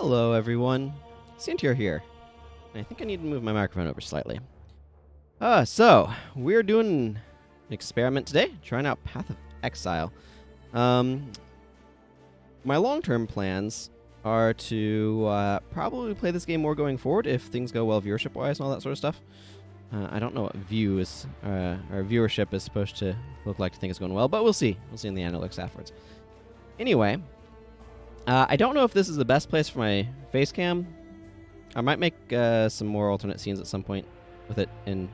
Hello, everyone. Santier here. I think I need to move my microphone over slightly. So we're doing an experiment today, trying out Path of Exile. My long-term plans are to probably play this game more going forward if things go well viewership-wise and all that sort of stuff. I don't know what our viewership is supposed to look like to think it's going well, but we'll see. We'll see in the analytics afterwards. Anyway, I don't know if this is the best place for my face cam. I might make some more alternate scenes at some point with it in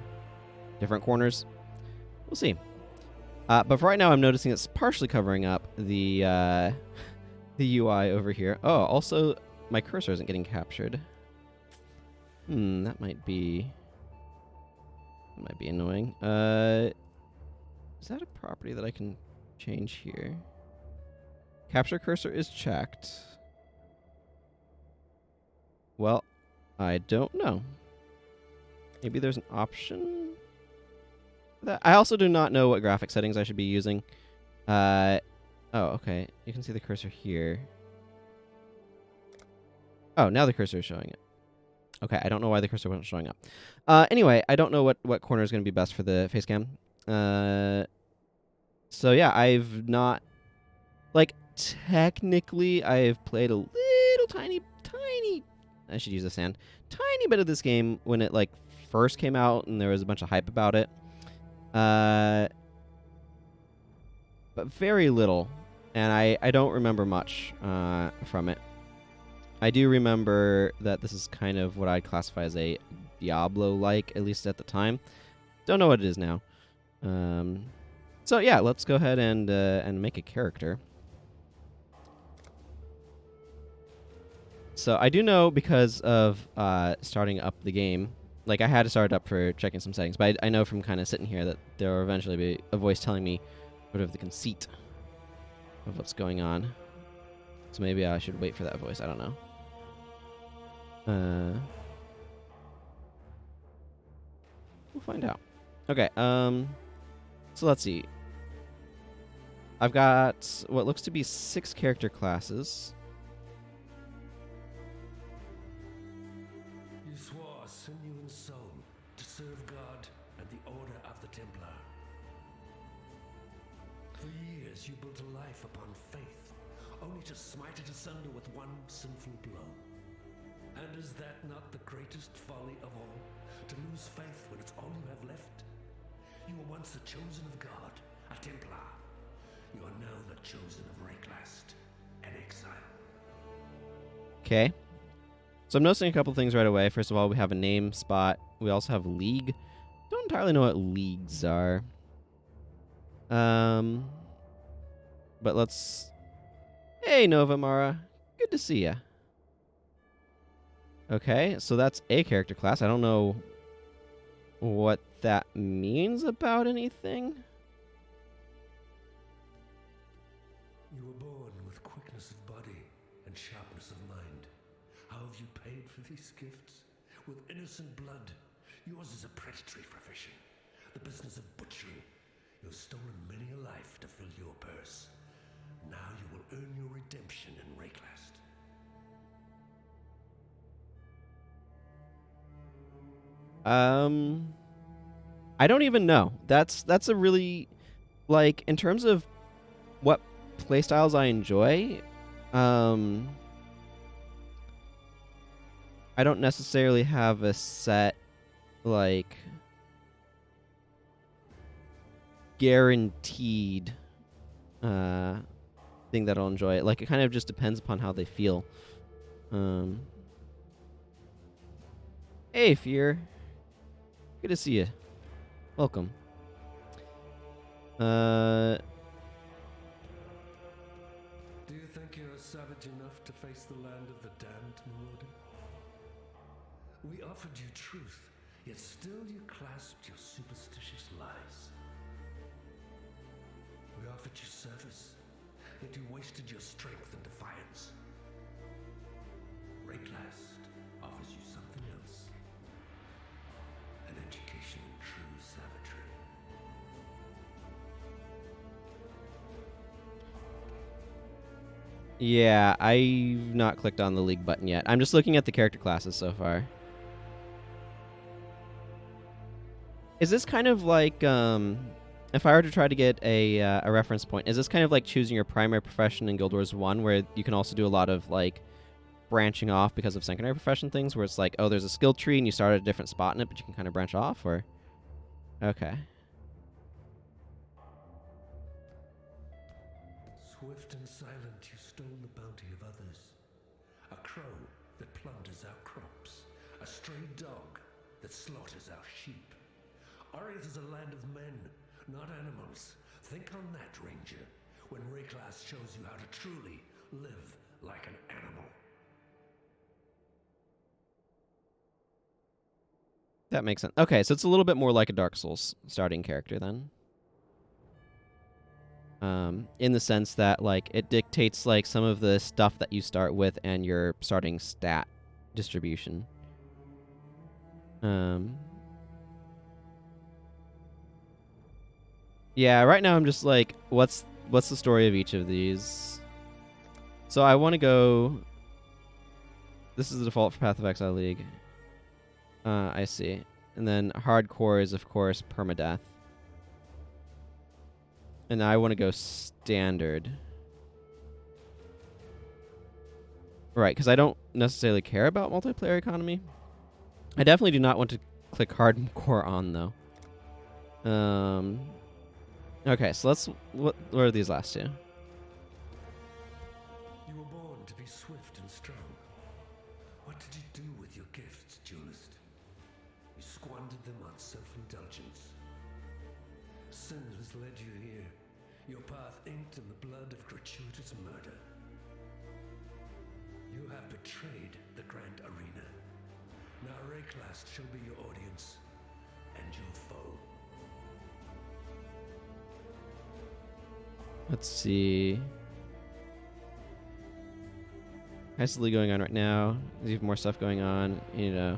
different corners. We'll see. But for right now, I'm noticing it's partially covering up the the UI over here. Oh, also, my cursor isn't getting captured. That might be annoying. Is that a property that I can change here? Capture cursor is checked. Well, I don't know. Maybe there's an option for that. I also do not know what graphic settings I should be using. Oh, okay. You can see the cursor here. Oh, now the cursor is showing it. Okay, I don't know why the cursor wasn't showing up. Anyway, I don't know what corner is going to be best for the face cam. So yeah, I've not... technically, I've played a little tiny... I should use this hand. Tiny bit of this game when it, first came out and there was a bunch of hype about it. But very little. And I don't remember much from it. I do remember that this is kind of what I'd classify as a Diablo-like, at least at the time. Don't know what it is now. So yeah, let's go ahead and make a character. So I do know because of starting up the game, I had to start it up for checking some settings, but I know from kind of sitting here that there will eventually be a voice telling me sort of the conceit of what's going on. So maybe I should wait for that voice. I don't know. We'll find out. Okay. So let's see. I've got what looks to be 6 character classes. You swore sinew and soul to serve God and the Order of the Templar. For years you built a life upon faith, only to smite it asunder with one sinful blow. And is that not the greatest folly of all? To lose faith when it's all you have left? You were once the chosen of God, a Templar. You are now the chosen of Rayclast, an exile. Okay. So I'm noticing a couple things right away. First of all, we have a name spot. We also have league. Don't entirely know what leagues are. But let's... Hey, Nova Mara. Good to see ya. Okay, so that's a character class. I don't know what that means about anything. You were born with quickness of body and sharpness of mind. How have you paid for these gifts? With innocent blood. Yours is a predatory profession, the business of butchery. You have stolen many a life to fill your purse. Now you will earn your redemption in Rayclast. I don't even know. That's a really, in terms of what playstyles I enjoy, I don't necessarily have a set, guaranteed, thing that I'll enjoy. It kind of just depends upon how they feel. Hey, Fear. Good to see you. Welcome. Do you think you're savage enough to face the land of the damned, Marauder? We offered you truth, yet still you clasped your superstitious lies. We offered you service, yet you wasted your strength in defiance. Rayclast offers you something else. An education in true savagery. Yeah, I've not clicked on the league button yet. I'm just looking at the character classes so far. Is this kind of like, if I were to try to get a reference point, is this kind of like choosing your primary profession in Guild Wars 1, where you can also do a lot of, like, branching off because of secondary profession things, where it's like, oh, there's a skill tree and you start at a different spot in it, but you can kind of branch off, or? Okay. Swift and silent, you stole the bounty of others. A crow that plunders our crops. A stray dog that slaughters our sheep. Ariath is a land of men, not animals. Think on that, Ranger, when Rayclass shows you how to truly live like an animal. That makes sense. Okay, so it's a little bit more like a Dark Souls starting character then. In the sense that, like, it dictates, like, some of the stuff that you start with and your starting stat distribution. Yeah, right now I'm just like, what's the story of each of these? So I want to go. This is the default for Path of Exile League. I see. And then hardcore is, of course, permadeath. And I want to go standard. Right, because I don't necessarily care about multiplayer economy. I definitely do not want to click hardcore on, though. Okay, so let's... What are these last two? You were born to be swift and strong. What did you do with your gifts, duelist? You squandered them on self-indulgence. Sin has led you here, your path inked in the blood of gratuitous murder. You have betrayed the Grand Arena. Now Rayclass shall be your audience and your foe. Let's see. Hastily going on right now. There's even more stuff going on. You know,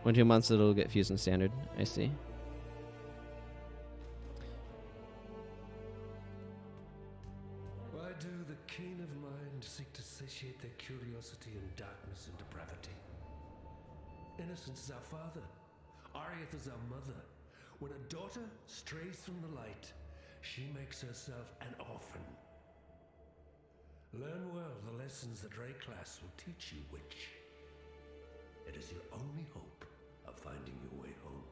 1 2 months it'll get fused in standard. I see. Why do the keen of mind seek to satiate their curiosity in darkness and depravity? Innocence is our father. Ariath is our mother. When a daughter strays from the light, she makes herself an orphan. Learn well the lessons that Rayclass will teach you, witch. It is your only hope of finding your way home.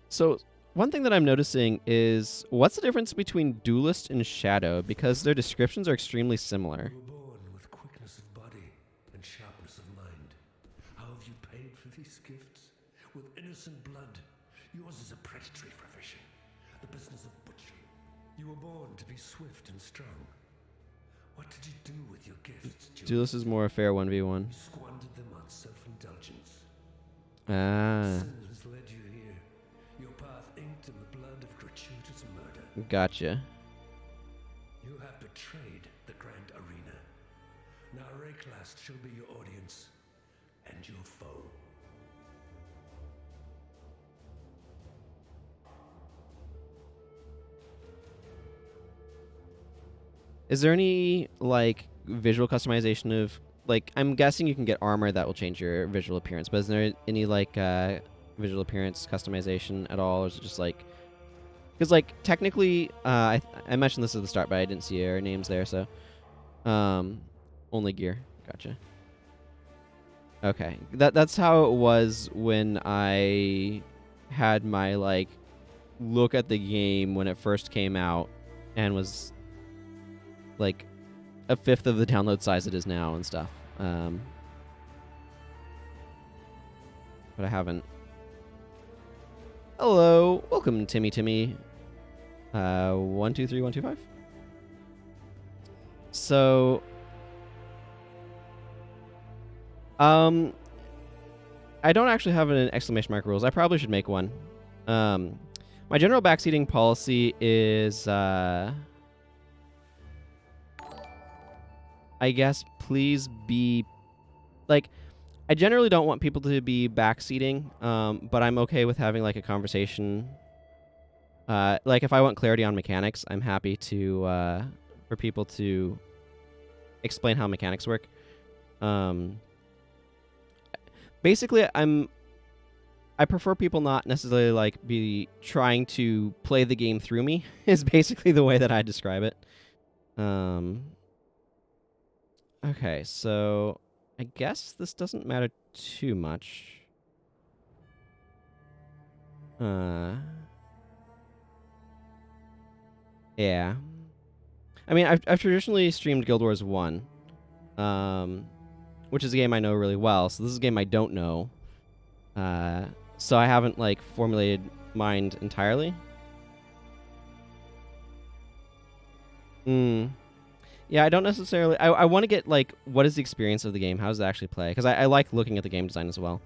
So, one thing that I'm noticing is, what's the difference between Duelist and Shadow? Because their descriptions are extremely similar. You were born with quickness of body and sharpness of mind. How have you paid for these gifts? With innocent blood. Yours is a predatory profession, the business of butchery. You were born to be swift and strong. What did you do with your gifts, Duelist is more a fair 1v1. You squandered them on self-indulgence. Ah, Sin has led you here, your path inked in the blood of gratuitous murder. gotcha. You have betrayed the Grand Arena. Now Rayclass shall be your audience and your foe. Is there any, like, visual customization of, like, I'm guessing you can get armor that will change your visual appearance, but is there any, like, visual appearance customization at all, or is it just, like, because, like, technically, I mentioned this at the start, but I didn't see your names there, so, only gear, gotcha. Okay, that's how it was when I had my, like, look at the game when it first came out, and was like a fifth of the download size it is now and stuff. But I haven't. Hello, welcome Timmy. 123125. So, I don't actually have an exclamation mark rules. I probably should make one. My general backseating policy is, I guess, please be, like, I generally don't want people to be backseating, but I'm okay with having, like, a conversation Like if I want clarity on mechanics, I'm happy to for people to explain how mechanics work. Um, basically, I prefer people not necessarily like be trying to play the game through me. Is basically the way that I describe it. Okay, so I guess this doesn't matter too much. Yeah. I mean, I've traditionally streamed Guild Wars 1, which is a game I know really well. So this is a game I don't know. So I haven't, like, formulated mind entirely. Yeah, I don't necessarily... I want to get, like, what is the experience of the game? How does it actually play? Because I like looking at the game design as well.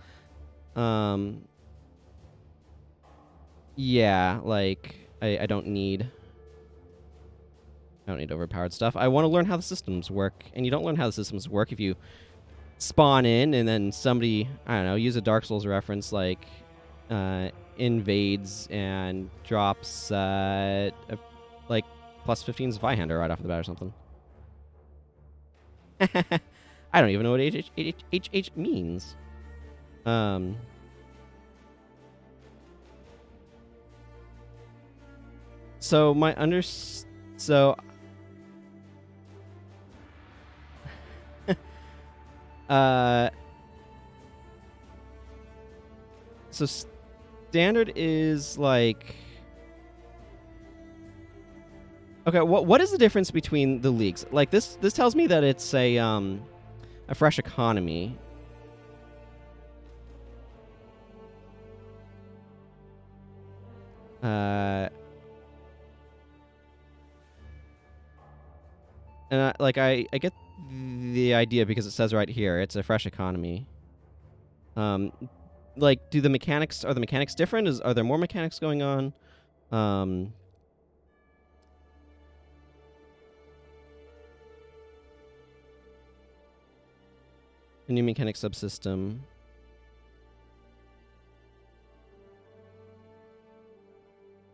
Yeah, like, I don't need... I don't need overpowered stuff. I want to learn how the systems work. And you don't learn how the systems work if you spawn in and then somebody, I don't know, use a Dark Souls reference, like, invades and drops, like, plus 15's Vihander right off the bat or something. I don't even know what HH means. So my so so standard is like, okay, what is the difference between the leagues? Like this tells me that it's a fresh economy. And I get the idea because it says right here it's a fresh economy. Like, are the mechanics different? Are there more mechanics going on? A new mechanic subsystem.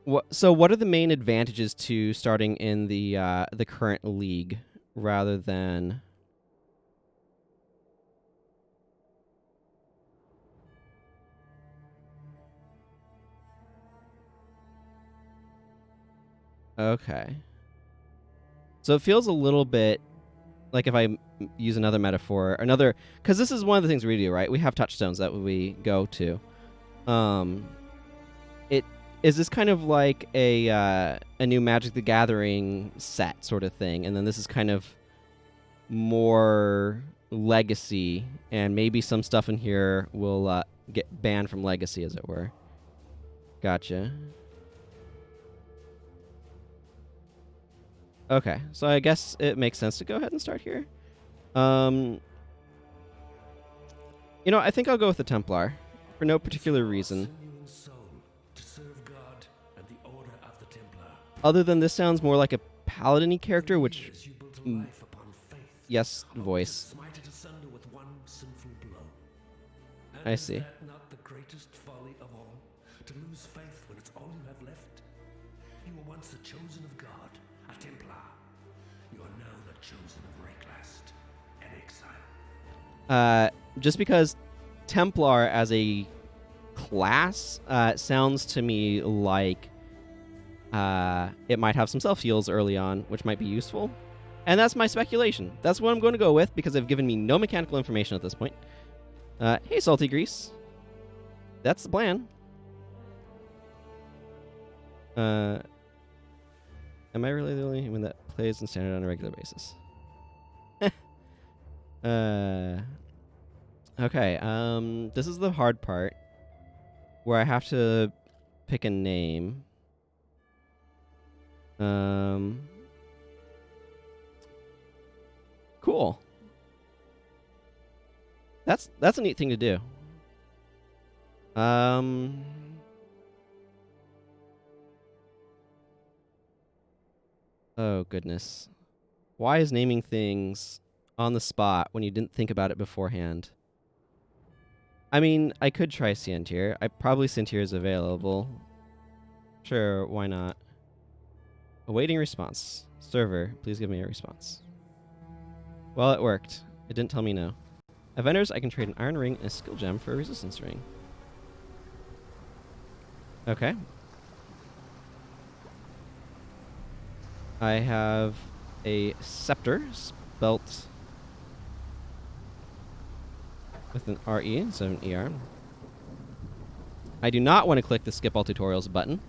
What are the main advantages to starting in the current league rather than? Okay. So it feels a little bit like, if I use another metaphor, because this is one of the things we do, right? We have touchstones that we go to. It is this kind of like a new Magic the Gathering set sort of thing, and then this is kind of more Legacy, and maybe some stuff in here will get banned from Legacy, as it were. Gotcha. Okay, so I guess it makes sense to go ahead and start here. You know, I think I'll go with the Templar for no particular reason. Other than this sounds more like a paladin-y character, which... yes, voice. I see. Not the greatest folly of all, to lose faith when it's all you have left. You were once the chosen of God, a Templar. You are now the chosen of Rayclast, an exile. Just because Templar as a class sounds to me like it might have some self-heals early on, which might be useful. And that's my speculation. That's what I'm going to go with, because they've given me no mechanical information at this point. Hey, Salty Grease. That's the plan. Am I really the only one that plays in Standard on a regular basis? Okay, this is the hard part, where I have to pick a name. Cool. That's a neat thing to do. Oh, goodness. Why is naming things on the spot when you didn't think about it beforehand? I mean, I could try Santier. Probably Santier is available. Sure, why not? Awaiting response. Server, please give me a response. Well, it worked. It didn't tell me no. At vendors, I can trade an iron ring and a skill gem for a resistance ring. Okay. I have a scepter spelt with an RE instead of an ER. I do not want to click the skip all tutorials button.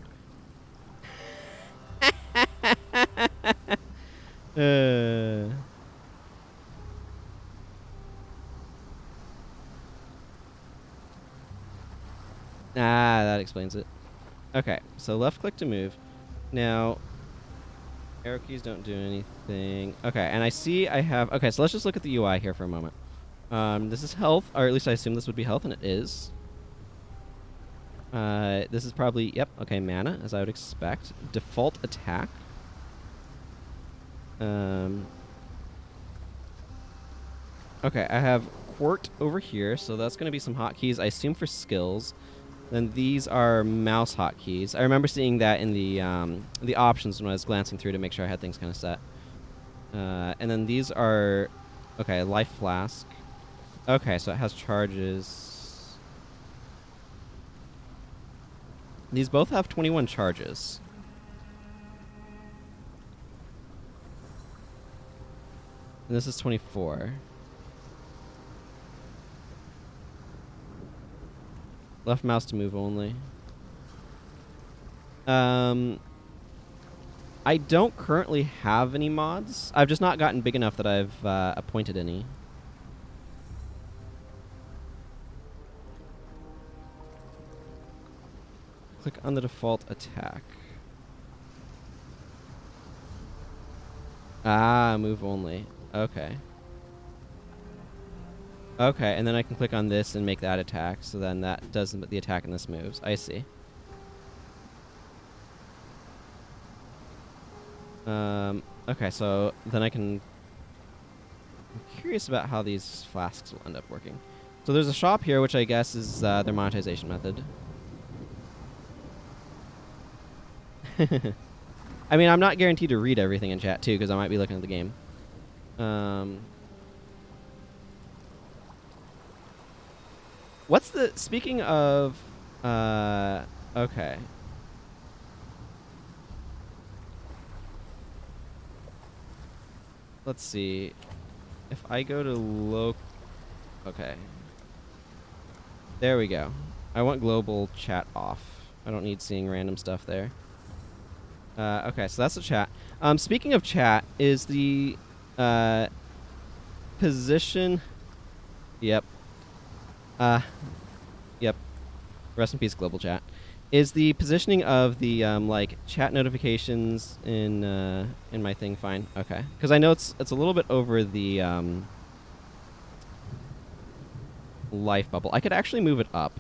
That explains it. Okay, so left click to move. Now, arrow keys don't do anything. Okay, and I see I have... Okay, so let's just look at the UI here for a moment. This is health, or at least I assume this would be health, and it is. This is probably... Yep, okay, mana, as I would expect. Default attack. Okay, I have Quart over here, so that's going to be some hotkeys, I assume, for skills. Then these are mouse hotkeys. I remember seeing that in the options when I was glancing through to make sure I had things kind of set. And then these are... Okay, life flask. Okay, so it has charges. These both have 21 charges. And this is 24. Left mouse to move only. I don't currently have any mods. I've just not gotten big enough that I've appointed any. Click on the default attack. Move only. Okay. Okay, and then I can click on this and make that attack, so then that does the attack and this moves. I see. Okay, so then I can... I'm curious about how these flasks will end up working. So there's a shop here, which I guess is their monetization method. I mean, I'm not guaranteed to read everything in chat, too, because I might be looking at the game. What's the... Speaking of... okay. Let's see. If I go to Okay. There we go. I want global chat off. I don't need seeing random stuff there. Okay, so that's the chat. Speaking of chat, is the position... Yep. Yep. Rest in peace, global chat. Is the positioning of the like chat notifications in my thing fine? Okay, because I know it's a little bit over the life bubble. I could actually move it up.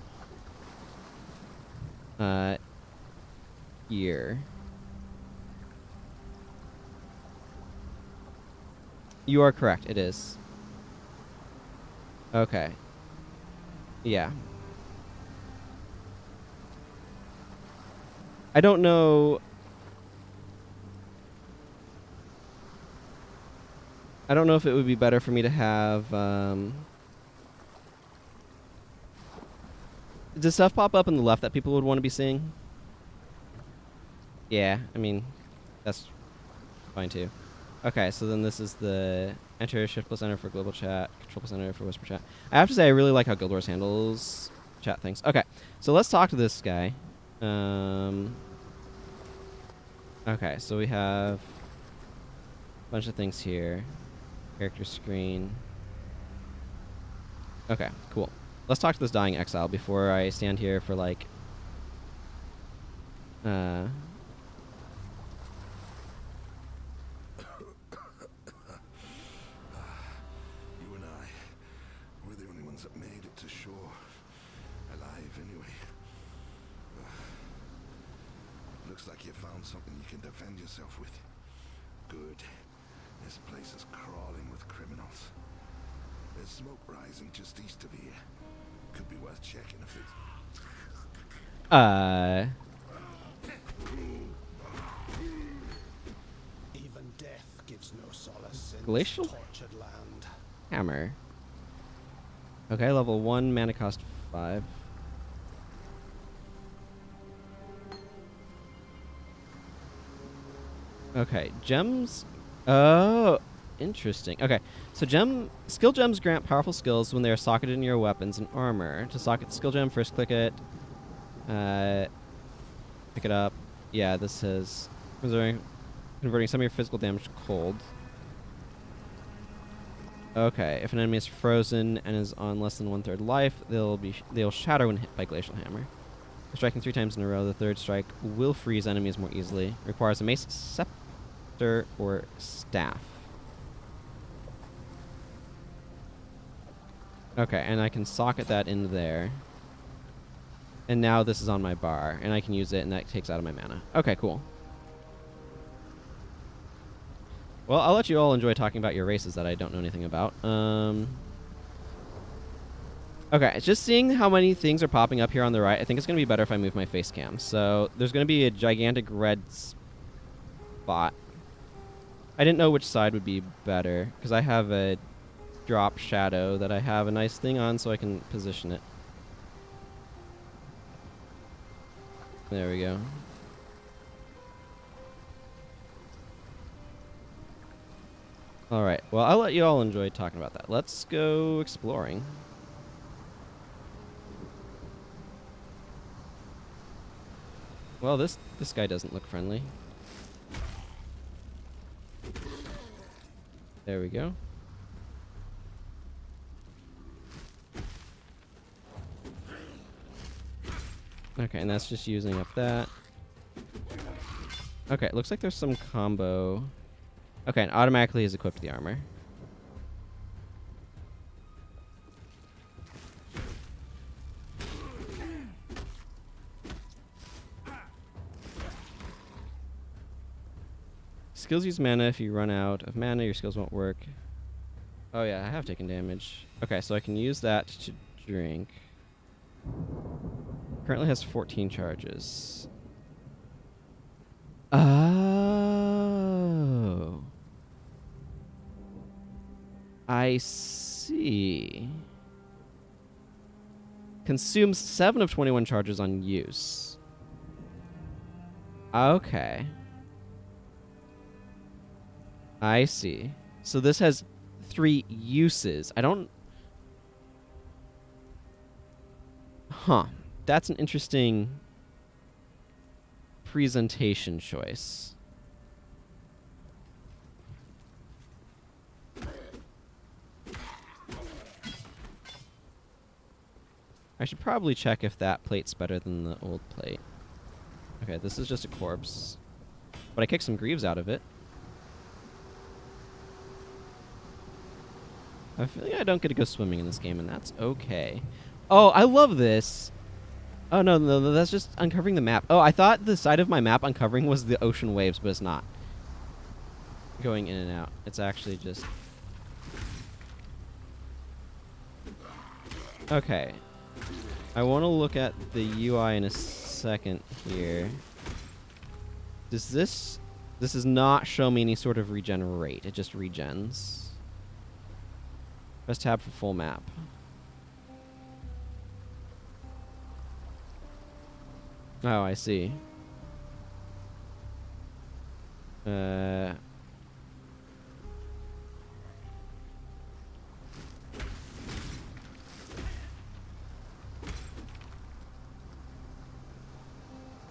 Here. You are correct. It is. Okay. Yeah. I don't know. I don't know if it would be better for me to have. Does stuff pop up on the left that people would want to be seeing? Yeah, I mean, that's fine too. Okay, so then this is the enter shift plus enter for global chat, control plus enter for whisper chat. I have to say I really like how Guild Wars handles chat things. Okay, so let's talk to this guy. Okay, so we have a bunch of things here. Character screen. Okay, cool. Let's talk to this dying exile before I stand here for like... You and I, we're the only ones that made it to shore. Alive, anyway. Looks like you found something you can defend yourself with. Good. This place is crawling with criminals. There's smoke rising just east of here. Could be worth checking if it's... Glacial tortured land. Hammer. Okay, level 1, mana cost 5. Okay, gems. Oh, interesting. Okay, so skill gems grant powerful skills when they are socketed in your weapons and armor. To socket the skill gem, first click it. Pick it up. Yeah, this says converting some of your physical damage to cold. Okay, if an enemy is frozen and is on less than 1/3 life, they'll shatter when hit by Glacial Hammer. Striking 3 times in a row, the third strike will freeze enemies more easily. Requires a mace, scepter, or staff. Okay, and I can socket that into there. And now this is on my bar, and I can use it, and that takes out of my mana. Okay, cool. Well, I'll let you all enjoy talking about your races that I don't know anything about. Okay, it's just seeing how many things are popping up here on the right. I think it's going to be better if I move my face cam. So there's going to be a gigantic red spot. I didn't know which side would be better, because I have a drop shadow that I have a nice thing on so I can position it. There we go. Alright, well, I'll let you all enjoy talking about that. Let's go exploring. Well, this guy doesn't look friendly. There we go. Okay, and that's just using up that. Okay, it looks like there's some combo. Okay, and automatically has equipped the armor. Skills use mana. If you run out of mana, your skills won't work. Oh yeah, I have taken damage. Okay, so I can use that to drink. Currently has 14 charges. Oh. I see. Consumes 7 of 21 charges on use. Okay. I see. So this has 3 uses. I don't... Huh. That's an interesting presentation choice. I should probably check if that plate's better than the old plate. Okay, this is just a corpse. But I kicked some greaves out of it. I have a feeling I don't get to go swimming in this game, and that's okay. Oh, I love this. Oh, no, that's just uncovering the map. Oh, I thought the side of my map uncovering was the ocean waves, but it's not. Going in and out. It's actually just... Okay. I want to look at the UI in a second here. Does this... This does not show me any sort of regen rate. It just regens. Press tab for full map. Oh, I see.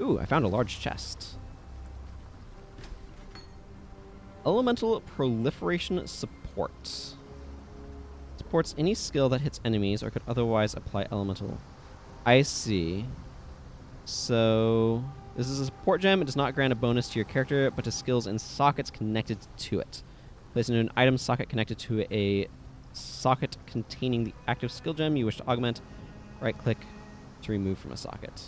Ooh, I found a large chest. Elemental Proliferation Support. Supports any skill that hits enemies or could otherwise apply elemental. I see. So, this is a support gem. It does not grant a bonus to your character, but to skills and sockets connected to it. Place into an item socket connected to a socket containing the active skill gem you wish to augment. Right-click to remove from a socket.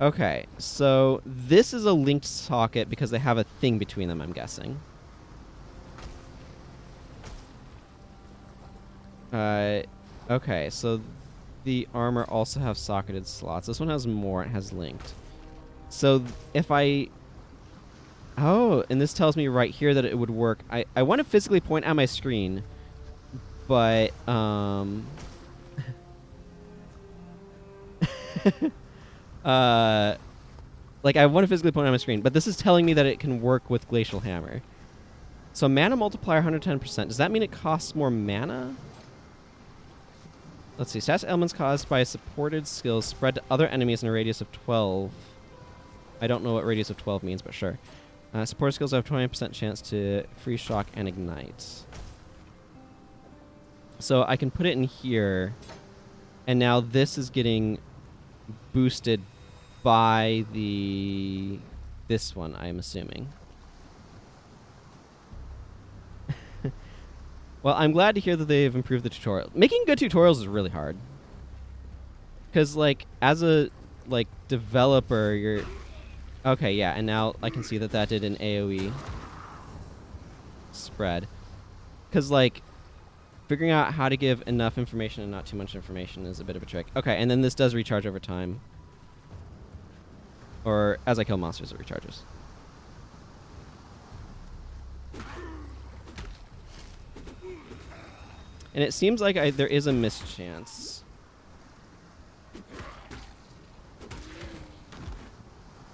Okay, so this is a linked socket because they have a thing between them, I'm guessing. Okay, so the armor also have socketed slots. This one has more. It has linked. So if I... Oh, and this tells me right here that it would work. I want to physically point at my screen, but... like, I want to physically point on my screen, but this is telling me that it can work with Glacial Hammer. So mana multiplier 110%. Does that mean it costs more mana? Let's see. Stats elements caused by supported skills spread to other enemies in a radius of 12. I don't know what radius of 12 means, but sure. Supported skills have 20% chance to freeze, shock, and ignite. So I can put it in here, and now this is getting boosted by this one, I'm assuming. Well, I'm glad to hear that they've improved the tutorial. Making good tutorials is really hard. Because, like, as a, like, developer, you're... Okay, yeah, and now I can see that that did an AoE spread. Because, like, figuring out how to give enough information and not too much information is a bit of a trick. Okay, and then this does recharge over time. Or, as I kill monsters, it recharges. And it seems like there is a mischance.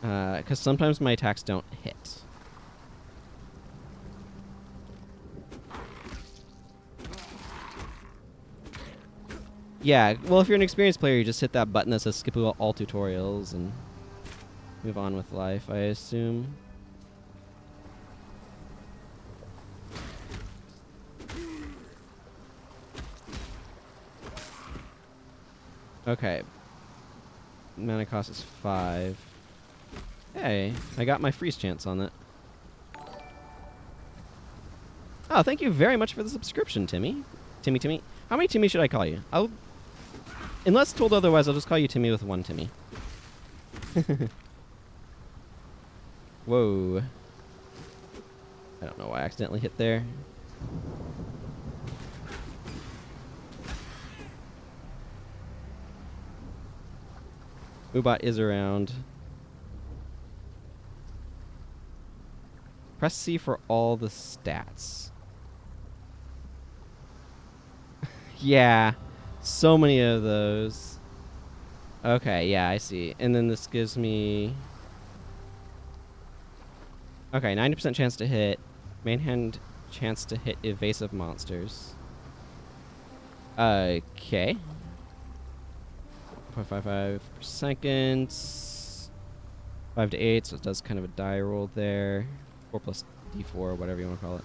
Because sometimes my attacks don't hit. Yeah, well, if you're an experienced player, you just hit that button that says skip all tutorials and move on with life, I assume. Okay. Mana cost is 5. Hey, I got my freeze chance on that. Oh, thank you very much for the subscription, Timmy. Timmy. How many Timmy should I call you? Unless told otherwise, I'll just call you Timmy with one Timmy. Whoa. I don't know why I accidentally hit there. Moobot is around. Press C for all the stats. Yeah. So many of those. Okay, yeah, I see. And then this gives me... Okay, 90% chance to hit. Main hand chance to hit evasive monsters. Okay. 0.55 per second. 5 to 8, so it does kind of a die roll there. 4 plus D4, whatever you want to call it.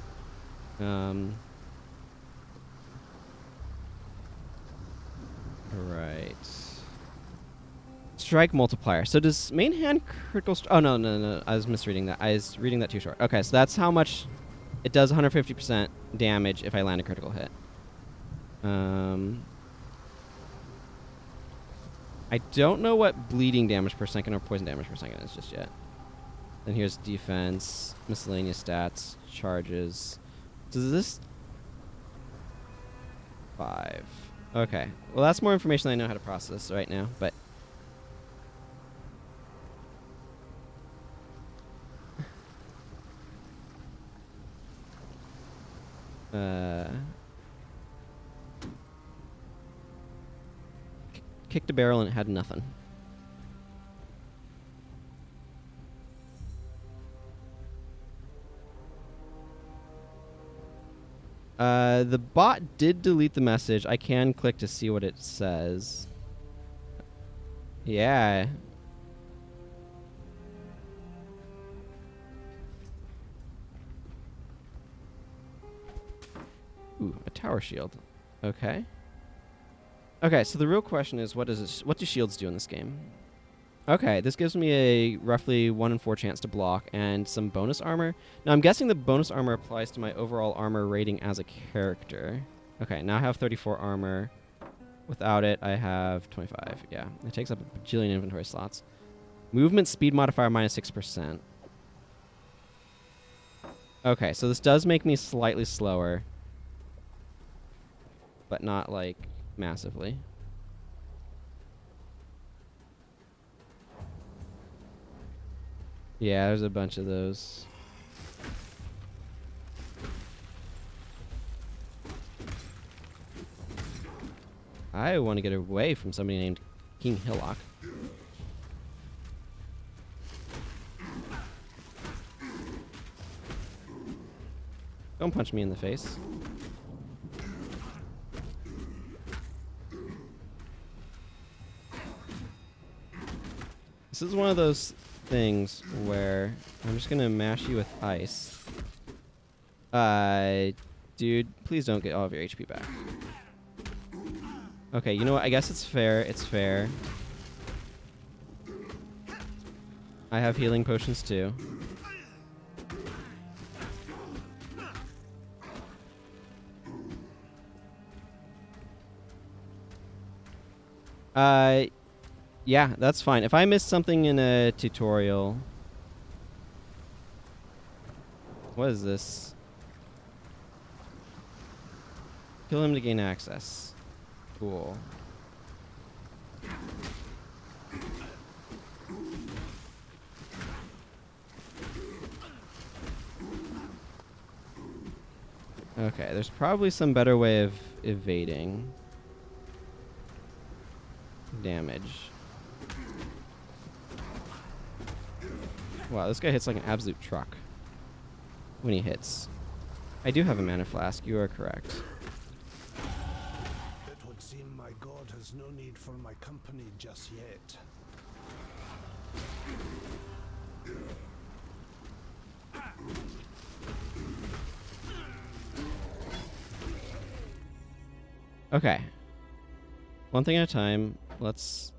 Right. Strike multiplier. So does main hand critical... Oh, no. I was misreading that. I was reading that too short. Okay, so that's how much... It does 150% damage if I land a critical hit. I don't know what bleeding damage per second or poison damage per second is just yet. Then here's defense, miscellaneous stats, charges. Does this... 5. Okay. Well, that's more information I know how to process right now, but... Kicked a barrel and it had nothing. The bot did delete the message. I can click to see what it says. Yeah. Ooh, a tower shield. Okay. Okay, so the real question is, what do shields do in this game? Okay, this gives me a roughly 1 in 4 chance to block and some bonus armor. Now, I'm guessing the bonus armor applies to my overall armor rating as a character. Okay, now I have 34 armor. Without it, I have 25. Yeah, it takes up a bajillion inventory slots. Movement speed modifier minus 6%. Okay, so this does make me slightly slower. But not, like, massively. Yeah, there's a bunch of those. I want to get away from somebody named King Hillock. Don't punch me in the face. This is one of those things where I'm just gonna mash you with ice. Dude, please don't get all of your HP back. Okay, you know what? I guess it's fair. It's fair. I have healing potions too. Yeah, that's fine. If I missed something in a tutorial... What is this? Kill him to gain access. Cool. Okay, there's probably some better way of evading damage. Wow, this guy hits like an absolute truck when he hits. I do have a mana flask, you are correct. It would seem my god has no need for my company just yet. Okay. One thing at a time. Let's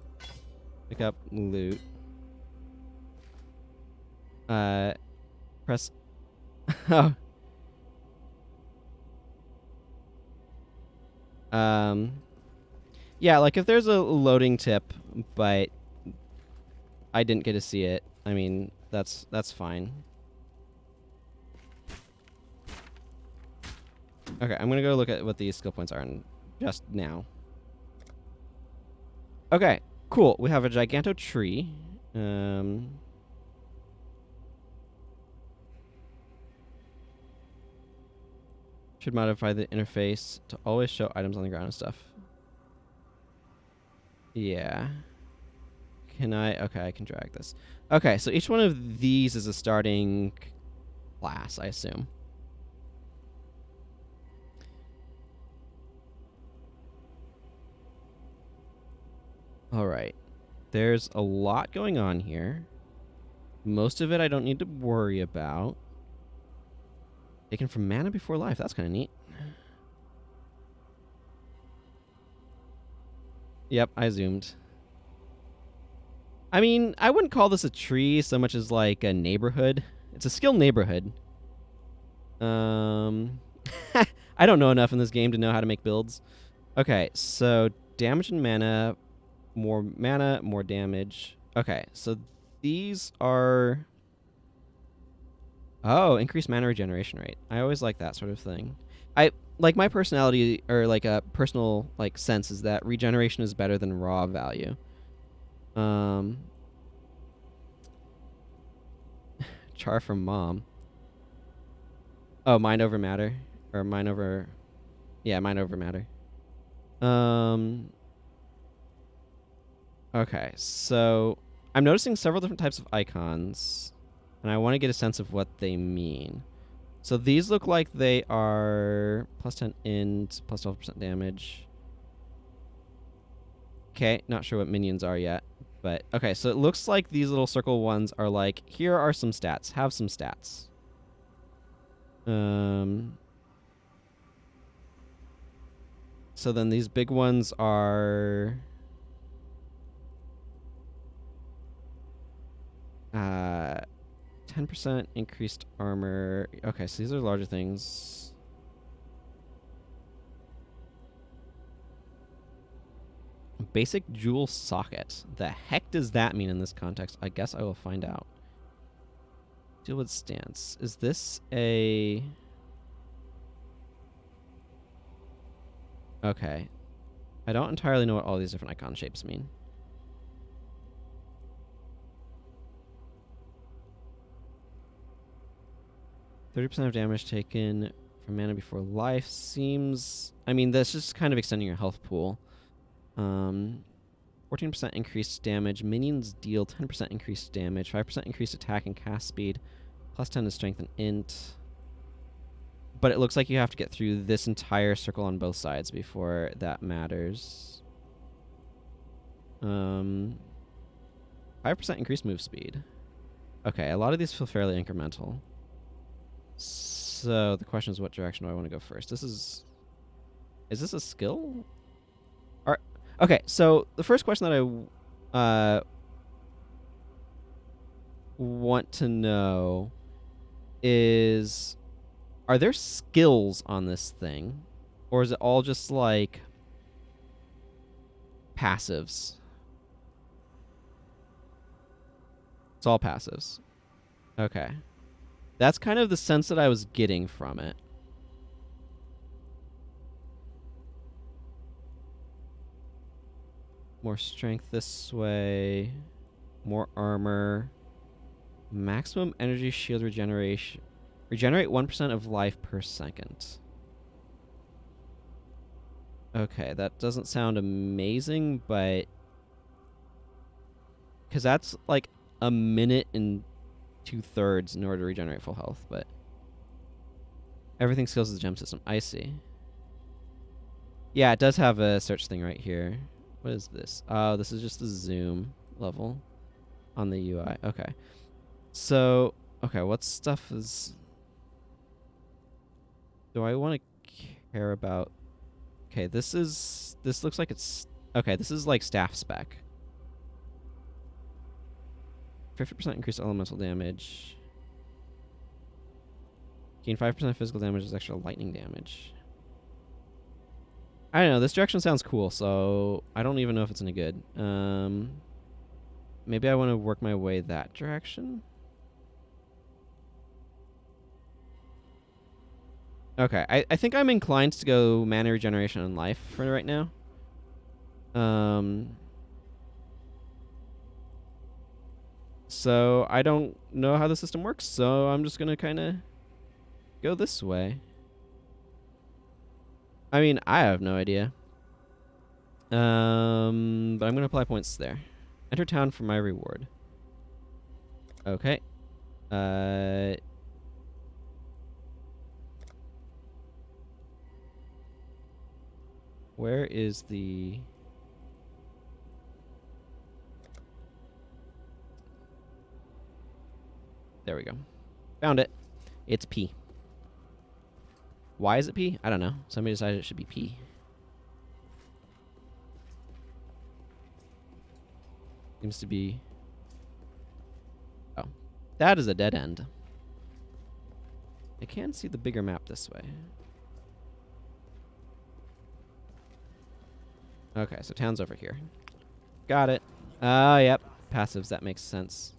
pick up loot. Press... Oh. Yeah, like if there's a loading tip, but I didn't get to see it, I mean, that's fine. Okay, I'm gonna go look at what these skill points are just now. Okay, cool. We have a giganto tree. Should modify the interface to always show items on the ground and stuff. Yeah. Can I? Okay, I can drag this. Okay, so each one of these is a starting class, I assume. All right. There's a lot going on here. Most of it I don't need to worry about. Taken from mana before life. That's kind of neat. Yep, I zoomed. I mean, I wouldn't call this a tree so much as like a neighborhood. It's a skill neighborhood. I don't know enough in this game to know how to make builds. Okay, so damage and mana, more damage. Okay, so these are... Oh, increased mana regeneration rate. I always like that sort of thing. I like my personality, or like a personal like sense, is that regeneration is better than raw value. Char from mom. Oh, mind over matter, or mind over, yeah, mind over matter. Okay, so I'm noticing several different types of icons, and I want to get a sense of what they mean. So these look like they are plus 10 int, plus 12% damage. Okay, not sure what minions are yet. But, okay, so it looks like these little circle ones are like, here are some stats. Have some stats. So then these big ones are... 10% increased armor. Okay, so these are larger things. Basic jewel socket. The heck does that mean in this context? I guess I will find out. Deal with stance. Is this a... Okay. I don't entirely know what all these different icon shapes mean. 30% of damage taken from mana before life seems... I mean, that's just kind of extending your health pool. 14% increased damage. Minions deal 10% increased damage. 5% increased attack and cast speed. Plus 10 to strength and int. But it looks like you have to get through this entire circle on both sides before that matters. 5% increased move speed. Okay, a lot of these feel fairly incremental. So the question is, what direction do I want to go first? Is this a skill? Or, okay, so the first question that I want to know is, are there skills on this thing? Or is it all just like passives? It's all passives. Okay. That's kind of the sense that I was getting from it. More strength this way. More armor. Maximum energy shield regeneration. Regenerate 1% of life per second. Okay, that doesn't sound amazing, but... because that's like a minute and 2/3 in order to regenerate full health, but... everything scales with the gem system. I see. Yeah, it does have a search thing right here. What is this? Oh, this is just a zoom level on the UI. Okay. So, okay, what stuff is... do I want to care about? Okay, this looks like it's... okay, this is like staff spec. 50% increased elemental damage. Gain 5% physical damage is extra lightning damage. I don't know, this direction sounds cool, so I don't even know if it's any good. Maybe I want to work my way that direction? Okay, I think I'm inclined to go mana regeneration and life for right now. So I don't know how the system works, so I'm just gonna kind of go this way. I mean, I have no idea. But I'm gonna apply points there. Enter town for my reward. Okay. Where is the... there we go. Found it. It's P. Why is it P? I don't know. Somebody decided it should be P. Seems to be... oh. That is a dead end. I can see the bigger map this way. Okay, so town's over here. Got it. Yep. Passives, that makes sense.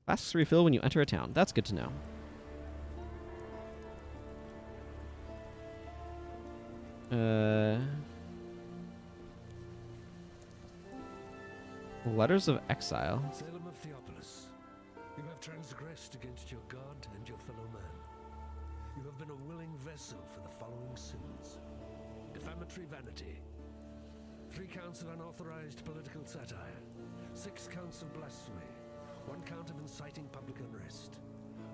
Flasks refill when you enter a town. That's good to know. Letters of Exile. Salem of Theopolis, you have transgressed against your God and your fellow man. You have been a willing vessel for the following sins: defamatory vanity, 3 counts of unauthorized political satire, 6 counts of blasphemy, 1 count of inciting public unrest,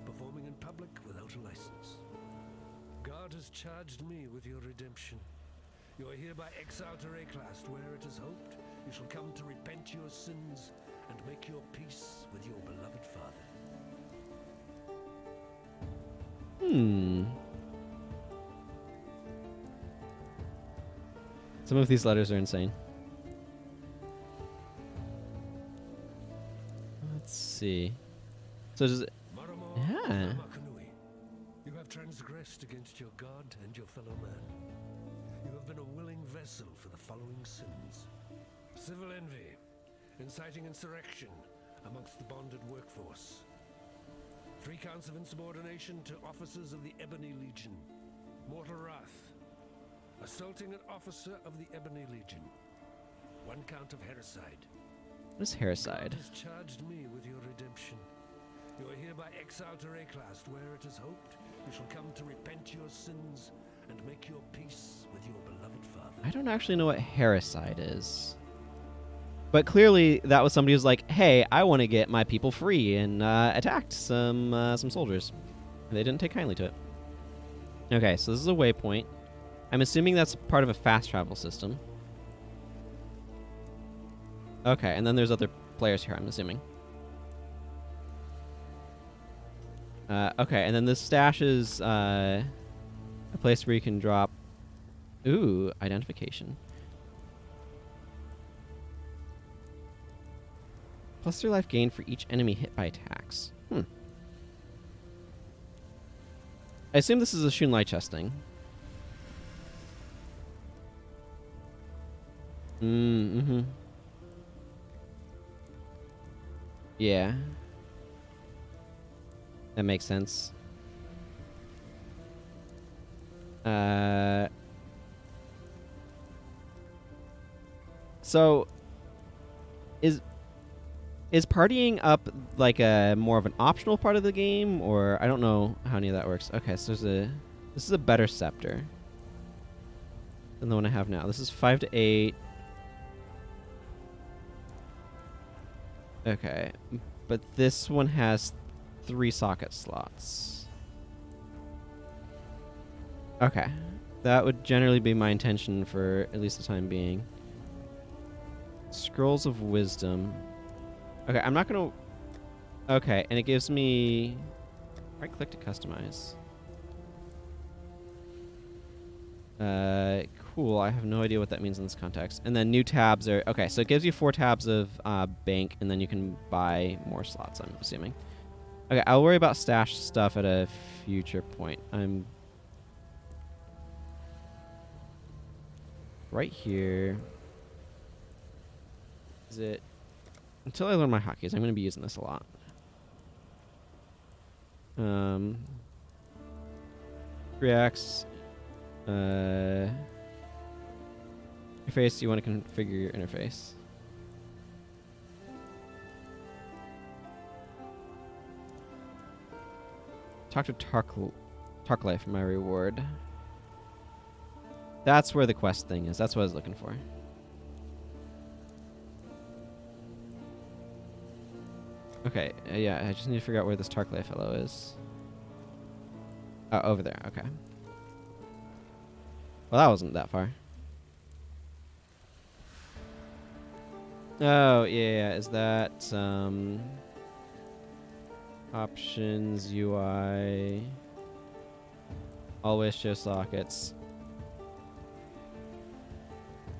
performing in public without a license. God has charged me with your redemption. You are hereby exiled to Rayclast, where it is hoped you shall come to repent your sins and make your peace with your beloved father. Some of these letters are insane. Let's see. So does it... yeah. You have transgressed against your God and your fellow man. You have been a willing vessel for the following sins: civil envy, inciting insurrection amongst the bonded workforce, 3 counts of insubordination to officers of the Ebony Legion, mortal wrath, assaulting an officer of the Ebony Legion, 1 count of hericide. What is hericide? God has charged me with your redemption. You are hereby exiled to Reclast, where it is hoped you shall come to repent your sins and make your peace with your beloved father. I don't actually know what Hericide is. But clearly that was somebody who's like, hey, I want to get my people free, and attacked some soldiers. They didn't take kindly to it. Okay, so this is a waypoint. I'm assuming that's part of a fast travel system. Okay, and then there's other players here, I'm assuming. Okay, and then this stash is a place where you can drop... Ooh, identification. +3 life gain for each enemy hit by attacks. I assume this is a Shunlai chest thing. Mm-hmm. Yeah. That makes sense. So is partying up like a more of an optional part of the game, or I don't know how any of that works. Okay, so this is a better scepter than the one I have now. This is 5 to 8. Okay, but this one has 3 socket slots. Okay, that would generally be my intention for at least the time being. Scrolls of Wisdom. Okay, I'm not gonna... Okay, and it gives me... Right-click to customize. Cool, I have no idea what that means in this context. And then new tabs are... Okay, so it gives you 4 tabs of bank, and then you can buy more slots, I'm assuming. Okay, I'll worry about stash stuff at a future point. I'm... Right here... Is it... Until I learn my hotkeys, I'm going to be using this a lot. Reacts. Interface, you want to configure your interface. Talk to Tarkley for my reward. That's where the quest thing is. That's what I was looking for. Okay, yeah, I just need to figure out where this Tarkley fellow is. Oh, over there, okay. Well, that wasn't that far. Oh, yeah, is that, options, UI, always show sockets.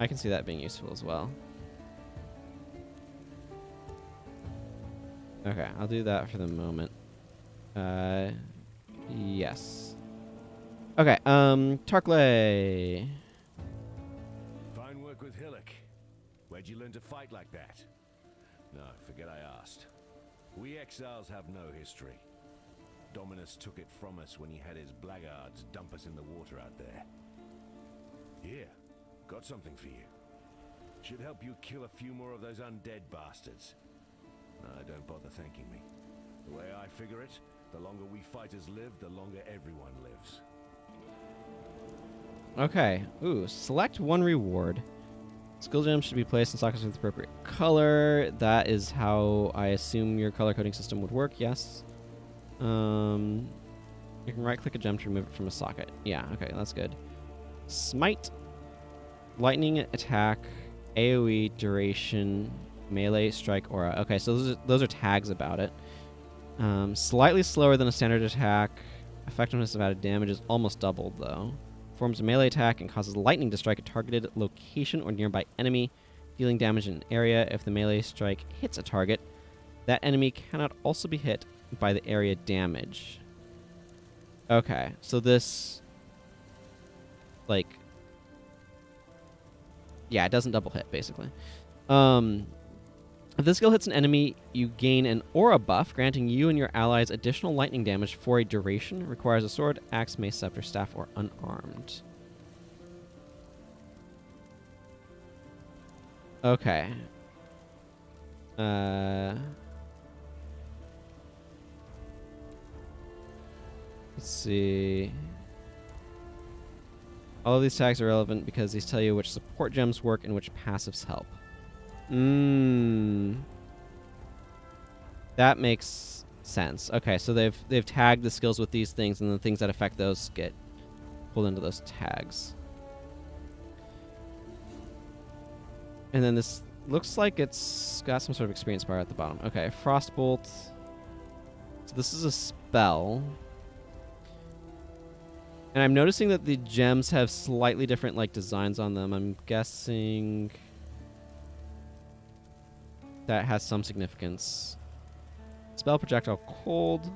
I can see that being useful as well. Okay, I'll do that for the moment. Yes. Okay, Tarkley. Fine work with Hillock. Where'd you learn to fight like that? No, forget I asked. We exiles have no history. Dominus took it from us when he had his blackguards dump us in the water out there. Here, got something for you. Should help you kill a few more of those undead bastards. No, don't bother thanking me. The way I figure it, the longer we fighters live, the longer everyone lives. Okay. Ooh, select one reward. Skill gems should be placed in sockets with the appropriate color. That is how I assume your color coding system would work, yes. You can right-click a gem to remove it from a socket. Yeah, okay, that's good. Smite, lightning attack, AoE, duration, melee, strike, aura. Okay, so those are tags about it. Slightly slower than a standard attack. Effectiveness of added damage is almost doubled, though. Forms a melee attack and causes lightning to strike a targeted location or nearby enemy, dealing damage in an area. If the melee strike hits a target, that enemy cannot also be hit by the area damage. Okay, so this... Like... Yeah, it doesn't double hit, basically. If this skill hits an enemy, you gain an aura buff, granting you and your allies additional lightning damage for a duration. Requires a sword, axe, mace, scepter, staff, or unarmed. Okay. Let's see. All of these tags are relevant because these tell you which support gems work and which passives help. That makes sense. Okay, so they've tagged the skills with these things, and the things that affect those get pulled into those tags. And then this looks like it's got some sort of experience bar at the bottom. Okay, Frostbolt. So this is a spell. And I'm noticing that the gems have slightly different like designs on them. I'm guessing that has some significance. Spell projectile cold.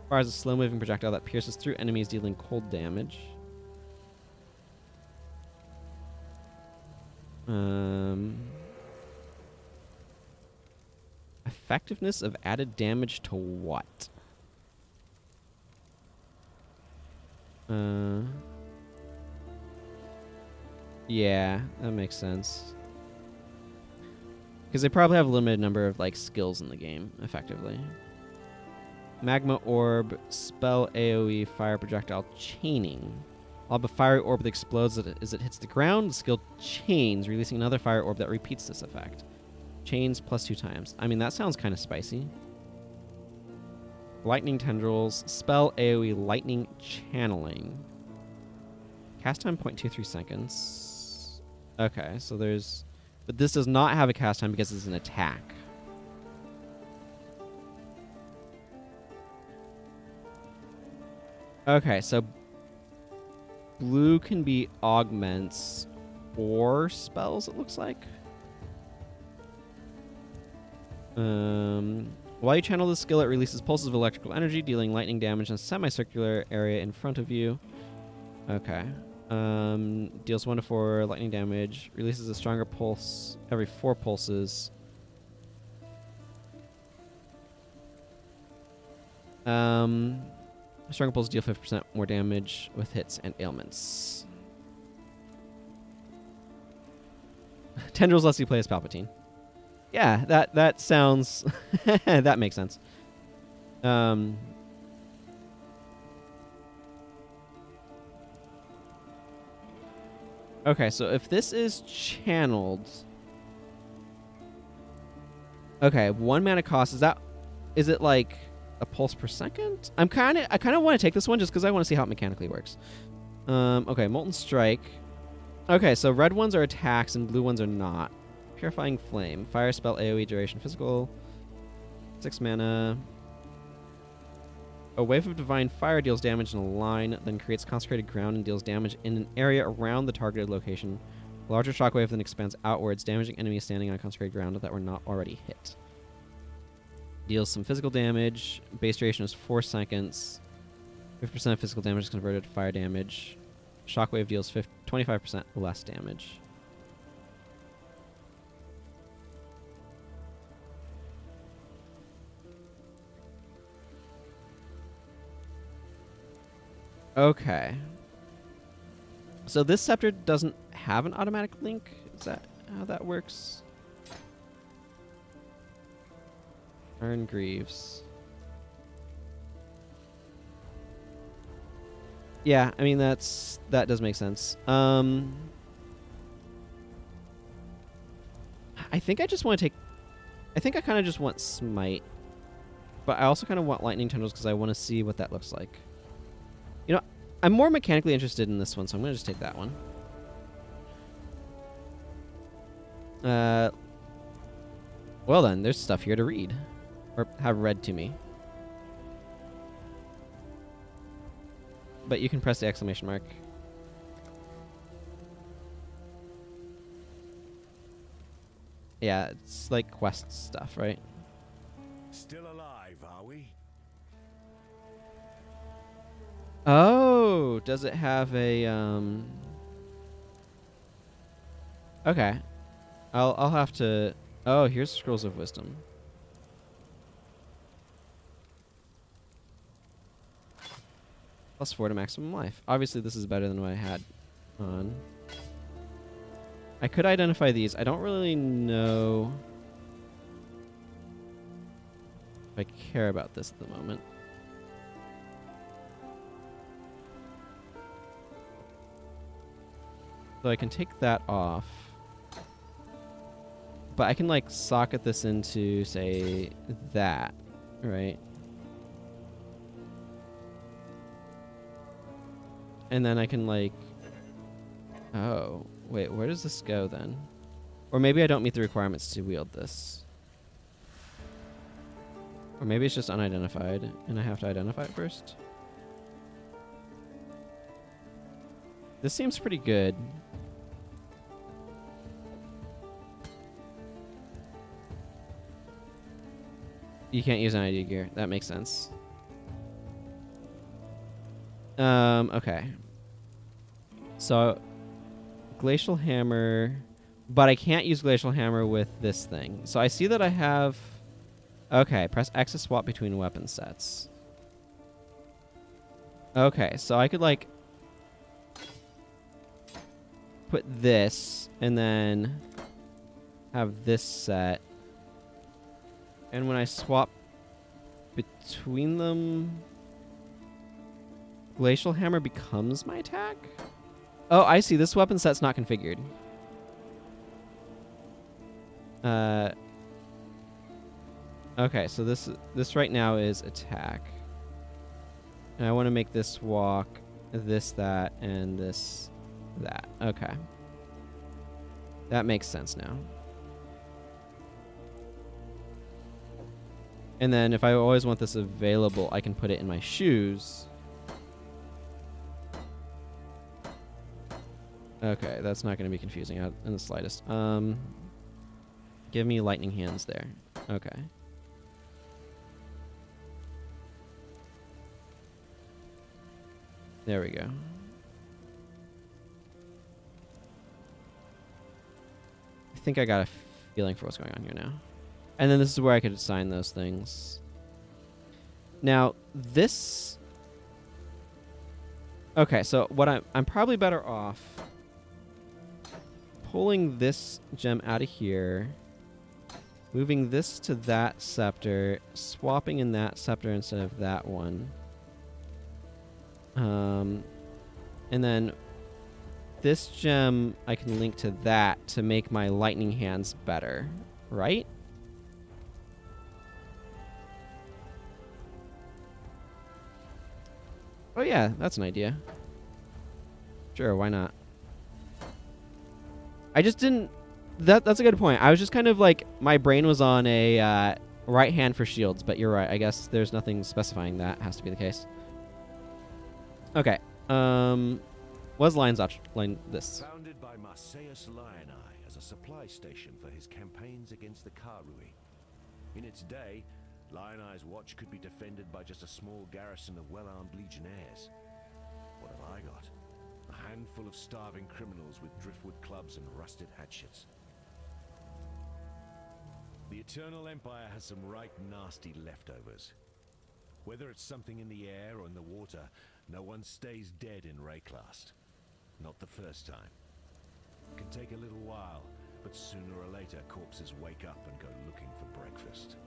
Fires a slow-moving projectile that pierces through enemies, dealing cold damage. Effectiveness of added damage to what? Yeah, that makes sense. Because they probably have a limited number of like skills in the game, effectively. Magma orb, spell AoE, fire projectile chaining. Lob a fiery orb that explodes as it hits the ground. The skill chains, releasing another fire orb that repeats this effect. Chains plus 2 times. I mean, that sounds kind of spicy. Lightning tendrils, spell AoE, lightning channeling. Cast time 0.23 seconds. Okay, so there's... But this does not have a cast time because it's an attack. Okay, so blue can be augments or spells, it looks like. While you channel the skill, it releases pulses of electrical energy, dealing lightning damage in a semicircular area in front of you. Okay. Deals 1 to 4 lightning damage. Releases a stronger pulse every 4 pulses. Stronger pulses deal 50% more damage with hits and ailments. Tendrils lets you play as Palpatine. Yeah, that sounds... that makes sense. Okay, so if this is channeled... Okay, 1 mana cost. Is it like a pulse per second? I kind of want to take this one just because I want to see how it mechanically works. Okay, Molten Strike. Okay, so red ones are attacks and blue ones are not. Purifying Flame. Fire spell AoE duration physical. 6 mana. A wave of divine fire deals damage in a line, then creates concentrated ground and deals damage in an area around the targeted location. A larger shockwave then expands outwards, damaging enemies standing on concentrated ground that were not already hit. Deals some physical damage. Base duration is 4 seconds. 50% of physical damage is converted to fire damage. Shockwave deals 25% less damage. Okay. So this scepter doesn't have an automatic link? Is that how that works? Earn Greaves. Yeah, I mean that does make sense. I think I just want to take... I think I kind of just want Smite. But I also kind of want Lightning Tendrils because I want to see what that looks like. You know, I'm more mechanically interested in this one, so I'm going to just take that one. Well then, there's stuff here to read. Or have read to me. But you can press the exclamation mark. Yeah, it's like quest stuff, right? Still alive, are we? Oh, does it have a Okay. I'll have to... Oh, here's Scrolls of Wisdom. +4 to maximum life. Obviously, this is better than what I had on. I could identify these. I don't really know if I care about this at the moment. So I can take that off. But I can, like, socket this into, say, that, right? And then I can, like... Oh, wait, where does this go, then? Or maybe I don't meet the requirements to wield this. Or maybe it's just unidentified, and I have to identify it first. This seems pretty good. You can't use an ID gear. That makes sense. Okay. So, Glacial Hammer... But I can't use Glacial Hammer with this thing. So I see that I have... Okay, press X to swap between weapon sets. Okay, so I could, like... put this, and then... have this set. And when I swap between them... Glacial Hammer becomes my attack? Oh, I see. This weapon set's not configured. Okay, so this right now is attack. And I want to make this walk, this, that, and this, that. Okay. That makes sense now. And then if I always want this available, I can put it in my shoes. Okay, that's not going to be confusing in the slightest. Give me lightning hands there. Okay. There we go. I think I got a feeling for what's going on here now. And then this is where I could assign those things. Now, this... Okay, so what I'm probably better off pulling this gem out of here, moving this to that scepter, swapping in that scepter instead of that one. And then this gem I can link to that to make my lightning hands better, right? Oh yeah, that's an idea. Sure, why not? I just didn't... That's a good point. I was just kind of like... My brain was on a right hand for shields, but you're right. I guess there's nothing specifying that has to be the case. Okay. Was Lion's line this? Founded by Marseilles Lioneye as a supply station for his campaigns against the Karui. In its day, Lioneye's watch could be defended by just a small garrison of well-armed legionnaires. What have I got? A handful of starving criminals with driftwood clubs and rusted hatchets. The Eternal Empire has some right nasty leftovers. Whether it's something in the air or in the water, no one stays dead in Rayclast. Not the first time. It can take a little while, but sooner or later corpses wake up and go looking for breakfast.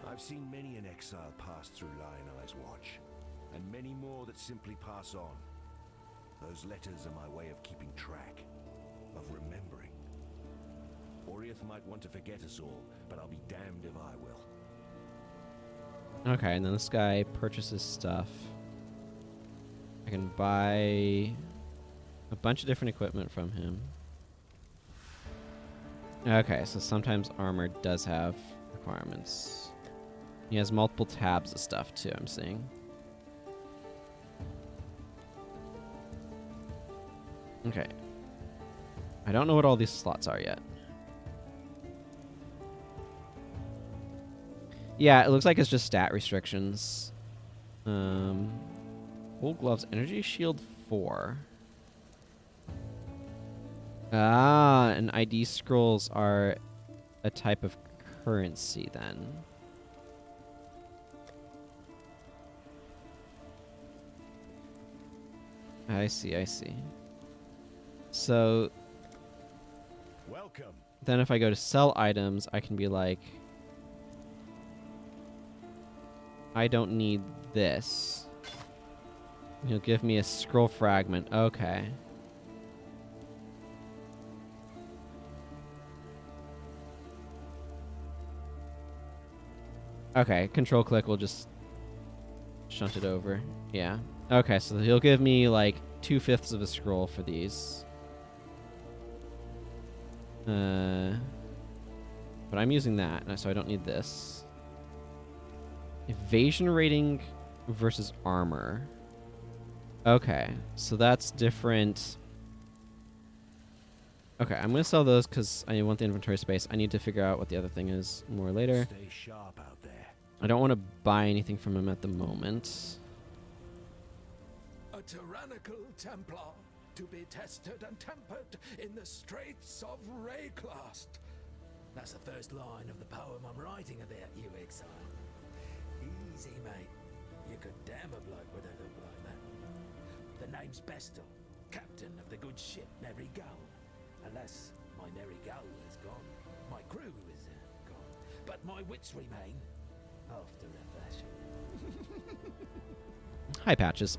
I've seen many an exile pass through Lioneye's watch, and many more that simply pass on. Those letters are my way of keeping track, of remembering. Oriath might want to forget us all, but I'll be damned if I will. Okay, and then this guy purchases stuff. I can buy a bunch of different equipment from him. Okay, so sometimes armor does have requirements. He has multiple tabs of stuff too, I'm seeing. Okay. I don't know what all these slots are yet. Yeah, it looks like it's just stat restrictions. Wool gloves, energy shield 4. Ah, and ID scrolls are a type of currency then. I see, I see. So Welcome. then if I go to sell items, I can be like, I don't need this. He'll give me a scroll fragment. Okay. Okay, control click will just shunt it over. Yeah. Okay, so he'll give me like 2/5 of a scroll for these. But I'm using that, so I don't need this. Evasion rating versus armor. Okay, so that's different. Okay, I'm gonna sell those because I want the inventory space. I need to figure out what the other thing is more later. Stay sharp out there. I don't want to buy anything from him at the moment. A tyrannical Templar to be tested and tempered in the straits of Rayclast. That's the first line of the poem I'm writing about you, Exile. Easy, mate. You could damn a bloke with a look like that. The name's Bestel, captain of the good ship Merry Gull. Alas, my Merry Gull is gone. My crew is gone. But my wits remain, after a fashion. Hi, Patches.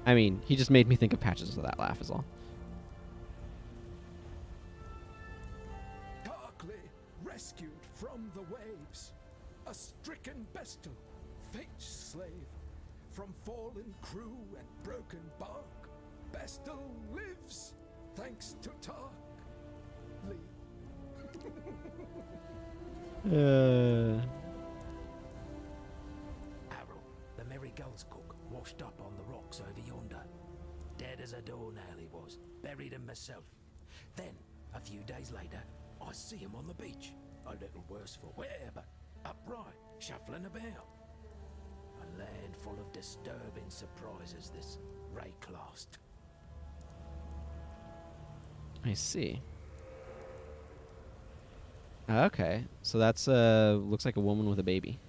I mean, he just made me think of Patches with that laugh is all. Darkly rescued from the waves, a stricken Bestel, fate's slave, from fallen crew and broken bark, Bestel lives, thanks to Tark. Lee. Arrow, the Merry Gull's cook, washed up on the rocks over yonder. Dead as a doornail he was, buried him myself. Then, a few days later, I see him on the beach. A little worse for wear, but upright, shuffling about. A land full of disturbing surprises, this Rayclast. I see. Okay, so that's looks like a woman with a baby.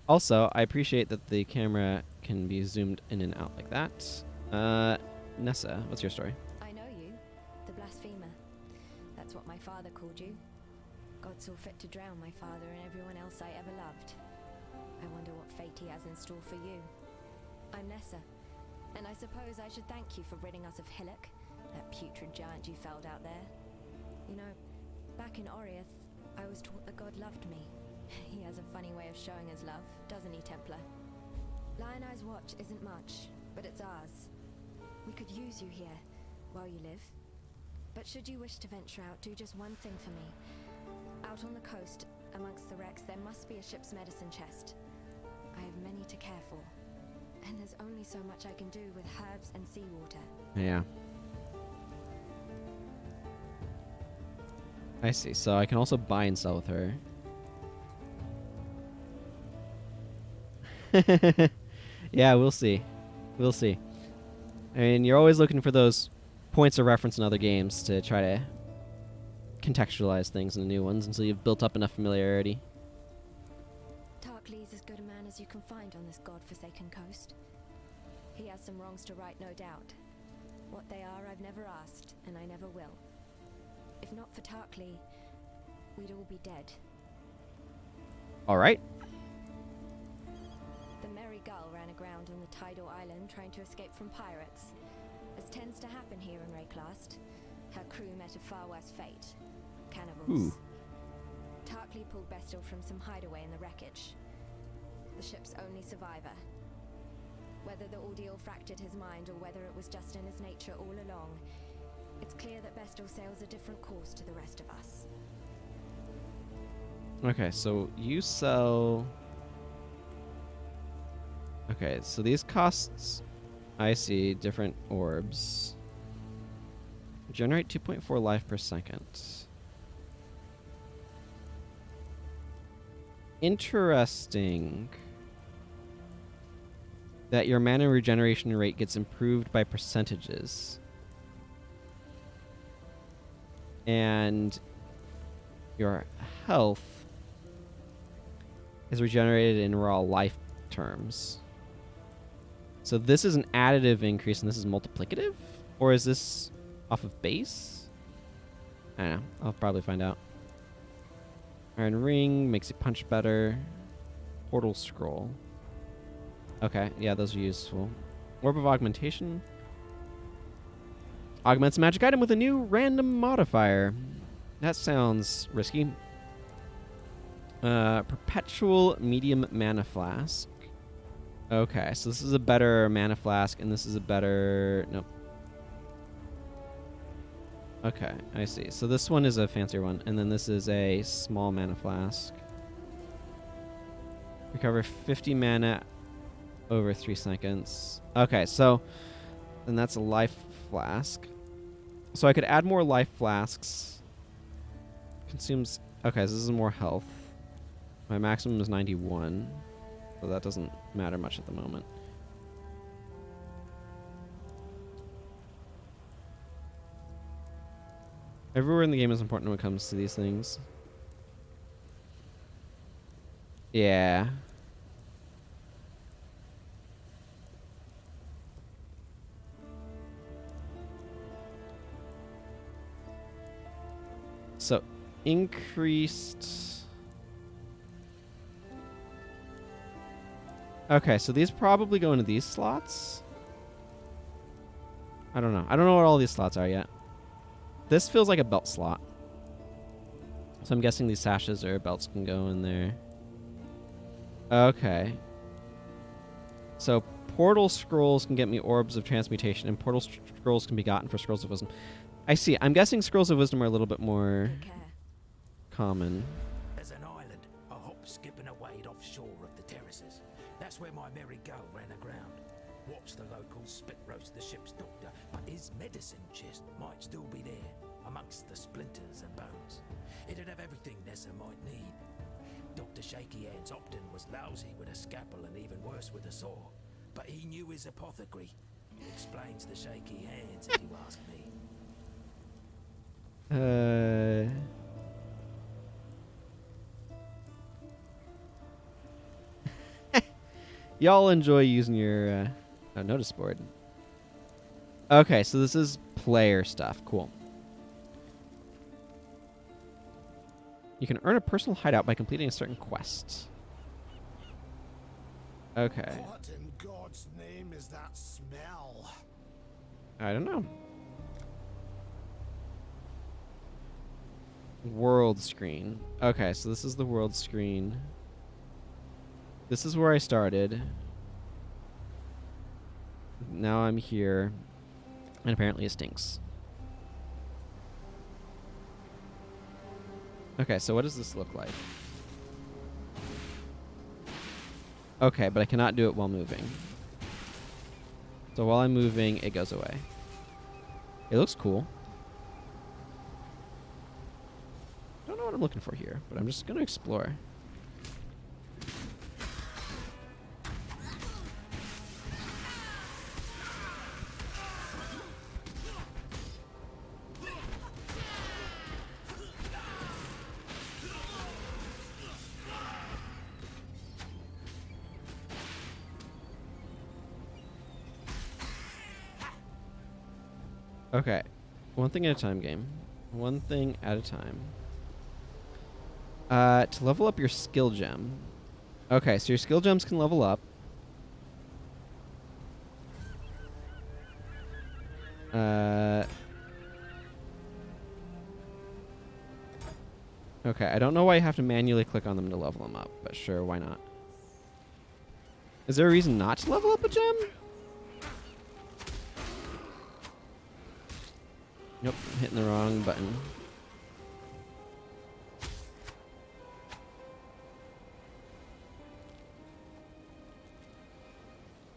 Also, I appreciate that the camera can be zoomed in and out like that. Nessa, what's your story? I know you, the blasphemer. That's what my father called you. God saw fit to drown my father and everyone else I ever loved. I wonder what fate he has in store for you. I'm Nessa, and I suppose I should thank you for ridding us of Hillock, that putrid giant you felled out there. You know, back in Oriath, I was taught that God loved me. He has a funny way of showing his love, doesn't he, Templar? Lion Eye's watch isn't much, but it's ours. We could use you here, while you live. But should you wish to venture out, do just one thing for me. Out on the coast, amongst the wrecks, there must be a ship's medicine chest. I have many to care for, and there's only so much I can do with herbs and seawater. Yeah. I see. So I can also buy and sell with her. Yeah, we'll see. We'll see. I mean, you're always looking for those points of reference in other games to try to contextualize things in the new ones until you've built up enough familiarity. Tarklee's as good a man as you can find on this god-forsaken coast. He has some wrongs to right, no doubt. What they are, I've never asked, and I never will. If not for Tarklee, we'd all be dead. All right. The Merry Gull ran aground on the tidal island trying to escape from pirates. As tends to happen here in Rayclast, her crew met a far worse fate. Cannibals. Ooh. Tarklee pulled Bestel from some hideaway in the wreckage. The ship's only survivor. Whether the ordeal fractured his mind or whether it was just in his nature all along, it's clear that Bestel sails a different course to the rest of us. Okay, so you sell... Okay, so these costs... I see different orbs. Generate 2.4 life per second. Interesting. That your mana regeneration rate gets improved by percentages. And your health is regenerated in raw life terms. So this is an additive increase and this is multiplicative? Or is this off of base? I don't know. I'll probably find out. Iron Ring makes you punch better. portal scroll. Okay, yeah, those are useful. Orb of augmentation. Augments a magic item with a new random modifier. That sounds risky. Perpetual medium mana flask. Okay, so this is a better mana flask, and this is a better... Nope. Okay, I see. So this one is a fancier one, and then this is a small mana flask. Recover 50 mana over 3 seconds. Okay, so then that's a life flask. So I could add more life flasks. Consumes... Okay, so this is more health. My maximum is 91. So that doesn't matter much at the moment. Everywhere in the game is important when it comes to these things. Yeah. So, increased... Okay, so these probably go into these slots? I don't know. I don't know what all these slots are yet. This feels like a belt slot. So I'm guessing these sashes or belts can go in there. Okay. So portal scrolls can get me orbs of transmutation, and portal scrolls can be gotten for scrolls of wisdom. I see. I'm guessing scrolls of wisdom are a little bit more Take care. common. There's an island, a hop, skip and a wade offshore of the terraces. That's where my merry gull ran aground. Watched the locals spit roast the ship's doctor, but his medicine chest might still be there, amongst the splinters and bones. It'd have everything Nessa might need. Dr. Shaky Hands Opton was lousy with a scalpel and even worse with a saw, but he knew his apothecary. Explains the shaky hands, if you ask me. Y'all enjoy using your notice board. Okay, so this is player stuff. Cool. You can earn a personal hideout by completing a certain quest. Okay. What in God's name is that smell? I don't know. World screen. Okay, so this is the world screen. This is where I started. Now I'm here. And apparently it stinks. Okay, so what does this look like? Okay, but I cannot do it while moving. So while I'm moving, it goes away. It looks cool. Don't know what I'm looking for here, but I'm just going to explore. Okay, one thing at a time, game. One thing at a time. To level up your skill gem. Okay, so your skill gems can level up. Okay, I don't know why you have to manually click on them to level them up, but sure, why not? Is there a reason not to level up a gem? Nope, I'm hitting the wrong button.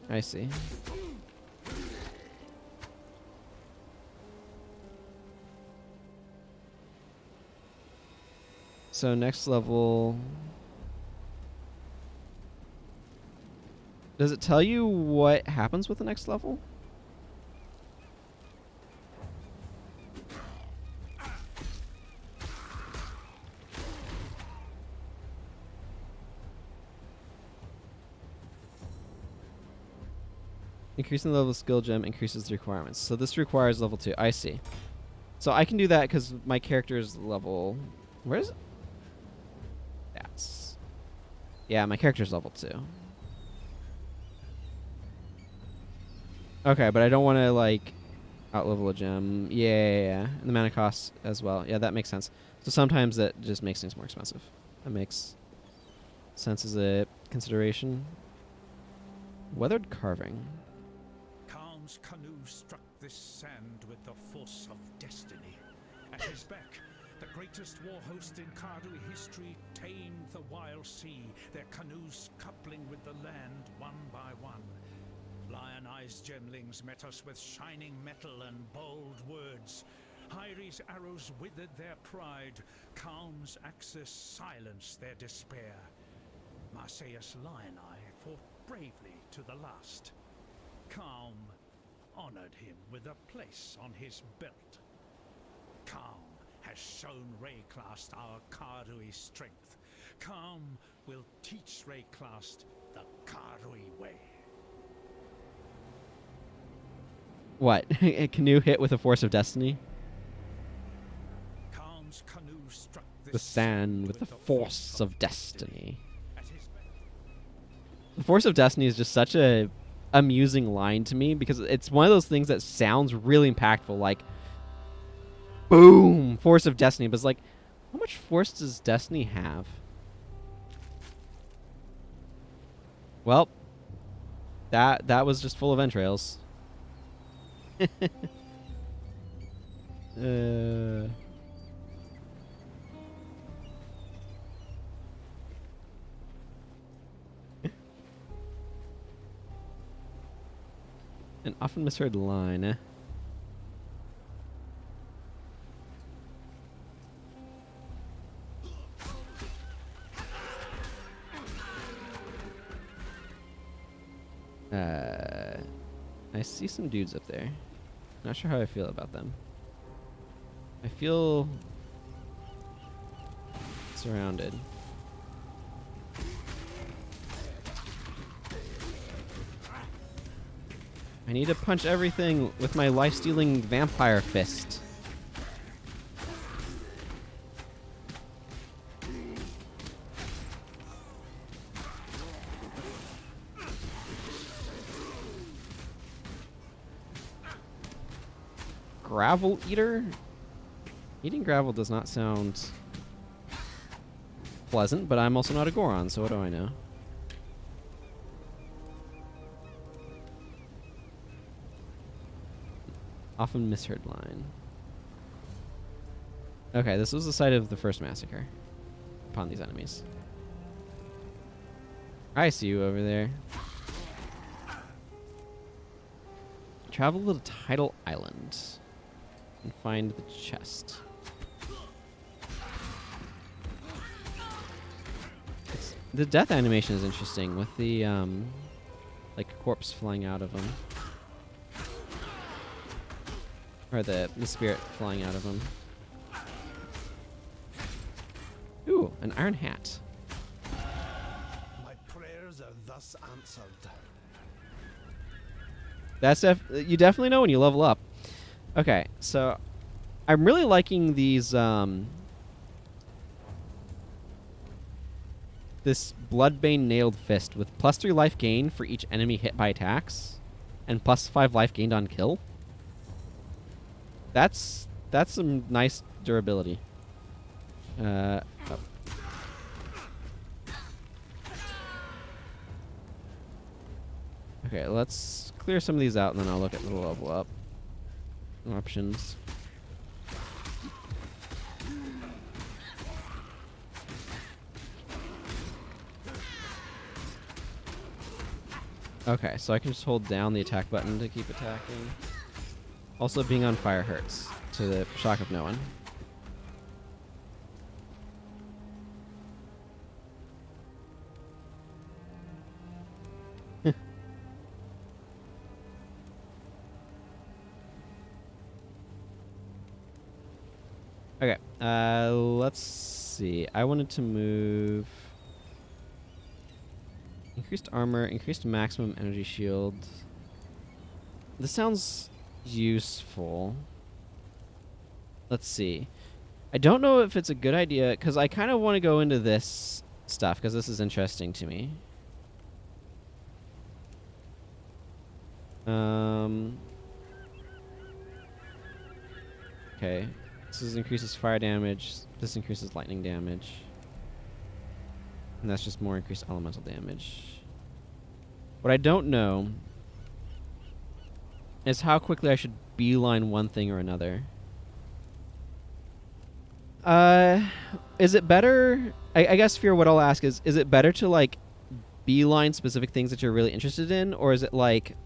I see. So next level... Does it tell you what happens with the next level? Increasing the level of skill gem increases the requirements. So this requires level 2. I see. So I can do that because my character is level... Where is it? That's... Yeah, my character's level 2. Okay, but I don't want to, like, outlevel a gem. Yeah. And the mana costs as well. Yeah, that makes sense. So sometimes that just makes things more expensive. That makes sense as a consideration. Weathered carving. Khan's canoe struck this sand with the force of destiny. At his back, the greatest war host in Kardui history tamed the wild sea, their canoes coupling with the land one by one. Lion-eyed gemlings met us with shining metal and bold words. Hyri's arrows withered their pride. Khan's axes silenced their despair. Marseilles Lion-Eye fought bravely to the last. Khan honored him with a place on his belt. Khan has shown Rayclast our Kardui strength. Khan will teach Rayclast the Kardui way. What? A canoe hit with a force of destiny? Khan's canoe struck The this sand with the force of destiny. At his back, The force of destiny is just such a amusing line to me because it's one of those things that sounds really impactful, like boom, force of destiny, but it's like, how much force does destiny have? Well, that was just full of entrails. An often misheard line. I see some dudes up there. Not sure how I feel about them. I feel surrounded. I need to punch everything with my life-stealing vampire fist. Gravel eater? Eating gravel does not sound pleasant, but I'm also not a Goron, so what do I know? Often misheard line. Okay, this was the site of the first massacre upon these enemies. I see you over there. Travel to the Tidal Island and find the chest. The death animation is interesting with the like corpse flying out of them. Or the spirit flying out of them. Ooh, an iron hat. My prayers are thus answered. That's you definitely know when you level up. Okay, so I'm really liking these this Bloodbane Nailed Fist with +3 life gain for each enemy hit by attacks and +5 life gained on kill. That's some nice durability. Oh. Okay, let's clear some of these out and then I'll look at the level up options. Okay, so I can just hold down the attack button to keep attacking. Also, being on fire hurts, to the shock of no one. Okay, let's see. I wanted to move increased armor, increased maximum energy shield. This sounds useful. Let's see. I don't know if it's a good idea because I kind of want to go into this stuff because this is interesting to me. Okay. This increases fire damage. This increases lightning damage. And that's just more increased elemental damage. What I don't know is how quickly I should beeline one thing or another. Is it better? I guess, Fear, what I'll ask is it better to, like, beeline specific things that you're really interested in, or is it, like,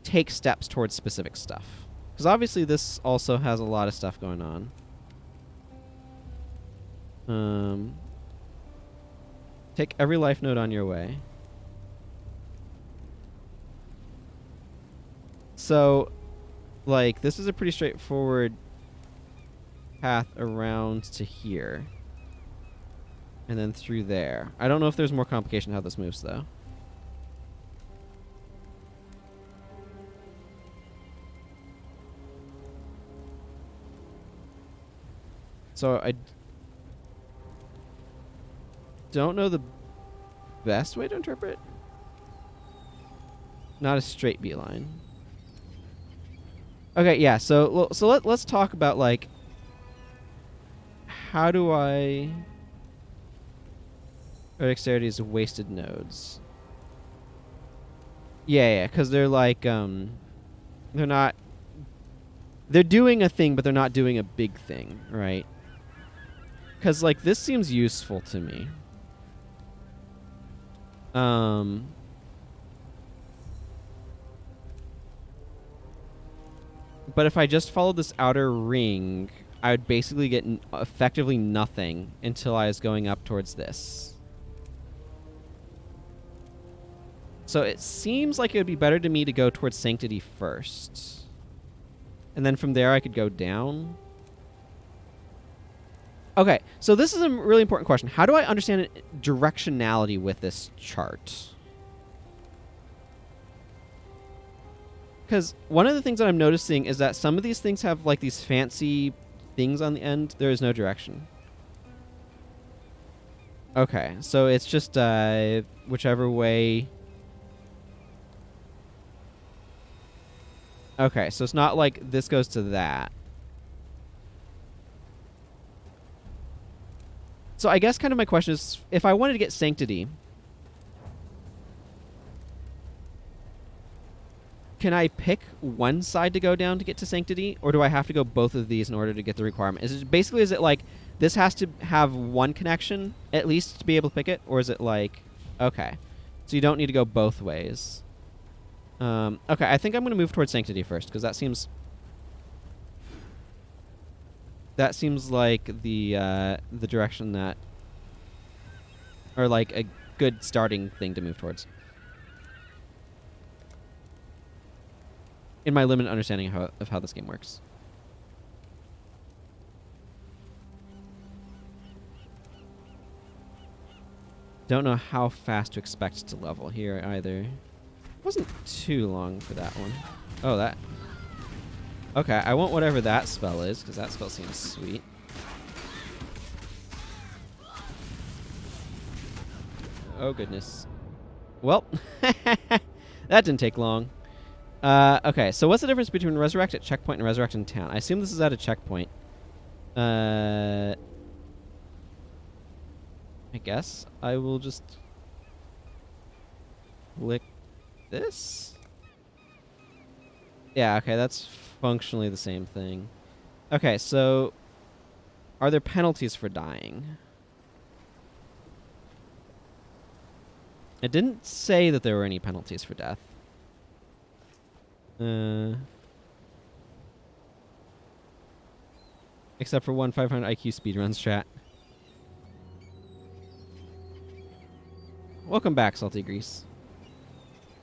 take steps towards specific stuff? Because obviously this also has a lot of stuff going on. Take every life node on your way. So, like, this is a pretty straightforward path around to here. And then through there. I don't know if there's more complication how this moves, though. So I don't know the best way to interpret. Not a straight beeline. Okay, yeah. So let's talk about, like, how do I... Dexterity is wasted nodes. Yeah, because they're like they're not. They're doing a thing, but they're not doing a big thing, right? Because, like, this seems useful to me. But if I just followed this outer ring, I would basically get effectively nothing until I was going up towards this. So it seems like it would be better to me to go towards Sanctity first. And then from there I could go down. Okay, so this is a really important question. How do I understand directionality with this chart? Because one of the things that I'm noticing is that some of these things have, like, these fancy things on the end. There is no direction. Okay, so it's just whichever way... Okay, so it's not like this goes to that. So I guess kind of my question is, if I wanted to get Sanctity, can I pick one side to go down to get to Sanctity, or do I have to go both of these in order to get the requirement? Is it like this has to have one connection at least to be able to pick it, or is it like, okay, so you don't need to go both ways? Okay, I think I'm going to move towards Sanctity first, because that seems like the direction that, or like a good starting thing to move towards. In my limited understanding of how this game works. Don't know how fast to expect to level here either. It wasn't too long for that one. Oh, that. Okay, I want whatever that spell is, because that spell seems sweet. Oh, goodness. Well, that didn't take long. Okay, so what's the difference between Resurrect at checkpoint and Resurrect in town? I assume this is at a checkpoint. I guess I will just click this? Yeah, okay, that's functionally the same thing. Okay, so are there penalties for dying? It didn't say that there were any penalties for death. Except for one 500 IQ speedrun strat. Welcome back, Salty Grease.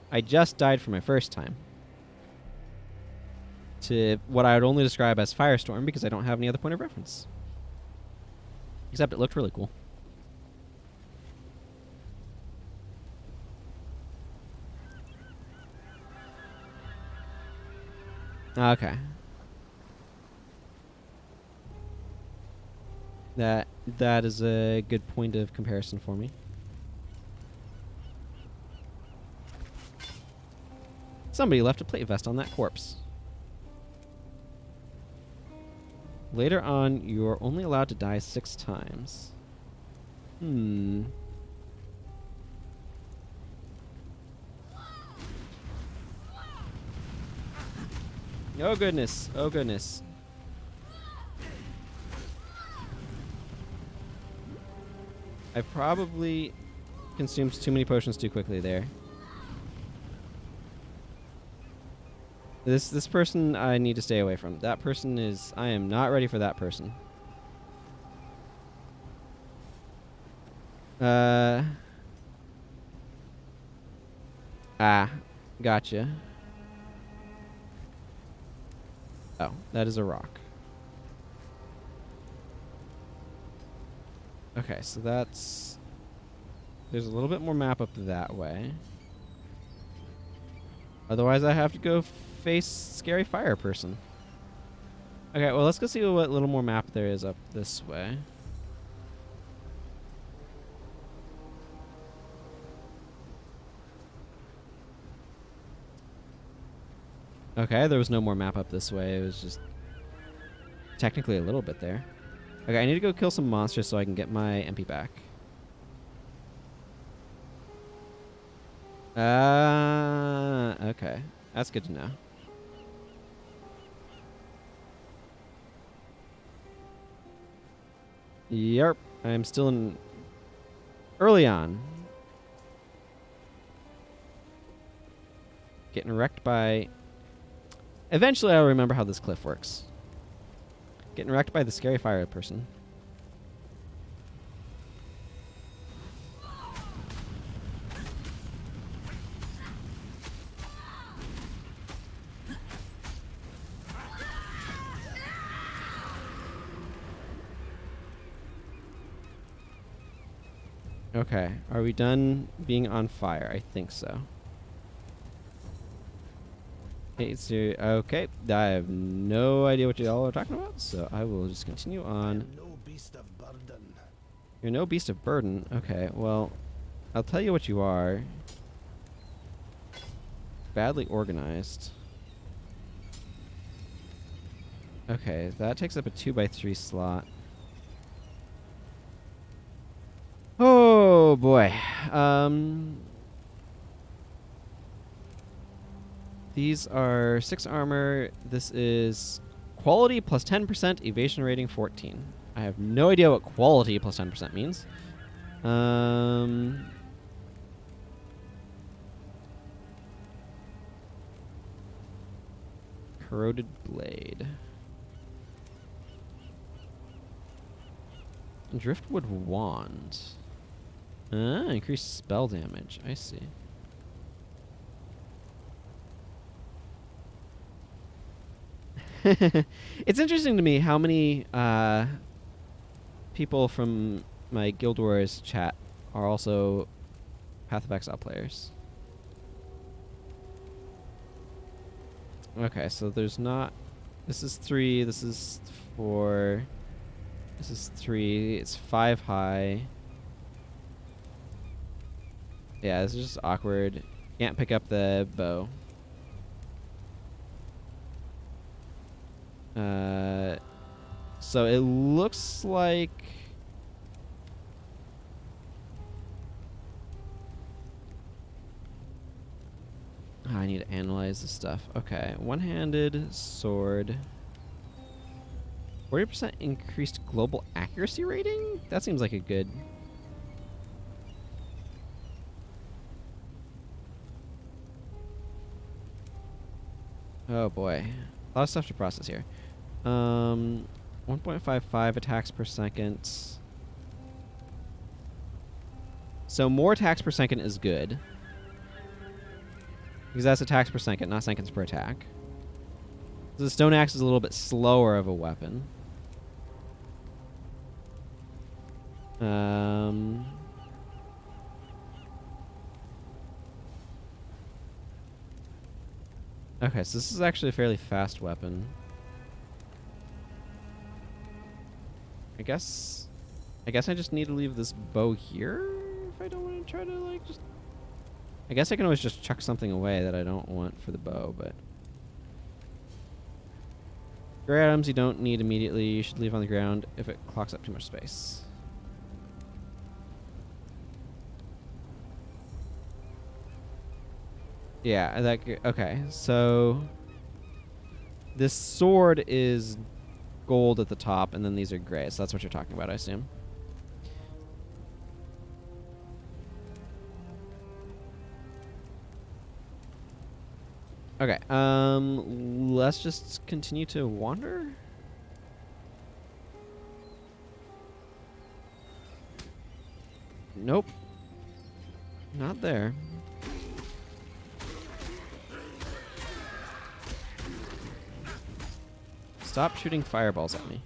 I just died for my first time. To what I would only describe as Firestorm because I don't have any other point of reference. Except it looked really cool. Okay. That That is a good point of comparison for me. Somebody left a plate vest on that corpse. Later on, you're only allowed to die 6 times. Oh goodness. Oh goodness. I probably consumed too many potions too quickly there. This person I need to stay away from. That person is... I am not ready for that person. Gotcha. Oh, that is a rock. Okay, so that's... There's a little bit more map up that way. Otherwise, I have to go face scary fire person. Okay, well, let's go see what little more map there is up this way. Okay, there was no more map up this way. It was just technically a little bit there. Okay, I need to go kill some monsters so I can get my MP back. Okay. That's good to know. Yep, I'm still in early on. Getting wrecked by... Eventually I'll remember how this cliff works. Getting wrecked by the scary fire person. Okay, are we done being on fire? I think so. Okay, I have no idea what y'all are talking about, so I will just continue on. No beast of burden. You're no beast of burden. Okay, well, I'll tell you what you are. Badly organized. Okay, that takes up a 2x3 slot. Oh boy. These are 6 armor. This is quality plus 10%, evasion rating 14. I have no idea what quality plus 10% means. Corroded blade. Driftwood wand. Increased spell damage. I see. It's interesting to me how many people from my Guild Wars chat are also Path of Exile players. Okay, so there's not... This is 3, this is 4, this is 3, it's 5 high. Yeah, this is just awkward. Can't pick up the bow. So it looks like... I need to analyze this stuff. Okay, one-handed sword. 40% increased global accuracy rating? That seems like a good... Oh boy. A lot of stuff to process here. 1.55 attacks per second. So more attacks per second is good. Because that's attacks per second, not seconds per attack. The stone axe is a little bit slower of a weapon. Okay, so this is actually a fairly fast weapon. I guess I guess I just need to leave this bow here if I don't want to try to, like, just... I guess I can always just chuck something away that I don't want for the bow, but... Gray items you don't need immediately. You should leave on the ground if it clogs up too much space. Yeah, that... Okay, so... This sword is gold at the top, and then these are gray, so that's what you're talking about, I assume. Okay, let's just continue to wander. Nope. Not there. Stop shooting fireballs at me.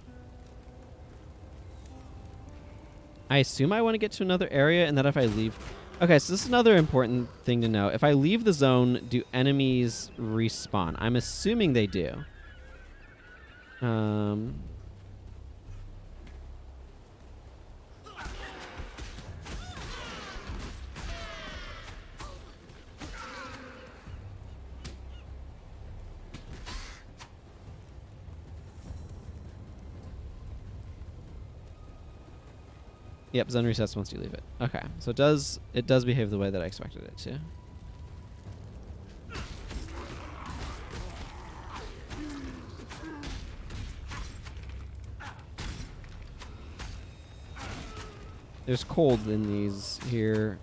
I assume I want to get to another area, and that if I leave... Okay, so this is another important thing to know. If I leave the zone, do enemies respawn? I'm assuming they do. Yep, zone resets once you leave it. Okay, so it does behave the way that I expected it to. There's cold in these here.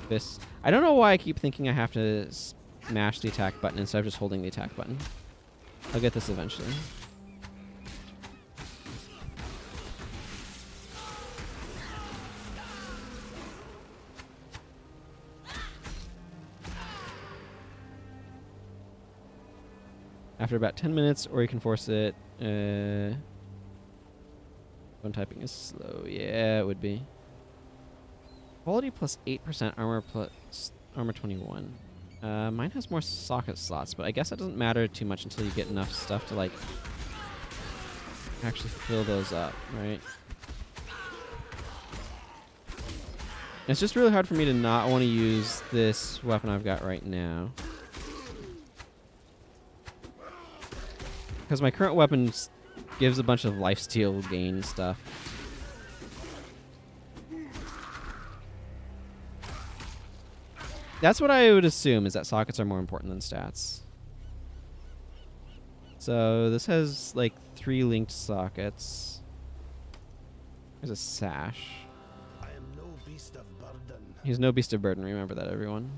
Fists. I don't know why I keep thinking I have to smash the attack button instead of just holding the attack button. I'll get this eventually. After about 10 minutes, or you can force it. When typing is slow. Yeah, it would be. Quality plus 8%, armor plus armor 21. Mine has more socket slots, but I guess that doesn't matter too much until you get enough stuff to, like, actually fill those up, right? It's just really hard for me to not want to use this weapon I've got right now. Because my current weapon gives a bunch of lifesteal gain stuff. That's what I would assume, is that sockets are more important than stats. So this has like 3 linked sockets. There's a sash. I am no beast of burden. He's no beast of burden, remember that, everyone.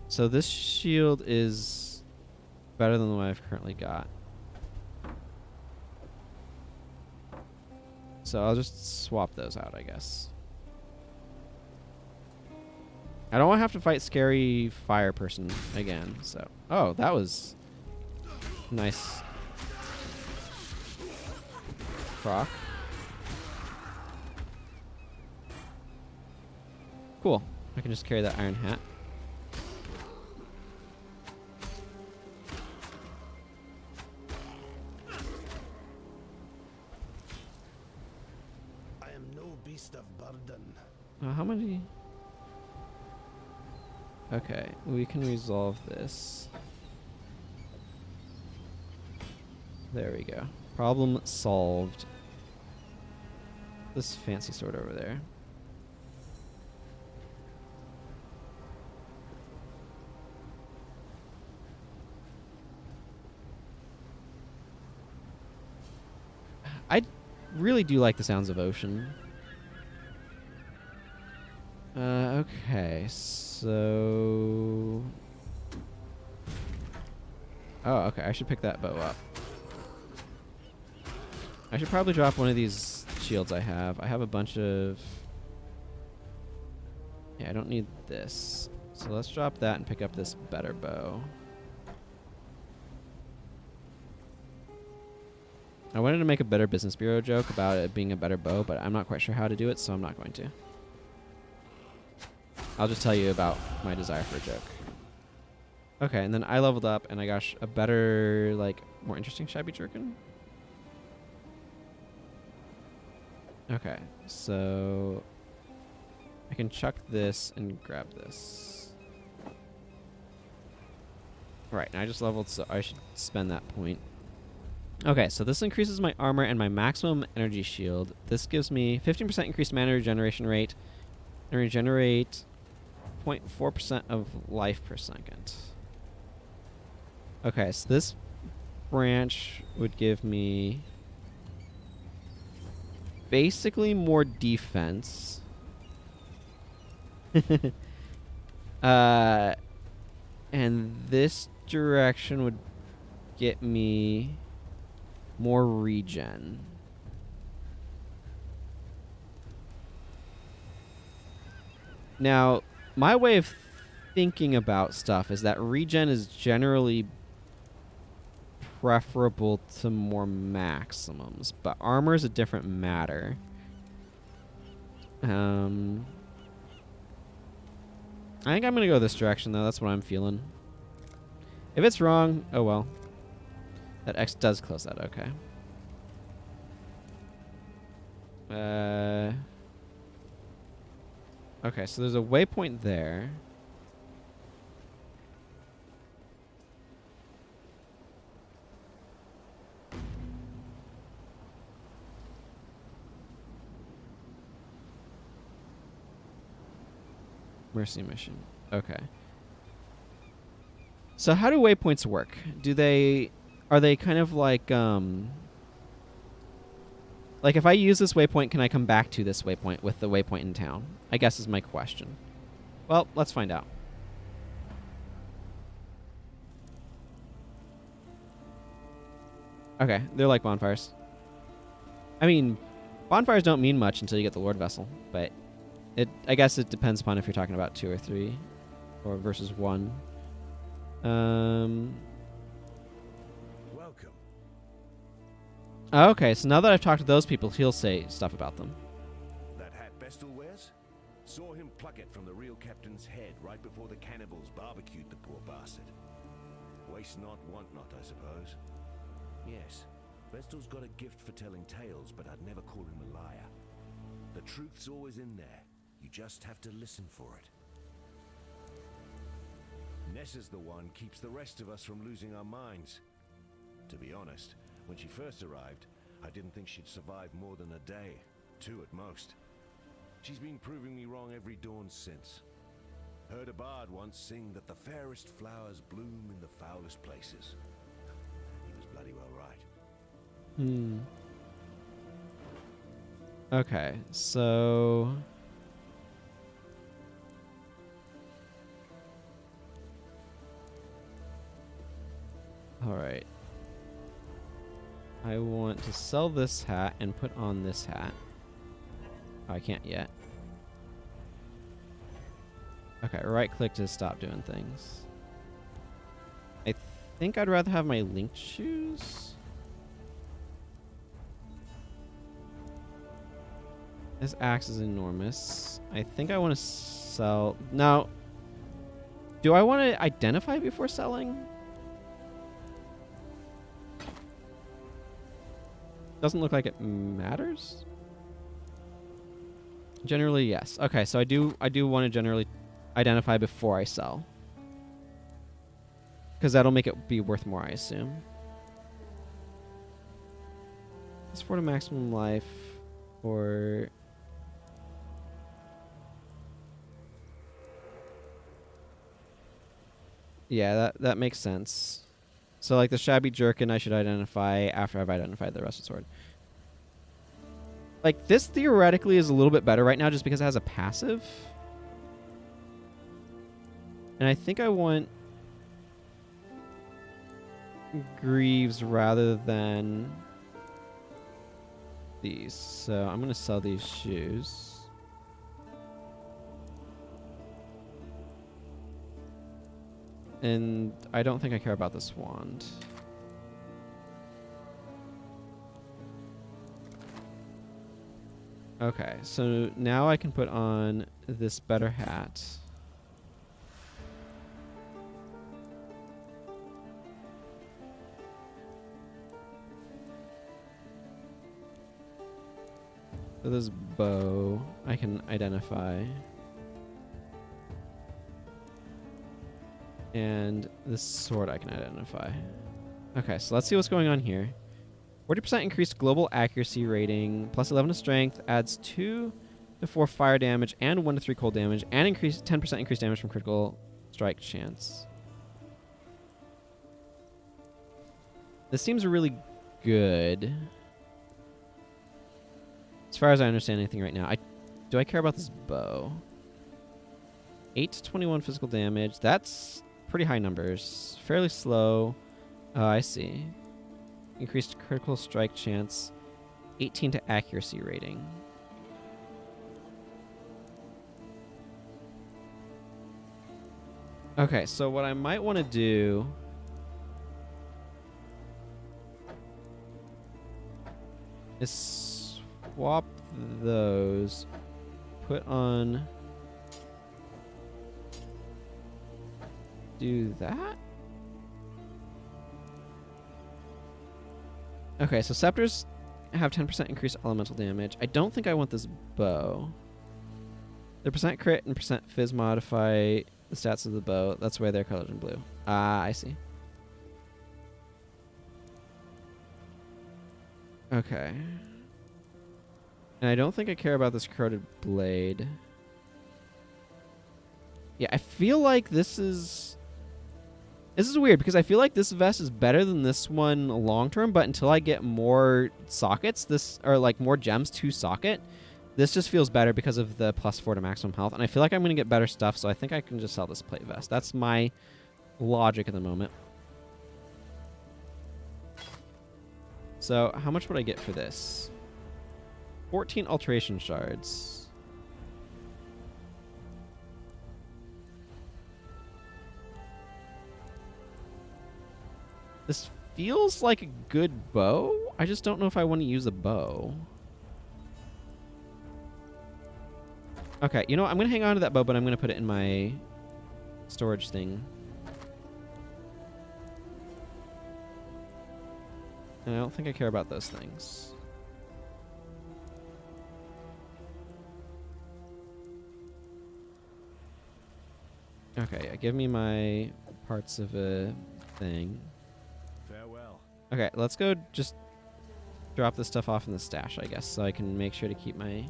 So this shield is better than the one I've currently got. So I'll just swap those out, I guess. I don't want to have to fight scary fire person again, so... Oh, that was... nice. Proc. Cool. I can just carry that iron hat. How many? Okay, we can resolve this. There we go. Problem solved. This fancy sword over there. I really do like the sounds of ocean. Okay, so... Oh, okay, I should pick that bow up. I should probably drop one of these shields I have. I have a bunch of... Yeah, I don't need this. So let's drop that and pick up this better bow. I wanted to make a Better Business Bureau joke about it being a better bow, but I'm not quite sure how to do it, so I'm not going to. I'll just tell you about my desire for a joke. Okay, and then I leveled up, and I got a better, like, more interesting shabby jerkin. Okay, so I can chuck this and grab this. Right, and I just leveled, so I should spend that point. Okay, so this increases my armor and my maximum energy shield. This gives me 15% increased mana regeneration rate and regenerate 0.4% of life per second. Okay, so this branch would give me basically more defense. And this direction would get me more regen. Now, my way of thinking about stuff is that regen is generally preferable to more maximums, but armor is a different matter. I think I'm gonna go this direction though. That's what I'm feeling. If it's wrong, oh well. That X does close that. Okay. Okay, so there's a waypoint there. Mercy mission. Okay. So how do waypoints work? Are they kind of like if I use this waypoint, can I come back to this waypoint with the waypoint in town? I guess is my question. Well, let's find out. Okay, they're like bonfires. I mean, bonfires don't mean much until you get the Lord Vessel, but I guess it depends upon if you're talking about 2 or 3 or versus 1. Welcome. Okay, so now that I've talked to those people, he'll say stuff about them. That hat Bestel wears? Saw him pluck it from the real captain's head right before the cannibals barbecued the poor bastard. Waste not, want not, I suppose. Yes, Bestel's got a gift for telling tales, but I'd never call him a liar. The truth's always in there. You just have to listen for it. Nessa's the one keeps the rest of us from losing our minds. To be honest, when she first arrived, I didn't think she'd survive more than a day, 2 at most. She's been proving me wrong every dawn since. Heard a bard once sing that the fairest flowers bloom in the foulest places. He was bloody well right. Okay, so all right. I want to sell this hat and put on this hat. Oh, I can't yet. Okay, right click to stop doing things. I think I'd rather have my linked shoes. This axe is enormous. I think I want to sell. Now, do I want to identify before selling? Doesn't look like it matters. Generally, yes. Okay, so I do want to generally identify before I sell, because that'll make it be worth more, I assume. It's for the maximum life, or yeah, that makes sense. So like the shabby jerkin, I should identify after I've identified the rusted sword. Like this theoretically is a little bit better right now just because it has a passive. And I think I want greaves rather than these. So I'm going to sell these shoes. And I don't think I care about this wand. Okay, so now I can put on this better hat. So this bow I can identify. And this sword I can identify. Okay, so let's see what's going on here. 40% increased global accuracy rating, plus 11 to strength, adds 2 to 4 fire damage and 1 to 3 cold damage, and 10% increased damage from critical strike chance. This seems really good. As far as I understand anything right now. Do I care about this bow? 8 to 21 physical damage. That's pretty high numbers. Fairly slow. Oh, I see. Increased critical strike chance. 18 to accuracy rating. Okay, so what I might want to do is swap those. Put on... Do that? Okay, so scepters have 10% increased elemental damage. I don't think I want this bow. The percent crit and percent fizz modify the stats of the bow. That's why they're colored in blue. Ah, I see. Okay. And I don't think I care about this corroded blade. Yeah, I feel like this is weird because I feel like this vest is better than this one long term, but until I get more sockets, or like more gems to socket, this just feels better because of the +4 to maximum health. And I feel like I'm going to get better stuff, so I think I can just sell this plate vest. That's my logic at the moment. So how much would I get for this? 14 alteration shards. This feels like a good bow. I just don't know if I want to use a bow. Okay, you know what? I'm going to hang on to that bow, but I'm going to put it in my storage thing. And I don't think I care about those things. Okay, yeah, give me my parts of a thing. Farewell. Okay, let's go just drop this stuff off in the stash, I guess, so I can make sure to keep my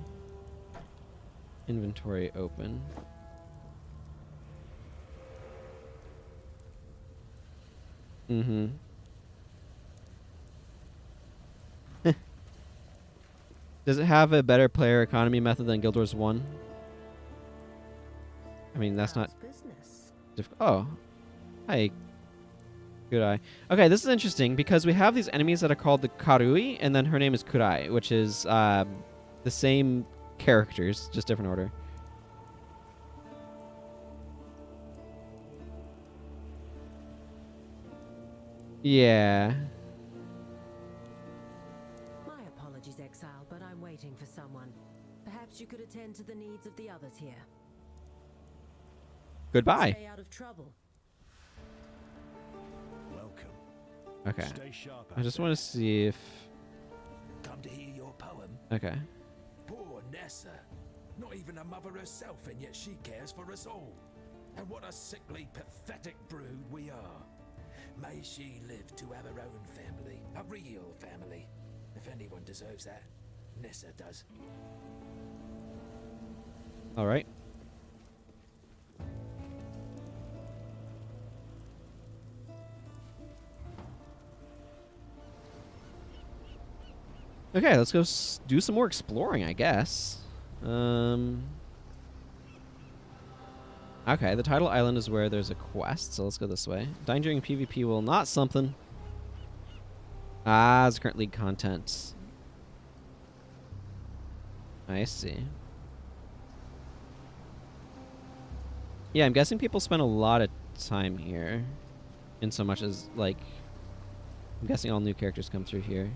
inventory open. Mm-hmm. Does it have a better player economy method than Guild Wars 1? I mean, that's not difficult. Oh. Hi. Good eye. Okay, this is interesting because we have these enemies that are called the Karui, and then her name is Kurai, which is the same characters, just different order. Yeah. My apologies, Exile, but I'm waiting for someone. Perhaps you could attend to the needs of the others here. Goodbye. Stay out of trouble. Welcome. Okay. Stay sharp. I just want to see if... Come to hear your poem? Okay. Poor Nessa. Not even a mother herself, and yet she cares for us all. And what a sickly, pathetic brood we are. May she live to have her own family. A real family. If anyone deserves that, Nessa does. All right. Okay, let's go do some more exploring, I guess. Okay, the Tidal Island is where there's a quest, so let's go this way. Dying during PvP will not something. Ah, it's current league content. I see. Yeah, I'm guessing people spend a lot of time here. In so much as, like... I'm guessing all new characters come through here.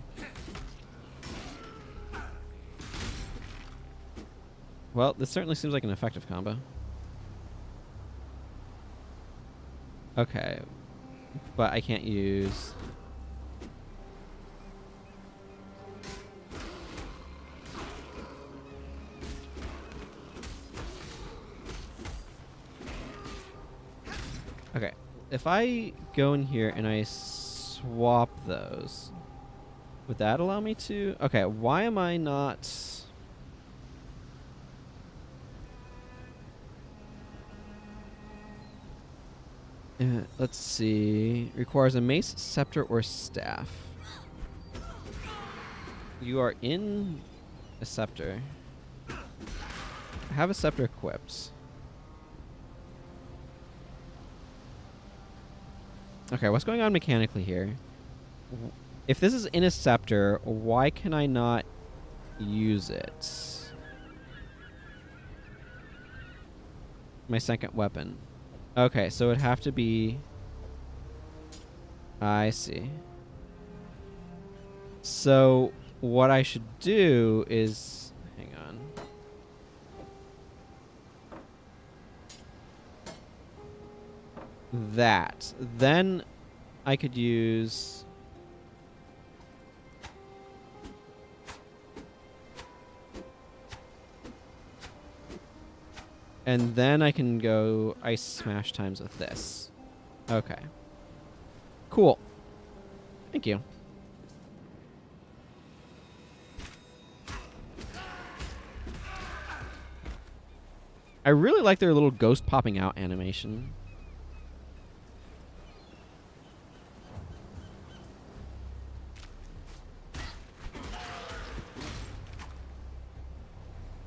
Well, this certainly seems like an effective combo. Okay. But I can't use... Okay, if I go in here and I swap those, would that allow me to? Okay, why am I not? Let's see. Requires a mace, scepter, or staff. You are in a scepter. I have a scepter equipped. Okay, what's going on mechanically here? If this is in a scepter, why can I not use it? My second weapon. Okay, so it'd have to be... I see. So what I should do is... Hang on. That. Then I could use... And then I can go Ice Smash times with this. Okay. Cool. Thank you. I really like their little ghost popping out animation.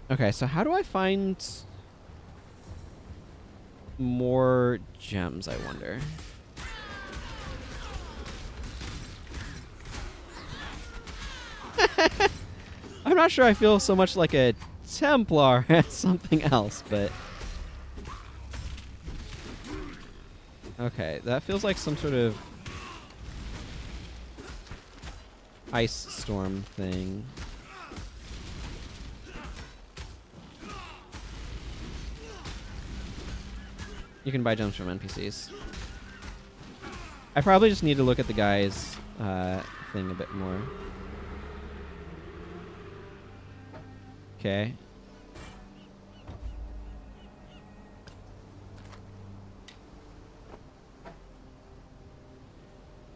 Okay, so how do I find more gems, I wonder? I'm not sure I feel so much like a Templar as something else, but... Okay, that feels like some sort of ice storm thing. You can buy gems from NPCs. I probably just need to look at the guy's thing a bit more. Okay.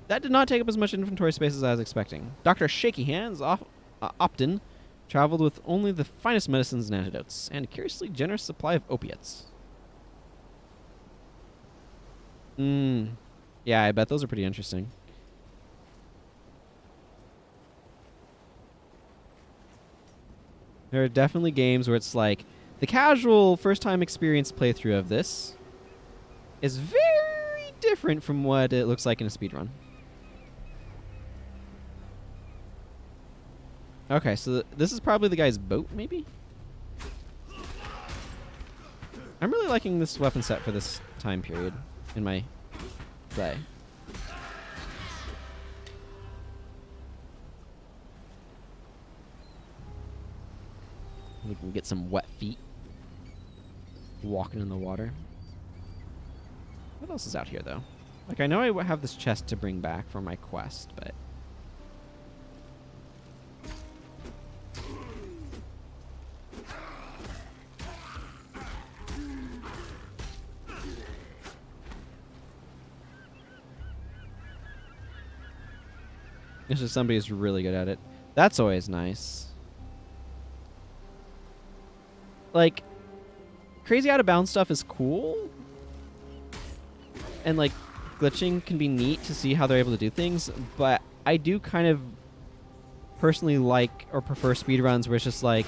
That did not take up as much inventory space as I was expecting. Dr. Shaky Hands Optin traveled with only the finest medicines and antidotes, and a curiously generous supply of opiates. Yeah, I bet those are pretty interesting. There are definitely games where it's like, the casual first-time experience playthrough of this is very different from what it looks like in a speedrun. Okay, so this is probably the guy's boat, maybe? I'm really liking this weapon set for this time period in my play. We can get some wet feet walking in the water. What else is out here, though? Like, I know I have this chest to bring back for my quest, but... It's just somebody who's really good at it. That's always nice. Like, crazy out of bounds stuff is cool. And, like, glitching can be neat to see how they're able to do things. But I do kind of personally like or prefer speedruns where it's just like,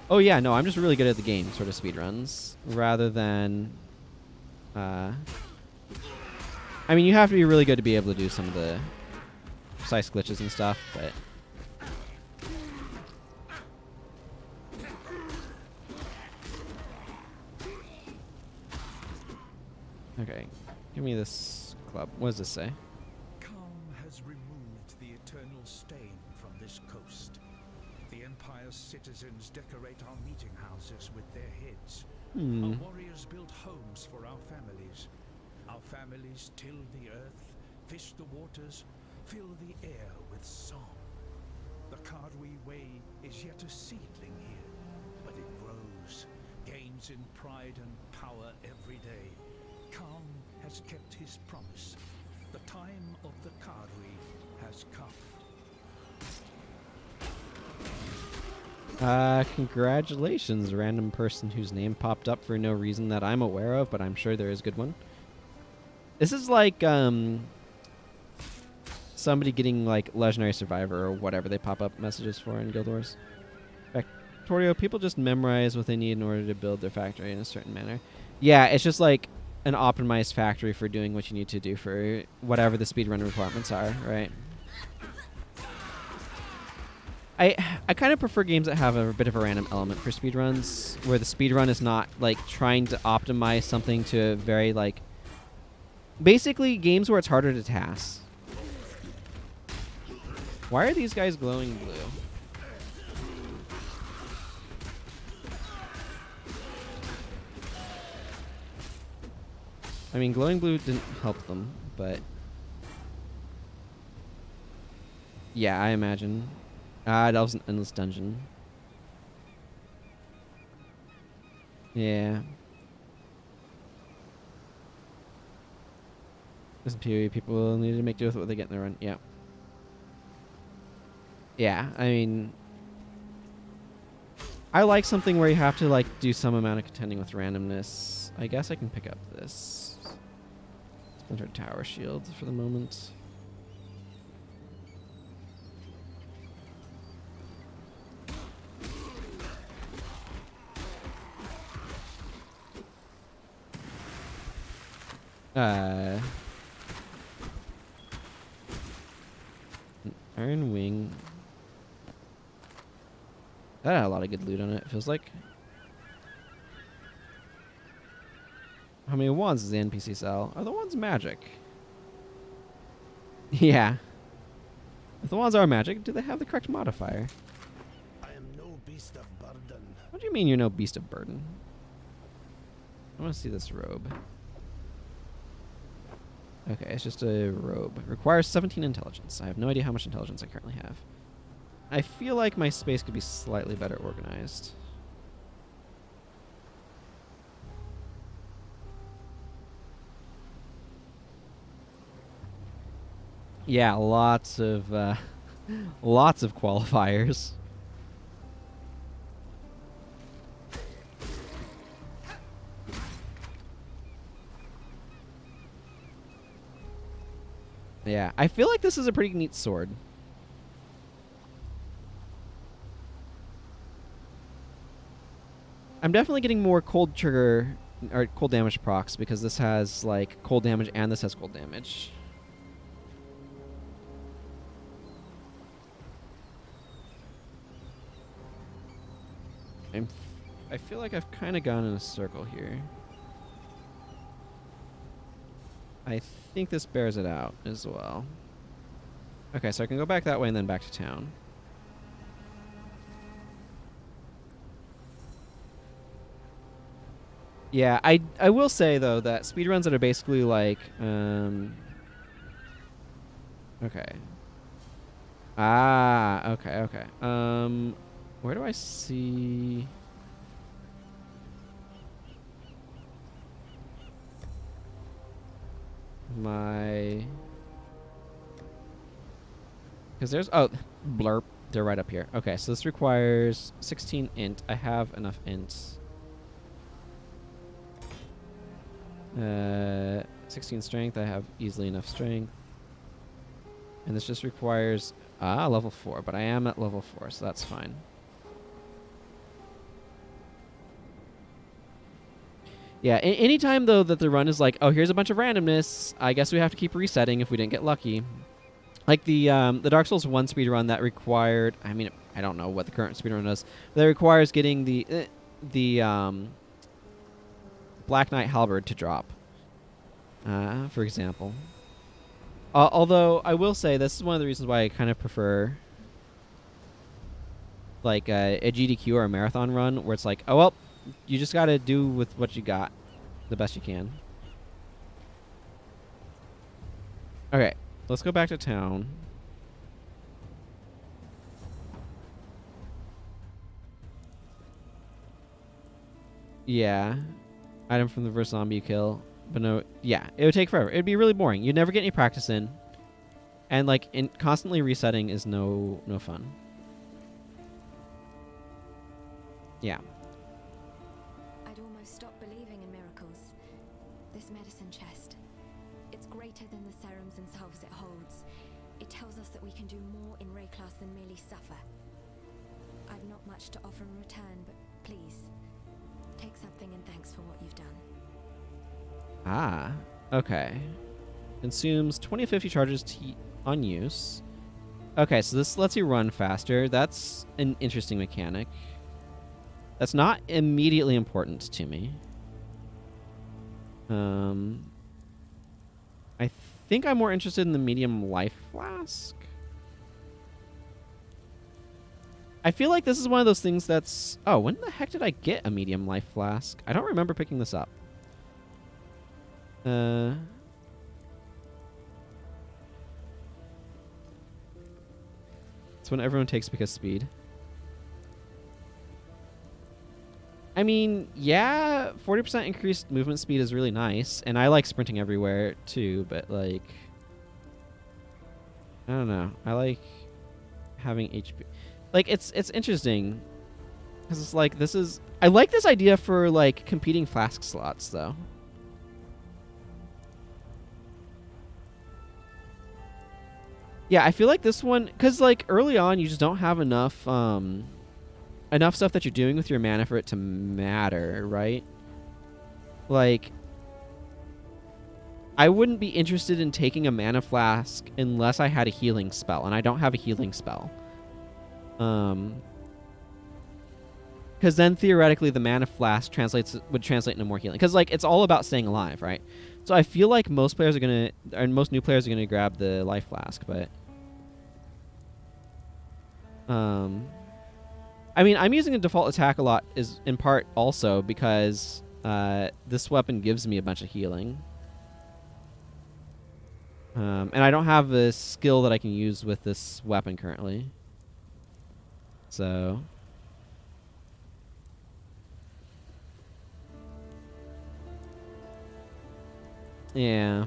oh yeah, no, I'm just really good at the game sort of speedruns. Rather than... I mean, you have to be really good to be able to do some of the precise glitches and stuff, but... Okay, give me this club. What does this say? Calm has removed the eternal stain from this coast. The Empire's citizens decorate our meeting houses with their heads. Our warriors build homes for our families. Our families till the earth, fish the waters, fill the air with song. The Cardwe Way is yet a seedling here, but it grows, gains in pride and power every day. Calm has has kept his promise. The time of the Karui has come. Congratulations, random person whose name popped up for no reason that I'm aware of, but I'm sure there is a good one. This is like, somebody getting, like, Legendary Survivor or whatever they pop up messages for in Guild Wars. Factorio, people just memorize what they need in order to build their factory in a certain manner. Yeah, it's just like an optimized factory for doing what you need to do for whatever the speedrun requirements are, right? I kind of prefer games that have a bit of a random element for speedruns, where the speedrun is not, like, trying to optimize something to a very, like... Basically, games where it's harder to task. Why are these guys glowing blue? I mean, glowing blue didn't help them, but... Yeah, I imagine. That was an endless dungeon. Yeah. This PoE people need to make do with what they get in their run. Yeah. Yeah, I mean... I like something where you have to, like, do some amount of contending with randomness. I guess I can pick up this Splinter Tower shield for the moment. An Iron Wing. That had a lot of good loot on it, it feels like. How many wands does the NPC sell? Are the wands magic? Yeah. If the wands are magic, do they have the correct modifier? I am no beast of burden. What do you mean you're no beast of burden? I want to see this robe. Okay, it's just a robe. Requires 17 intelligence. I have no idea how much intelligence I currently have. I feel like my space could be slightly better organized. Yeah, lots of lots of qualifiers. Yeah, I feel like this is a pretty neat sword. I'm definitely getting more cold trigger or cold damage procs because this has like cold damage and this has cold damage. I feel like I've kind of gone in a circle here. I think this bears it out as well. Okay, so I can go back that way and then back to town. Yeah, I will say though that speedruns that are basically like okay. Okay. Where do I see my... Because there's... Oh, blurp. They're right up here. Okay, so this requires 16 int. I have enough int. 16 strength. I have easily enough strength. And this just requires... level 4. But I am at level 4, so that's fine. Yeah, anytime, though, that the run is like, oh, here's a bunch of randomness, I guess we have to keep resetting if we didn't get lucky. Like the Dark Souls 1 speedrun that required... I mean, I don't know what the current speedrun is. That requires getting the Black Knight Halberd to drop, for example. Although, I will say, this is one of the reasons why I kind of prefer like a GDQ or a marathon run, where it's like, oh, well, you just got to do with what you got the best you can. Okay, let's go back to town. Yeah. Item from the first zombie you kill. But no, yeah, it would take forever. It'd be really boring. You'd never get any practice in. And like constantly resetting is no fun. Yeah. I'd almost stopped believing in miracles. This medicine chest, it's greater than the serums and salves it holds. It tells us that we can do more in Ray class than merely suffer. I've not much to offer in return, but please, take something in thanks for what you've done. Ah, okay. Consumes 20 of 50 charges on use. Okay, so this lets you run faster. That's an interesting mechanic. That's not immediately important to me. I think I'm more interested in the medium life flask. I feel like this is one of those things that's... Oh, when the heck did I get a medium life flask? I don't remember picking this up. It's when everyone takes because speed. I mean, yeah, 40% increased movement speed is really nice, and I like sprinting everywhere too, but like, I don't know. I like having HP. Like, it's interesting because it's like I like this idea for like competing flask slots though. Yeah, I feel like this one, because like early on you just don't have enough stuff that you're doing with your mana for it to matter, right? Like, I wouldn't be interested in taking a mana flask unless I had a healing spell, and I don't have a healing spell. Because then theoretically the mana flask would translate into more healing. Because like it's all about staying alive, right? So I feel like most players are most new players are gonna grab the life flask, but I mean, I'm using a default attack a lot is in part also because this weapon gives me a bunch of healing. And I don't have a skill that I can use with this weapon currently. So... yeah.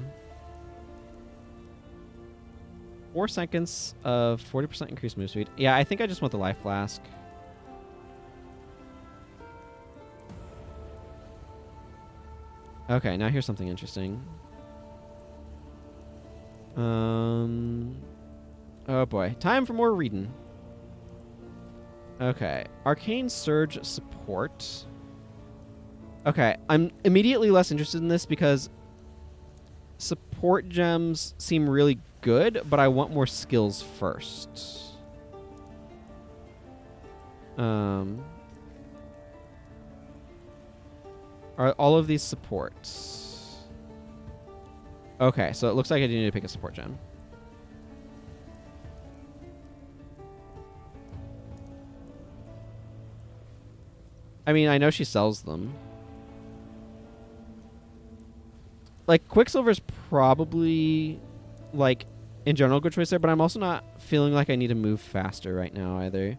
4 seconds of 40% increased move speed. Yeah, I think I just want the life flask. Okay, now here's something interesting. Oh boy. Time for more reading. Okay. Arcane Surge support. Okay, I'm immediately less interested in this because support gems seem really good, but I want more skills first. Are all of these supports? Okay, so it looks like I do need to pick a support gem. I mean, I know she sells them. Like, Quicksilver's probably, like, in general, good choice there, but I'm also not feeling like I need to move faster right now either.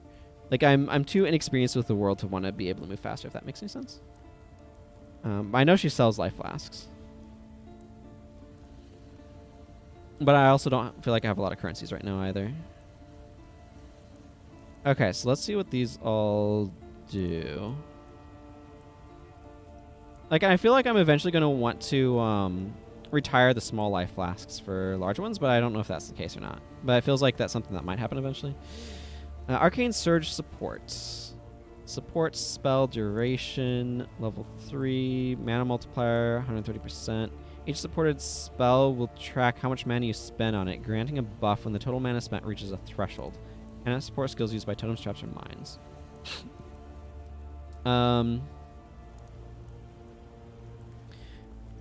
Like, I'm too inexperienced with the world to want to be able to move faster, if that makes any sense. I know she sells life flasks. But I also don't feel like I have a lot of currencies right now either. Okay, so let's see what these all do. Like, I feel like I'm eventually going to want to retire the small life flasks for large ones, but I don't know if that's the case or not. But it feels like that's something that might happen eventually. Arcane Surge supports. Supports spell duration, level 3, mana multiplier, 130%. Each supported spell will track how much mana you spend on it, granting a buff when the total mana spent reaches a threshold. And it supports skills used by totems, traps, or mines.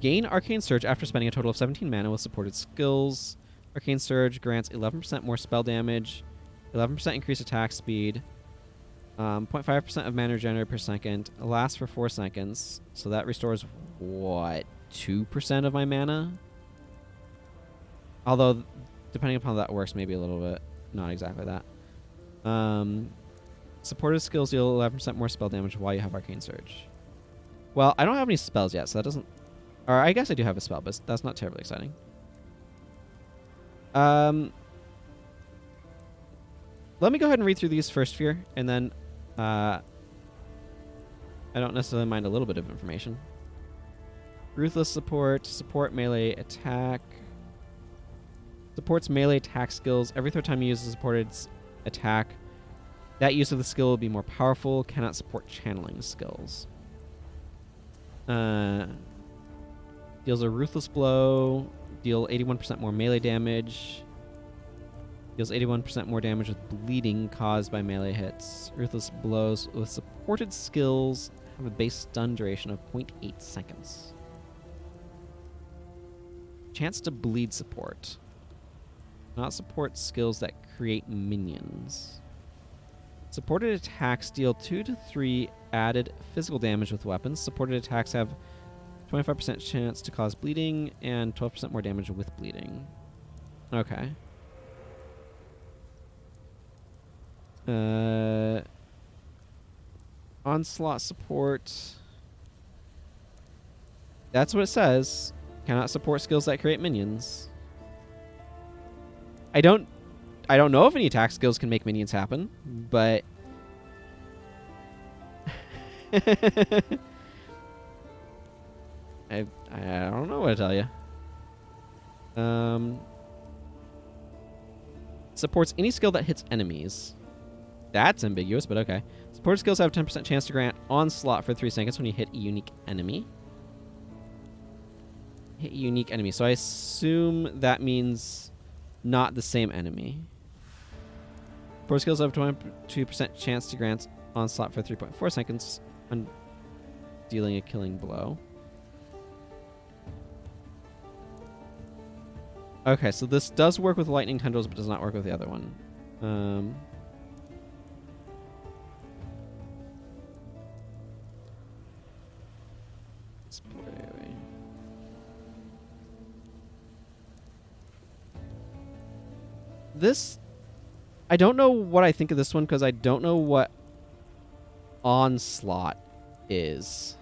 Gain Arcane Surge after spending a total of 17 mana with supported skills. Arcane Surge grants 11% more spell damage, 11% increased attack speed, 0.5% of mana regenerated per second. It lasts for 4 seconds. So that restores, what, 2% of my mana? Although, depending upon how that works, maybe a little bit. Not exactly that. Supported skills deal 11% more spell damage while you have Arcane Surge. Well, I don't have any spells yet, so that doesn't Or I guess I do have a spell, but that's not terribly exciting. Let me go ahead and read through these first, Fear, and then I don't necessarily mind a little bit of information. Ruthless support melee attack. Supports melee attack skills. Every third time you use a supported attack, that use of the skill will be more powerful. Cannot support channeling skills. Deals a ruthless blow. Deal 81% more melee damage. Deals 81% more damage with bleeding caused by melee hits. Ruthless blows with supported skills have a base stun duration of 0.8 seconds. Chance to bleed support. Not support skills that create minions. Supported attacks deal 2 to 3 added physical damage with weapons. Supported attacks have 25% chance to cause bleeding and 12% more damage with bleeding. Okay. Onslaught support. That's what it says. Cannot support skills that create minions. I don't know if any attack skills can make minions happen, but I don't know what to tell you. Supports any skill that hits enemies. That's ambiguous, but okay. Supported skills have a 10% chance to grant onslaught for 3 seconds when you hit a unique enemy. Hit a unique enemy. So I assume that means not the same enemy. Supported skills have a 22% chance to grant onslaught for 3.4 seconds when dealing a killing blow. Okay, so this does work with lightning tendrils, but does not work with the other one. Let's play. This, I don't know what I think of this one because I don't know what onslaught is.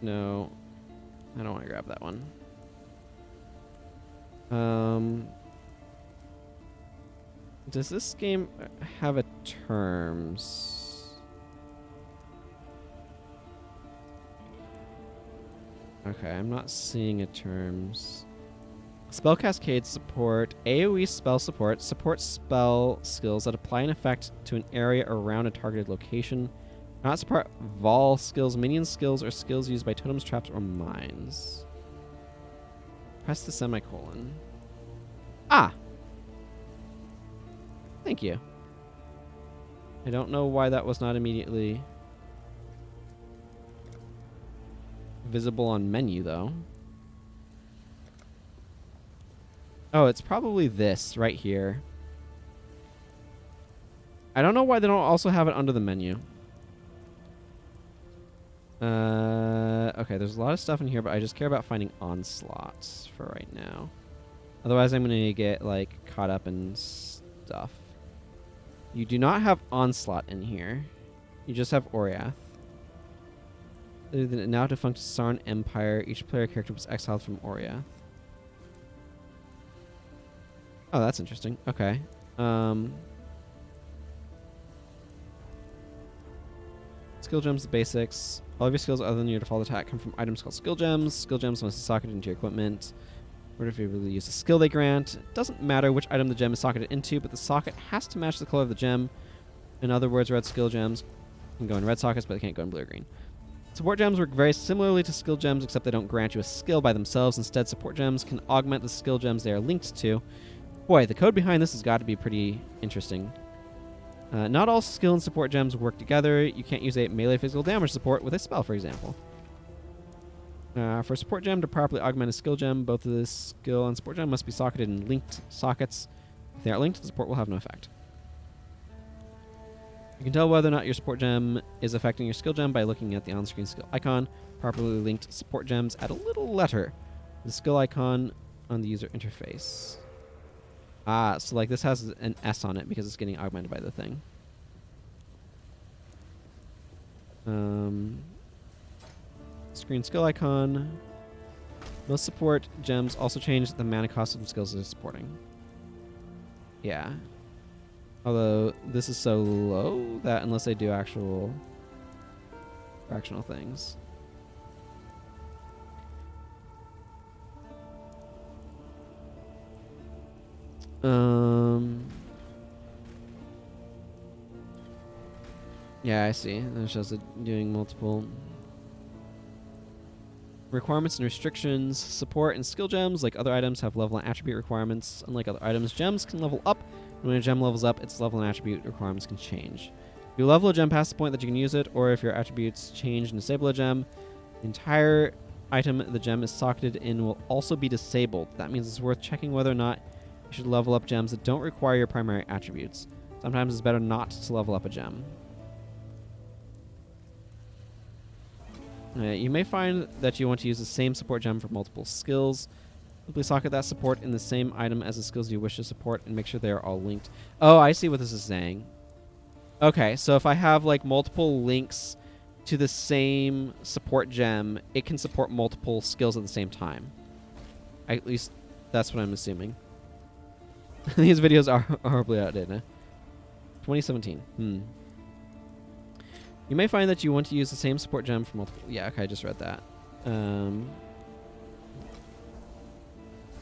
No. I don't want to grab that one. Does this game have a terms? Okay, I'm not seeing a terms. Spell cascade support, AoE spell support, supports spell skills that apply an effect to an area around a targeted location. Not support Vol skills, minion skills, or skills used by totems, traps, or mines. Press the semicolon. Ah! Thank you. I don't know why that was not immediately visible on menu, though. Oh, it's probably this right here. I don't know why they don't also have it under the menu. Okay, there's a lot of stuff in here, but I just care about finding onslaughts for right now. Otherwise, I'm going to get, like, caught up in stuff. You do not have onslaught in here. You just have Oriath. The now defunct Sarn Empire, each player character was exiled from Oriath. Oh, that's interesting. Okay. Skill gems, the basics. All of your skills other than your default attack come from items called skill gems. Skill gems must be socketed into your equipment. Or if you really use a skill they grant. It doesn't matter which item the gem is socketed into, but the socket has to match the color of the gem. In other words, red skill gems can go in red sockets, but they can't go in blue or green. Support gems work very similarly to skill gems, except they don't grant you a skill by themselves. Instead, support gems can augment the skill gems they are linked to. Boy, the code behind this has got to be pretty interesting. Not all skill and support gems work together. You can't use a melee physical damage support with a spell, for example. For a support gem to properly augment a skill gem, both the skill and support gem must be socketed in linked sockets. If they aren't linked, the support will have no effect. You can tell whether or not your support gem is affecting your skill gem by looking at the on-screen skill icon. Properly linked support gems add a little letter, the skill icon on the user interface. Ah, so like this has an S on it because it's getting augmented by the thing. screen skill icon. Most support gems also change the mana cost of the skills they're supporting. Yeah. Although this is so low that unless they do actual fractional things. Yeah, I see. That shows it doing multiple requirements and restrictions. Support and skill gems, like other items, have level and attribute requirements. Unlike other items, gems can level up. And when a gem levels up, its level and attribute requirements can change. If you level a gem past the point that you can use it, or if your attributes change and disable a gem, the entire item the gem is socketed in will also be disabled. That means it's worth checking whether or not you should level up gems that don't require your primary attributes. Sometimes it's better not to level up a gem. You may find that you want to use the same support gem for multiple skills. Simply socket that support in the same item as the skills you wish to support and make sure they are all linked. Oh, I see what this is saying. Okay, so if I have like multiple links to the same support gem, it can support multiple skills at the same time. At least that's what I'm assuming. These videos are horribly outdated. 2017. You may find that you want to use the same support gem for multiple... Yeah, okay, I just read that.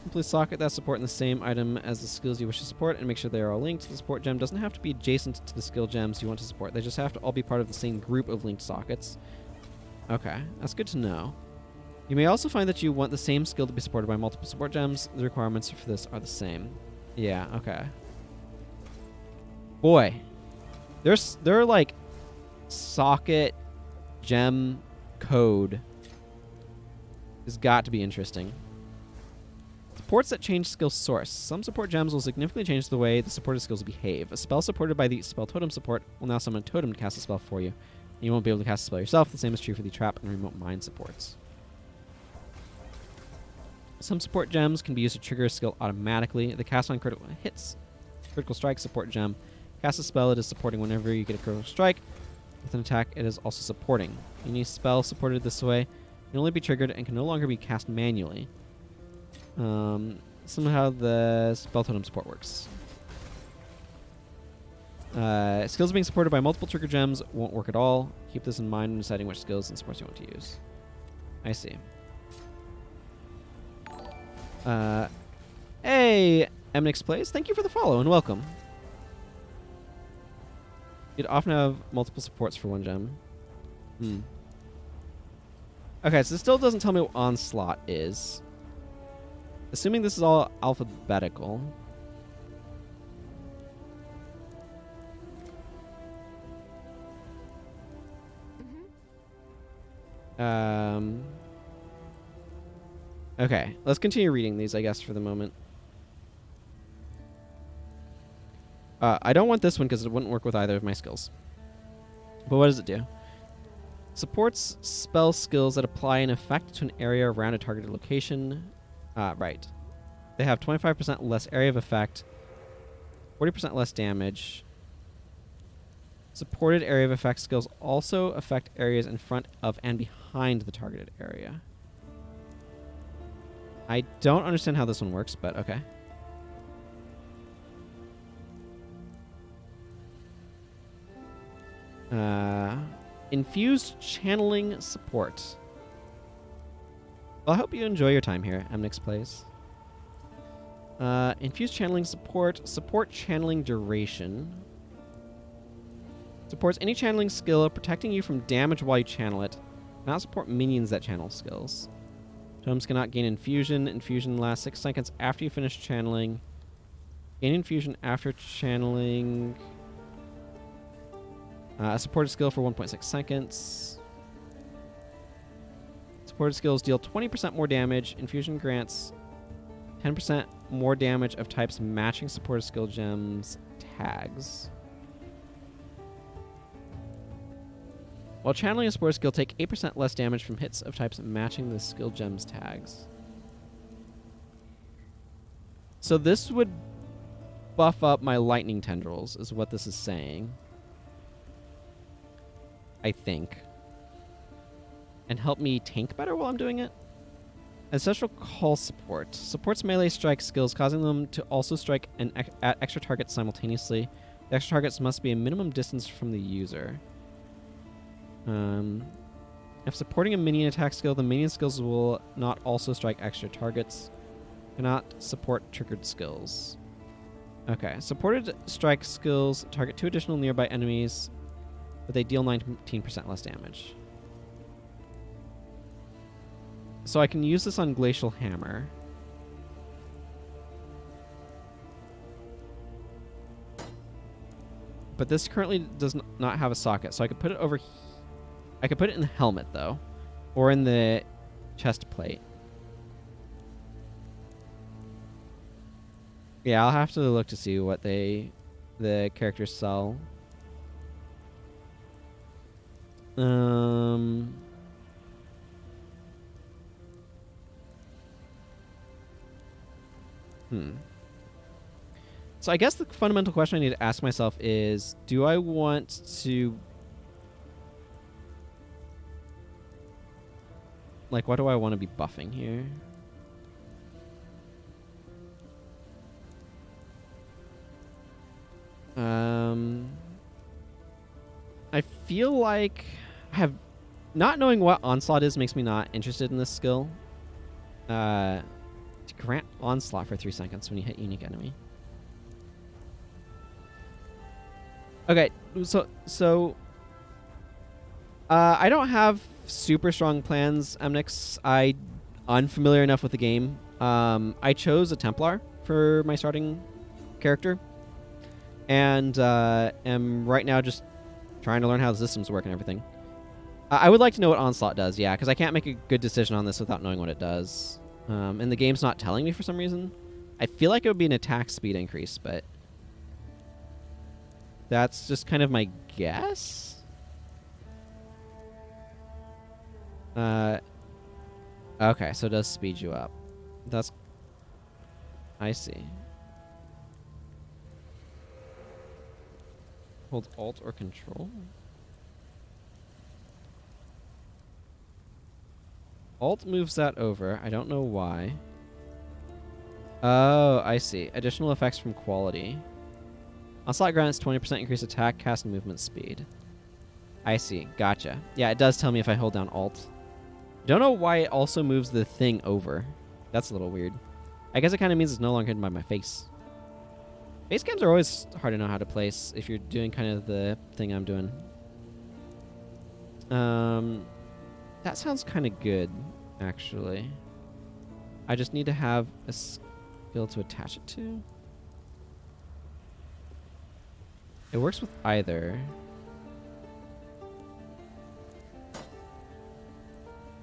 Simply socket that support in the same item as the skills you wish to support and make sure they are all linked. The support gem doesn't have to be adjacent to the skill gems you want to support. They just have to all be part of the same group of linked sockets. Okay, that's good to know. You may also find that you want the same skill to be supported by multiple support gems. The requirements for this are the same. Yeah, okay. Boy. There are like socket gem code has got to be interesting. Supports that change skill source. Some support gems will significantly change the way the supported skills behave. A spell supported by the spell totem support will now summon a totem to cast a spell for you. You won't be able to cast a spell yourself. The same is true for the trap and remote mine supports. Some support gems can be used to trigger a skill automatically. The cast on critical hits critical strike support gem. Cast a spell it is supporting whenever you get a critical strike. With an attack, it is also supporting. Any spell supported this way can only be triggered and can no longer be cast manually. Somehow the spell totem support works. Skills being supported by multiple trigger gems won't work at all. Keep this in mind when deciding which skills and supports you want to use. I see. Hey, Mnix Plays, thank you for the follow and welcome. You'd often have multiple supports for one gem. Okay, so this still doesn't tell me what Onslaught is. Assuming this is all alphabetical. Okay, let's continue reading these, I guess, for the moment. I don't want this one because it wouldn't work with either of my skills. But what does it do? Supports spell skills that apply an effect to an area around a targeted location. Right. They have 25% less area of effect, 40% less damage. Supported area of effect skills also affect areas in front of and behind the targeted area. I don't understand how this one works, but okay. Infused channeling support. Well, I hope you enjoy your time here, Mnix Plays. Infused channeling support. Support channeling duration. Supports any channeling skill protecting you from damage while you channel it. Not support minions that channel skills. Totems cannot gain infusion. Infusion lasts 6 seconds after you finish channeling. Gain infusion after channeling. A supported skill for 1.6 seconds. Supported skills deal 20% more damage. Infusion grants 10% more damage of types matching supported skill gems tags. While channeling a supported skill, take 8% less damage from hits of types matching the skill gems tags. So this would buff up my lightning tendrils, is what this is saying. I think. and help me tank better while I'm doing it. Ancestral Call Support. Supports melee strike skills, causing them to also strike at extra targets simultaneously. The extra targets must be a minimum distance from the user. If supporting a minion attack skill, the minion skills will not also strike extra targets. Cannot support triggered skills. Okay, supported strike skills target 2 additional nearby enemies, but they deal 19% less damage. So I can use this on Glacial Hammer. But this currently does not have a socket, so I could put it over I could put it in the helmet, though. Or in the chest plate. Yeah, I'll have to look to see what the characters sell. So I guess the fundamental question I need to ask myself is, do I want to... Like, what do I want to be buffing here? I feel like not knowing what Onslaught is makes me not interested in this skill. To grant Onslaught for 3 seconds when you hit unique enemy. Okay, so I don't have super strong plans, Amnix. I'm unfamiliar enough with the game. I chose a Templar for my starting character, and am right now just trying to learn how the systems work and everything. I would like to know what Onslaught does, yeah, because I can't make a good decision on this without knowing what it does. And the game's not telling me for some reason. I feel like it would be an attack speed increase, but that's just kind of my guess. Okay, so it does speed you up. That's... I see. Hold Alt or Control? Alt moves that over. I don't know why. Oh, I see. Additional effects from quality. Onslaught grants 20% increased attack, cast, and movement speed. I see. Gotcha. Yeah, it does tell me if I hold down Alt. Don't know why it also moves the thing over. That's a little weird. I guess it kind of means it's no longer hidden by my face. Face cams are always hard to know how to place if you're doing kind of the thing I'm doing. That sounds kind of good, actually. I just need to have a skill to attach it to. It works with either.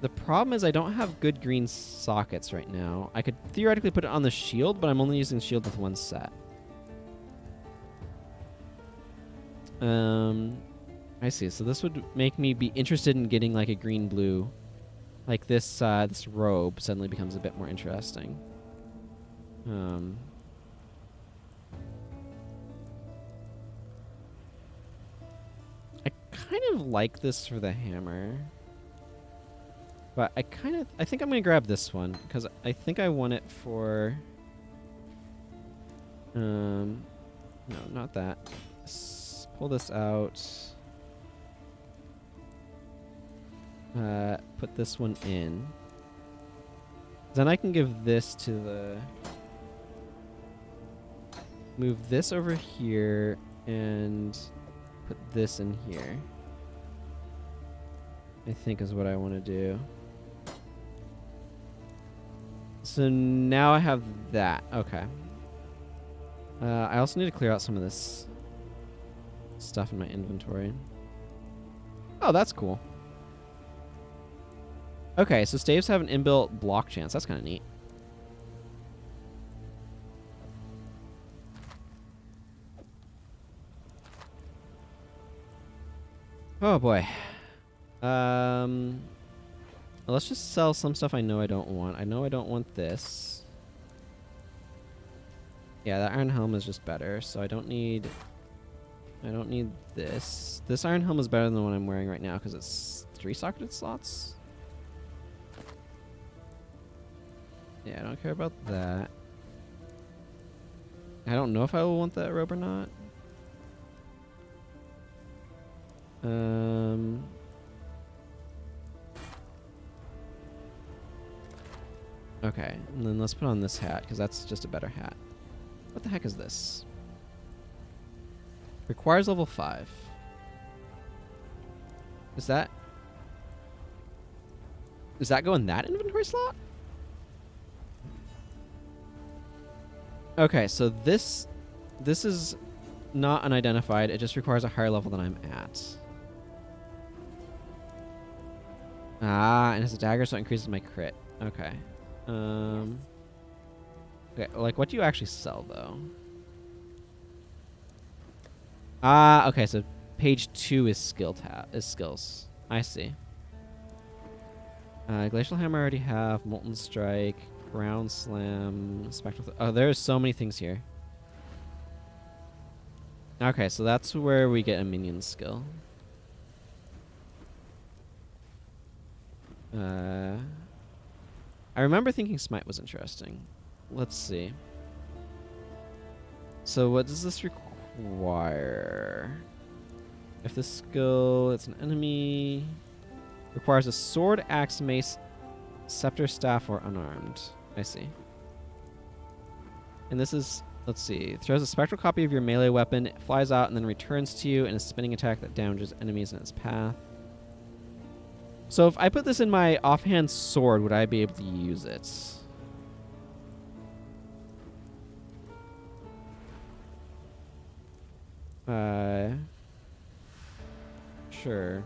The problem is I don't have good green sockets right now. I could theoretically put it on the shield, but I'm only using shield with one set. I see. So this would make me be interested in getting like a green-blue. Like this, this robe suddenly becomes a bit more interesting. I kind of like this for the hammer. But I think I'm going to grab this one because I think I want it for... no, not that. Pull this out. Put this one in. Then I can give this to the... Move this over here and put this in here. I think is what I want to do. So now I have that. Okay. I also need to clear out some of this stuff in my inventory. Oh, that's cool. Okay, so staves have an inbuilt block chance. That's kind of neat. Oh boy. Let's just sell some stuff I know I don't want. I know I don't want this. Yeah, that iron helm is just better, so I don't need this. This iron helm is better than the one I'm wearing right now because it's 3 socketed slots. Yeah, I don't care about that. I don't know if I will want that robe or not. Okay, and then let's put on this hat, because that's just a better hat. What the heck is this? Requires level 5. Does that go in that inventory slot? Okay, so this is not unidentified. It just requires a higher level than I'm at. Ah, and it's a dagger, so it increases my crit. Okay. Okay, like, what do you actually sell, though? Ah, okay, so page 2 is skills. I see. Glacial Hammer I already have. Molten Strike. Ground Slam. Spectral... oh, there's so many things here. Okay, so that's where we get a minion skill. I remember thinking Smite was interesting. Let's see. So what does this require? If this skill, it's an enemy, requires a sword, axe, mace, scepter, staff, or unarmed. I see. And this is, let's see, throws a spectral copy of your melee weapon, it flies out and then returns to you in a spinning attack that damages enemies in its path. So if I put this in my offhand sword, would I be able to use it? Sure.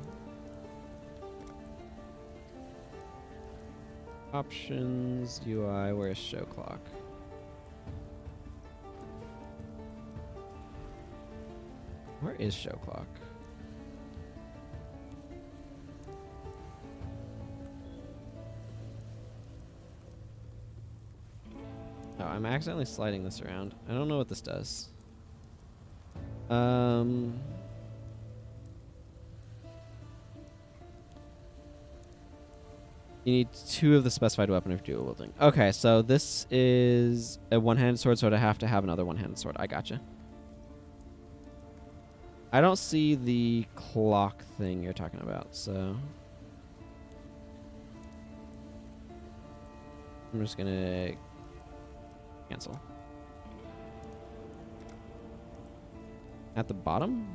Options, UI, where's show clock? Where is show clock? Oh, I'm accidentally sliding this around. I don't know what this does. You need 2 of the specified weapon of dual wielding. Okay, so this is a one-handed sword, so I have to have another one-handed sword. I gotcha. I don't see the clock thing you're talking about, so... I'm just gonna... cancel. At the bottom?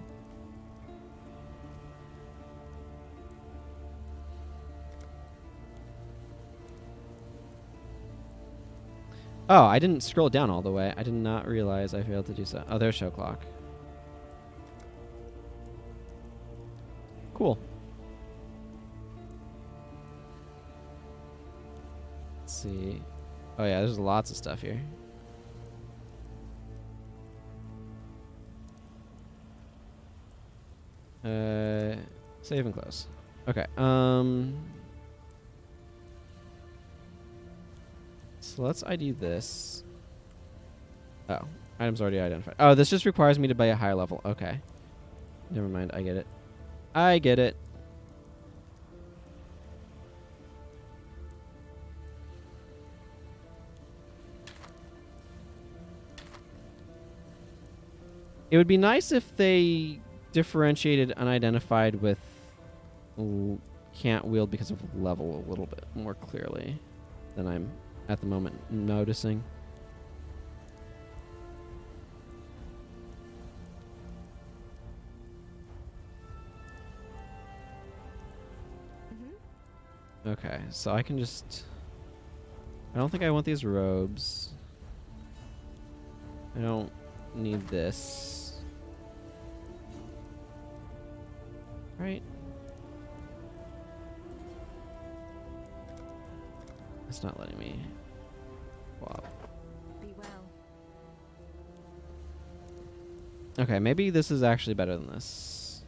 Oh, I didn't scroll down all the way. I did not realize I failed to do so. Oh, there's show clock. Cool. Let's see. Oh yeah, there's lots of stuff here. Save and close. Okay. So let's ID this. Oh, items already identified. Oh, this just requires me to buy a higher level. Okay. Never mind. I get it. I get it. It would be nice if they differentiated unidentified with can't wield because of level a little bit more clearly than I'm at the moment noticing. Okay, so I can just... I don't think I want these robes. I don't need this. Right? It's not letting me. Wow. Be well. Okay, maybe this is actually better than this.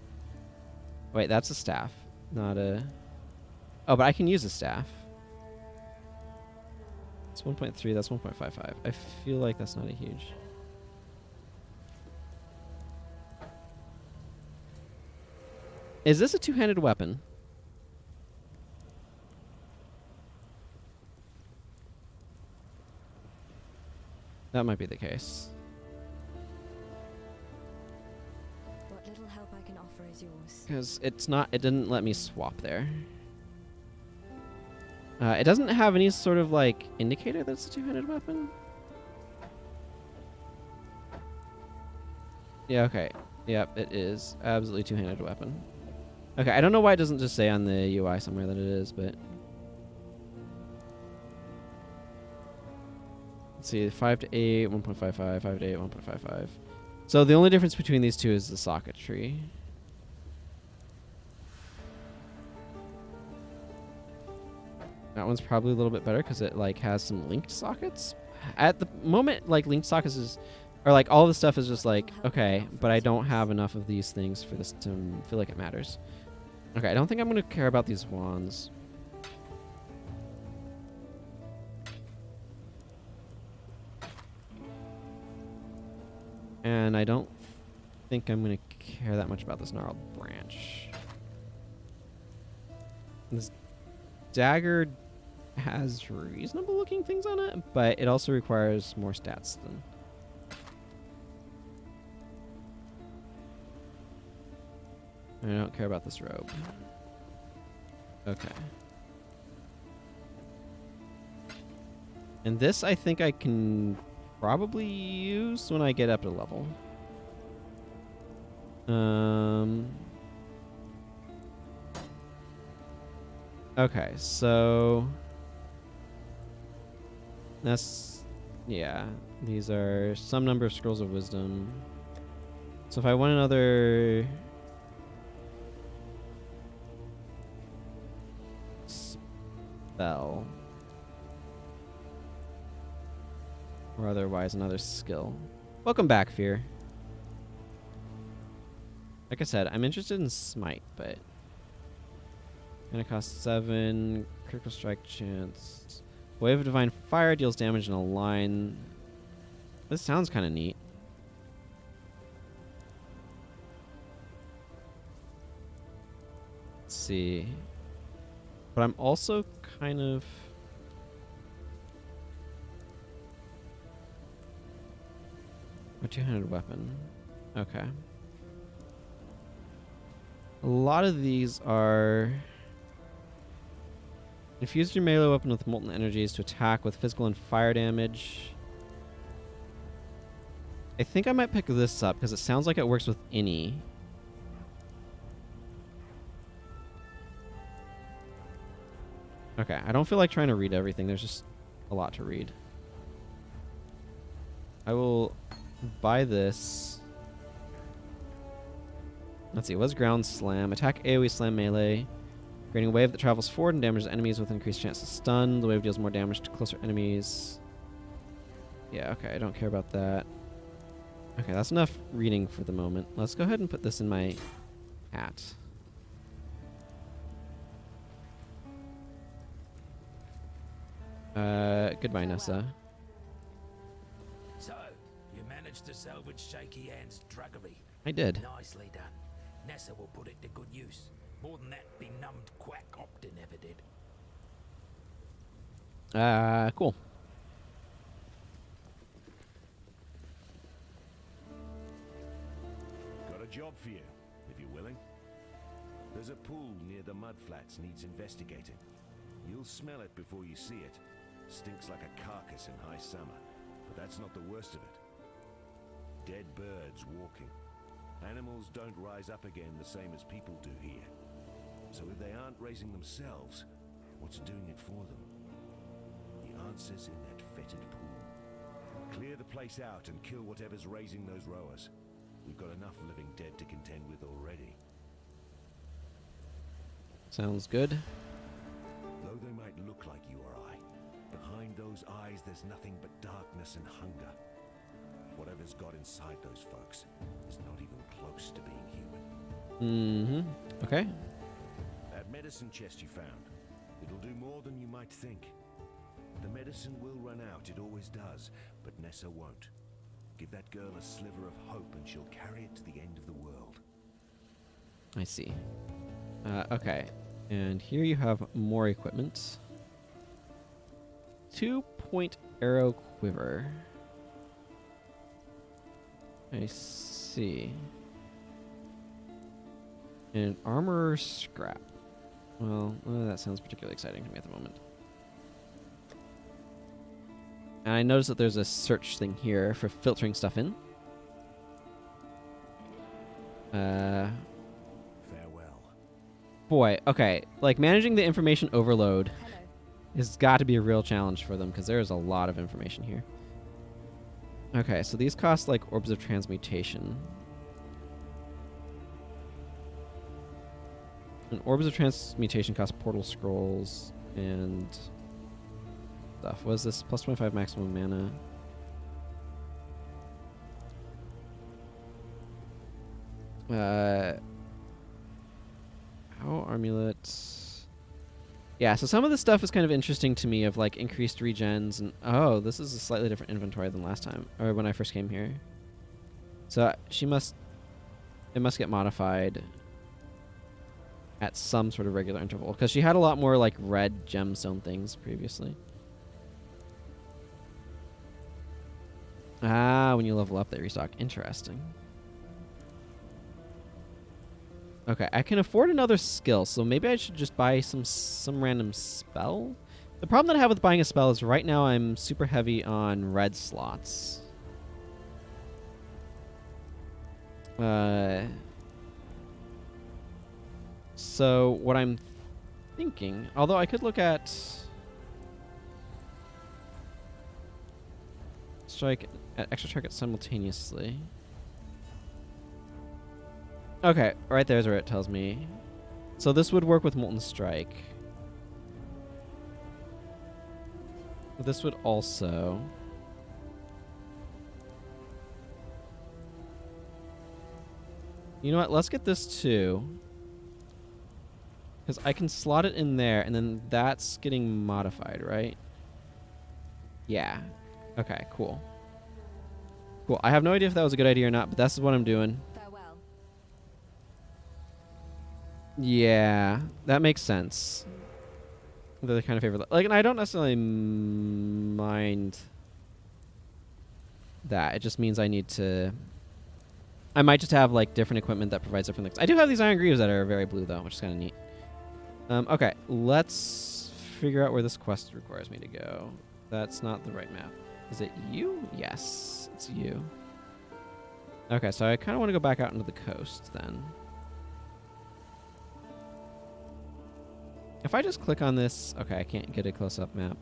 Wait, that's a staff, not a... Oh, but I can use a staff. It's 1.3, that's 1.55. I feel like that's not a huge... Is this a two-handed weapon? That might be the case. What little help I can offer is yours. Because it's not, it didn't let me swap there. It doesn't have any sort of like indicator that it's a two-handed weapon. Yeah, okay. Yep, it is. Absolutely two-handed weapon. Okay, I don't know why it doesn't just say on the UI somewhere that it is, but... Let's see, 5 to 8, 1.55, 5 to 8, 1.55. So the only difference between these two is the socket tree. That one's probably a little bit better because it like has some linked sockets. At the moment, like linked sockets is, or like all the stuff is just like, okay, but I don't have enough of these things for this to feel like it matters. Okay, I don't think I'm going to care about these wands. And I don't think I'm going to care that much about this gnarled branch. This dagger has reasonable looking things on it, but it also requires more stats than... I don't care about this robe. Okay. And this I think I can probably use when I get up to level. Okay, so that's, yeah, these are some number of scrolls of wisdom. So if I want another spell, or otherwise another skill. Welcome back, Fear. Like I said, I'm interested in Smite, but gonna cost 7, critical strike chance. Wave of Divine Fire deals damage in a line. This sounds kind of neat. Let's see. But I'm also kind of... A two-handed weapon. Okay. A lot of these are... Infuse your melee weapon with molten energies to attack with physical and fire damage. I think I might pick this up because it sounds like it works with any. Okay, I don't feel like trying to read everything. There's just a lot to read. I will buy this. Let's see, what's ground slam? Attack AoE slam melee. Creating a wave that travels forward and damages enemies with increased chance to stun. The wave deals more damage to closer enemies. Yeah, okay, I don't care about that. Okay, that's enough reading for the moment. Let's go ahead and put this in my hat. Goodbye, Nessa. So, you managed to salvage Shaky Hand's druggery. I did. Nicely done. Nessa will put it to good use. More than that benumbed quack Optin ever did. Cool. Got a job for you, if you're willing. There's a pool near the mudflats needs investigating. You'll smell it before you see it. Stinks like a carcass in high summer, but that's not the worst of it. Dead birds walking. Animals don't rise up again the same as people do here. So if they aren't raising themselves, what's doing it for them? The answer's in that fetid pool. Clear the place out and kill whatever's raising those rowers. We've got enough living dead to contend with already. Sounds good. Though they might look like you or I, behind those eyes there's nothing but darkness and hunger. Whatever's got inside those folks is not even close to being human. Mm-hmm. Okay. That medicine chest you found, it'll do more than you might think. The medicine will run out, it always does, but Nessa won't. Give that girl a sliver of hope and she'll carry it to the end of the world. I see. Okay. And here you have more equipment. 2-point arrow quiver. I see. And armor scrap. Well, that sounds particularly exciting to me at the moment. And I noticed that there's a search thing here for filtering stuff in. Farewell. Boy, okay. Like, managing the information overload Hello. has got to be a real challenge for them, because there's a lot of information here. Okay, so these cost, like, orbs of transmutation. And orbs of transmutation cost portal scrolls and stuff. What is this? Plus 25 maximum mana. How amulets? Yeah, so some of this stuff is kind of interesting to me, of like increased regens, and oh, this is a slightly different inventory than last time, or when I first came here. So it must get modified at some sort of regular interval, because she had a lot more like red gemstone things previously. Ah, when you level up, they restock. Interesting. Okay, I can afford another skill, so maybe I should just buy some random spell. The problem that I have with buying a spell is right now I'm super heavy on red slots. So what I'm thinking, although I could look at extra target simultaneously. Okay, right there's where it tells me. So this would work with Molten Strike. This would also. You know what? Let's get this too. Because I can slot it in there, and then that's getting modified, right? Yeah. Okay, cool. Cool. I have no idea if that was a good idea or not, but that's what I'm doing. Farewell. Yeah, that makes sense. They're the kind of favorite. Like, and I don't necessarily mind that. It just means I need to. I might just have like different equipment that provides different things. I do have these iron greaves that are very blue though, which is kind of neat. Okay, let's figure out where this quest requires me to go. That's not the right map. Is it you? Yes, it's you. Okay, so I kind of want to go back out into the coast then. If I just click on this... Okay, I can't get a close-up map.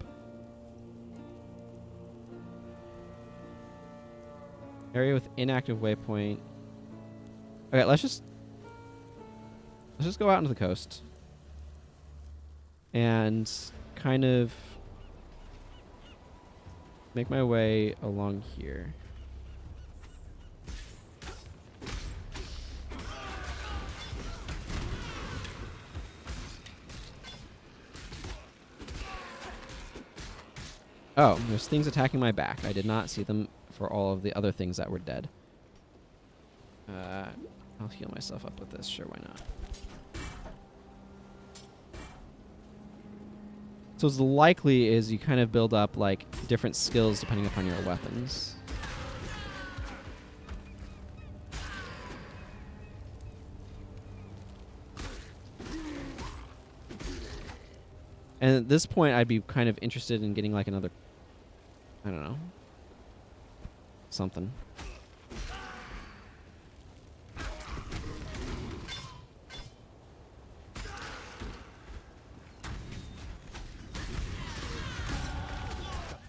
Area with inactive waypoint. Okay, let's just go out into the coast. And kind of make my way along here. Oh, there's things attacking my back. I did not see them for all of the other things that were dead. I'll heal myself up with this. Sure, why not? So what's likely is you kind of build up like different skills depending upon your weapons. And at this point, I'd be kind of interested in getting like another, I don't know, something. The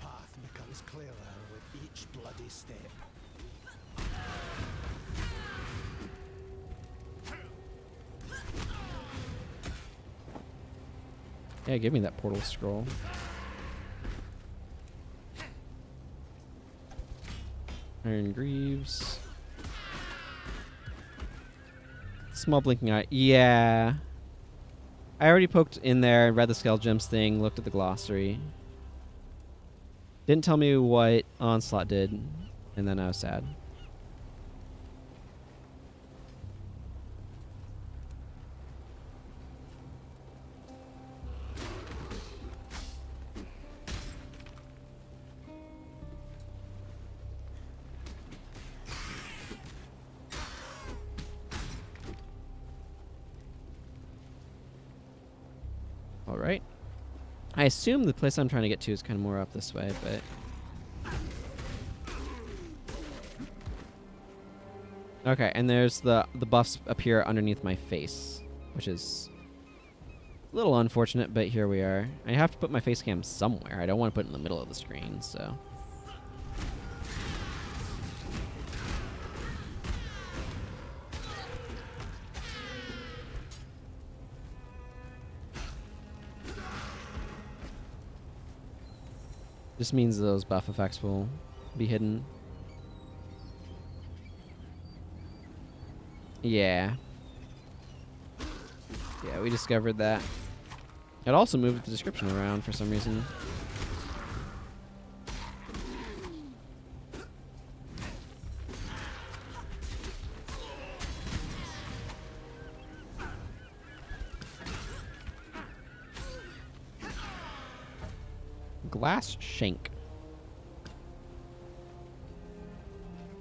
path becomes clearer with each bloody step. Yeah, give me that portal scroll. Iron Greaves. Small blinking eye. Yeah. I already poked in there, read the Skull Gems thing, looked at the glossary. Didn't tell me what Onslaught did, and then I was sad. right? I assume the place I'm trying to get to is kind of more up this way, but... Okay, and there's the buffs appear underneath my face, which is a little unfortunate, but here we are. I have to put my face cam somewhere. I don't want to put it in the middle of the screen, so... This means those buff effects will be hidden. Yeah. Yeah, we discovered that. It also moved the description around for some reason. Glass shank.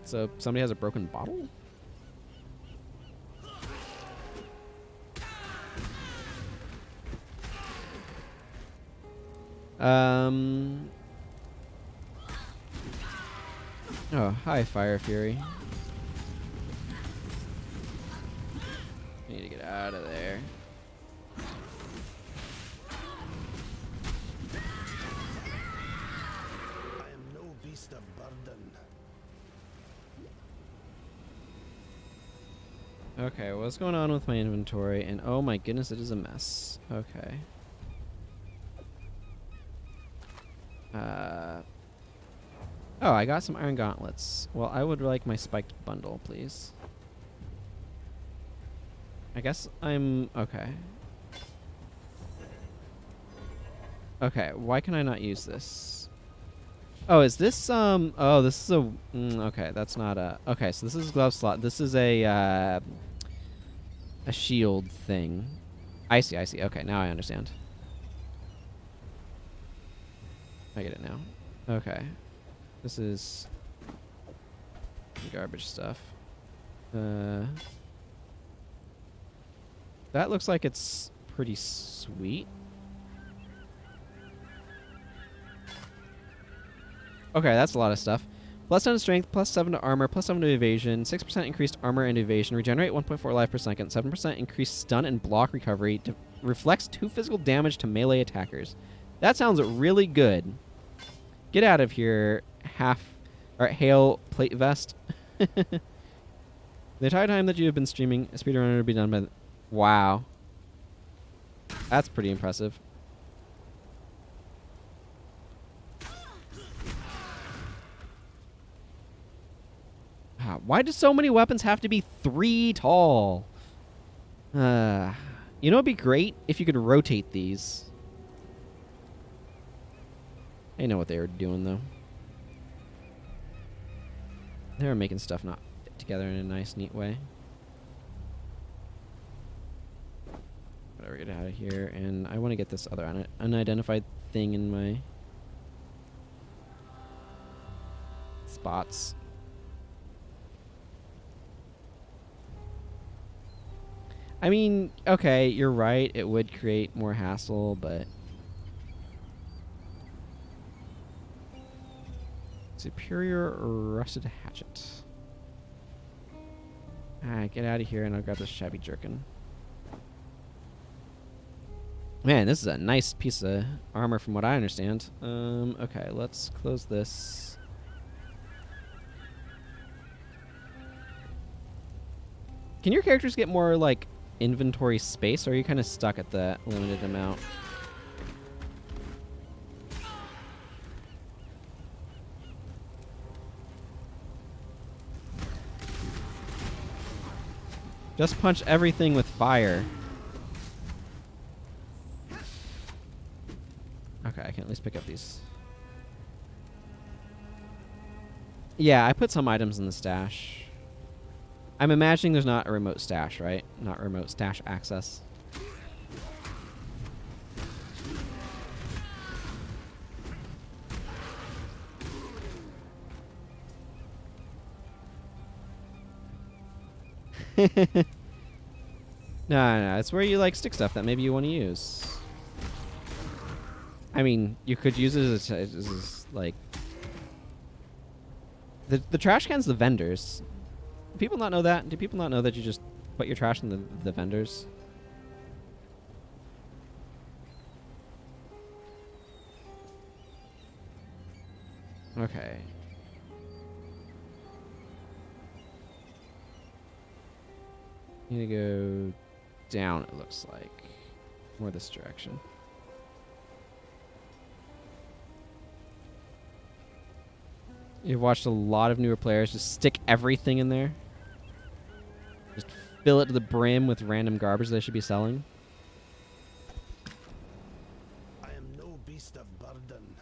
So somebody has a broken bottle? Oh, hi, Fire Fury. I need to get out of there. I am no beast of burden. Okay, what's going on with my inventory? And oh my goodness, it is a mess. Okay. Oh, I got some iron gauntlets. Well, I would like my spiked bundle, please. I guess I'm... Okay. Okay, why can I not use this? Oh, is this, Oh, this is a... okay, that's not a... Okay, so this is a glove slot. This is a shield thing. I see, I see. Okay, now I understand. I get it now. Okay. This is garbage stuff. That looks like it's pretty sweet. Okay, that's a lot of stuff. Plus 10 to strength, plus 7 to armor, plus 7 to evasion, 6% increased armor and evasion, regenerate 1.4 life per second, 7% increased stun and block recovery, reflects 2 physical damage to melee attackers. That sounds really good. Get out of here, hail plate vest. The entire time that you have been streaming, a speedrunner will be done by... Wow. That's pretty impressive. Why do so many weapons have to be 3 tall? You know it'd be great if you could rotate these. I know what they were doing, though. They were making stuff not fit together in a nice, neat way. Whatever, get out of here. And I want to get this other unidentified thing in my spots. I mean, okay, you're right. It would create more hassle, but... Superior rusted hatchet. Alright, get out of here and I'll grab this shabby jerkin. Man, this is a nice piece of armor from what I understand. Okay, let's close this. Can your characters get more, like, inventory space, or are you kind of stuck at the limited amount? Just punch everything with fire. Okay, I can at least pick up these. Yeah, I put some items in the stash. I'm imagining there's not a remote stash, right? Not remote stash access. No, it's where you like stick stuff that maybe you want to use. I mean, you could use it as like the trash cans. The vendors. Do people not know that? Do people not know that you just put your trash in the vendors? Okay. Need to go down, it looks like. More this direction. You've watched a lot of newer players just stick everything in there. Just fill it to the brim with random garbage they should be selling. I am no beast of burden.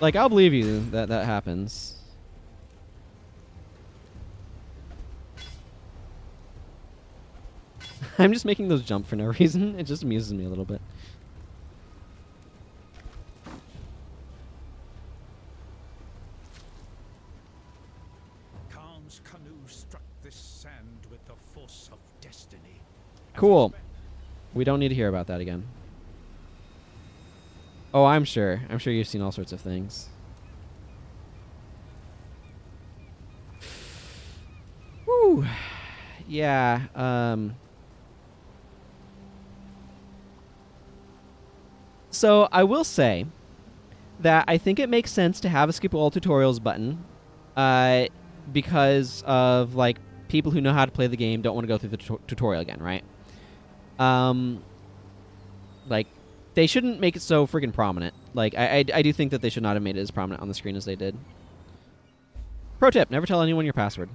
Like, I'll believe you that that happens. I'm just making those jump for no reason. It just amuses me a little bit. Khan's canoe struck this sand with the force of destiny. Cool. We don't need to hear about that again. Oh, I'm sure. I'm sure you've seen all sorts of things. Whew. Yeah. So I will say that I think it makes sense to have a skip all tutorials button, because of like people who know how to play the game don't want to go through the tutorial again, right? Like they shouldn't make it so freaking prominent. Like I do think that they should not have made it as prominent on the screen as they did. Pro tip: never tell anyone your password.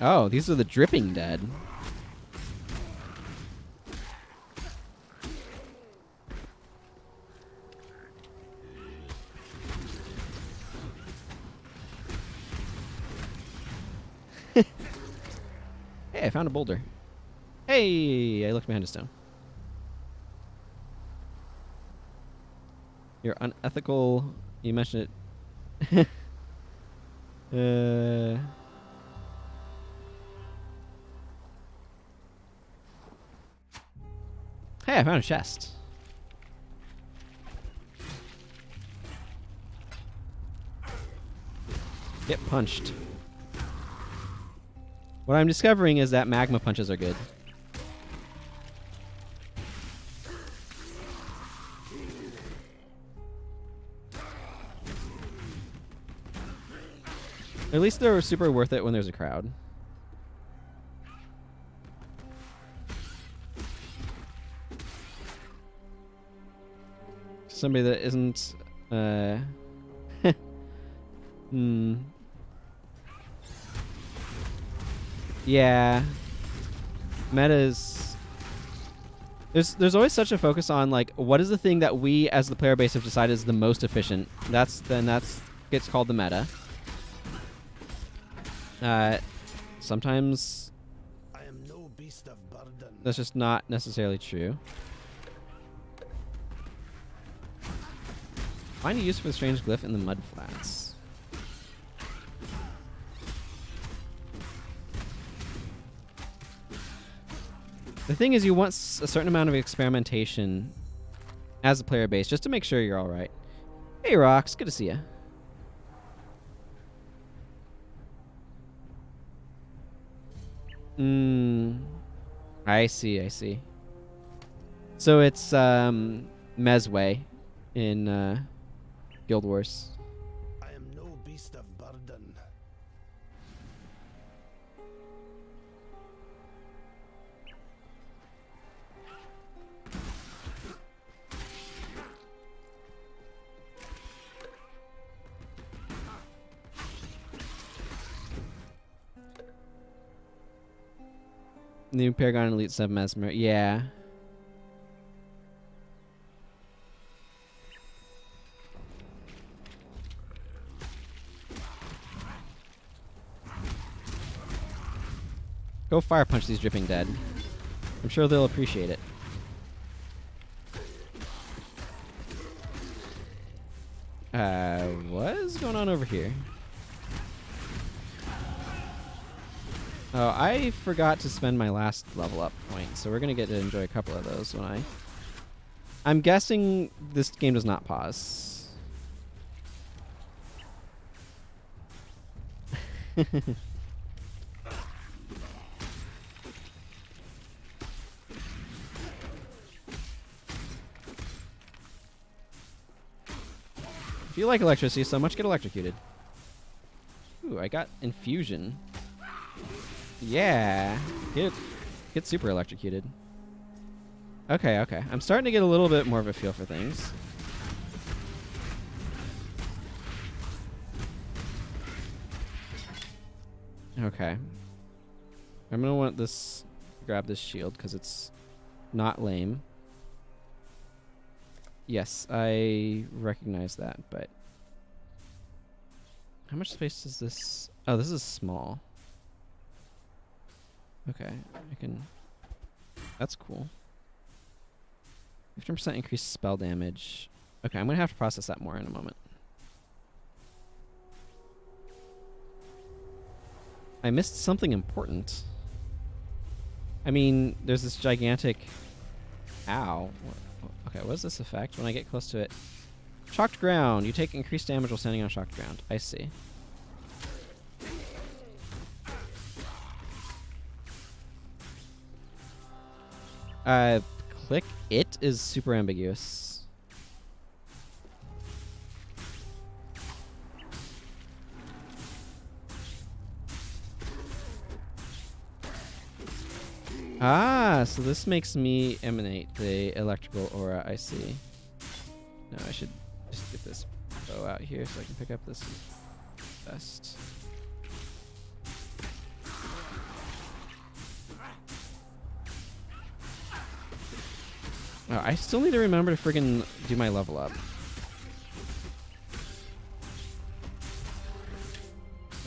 Oh, these are the dripping dead. Hey, I found a boulder. Hey, I looked behind a stone. You're unethical. You mentioned it. Hey, I found a chest. Get punched. What I'm discovering is that magma punches are good. At least they're super worth it when there's a crowd. Somebody that isn't yeah. Metas. There's always such a focus on like what is the thing that we as the player base have decided is the most efficient. That's gets called the meta. Sometimes I am no beast of burden. that's just not necessarily true. Find a use for the strange glyph in the mud flats. The thing is, you want a certain amount of experimentation as a player base, just to make sure you're all right. Hey, Rox, good to see you. I see. So it's Mezway in Guild Wars. I am no beast of burden. New Paragon Elite 7 Mesmer. Yeah. Go fire punch these dripping dead. I'm sure they'll appreciate it. What is going on over here? Oh, I forgot to spend my last level up point, so we're gonna get to enjoy a couple of those when I'm guessing this game does not pause. If you like electricity so much, get electrocuted. Ooh, I got infusion. Yeah, get super electrocuted. Okay, okay. I'm starting to get a little bit more of a feel for things. Okay. I'm gonna want this, grab this shield because it's not lame. Yes, I recognize that, but how much space is this? Oh, this is small. Okay, I can. That's cool. 15% increased spell damage. Okay, I'm gonna have to process that more in a moment. I missed something important. I mean, there's this gigantic. Ow. Okay, what is this effect when I get close to it? Shocked ground. You take increased damage while standing on shocked ground. I see. Click it is super ambiguous. Ah, so this makes me emanate the electrical aura. I see. No, I should just get this bow out here so I can pick up this vest. Oh, I still need to remember to friggin' do my level up.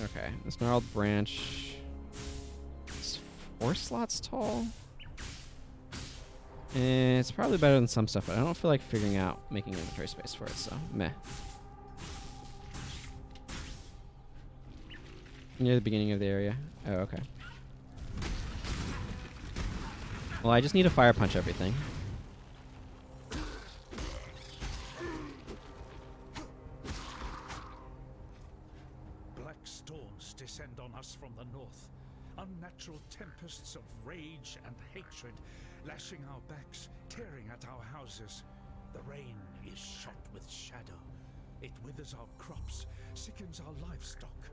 Okay, this gnarled branch is 4 slots tall. And it's probably better than some stuff, but I don't feel like figuring out making inventory space for it, so meh. Near the beginning of the area. Oh, okay. Well, I just need to fire punch everything. Storms descend on us from the north. Unnatural tempests of rage and hatred lashing our backs, tearing at our houses. The rain is shot with shadow. It withers our crops, sickens our livestock.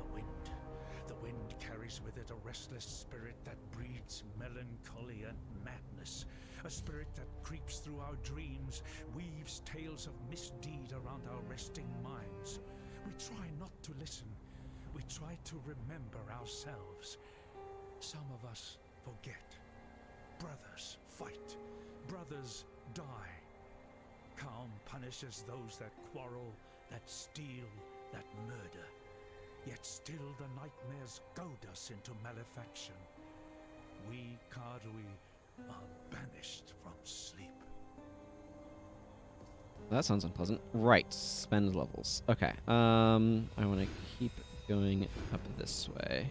And the wind carries with it a restless spirit that breeds melancholy and madness. A spirit that creeps through our dreams, weaves tales of misdeed around our resting minds. We try not to listen. We try to remember ourselves. Some of us forget. Brothers fight. Brothers die. Calm punishes those that quarrel, that steal, that murder. Yet still the nightmares goad us into malefaction. We Karui are banished from sleep. That sounds unpleasant. Right, spend levels. Okay. I want to keep going up this way.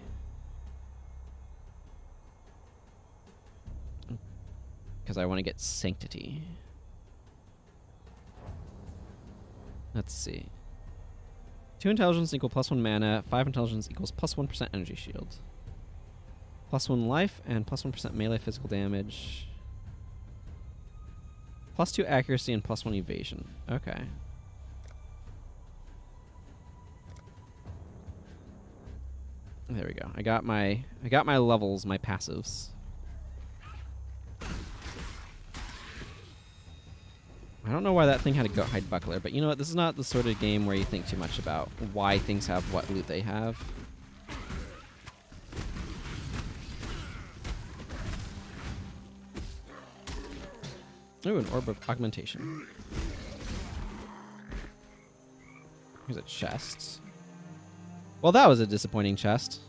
Because I want to get sanctity. Let's see. 2 intelligence equal +1 mana. 5 intelligence equals +1% energy shield. +1 life and +1% melee physical damage. +2 accuracy and +1 evasion. Okay. There we go. I got my levels, my passives. I don't know why that thing had a goat hide buckler, but you know what? This is not the sort of game where you think too much about why things have what loot they have. Ooh, an orb of augmentation. Here's a chest. Well, that was a disappointing chest.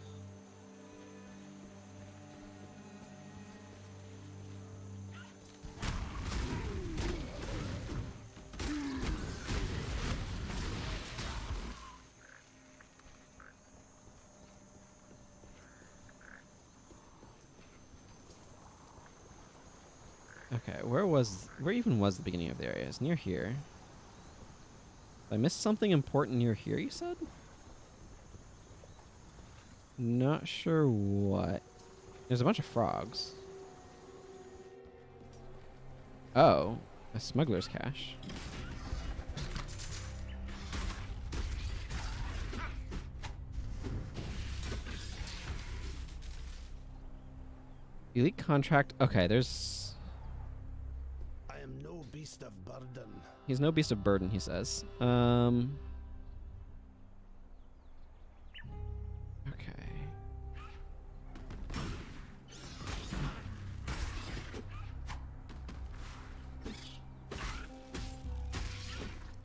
Okay, where even was the beginning of the area? It's near here. Did I missed something important near here, you said? Not sure what. There's a bunch of frogs. Oh, a smuggler's cache. Elite contract. Okay, there's... I am no beast of burden. He's no beast of burden, he says. Okay.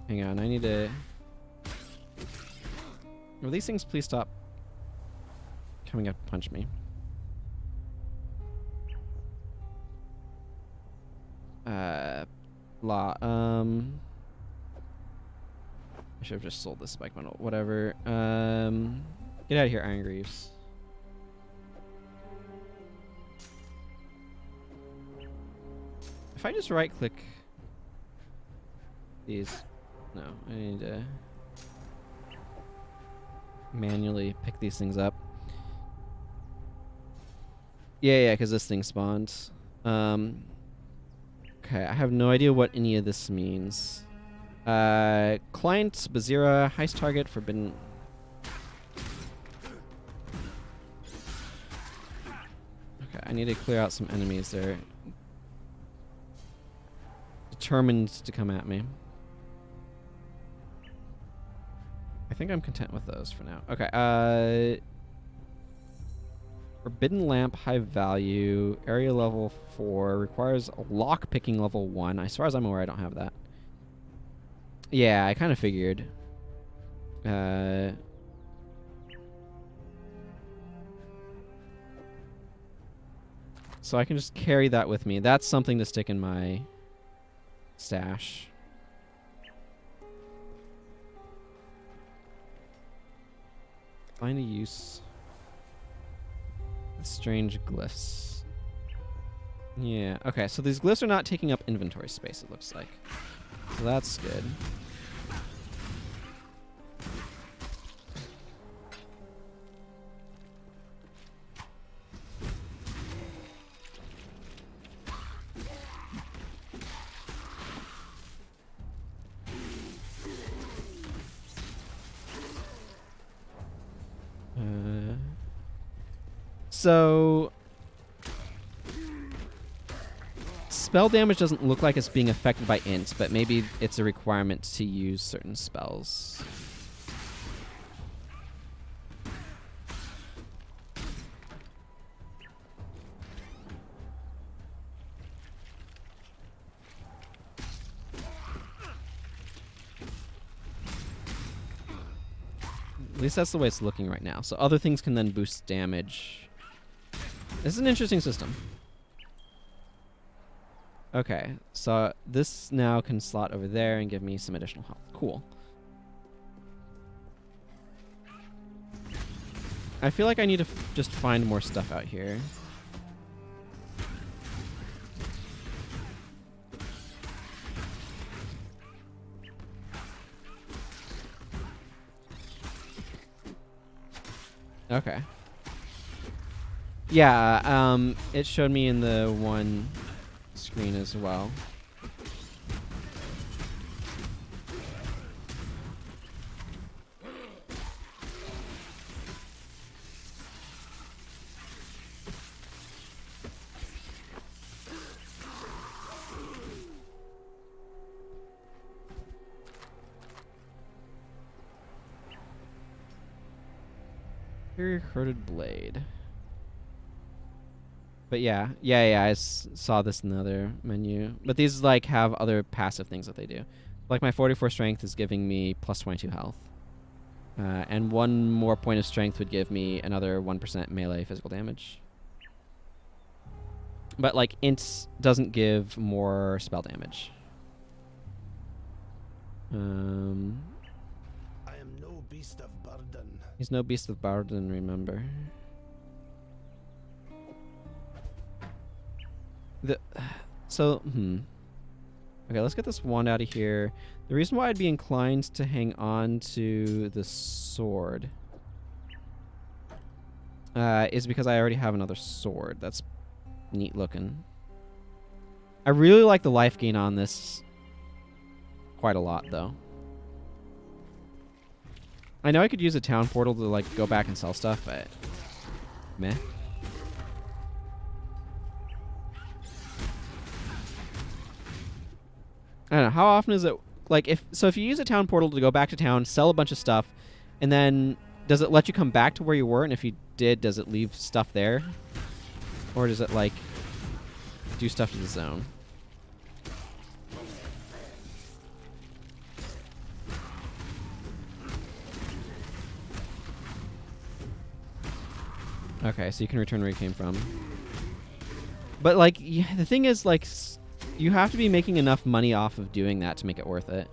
Hang on, I need to... Will these things please stop coming up to punch me? I should have just sold this spike bundle. Whatever. Get out of here, Iron Greaves. If I just right click these... No, I need to manually pick these things up. Yeah, because this thing spawns. Okay, I have no idea what any of this means. Client, Bazira, heist target, forbidden. Okay, I need to clear out some enemies. They're determined to come at me. I think I'm content with those for now. Okay, Forbidden Lamp, high value, area level 4, requires a lock picking level 1. As far as I'm aware, I don't have that. Yeah, I kind of figured. So I can just carry that with me. That's something to stick in my stash. Find a use. Strange glyphs. Yeah, okay, so these glyphs are not taking up inventory space, it looks like. So that's good. So spell damage doesn't look like it's being affected by ints, but maybe it's a requirement to use certain spells. At least that's the way it's looking right now. So other things can then boost damage. This is an interesting system. Okay, so this now can slot over there and give me some additional health. Cool. I feel like I need to just find more stuff out here. Okay. Yeah, it showed me in the one screen as well. Superior corroded blade. But yeah, I saw this in the other menu. But these like have other passive things that they do. Like my 44 strength is giving me plus 22 health. And one more point of strength would give me another 1% melee physical damage. But like int doesn't give more spell damage. I am no beast of burden. He's no beast of burden, remember. so, Okay, let's get this wand out of here. The reason why I'd be inclined to hang on to the sword is because I already have another sword. That's neat looking. I really like the life gain on this quite a lot, though. I know I could use a town portal to, like, go back and sell stuff, but meh. I don't know. How often is it, like, if you use a town portal to go back to town, sell a bunch of stuff, and then does it let you come back to where you were? And if you did, does it leave stuff there? Or does it, like, do stuff to the zone? Okay, so you can return where you came from. But, like, yeah, the thing is, like, you have to be making enough money off of doing that to make it worth it.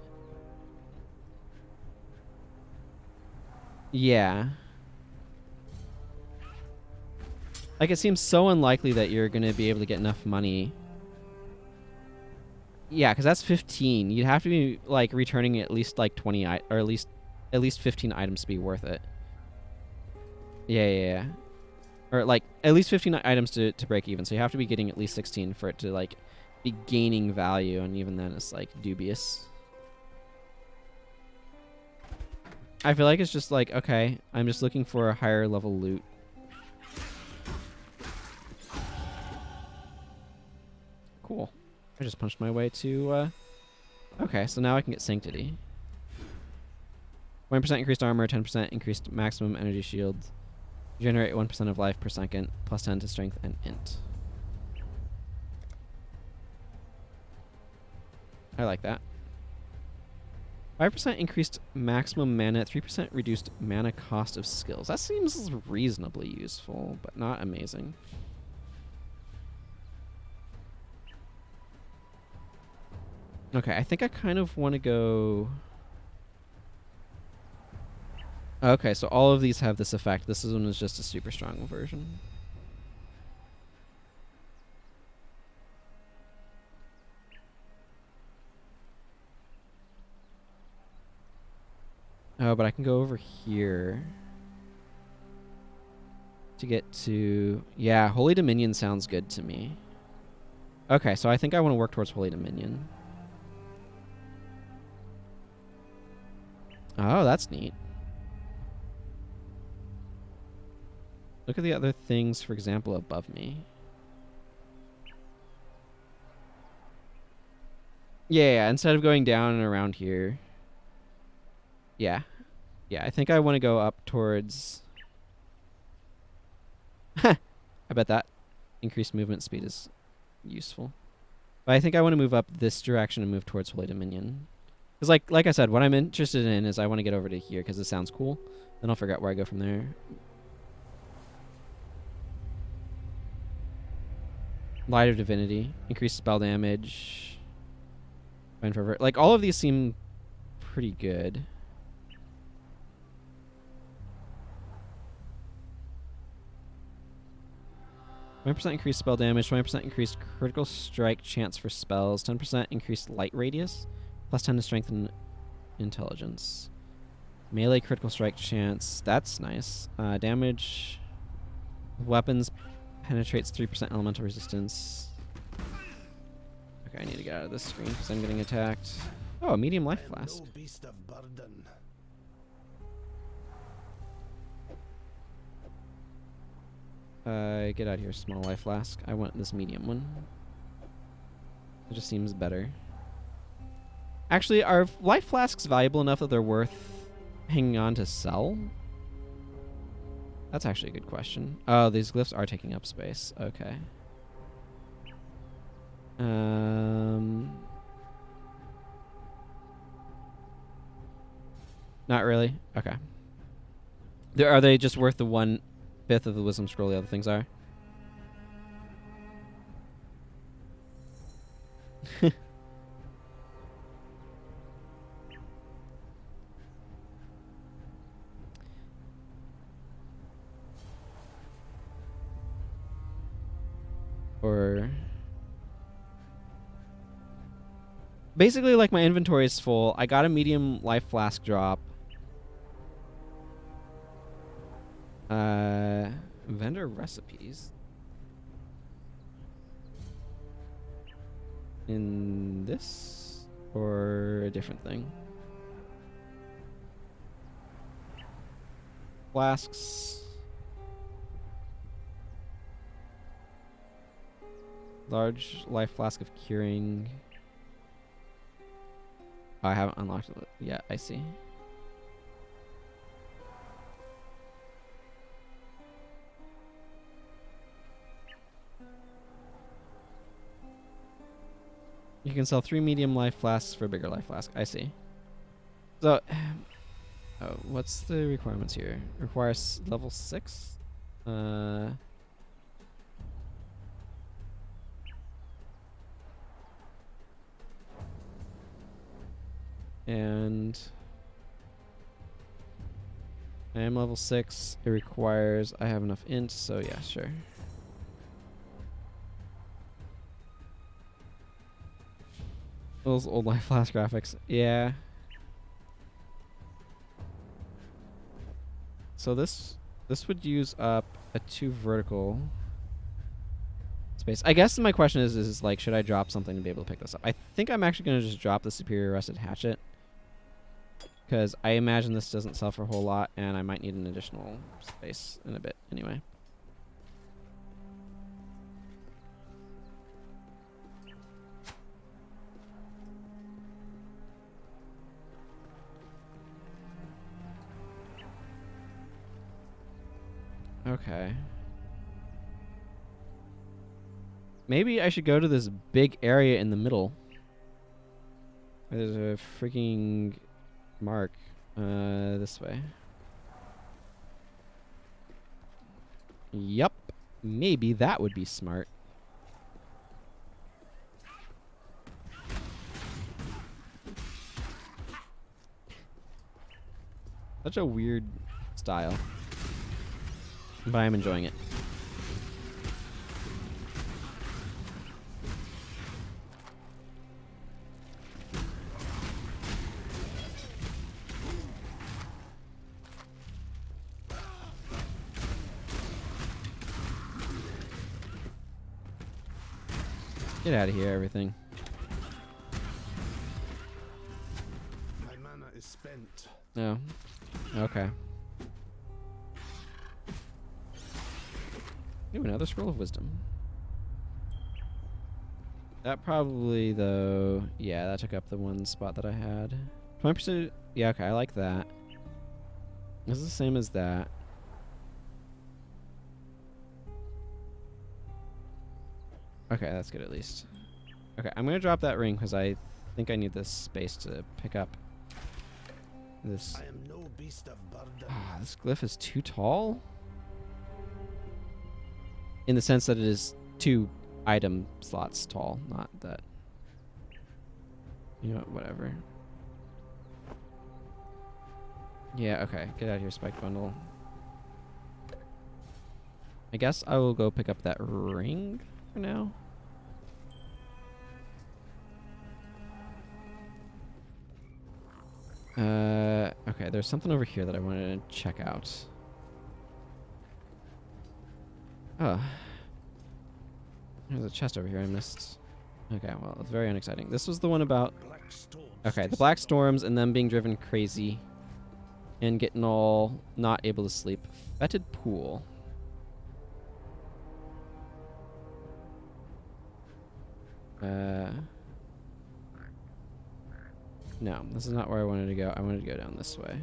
Yeah. Like, it seems so unlikely that you're going to be able to get enough money. Yeah, because that's 15. You'd have to be, like, returning at least, like, 20, or at least 15 items to be worth it. Yeah. Or, like, at least 15 items to break even. So you have to be getting at least 16 for it to, like, be gaining value. And even then, it's, like, dubious. I feel like it's just like, okay, I'm just looking for a higher level loot. Cool. I just punched my way to, okay, so now I can get Sanctity. 1% increased armor, 10% increased maximum energy shield. Generate 1% of life per second, plus 10 to strength and int. I like that. 5% increased maximum mana, 3% reduced mana cost of skills. That seems reasonably useful, but not amazing. Okay, I think I kind of want to go... Okay, so all of these have this effect. This one is just a super strong version. Oh, but I can go over here to get to... Yeah, Holy Dominion sounds good to me. Okay, so I think I want to work towards Holy Dominion. Oh, that's neat. Look at the other things, for example, above me. Yeah, instead of going down and around here. Yeah. Yeah, I think I want to go up towards... I bet that increased movement speed is useful. But I think I want to move up this direction and move towards Holy Dominion. Because like I said, what I'm interested in is I want to get over to here because it sounds cool. Then I'll figure out where I go from there. Light of Divinity. Increased spell damage. Find Fervor. Like, all of these seem pretty good. %20 increased spell damage, 20% increased critical strike chance for spells, 10% increased light radius, plus 10 to strength and intelligence. Melee critical strike chance, that's nice. Damage, weapons penetrates 3% elemental resistance. Okay, I need to get out of this screen because I'm getting attacked. Oh, a medium life flask. No beast of burden. Get out of here, small life flask. I want this medium one. It just seems better. Actually, are life flasks valuable enough that they're worth hanging on to sell? That's actually a good question. Oh, these glyphs are taking up space. Okay. Not really? Okay. Are they just worth the 1/5 of the wisdom scroll the other things are? Or... basically, like, my inventory is full. I got a medium life flask drop. Vendor recipes. In this or a different thing? Flasks. Large life flask of curing. Oh, I haven't unlocked it yet. I see. You can sell 3 medium life flasks for a bigger life flask. I see. So, oh, what's the requirements here? Requires level 6? And I am level 6. It requires I have enough int, so yeah, sure. Those old life flask graphics. Yeah. So this would use up a 2 vertical space. I guess my question is like, should I drop something to be able to pick this up? I think I'm actually going to just drop the superior rusted hatchet, because I imagine this doesn't sell for a whole lot, and I might need an additional space in a bit anyway. Okay. Maybe I should go to this big area in the middle. There's a freaking mark. This way. Yup. Maybe that would be smart. Such a weird style. But I'm enjoying it. Get out of here, everything. My mana is spent. No. Okay. Ooh, another scroll of wisdom. That probably, though... Yeah, that took up the one spot that I had. 20%... Yeah, okay, I like that. This is the same as that. Okay, that's good at least. Okay, I'm going to drop that ring because I think I need this space to pick up this. I am no beast of burden. Ah, this glyph is too tall? In the sense that it is 2 item slots tall, not that. You know what, whatever. Yeah, okay. Get out of here, Spike Bundle. I guess I will go pick up that ring for now. Okay, there's something over here that I wanted to check out. Oh. There's a chest over here I missed. Okay, well, it's very unexciting. This was the one about... Okay, the black storms and them being driven crazy. And getting all not able to sleep. Fetid pool. No, this is not where I wanted to go. I wanted to go down this way.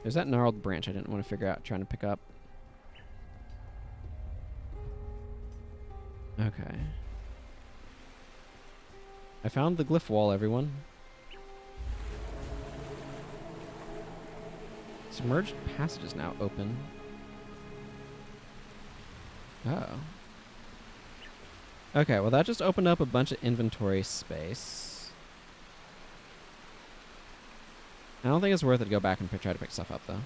There's that gnarled branch I didn't want to figure out trying to pick up. Okay. I found the glyph wall, everyone. Submerged passage is now open. Oh. Okay, well that just opened up a bunch of inventory space. I don't think it's worth it to go back and try to pick stuff up, though.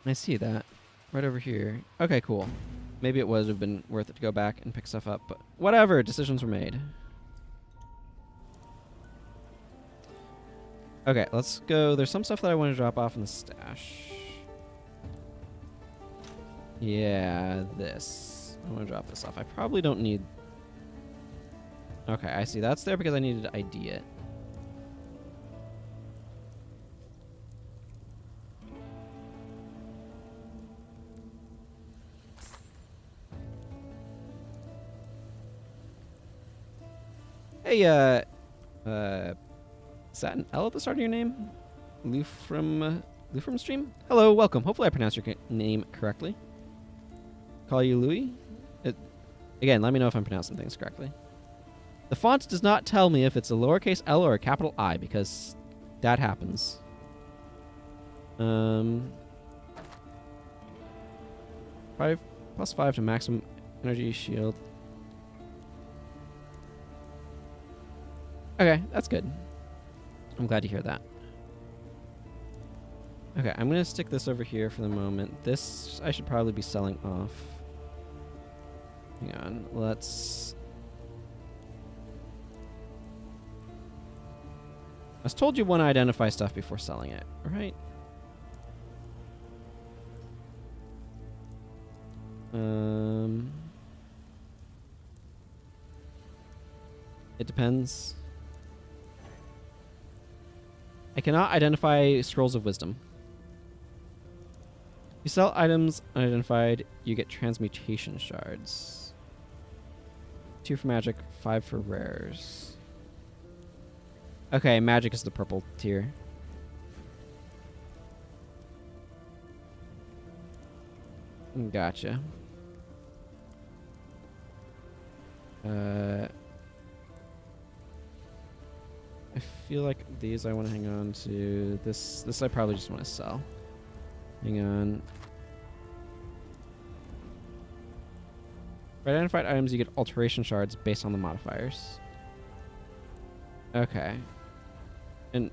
I see that. Right over here. Okay, cool. Maybe it would have been worth it to go back and pick stuff up, but whatever. Decisions were made. Okay, let's go. There's some stuff that I want to drop off in the stash. Yeah, this. I want to drop this off. I probably don't need... Okay, I see. That's there because I needed to ID it. Hey, is that an L at the start of your name? Lou from stream? Hello, welcome. Hopefully I pronounced your name correctly. Call you Louis? Again, let me know if I'm pronouncing things correctly. The font does not tell me if it's a lowercase L or a capital I, because that happens. 5+5 to maximum energy shield. Okay, that's good. I'm glad to hear that. Okay, I'm going to stick this over here for the moment. This I should probably be selling off. Hang on, let's... I was told you want to identify stuff before selling it, right? It depends. I cannot identify scrolls of wisdom. You sell items unidentified, you get transmutation shards. 2 for magic, 5 for rares. Okay, magic is the purple tier. Gotcha. I feel like these I want to hang on to. This I probably just want to sell. Hang on. For identified items, you get alteration shards based on the modifiers. Okay. And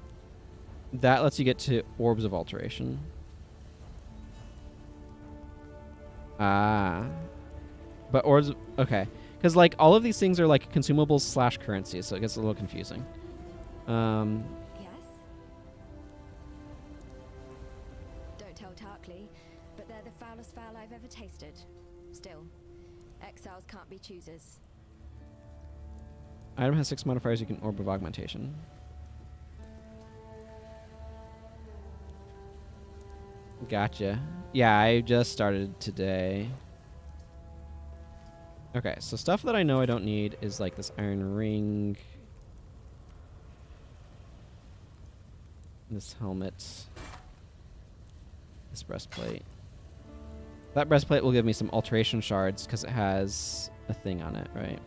that lets you get to orbs of alteration. Ah. But orbs... Okay. Because, like, all of these things are, like, consumables slash currencies, so it gets a little confusing. Yes? Don't tell Tarkley, but they're the foulest fowl I've ever tasted. Still, exiles can't be choosers. Item has 6 modifiers. You can orb of augmentation. Gotcha. Yeah, I just started today. Okay, so stuff that I know I don't need is like this iron ring. This helmet. This breastplate. That breastplate will give me some alteration shards because it has a thing on it, right?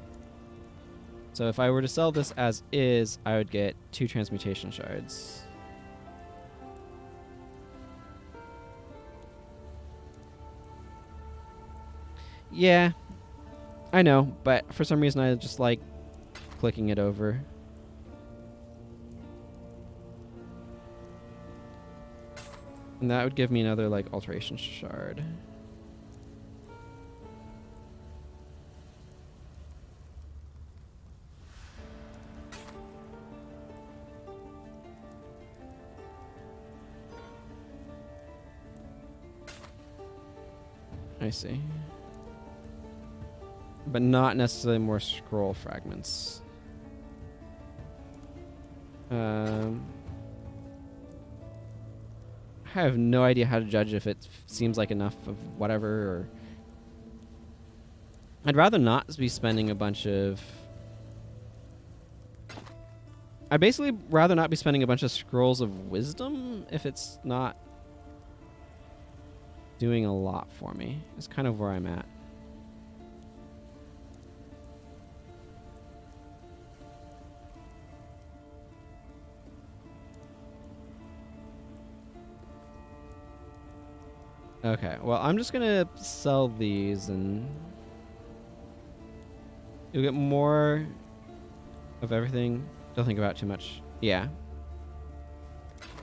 So if I were to sell this as is, I would get 2 transmutation shards. Yeah, I know, but for some reason I just like clicking it over. And that would give me another like alteration shard. I see. But not necessarily more scroll fragments. I have no idea how to judge if it seems like enough of whatever. Or I'd rather not be spending a bunch of... I'd basically rather not be spending a bunch of scrolls of wisdom if it's not doing a lot for me. It's kind of where I'm at. Okay, well, I'm just gonna sell these and you'll get more of everything. Don't think about it too much. Yeah.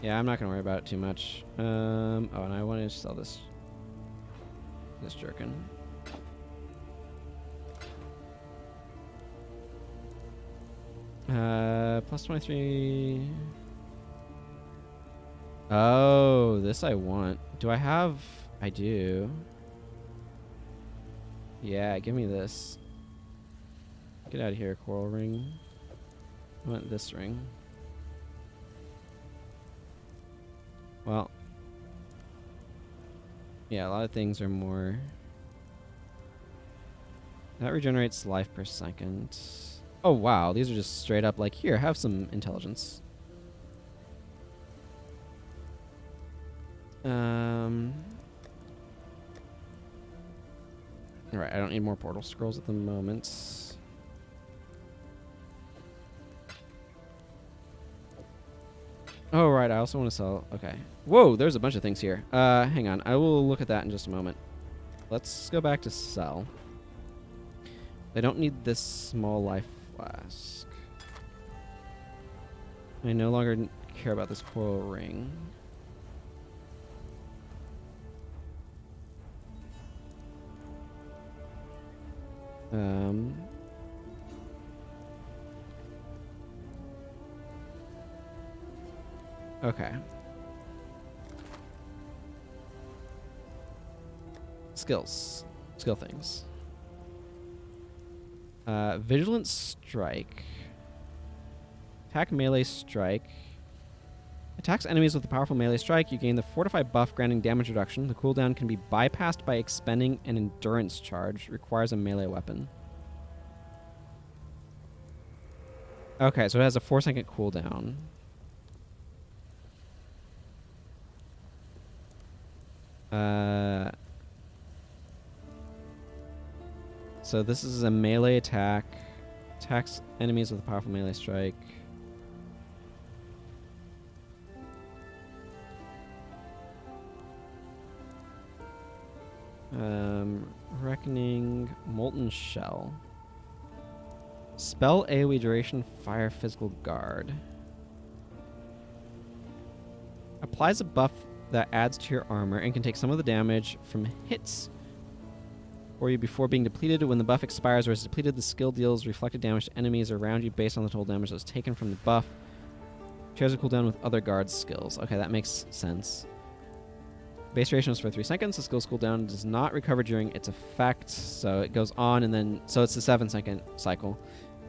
Yeah, I'm not gonna worry about it too much. Oh, and I want to sell this This jerkin. Plus 23. Oh, this I want. Do I have? I do. Yeah, give me this. Get out of here, coral ring. I want this ring. Well. Yeah, a lot of things are more... That regenerates life per second. Oh, wow. These are just straight up like, here, have some intelligence. Alright, I don't need more portal scrolls at the moment. Oh, right, I also want to sell... Okay. Whoa, there's a bunch of things here. Hang on. I will look at that in just a moment. Let's go back to sell. I don't need this small life flask. I no longer care about this coral ring. Okay. Skills. Skill things. Vigilant Strike. Attack melee strike. Attacks enemies with a powerful melee strike. You gain the Fortify buff, granting damage reduction. The cooldown can be bypassed by expending an endurance charge. Requires a melee weapon. Okay, so it has a 4-second cooldown. So this is a melee attack. Attacks enemies with a powerful melee strike. Reckoning, Molten Shell. Spell AoE duration, Fire Physical Guard. Applies a buff that adds to your armor and can take some of the damage from hits for you before being depleted. When the buff expires or is depleted, the skill deals reflected damage to enemies around you based on the total damage that was taken from the buff. Shares a cooldown with other guard skills. Okay, that makes sense. Base duration is for 3 seconds. The skill's cooldown does not recover during its effect, so it goes on and then... So it's a 7-second cycle.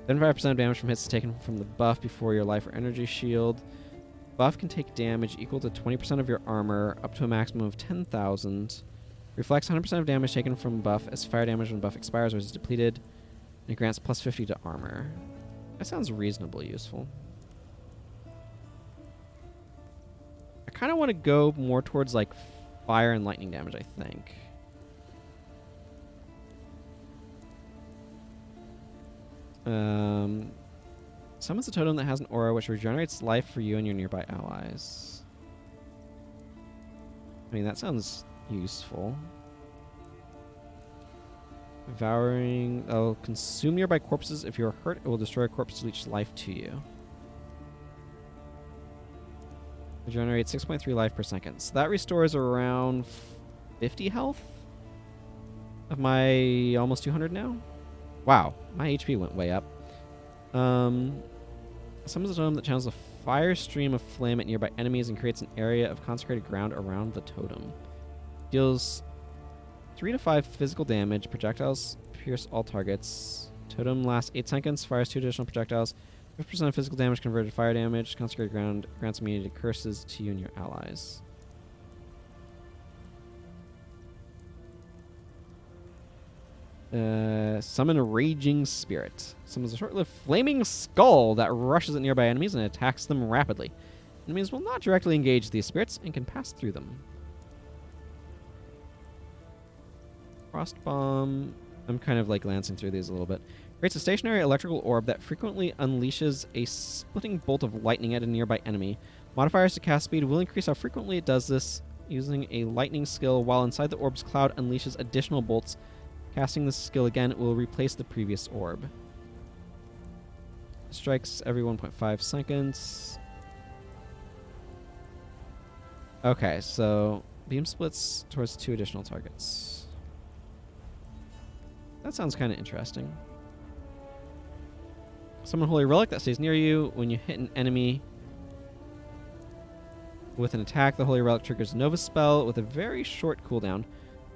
75% of damage from hits is taken from the buff before your life or energy shield. Buff can take damage equal to 20% of your armor, up to a maximum of 10,000. Reflects 100% of damage taken from buff as fire damage when buff expires or is depleted. And it grants plus 50 to armor. That sounds reasonably useful. I kind of want to go more towards like fire and lightning damage, I think. Summons a totem that has an aura which regenerates life for you and your nearby allies. I mean, that sounds useful. Devouring... Oh, consume nearby corpses. If you are hurt, it will destroy a corpse to leech life to you. Regenerate 6.3 life per second. So that restores around 50 health of my almost 200 now. Wow, my HP went way up. Summons a totem that channels a fire stream of flame at nearby enemies and creates an area of consecrated ground around the totem. Deals 3 to 5 physical damage. Projectiles pierce all targets. Totem lasts 8 seconds. Fires 2 additional projectiles. 50% of physical damage converted to fire damage. Consecrated ground grants immunity to curses to you and your allies. Summon a Raging Spirit. Summons a short-lived flaming skull that rushes at nearby enemies and attacks them rapidly. Enemies will not directly engage these spirits and can pass through them. Frost Bomb. I'm kind of like glancing through these a little bit. Creates a stationary electrical orb that frequently unleashes a splitting bolt of lightning at a nearby enemy. Modifiers to cast speed will increase how frequently it does this. Using a lightning skill while inside the orb's cloud unleashes additional bolts. Casting this skill again, it will replace the previous orb. Strikes every 1.5 seconds. Okay, so beam splits towards 2 additional targets. That sounds kind of interesting. Summon Holy Relic that stays near you. When you hit an enemy with an attack, the Holy Relic triggers a Nova spell with a very short cooldown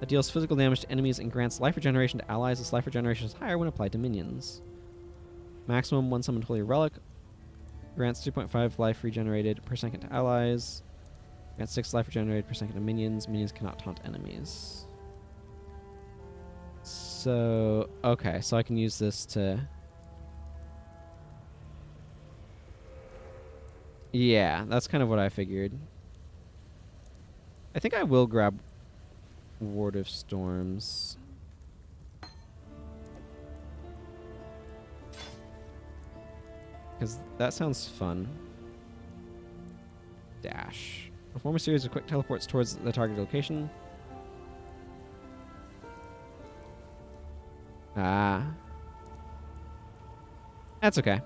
that deals physical damage to enemies and grants life regeneration to allies. This life regeneration is higher when applied to minions. Maximum one summoned Holy Relic. Grants 3.5 life regenerated per second to allies. Grants 6 life regenerated per second to minions. Minions cannot taunt enemies. So, okay, so I can use this to... Yeah, that's kind of what I figured. I think I will grab Ward of Storms. Because that sounds fun. Dash. Perform a series of quick teleports towards the target location. Ah. That's okay.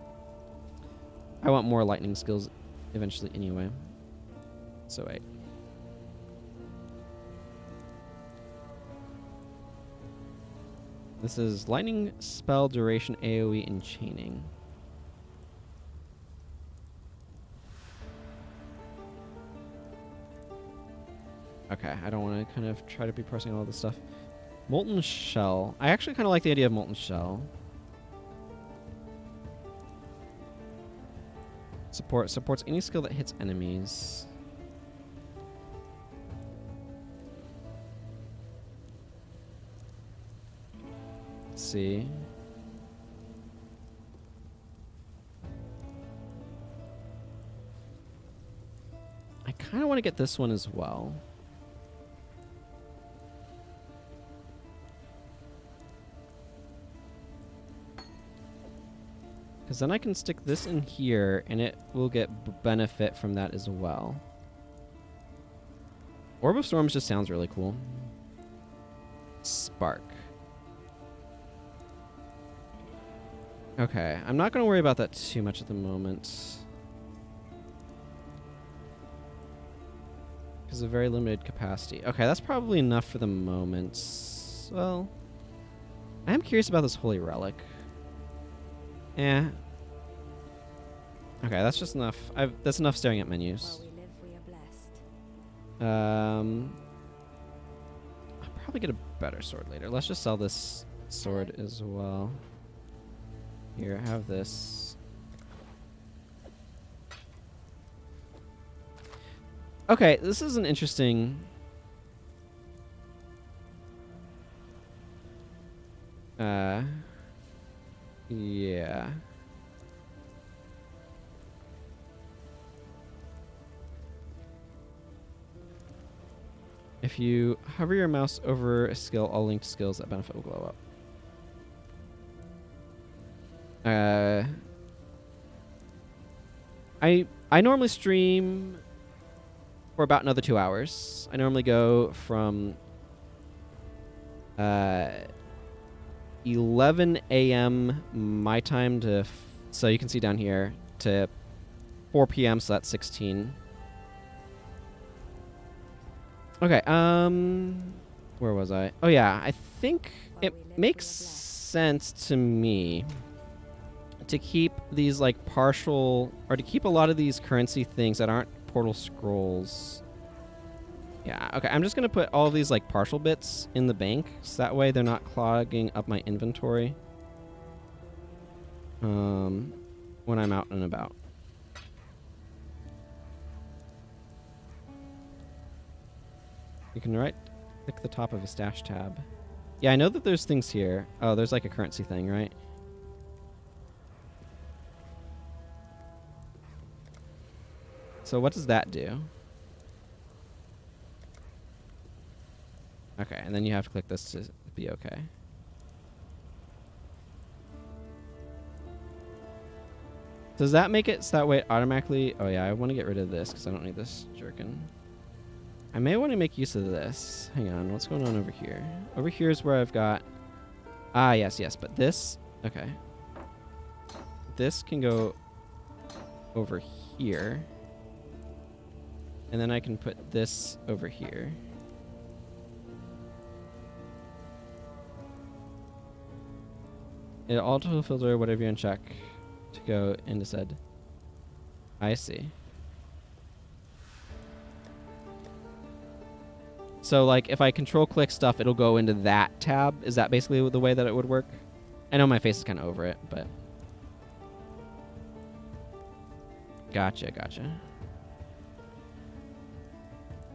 I want more lightning skills eventually anyway. So wait. This is lightning spell duration AoE and chaining. Okay, I don't want to kind of try to be pressing all this stuff. Molten Shell. I actually kind of like the idea of Molten Shell. Supports any skill that hits enemies. Let's see. I kind of want to get this one as well. Because then I can stick this in here, and it will get benefit from that as well. Orb of Storms just sounds really cool. Spark. Okay, I'm not going to worry about that too much at the moment. Because of very limited capacity. Okay, that's probably enough for the moment. Well, I am curious about this Holy Relic. Eh. Okay, that's just enough. That's enough staring at menus. While we live, we are blessed. I'll probably get a better sword later. Let's just sell this sword as well. Here, have this. Okay, this is an interesting... yeah. If you hover your mouse over a skill, all linked skills that benefit will glow up. I normally stream for about another 2 hours. I normally go from 11 a.m. my time to, so you can see down here, to 4 p.m., so that's 16. Okay, where was I? Oh yeah, I think it makes sense to me to keep these like partial, or to keep a lot of these currency things that aren't portal scrolls. Yeah, okay, I'm just gonna put all of these like partial bits in the bank, so that way they're not clogging up my inventory when I'm out and about. You can click the top of a stash tab. Yeah, I know that there's things here. Oh, there's like a currency thing, right? So what does that do? Okay, and then you have to click this to be okay. Does that make it so that way it automatically... Oh yeah, I want to get rid of this because I don't need this jerkin. I may want to make use of this. Hang on, what's going on over here? Over here is where I've got... Ah, yes, but this... Okay. This can go over here. And then I can put this over here. It auto filter whatever you uncheck to go into said. I see. So like if I control click stuff, it'll go into that tab. Is that basically the way that it would work? I know my face is kind of over it, but gotcha.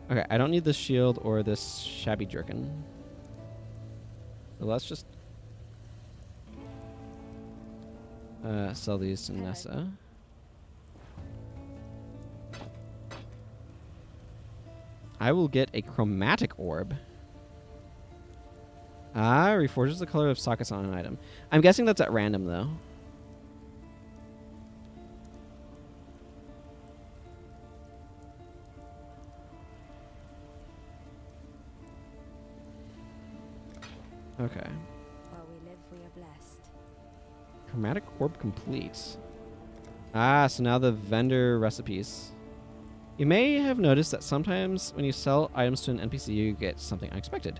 Okay, I don't need this shield or this shabby jerkin. So let's just sell these to Nessa. I will get a chromatic orb. Ah, reforges the color of sockets on an item. I'm guessing that's at random, though. Okay. While we live, we are blessed. Chromatic orb complete. Ah, so now the vendor recipes. You may have noticed that sometimes when you sell items to an NPC, you get something unexpected.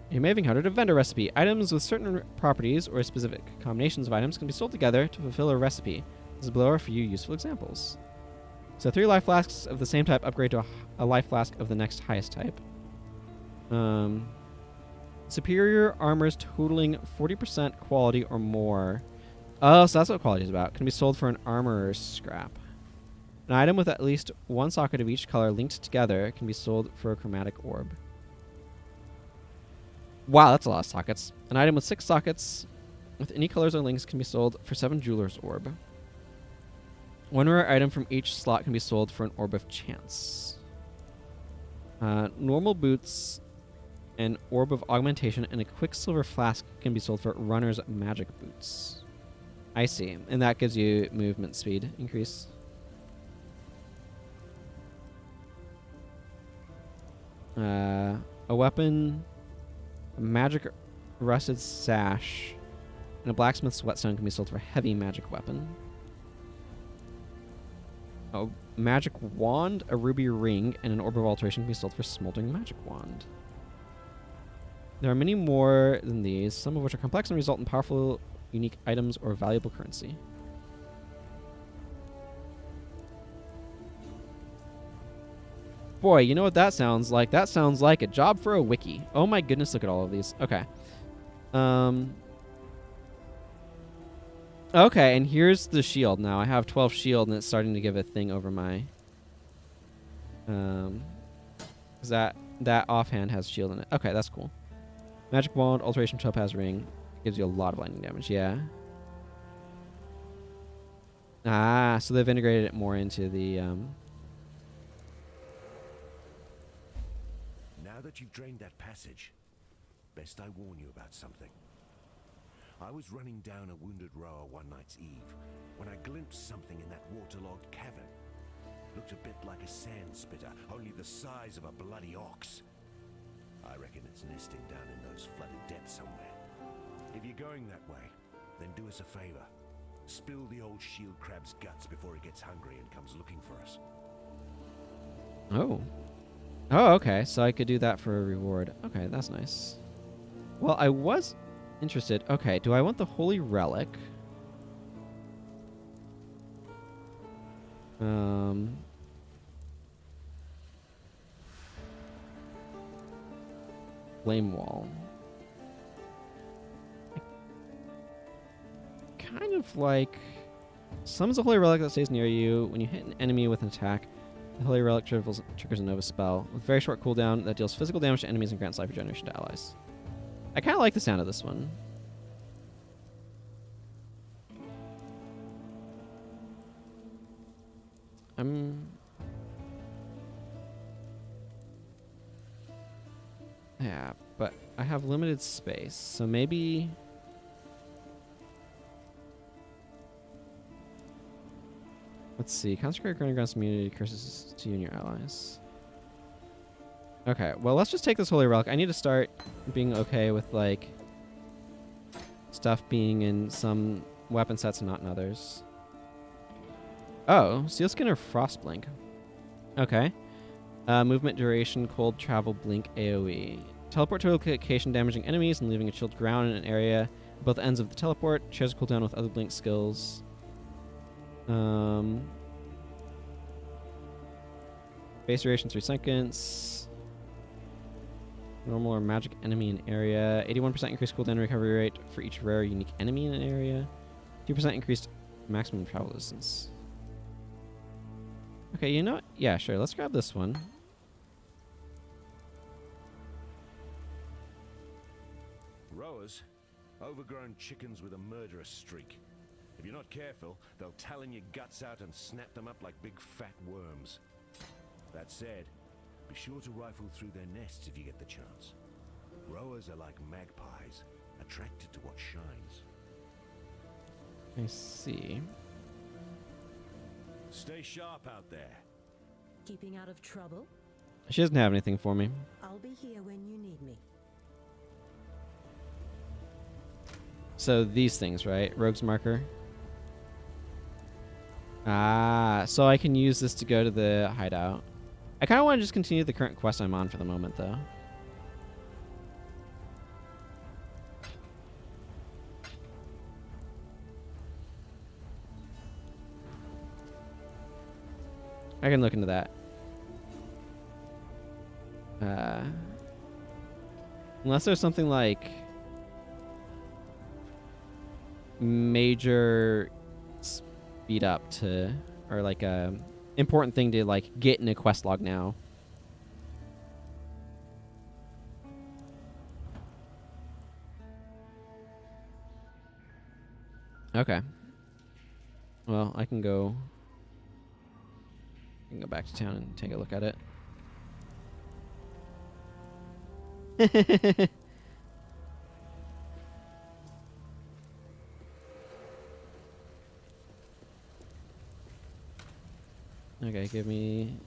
You may have encountered a vendor recipe. Items with certain properties or specific combinations of items can be sold together to fulfill a recipe. This is below are a few useful examples. So 3 life flasks of the same type upgrade to a life flask of the next highest type. Superior armors totaling 40% quality or more. Oh, so that's what quality is about. Can be sold for an armorer's scrap. An item with at least one socket of each color linked together can be sold for a chromatic orb. Wow, that's a lot of sockets. An item with 6 sockets with any colors or links can be sold for 7 jeweler's orb. One rare item from each slot can be sold for an orb of chance. Normal boots, an orb of augmentation, and a quicksilver flask can be sold for runner's magic boots. I see. And that gives you movement speed increase. A weapon, a magic rusted sash, and a blacksmith's whetstone can be sold for a heavy magic weapon. A magic wand, a ruby ring, and an orb of alteration can be sold for smoldering magic wand. There are many more than these, some of which are complex and result in powerful, unique items or valuable currency. Boy, you know what that sounds like? That sounds like a job for a wiki. Oh my goodness, look at all of these. Okay. Okay, and here's the shield now. I have 12 shield, and it's starting to give a thing over my... Because that offhand has shield in it. Okay, that's cool. Magic wand, alteration topaz ring. Gives you a lot of lightning damage, yeah. Ah, so they've integrated it more into the... Now that you've drained that passage, best I warn you about something. I was running down a wounded rower one night's eve when I glimpsed something in that waterlogged cavern. Looked a bit like a sand spitter, only the size of a bloody ox. I reckon it's nesting down in those flooded depths somewhere. If you're going that way, then do us a favor. Spill the old shield crab's guts before it gets hungry and comes looking for us. Oh. Oh, okay. So I could do that for a reward. Okay, that's nice. Well, I was interested. Okay, do I want the Holy Relic? Flame Wall. Kind of like... Summons a Holy Relic that stays near you. When you hit an enemy with an attack, the Holy Relic triggers a Nova spell with very short cooldown that deals physical damage to enemies and grants life regeneration to allies. I kind of like the sound of this one. Yeah, but I have limited space, so maybe... Let's see. Consecrate Ground grants immunity curses to you and your allies. Okay, well, let's just take this Holy Relic. I need to start being okay with, like, stuff being in some weapon sets and not in others. Oh, Sealskin or Frostblink. Okay. Movement duration, cold travel, blink, AoE. Teleport to a location damaging enemies and leaving a chilled ground in an area both ends of the teleport. Shares a cooldown with other blink skills. Base duration 3 seconds. Normal or magic enemy in area. 81% increased cooldown recovery rate for each rare unique enemy in an area. 2% increased maximum travel distance. Okay, you know what? Yeah, sure. Let's grab this one. Rowers, overgrown chickens with a murderous streak. If you're not careful, they'll talon your guts out and snap them up like big fat worms. That said, be sure to rifle through their nests if you get the chance. Rowers are like magpies, attracted to what shines. I see. Stay sharp out there. Keeping out of trouble? She doesn't have anything for me. I'll be here when you need me. So these things, right? Rogue's marker. Ah, so I can use this to go to the hideout. I kind of want to just continue the current quest I'm on for the moment, though. I can look into that. Unless there's something like major speed up to, or like a important thing to like get in a quest log now. Okay. Well, I can go back to town and take a look at it. Okay, give me...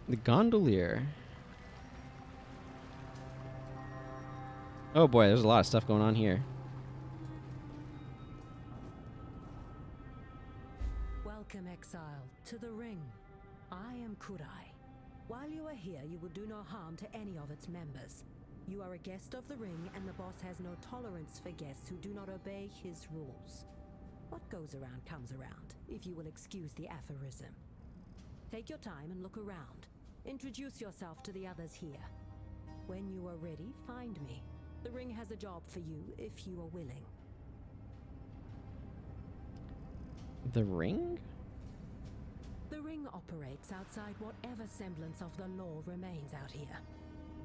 The Gondolier. Oh boy, there's a lot of stuff going on here. Welcome, exile, to the ring. I am Kudai. While you are here, you will do no harm to any of its members. You are a guest of the ring, and the boss has no tolerance for guests who do not obey his rules. What goes around comes around, if you will excuse the aphorism. Take your time and look around. Introduce yourself to the others here. When you are ready, find me. The ring has a job for you, if you are willing. The ring? The ring operates outside whatever semblance of the law remains out here.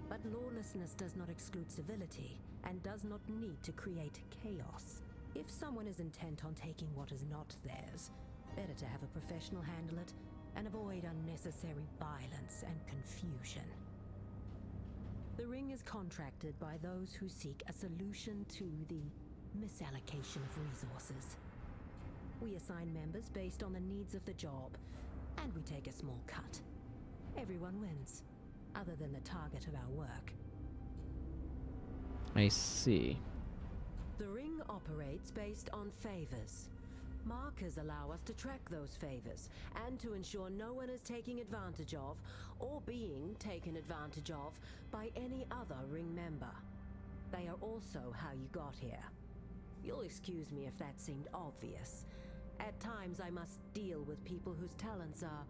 But lawlessness does not exclude civility, and does not need to create chaos. If someone is intent on taking what is not theirs, better to have a professional handle it, and avoid unnecessary violence and confusion. The ring is contracted by those who seek a solution to the misallocation of resources. We assign members based on the needs of the job, and we take a small cut. Everyone wins, other than the target of our work. I see. The ring operates based on favors. Markers allow us to track those favors, and to ensure no one is taking advantage of, or being taken advantage of, by any other ring member. They are also how you got here. You'll excuse me if that seemed obvious. At times I must deal with people whose talents are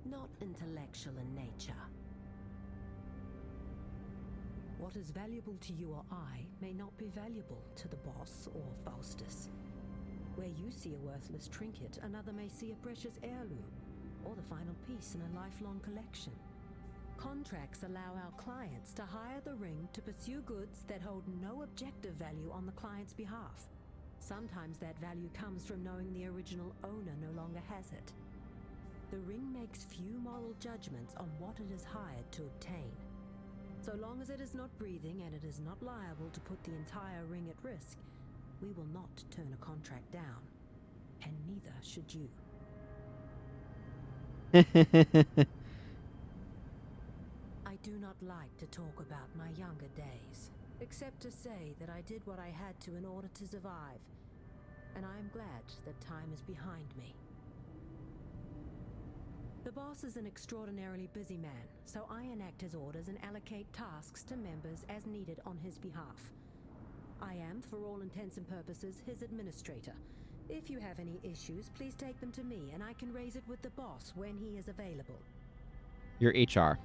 not intellectual in nature. What is valuable to you or I may not be valuable to the boss or Faustus. Where you see a worthless trinket, another may see a precious heirloom, or the final piece in a lifelong collection. Contracts allow our clients to hire the ring to pursue goods that hold no objective value on the client's behalf. Sometimes that value comes from knowing the original owner no longer has it. The ring makes few moral judgments on what it is hired to obtain. So long as it is not breathing and it is not liable to put the entire ring at risk, we will not turn a contract down, and neither should you. I do not like to talk about my younger days, except to say that I did what I had to in order to survive. and I am glad that time is behind me. The boss is an extraordinarily busy man, so I enact his orders and allocate tasks to members as needed on his behalf. I am, for all intents and purposes, his administrator. If you have any issues, please take them to me, and I can raise it with the boss when he is available. You're HR.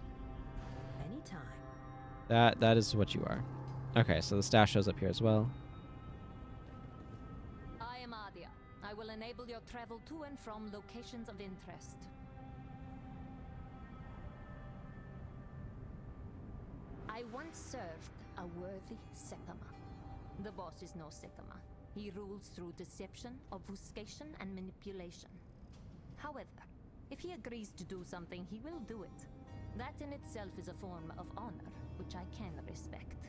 Anytime. That is what you are. Okay, so the stash shows up here as well. I am Adia. I will enable your travel to and from locations of interest. I once served a worthy Sekama. The boss is no Sekama. He rules through deception, obfuscation, and manipulation. However, if he agrees to do something, he will do it. That in itself is a form of honor, which I can respect.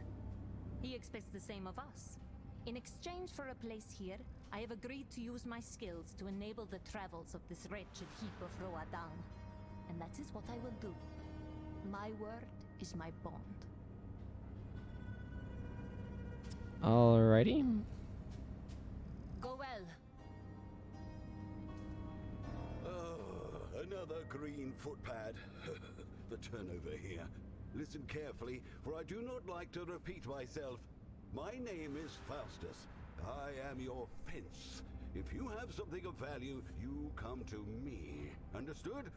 He expects the same of us. In exchange for a place here, I have agreed to use my skills to enable the travels of this wretched heap of Roadan. And that is what I will do. My word is my bond. Alrighty. Go well. Oh, another green footpad. The turnover here. Listen carefully, for I do not like to repeat myself. My name is Faustus. I am your fence. If you have something of value, you come to me. Understood?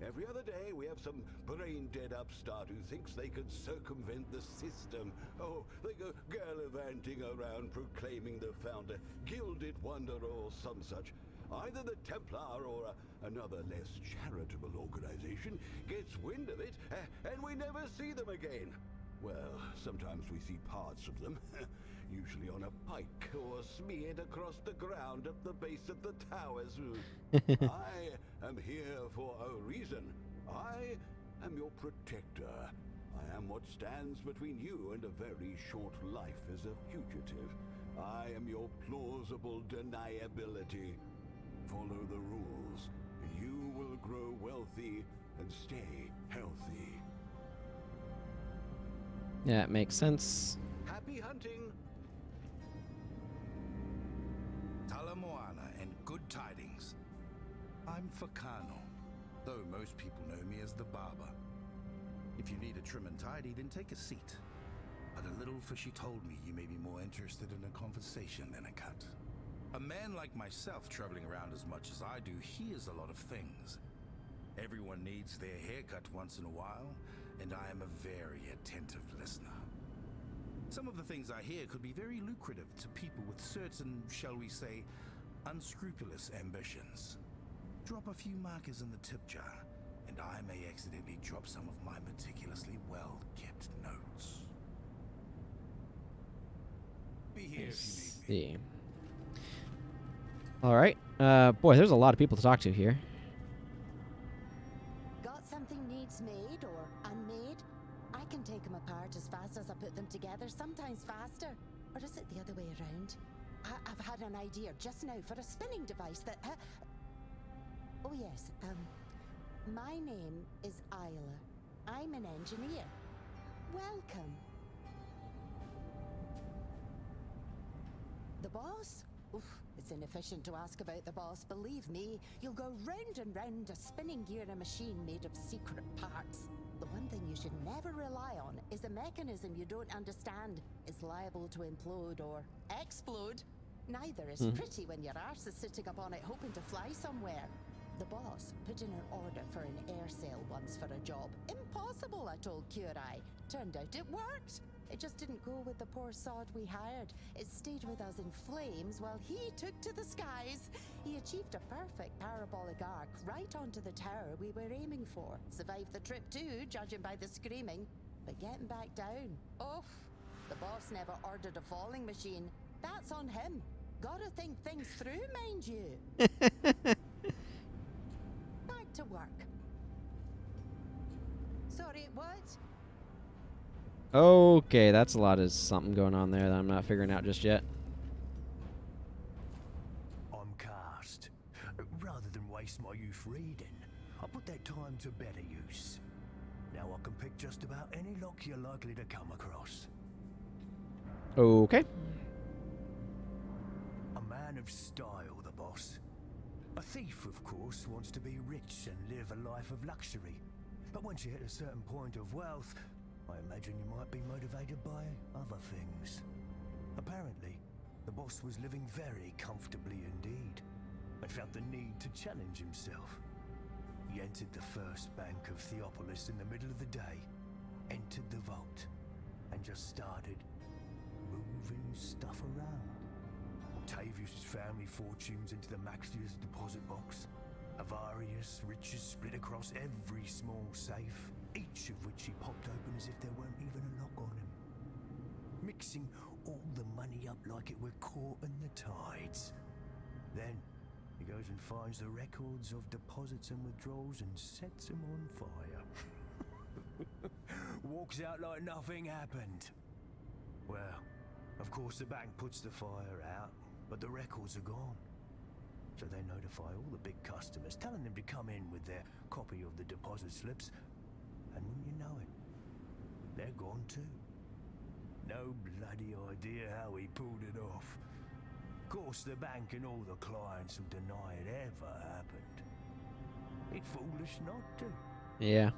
Every other day we have some brain-dead upstart who thinks they could circumvent the system. Oh, they go gallivanting around proclaiming the founder, Gilded Wonder or some such. Either the Templar or another less charitable organization gets wind of it, and we never see them again. Well, sometimes we see parts of them, usually on a pike or smeared across the ground at the base of the towers. I am here for a reason. I am your protector. I am what stands between you and a very short life as a fugitive. I am your plausible deniability. Follow the rules, and you will grow wealthy and stay healthy. Yeah, it makes sense. Happy hunting! Talamoana and good tidings. I'm Fakano, though most people know me as the barber. If you need a trim and tidy, then take a seat. But a little fishy told me you may be more interested in a conversation than a cut. A man like myself traveling around as much as I do hears a lot of things. Everyone needs their haircut once in a while, and I am a very attentive listener. Some of the things I hear could be very lucrative to people with certain, shall we say, unscrupulous ambitions. Drop a few markers in the tip jar, and I may accidentally drop some of my meticulously well-kept notes. Be here if you need me. See. Alright. Boy, there's a lot of people to talk to here. Got something needs made or unmade? I can take them apart as fast as I put them together, sometimes faster. Or is it the other way around? I've had an idea just now for a spinning device that... Oh yes, my name is Isla. I'm an engineer. Welcome. The boss? Oof, it's inefficient to ask about the boss, believe me. You'll go round and round a spinning gear in a machine made of secret parts. The one thing you should never rely on is a mechanism you don't understand is liable to implode or explode. Neither is pretty when your arse is sitting up on it hoping to fly somewhere. The boss put in an order for an air sail once for a job. Impossible, I told Kurai. Turned out it worked. It just didn't go with the poor sod we hired. It stayed with us in flames while he took to the skies. He achieved a perfect parabolic arc right onto the tower we were aiming for. Survived the trip too, judging by the screaming. But getting back down, oof. The boss never ordered a falling machine. That's on him. Gotta think things through, mind you. Back to work. Sorry, what? Okay, that's a lot of something going on there that I'm not figuring out just yet. I'm cast. Rather than waste my youth reading, I'll put that time to better use. Now I can pick just about any lock you're likely to come across. Okay. A man of with style, the boss. A thief, of course, wants to be rich and live a life of luxury. But once you hit a certain point of wealth, I imagine you might be motivated by other things. Apparently, the boss was living very comfortably indeed, and felt the need to challenge himself. He entered the first bank of Theopolis in the middle of the day, entered the vault, and just started moving stuff around. Octavius' family fortunes into the Maxius deposit box. Avarius riches split across every small safe, each of which he popped open as if there weren't even a lock on him. Mixing all the money up like it were caught in the tides. Then he goes and finds the records of deposits and withdrawals and sets them on fire. Walks out like nothing happened. Well, of course the bank puts the fire out, but the records are gone. So they notify all the big customers, telling them to come in with their copy of the deposit slips, and wouldn't you know it, they're gone too. No bloody idea how he pulled it off. Of course, the bank and all the clients will deny it ever happened. It's foolish not to. Yeah.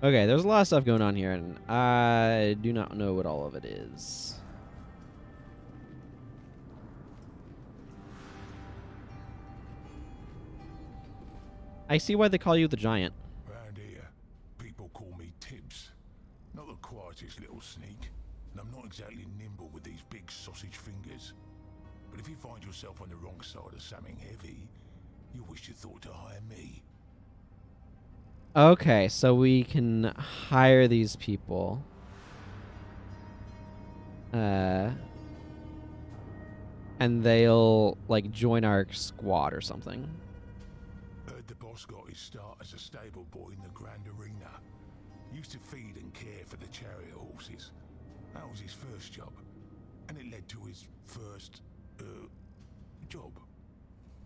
Okay, there's a lot of stuff going on here, and I do not know what all of it is. I see why they call you the Giant. Round here, people call me Tibbs. Not the quietest little sneak, and I'm not exactly nimble with these big sausage fingers. But if you find yourself on the wrong side of something heavy, you wish you thought to hire me. Okay, so we can hire these people. And they'll, like, join our squad or something. Heard the boss got his start as a stable boy in the Grand Arena. Used to feed and care for the chariot horses. That was his first job. And it led to his first, job.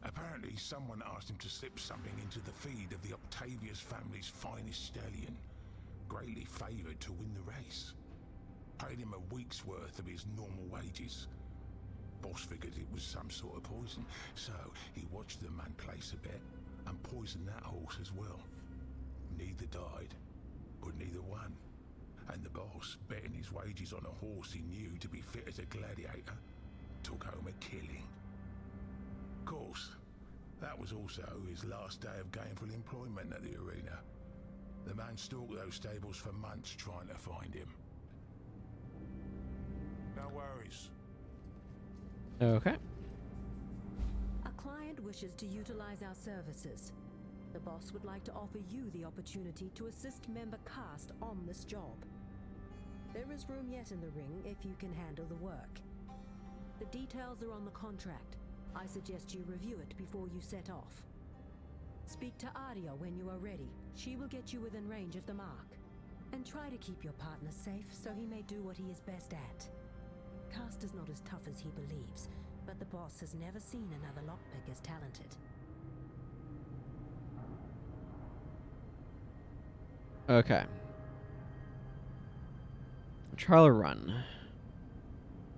Apparently, someone asked him to slip something into the feed of the Octavius family's finest stallion, greatly favoured to win the race. Paid him a week's worth of his normal wages. Boss figured it was some sort of poison, so he watched the man place a bet and poisoned that horse as well. Neither died, but neither won. And the boss, betting his wages on a horse he knew to be fit as a gladiator, took home a killing. Of course, that was also his last day of gainful employment at the arena. The man stalked those stables for months trying to find him. No worries. Okay. A client wishes to utilize our services. The boss would like to offer you the opportunity to assist member cast on this job. There is room yet in the ring if you can handle the work. The details are on the contract. I suggest you review it before you set off. Speak to Aria when you are ready. She will get you within range of the mark. And try to keep your partner safe so he may do what he is best at. Cast is not as tough as he believes, but the boss has never seen another lockpick as talented. Okay. Trial run.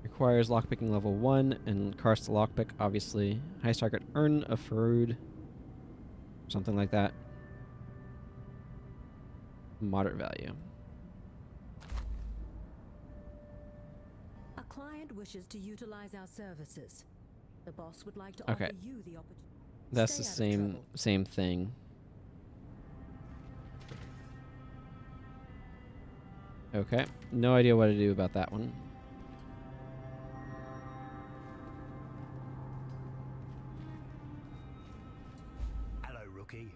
Requires lockpicking level 1 and cast the lockpick, obviously. Highest target earn a Farood. Something like that. Moderate value. A client wishes to utilize our services. The boss would like to Okay. offer you the opportunity. That's Stay the out of same trouble. same thing. Okay. No idea what to do about that one. Hello, rookie.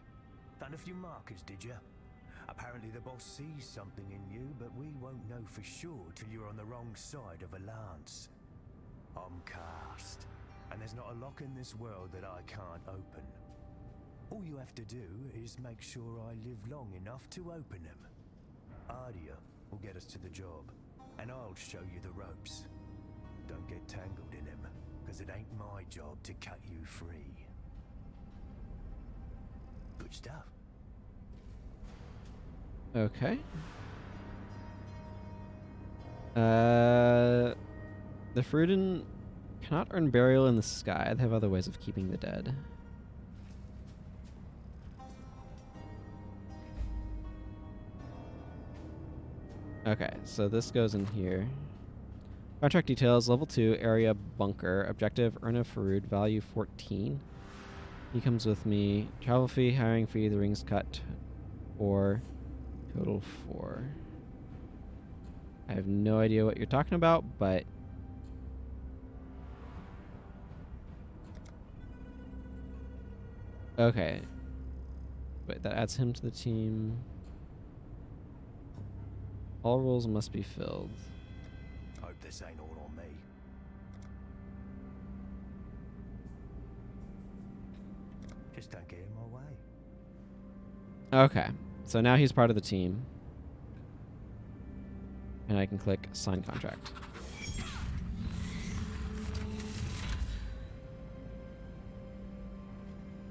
Done a few markers, did you? Apparently the boss sees something in you, but we won't know for sure till you're on the wrong side of a lance. I'm cast, and there's not a lock in this world that I can't open. All you have to do is make sure I live long enough to open them. Adia will get us to the job, and I'll show you the ropes. Don't get tangled in them, because it ain't my job to cut you free. Good stuff. The Fruiden cannot earn burial in the sky. They have other ways of keeping the dead. Okay, so this goes in here. Contract details, level 2, area bunker. Objective, earn a Farood, value 14. He comes with me. Travel fee, hiring fee, the rings cut, or total 4. I have no idea what you're talking about, but... Okay. Wait, that adds him to the team. All roles must be filled. Hope this ain't all on me. Just don't get in my way. Okay, so now he's part of the team. And I can click sign contract.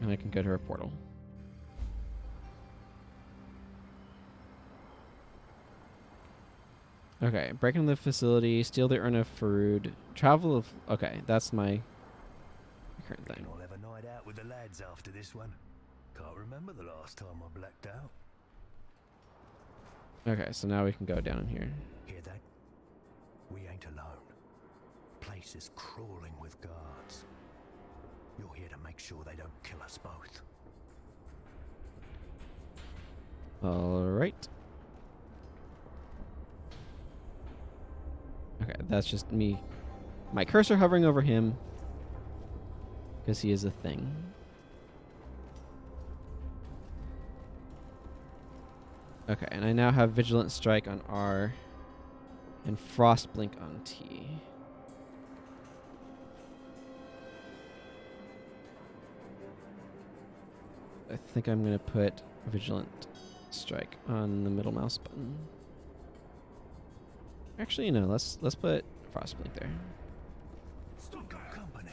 And I can go to her portal. Okay, break into the facility, steal the urn of Farood, travel of... Okay, that's my current thing. I'll have a night out with the lads after this one. Can't remember the last time I blacked out. Okay, so now we can go down here. Hear that? We ain't alone. Place is crawling with guards. You're here to make sure they don't kill us both. Alright. Okay, that's just me. My cursor hovering over him. Because he is a thing. Okay, and I now have Vigilant Strike on R. And Frost Blink on T. I think I'm going to put Vigilant Strike on the middle mouse button. Actually, no. Let's put Frost Blink there. Still got company.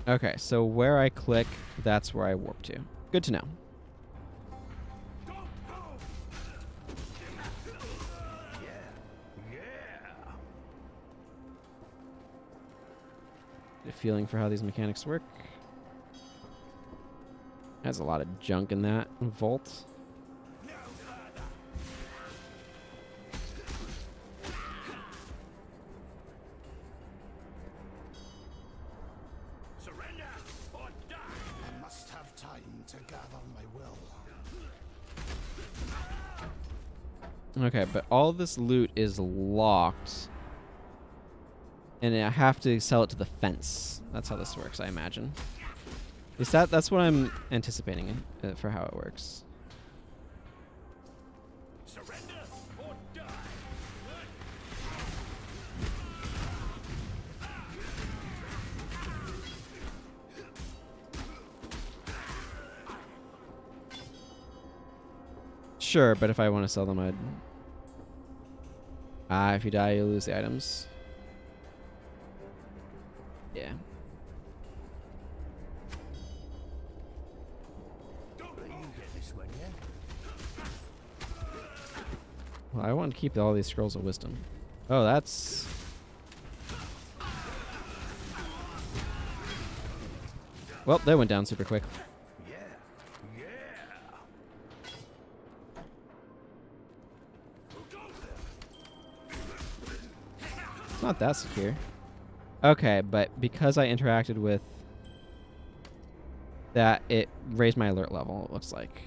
Okay, so where I click, that's where I warp to. Good to know. A feeling for how these mechanics work. Has a lot of junk in that vault. Surrender or die! I must have time to gather my will. Okay, but all this loot is locked. And I have to sell it to the fence. That's how this works, I imagine. At least that's what I'm anticipating for how it works. Surrender or die! Sure, but if I want to sell them, I'd... if you die, you lose the items. Yeah. Well, I want to keep all these scrolls of wisdom. Oh, that's... Well, they went down super quick. It's not that secure. Okay, but because I interacted with that, it raised my alert level, it looks like.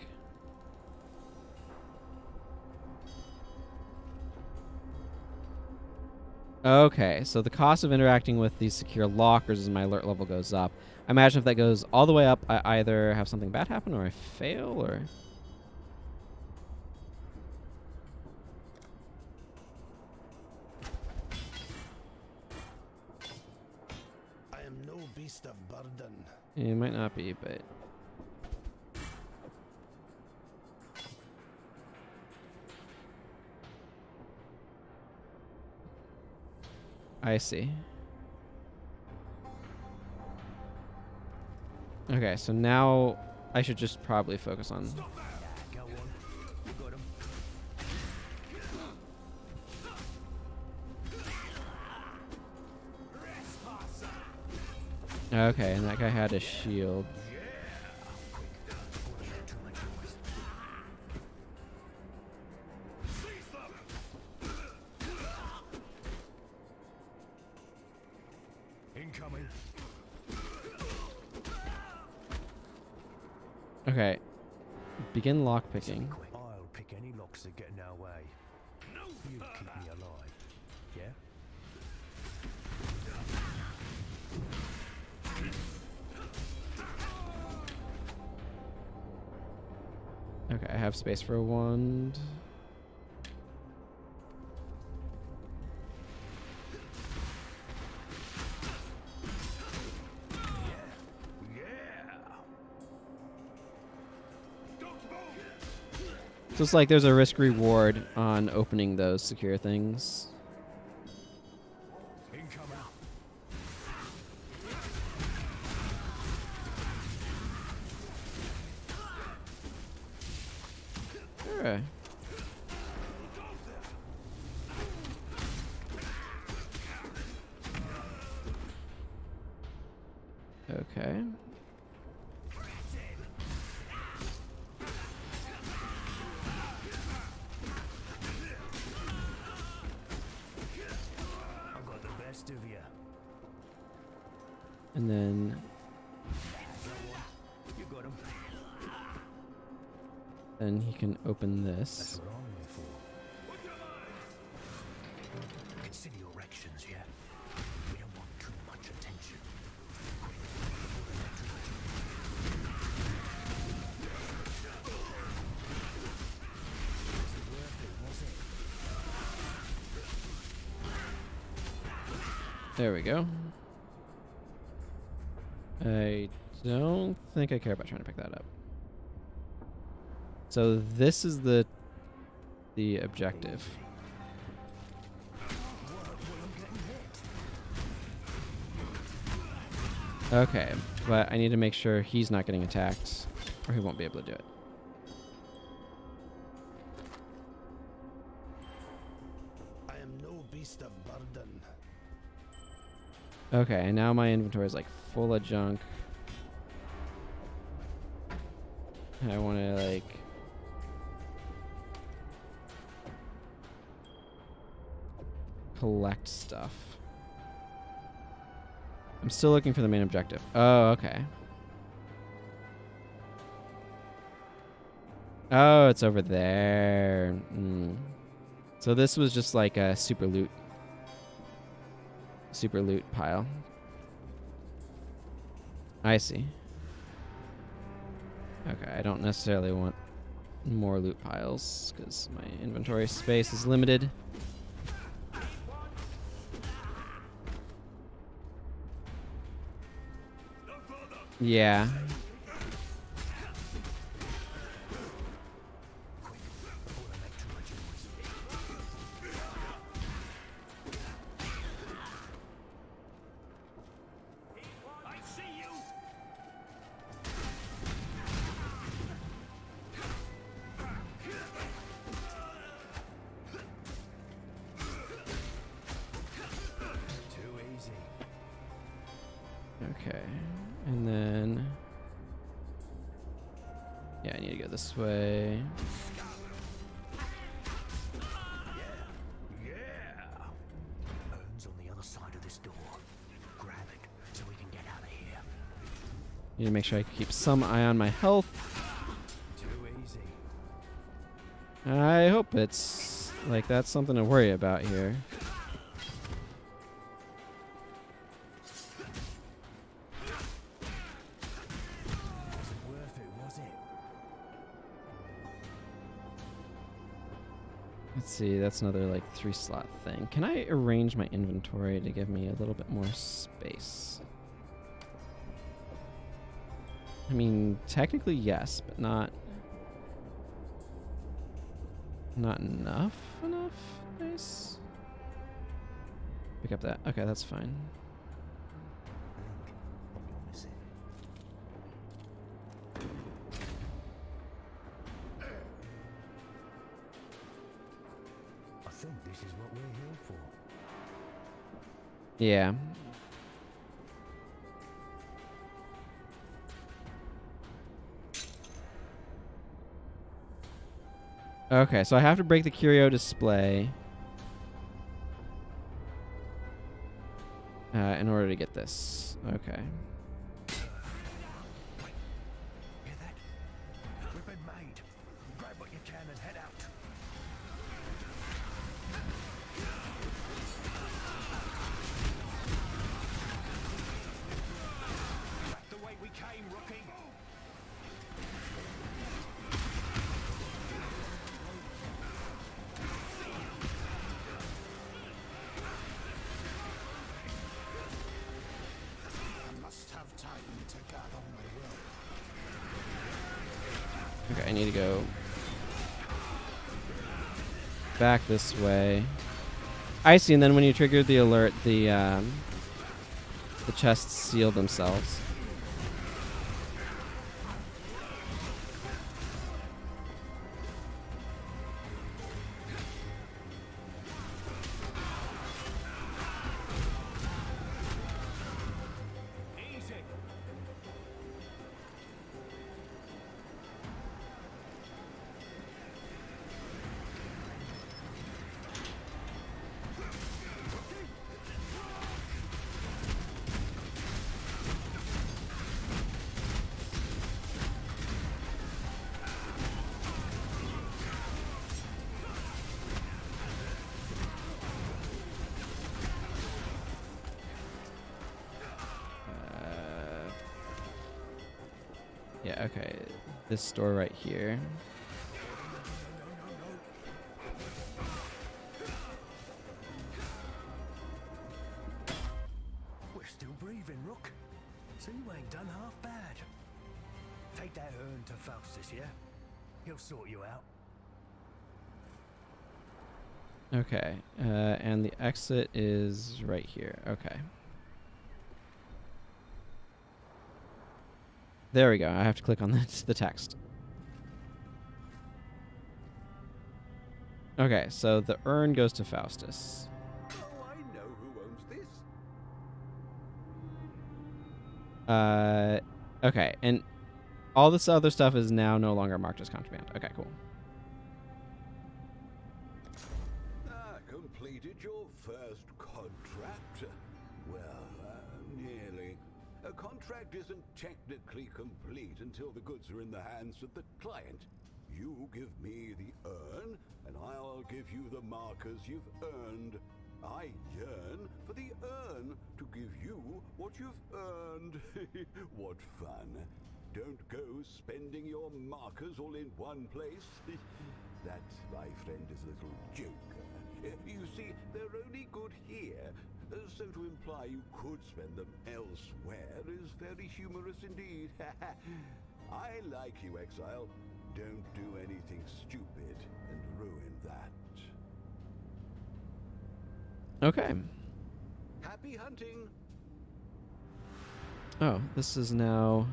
Okay, so the cost of interacting with these secure lockers as my alert level goes up. I imagine if that goes all the way up, I either have something bad happen or I fail, or... I am no beast of burden. It might not be, but... I see. Okay, so now I should just probably focus on... Go on. You got 'em. Okay, and that guy had a shield. Incoming. Okay. Begin lockpicking. I'll pick any locks that get in our way. You keep me alive. Yeah? Okay, I have space for a wand. So it's like there's a risk reward on opening those secure things. Incoming. Alright. Okay. I've got the best of you. And then You got 'em. then he can open That's this. what I'm here for. Consider your actions, yeah? We don't want too much attention. Was it worth it, was it? There we go. I don't think I care about trying to pick that up. So this is the objective. Okay, but I need to make sure he's not getting attacked, or he won't be able to do it. I am no beast of burden. Okay, and now my inventory is like full of junk. I want to like... collect stuff. I'm still looking for the main objective. Oh, okay. Oh, it's over there. So this was just like a super loot pile. I see. Okay, I don't necessarily want more loot piles because my inventory space is limited. Yeah. Okay, and then yeah, I need to go this way. Urn's on the other side of this door. Grab it so we can get out of here. Need to make sure I keep some eye on my health. Too easy. I hope it's like that's something to worry about here. Wasn't worth it, was it? Let's see, that's another like 3-slot thing. Can I arrange my inventory to give me a little bit more space? I mean, technically yes, but not enough. Nice. Pick up that. Okay, that's fine. what we're here for. Yeah. Okay, so I have to break the curio display in order to get this. Okay. Hear that? We've been made. Grab what you can and head out. Back the way we came, rookie. I must have time to gather my will. Okay, I need to go back this way. I see, and then when you trigger the alert, the chests seal themselves. Easy. Yeah, okay. This door right here. We're still breathing, Rook. So you ain't done half bad. Take that urn to Faustus, yeah? He'll sort you out. Okay, and the exit is right here. Okay. There we go. I have to click on the text. Okay, so the urn goes to Faustus. Oh, I know who owns this. Okay, and all this other stuff is now no longer marked as contraband. Okay, cool. Completed your first contract? Well, nearly. A contract isn't technically complete until the goods are in the hands of the client. You give me the urn, and I'll give you the markers you've earned. I yearn for the urn to give you what you've earned. What fun. Don't go spending your markers all in one place. That, my friend, is a little joke. You see, they're only good here, so to imply you could spend them elsewhere is very humorous indeed. I like you, Exile. Don't do anything stupid and ruin that. Okay. Happy hunting! Oh, this is now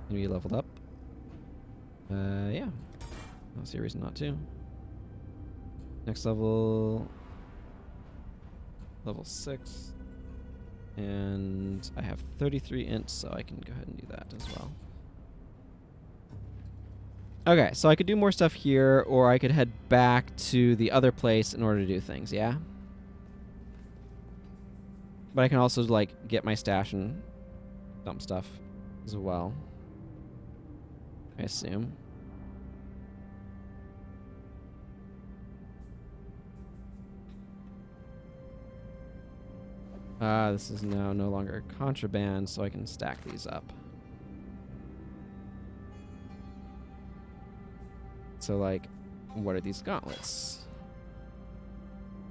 gonna be leveled up. Yeah. I don't see a reason not to. Next level, level 6. And I have 33 int, so I can go ahead and do that as well. Okay, so I could do more stuff here, or I could head back to the other place in order to do things, yeah? But I can also, like, get my stash and dump stuff as well, I assume. This is now no longer contraband, so I can stack these up. So, like, what are these gauntlets?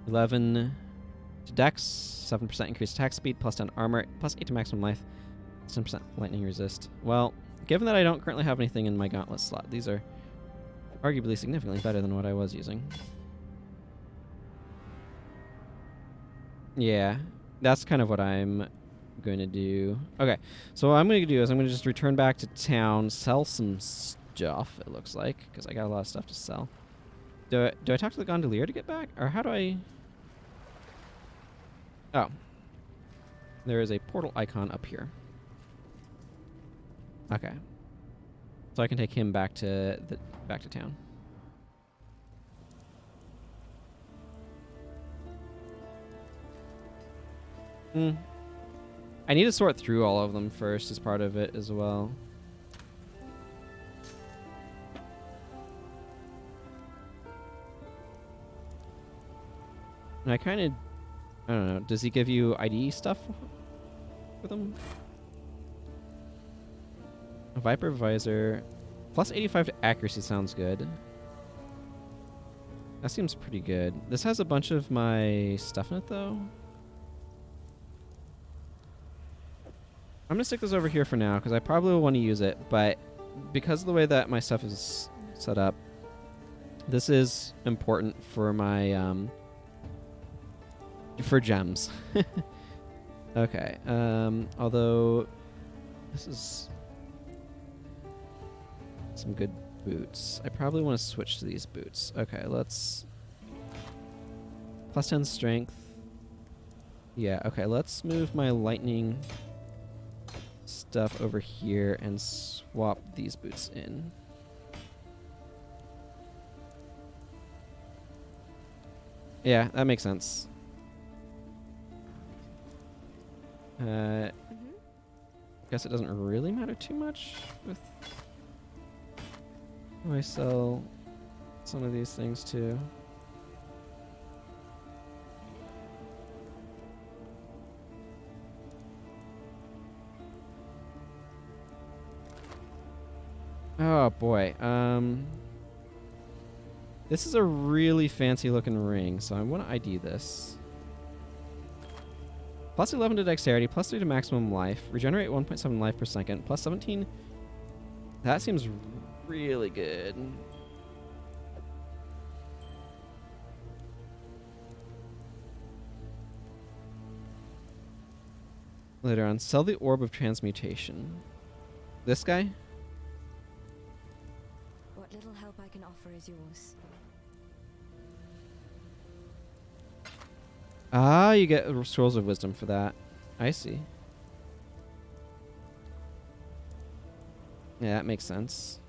11 to dex, 7% increased attack speed, plus 10 armor, plus 8 to maximum life, 10% lightning resist. Well, given that I don't currently have anything in my gauntlet slot, these are arguably significantly better than what I was using. Yeah, that's kind of what I'm going to do. Okay, so what I'm going to do is I'm going to just return back to town, sell some stuff, it looks like, because I got a lot of stuff to sell. Do I talk to the gondolier to get back? Or how do I... Oh. There is a portal icon up here. Okay. So I can take him back to town. I need to sort through all of them first as part of it as well. And I kind of... I don't know. Does he give you ID stuff with him? A Viper Visor. Plus 85 to accuracy sounds good. That seems pretty good. This has a bunch of my stuff in it, though. I'm going to stick this over here for now, because I probably will want to use it, but because of the way that my stuff is set up, this is important for my... for gems. Okay. Although this is some good boots. I probably want to switch to these boots. Okay, let's plus 10 strength. Yeah, okay, let's move my lightning stuff over here and swap these boots in. Yeah, that makes sense. Guess it doesn't really matter too much with who I sell some of these things to. Oh boy. This is a really fancy looking ring, so I want to ID this. Plus 11 to dexterity, plus 3 to maximum life, regenerate 1.7 life per second, plus 17. That seems really good. Later on, sell the Orb of Transmutation. This guy? What little help I can offer is yours. Ah, you get Scrolls of Wisdom for that. I see. Yeah, that makes sense.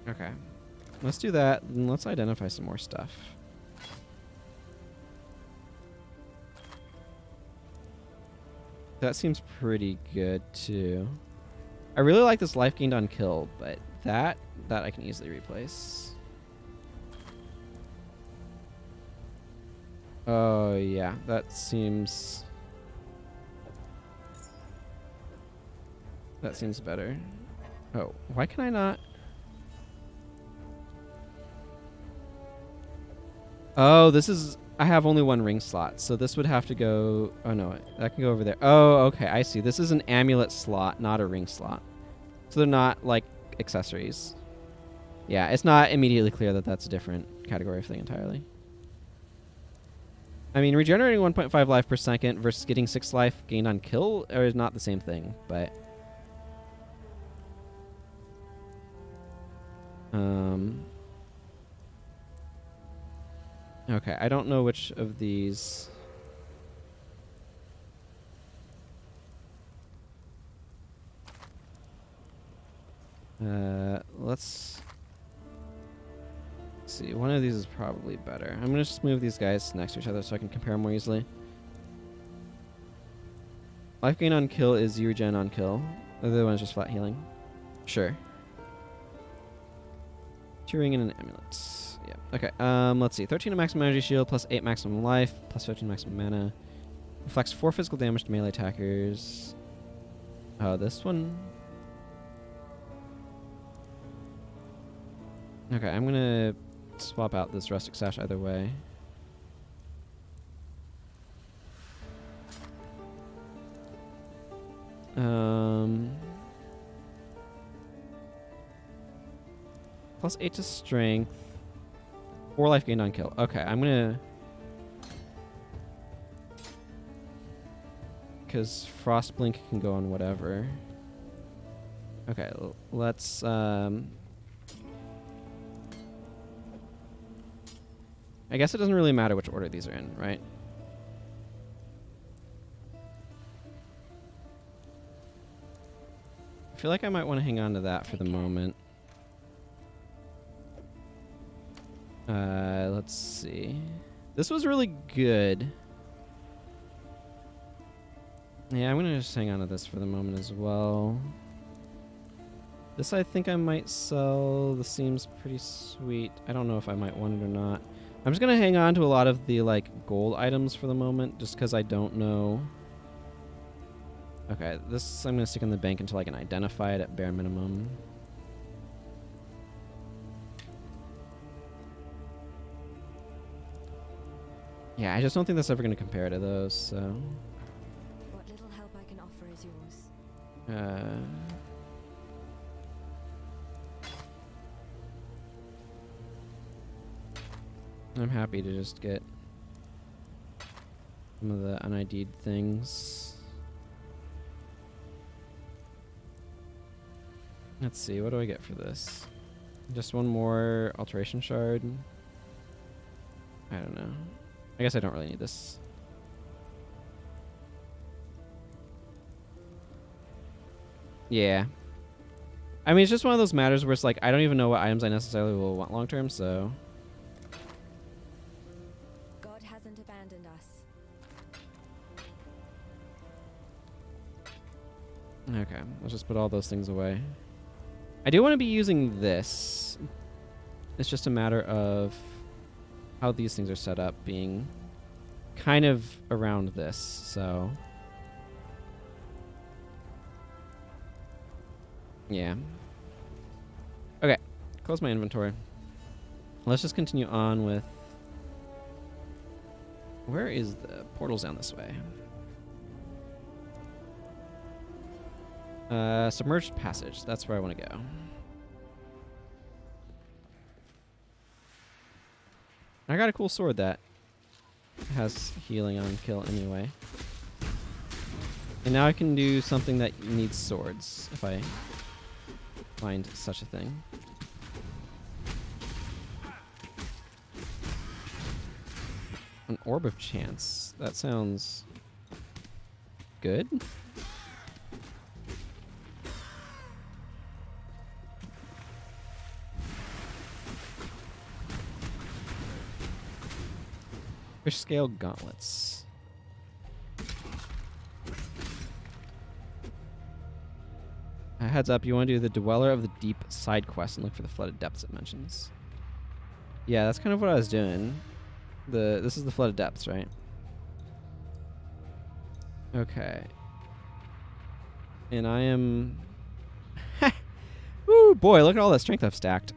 Okay. Let's do that, and let's identify some more stuff. That seems pretty good, too. I really like this life gained on kill, but that I can easily replace. Oh, yeah. That seems better. Oh, why can I not? Oh, this is... I have only one ring slot, so this would have to go... Oh, no. That can go over there. Oh, okay. I see. This is an amulet slot, not a ring slot. So they're not, like, accessories. Yeah, it's not immediately clear that that's a different category of thing entirely. I mean, regenerating 1.5 life per second versus getting 6 life gained on kill are not the same thing, but... Okay, I don't know which of these... Let's see. One of these is probably better. I'm gonna just move these guys next to each other so I can compare more easily. Life gain on kill is regen on kill. The other one is just flat healing. Sure. 2 ring and an amulet. Yeah. Okay. Let's see. 13 to maximum energy shield, plus 8 maximum life, plus 15 maximum mana. Reflects 4 physical damage to melee attackers. Oh, this one. Okay, I'm gonna swap out this rustic sash either way. Plus 8 to strength. 4 life gained on kill. Okay, I'm gonna... Because Frostblink can go on whatever. Okay, let's I guess it doesn't really matter which order these are in, right? I feel like I might want to hang on to that for the moment. Let's see. This was really good. Yeah, I'm gonna just hang on to this for the moment as well. This I think I might sell. This seems pretty sweet. I don't know if I might want it or not. I'm just gonna hang on to a lot of the like gold items for the moment, just because I don't know. Okay, this I'm gonna stick in the bank until I can identify it at bare minimum. Yeah, I just don't think that's ever gonna compare to those, so. What little help I can offer is yours. I'm happy to just get some of the un-ID'd things. Let's see, what do I get for this? Just one more alteration shard? I don't know. I guess I don't really need this. Yeah. I mean, it's just one of those matters where it's like, I don't even know what items I necessarily will want long term, so. God hasn't abandoned us. Okay, let's just put all those things away. I do want to be using this. It's just a matter of how these things are set up being kind of around this, so. Yeah. Okay, close my inventory. Let's just continue on with... Where is the portals down this way? Submerged passage. That's where I want to go. I got a cool sword that has healing on kill anyway. And now I can do something that needs swords, if I find such a thing. An orb of chance. That sounds good. Fish scale gauntlets. Heads up, you want to do the Dweller of the Deep side quest and look for the Flooded Depths it mentions. Yeah, that's kind of what I was doing. This is the Flooded Depths, right? Okay. And I am... Ooh, boy, look at all that strength I've stacked.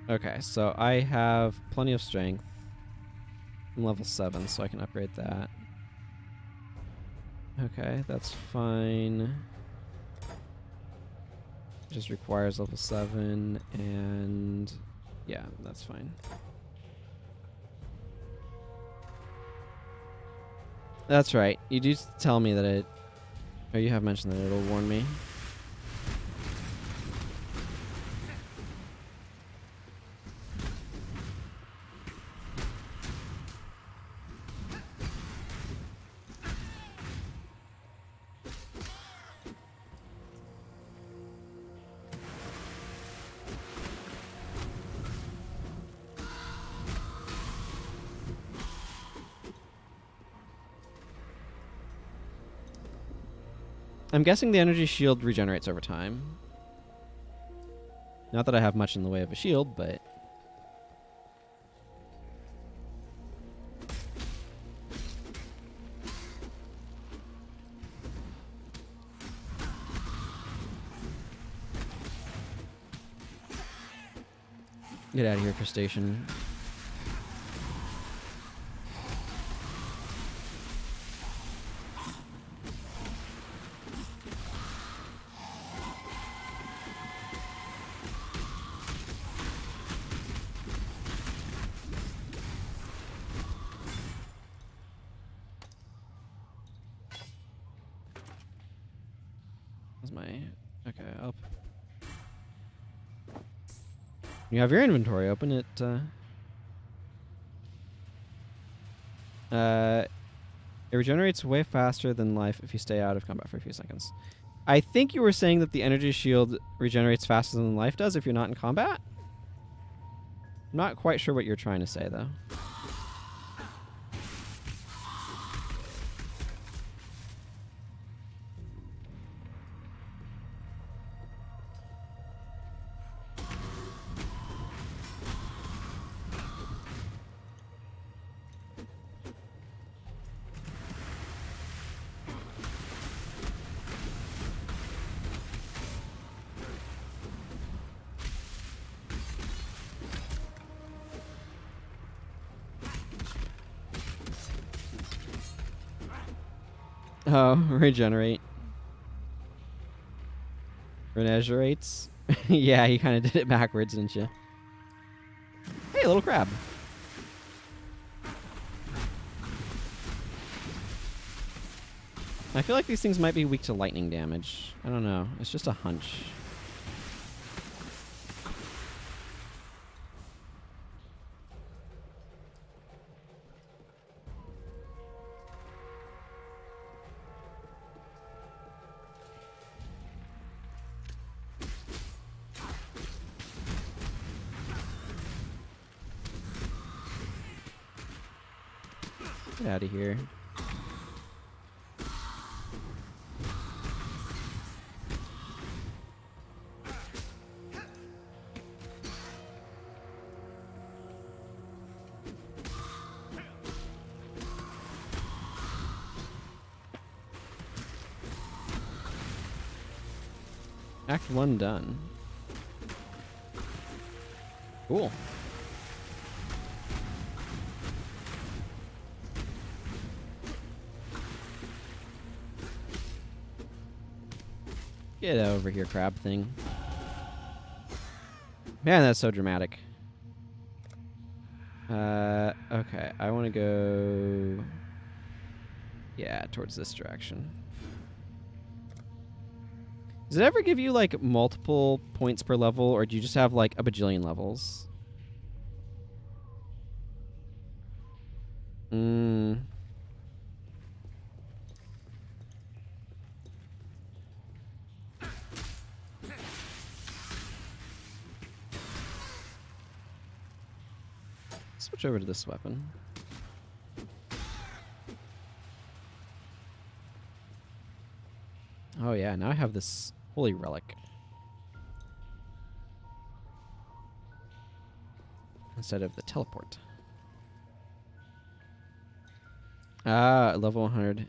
Okay, so I have plenty of strength. I'm level 7, so I can upgrade that. Okay, that's fine. Just requires level 7, and yeah, that's fine. That's right. You do tell me that it, or you have mentioned that it'll warn me. I'm guessing the energy shield regenerates over time. Not that I have much in the way of a shield, but... Get out of here, crustacean. Where's my... Okay, up. You have your inventory open. It regenerates way faster than life if you stay out of combat for a few seconds. I think you were saying that the energy shield regenerates faster than life does if you're not in combat? I'm not quite sure what you're trying to say, though. Oh, regenerate. Regenerates. Yeah, you kind of did it backwards, didn't you? Hey, little crab. I feel like these things might be weak to lightning damage. I don't know. It's just a hunch. Get out of here. Act 1 done. Cool. Get over here, crab thing. Man, that's so dramatic. Okay, I want to go... Yeah, towards this direction. Does it ever give you, like, multiple points per level, or do you just have, like, a bajillion levels? Switch over to this weapon. Oh yeah, now I have this holy relic. Instead of the teleport. Ah, level 100.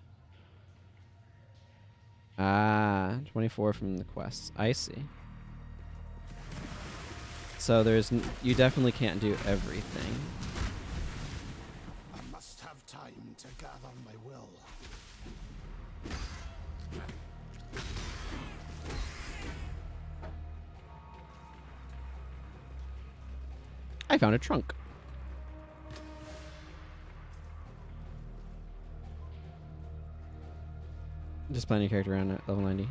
Ah, 24 from the quests. I see. So you definitely can't do everything. I must have time to gather my will. I found a trunk. Just playing a character around at level 90.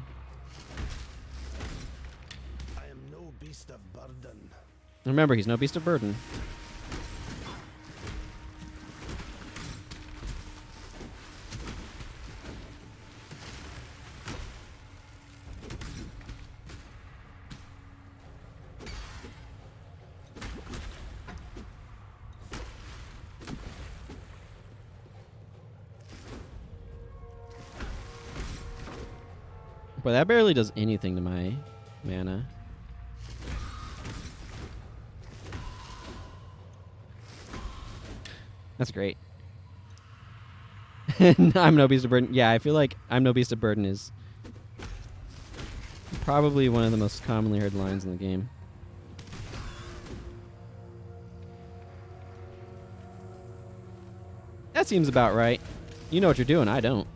I am no beast of burden. Remember, he's no beast of burden. But that barely does anything to my mana. That's great. I'm no beast of burden. Yeah, I feel like I'm no beast of burden is probably one of the most commonly heard lines in the game. That seems about right. You know what you're doing, I don't.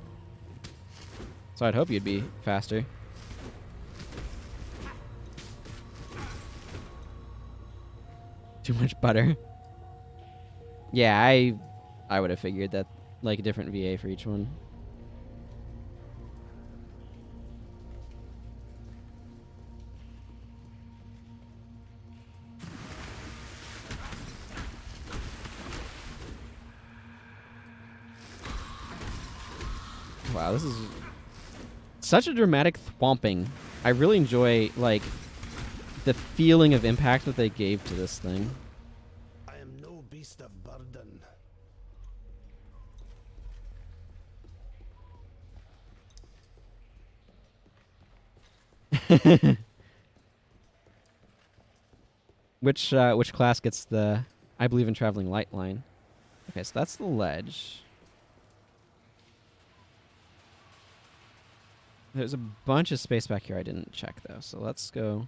So I'd hope you'd be faster. Too much butter. Yeah, I would have figured that, like, a different VA for each one. Wow, this is such a dramatic thwomping. I really enjoy, like, the feeling of impact that they gave to this thing. I am no beast of burden. Which class gets the I believe in traveling light line? Okay, so that's the ledge. There's a bunch of space back here I didn't check though, so let's go.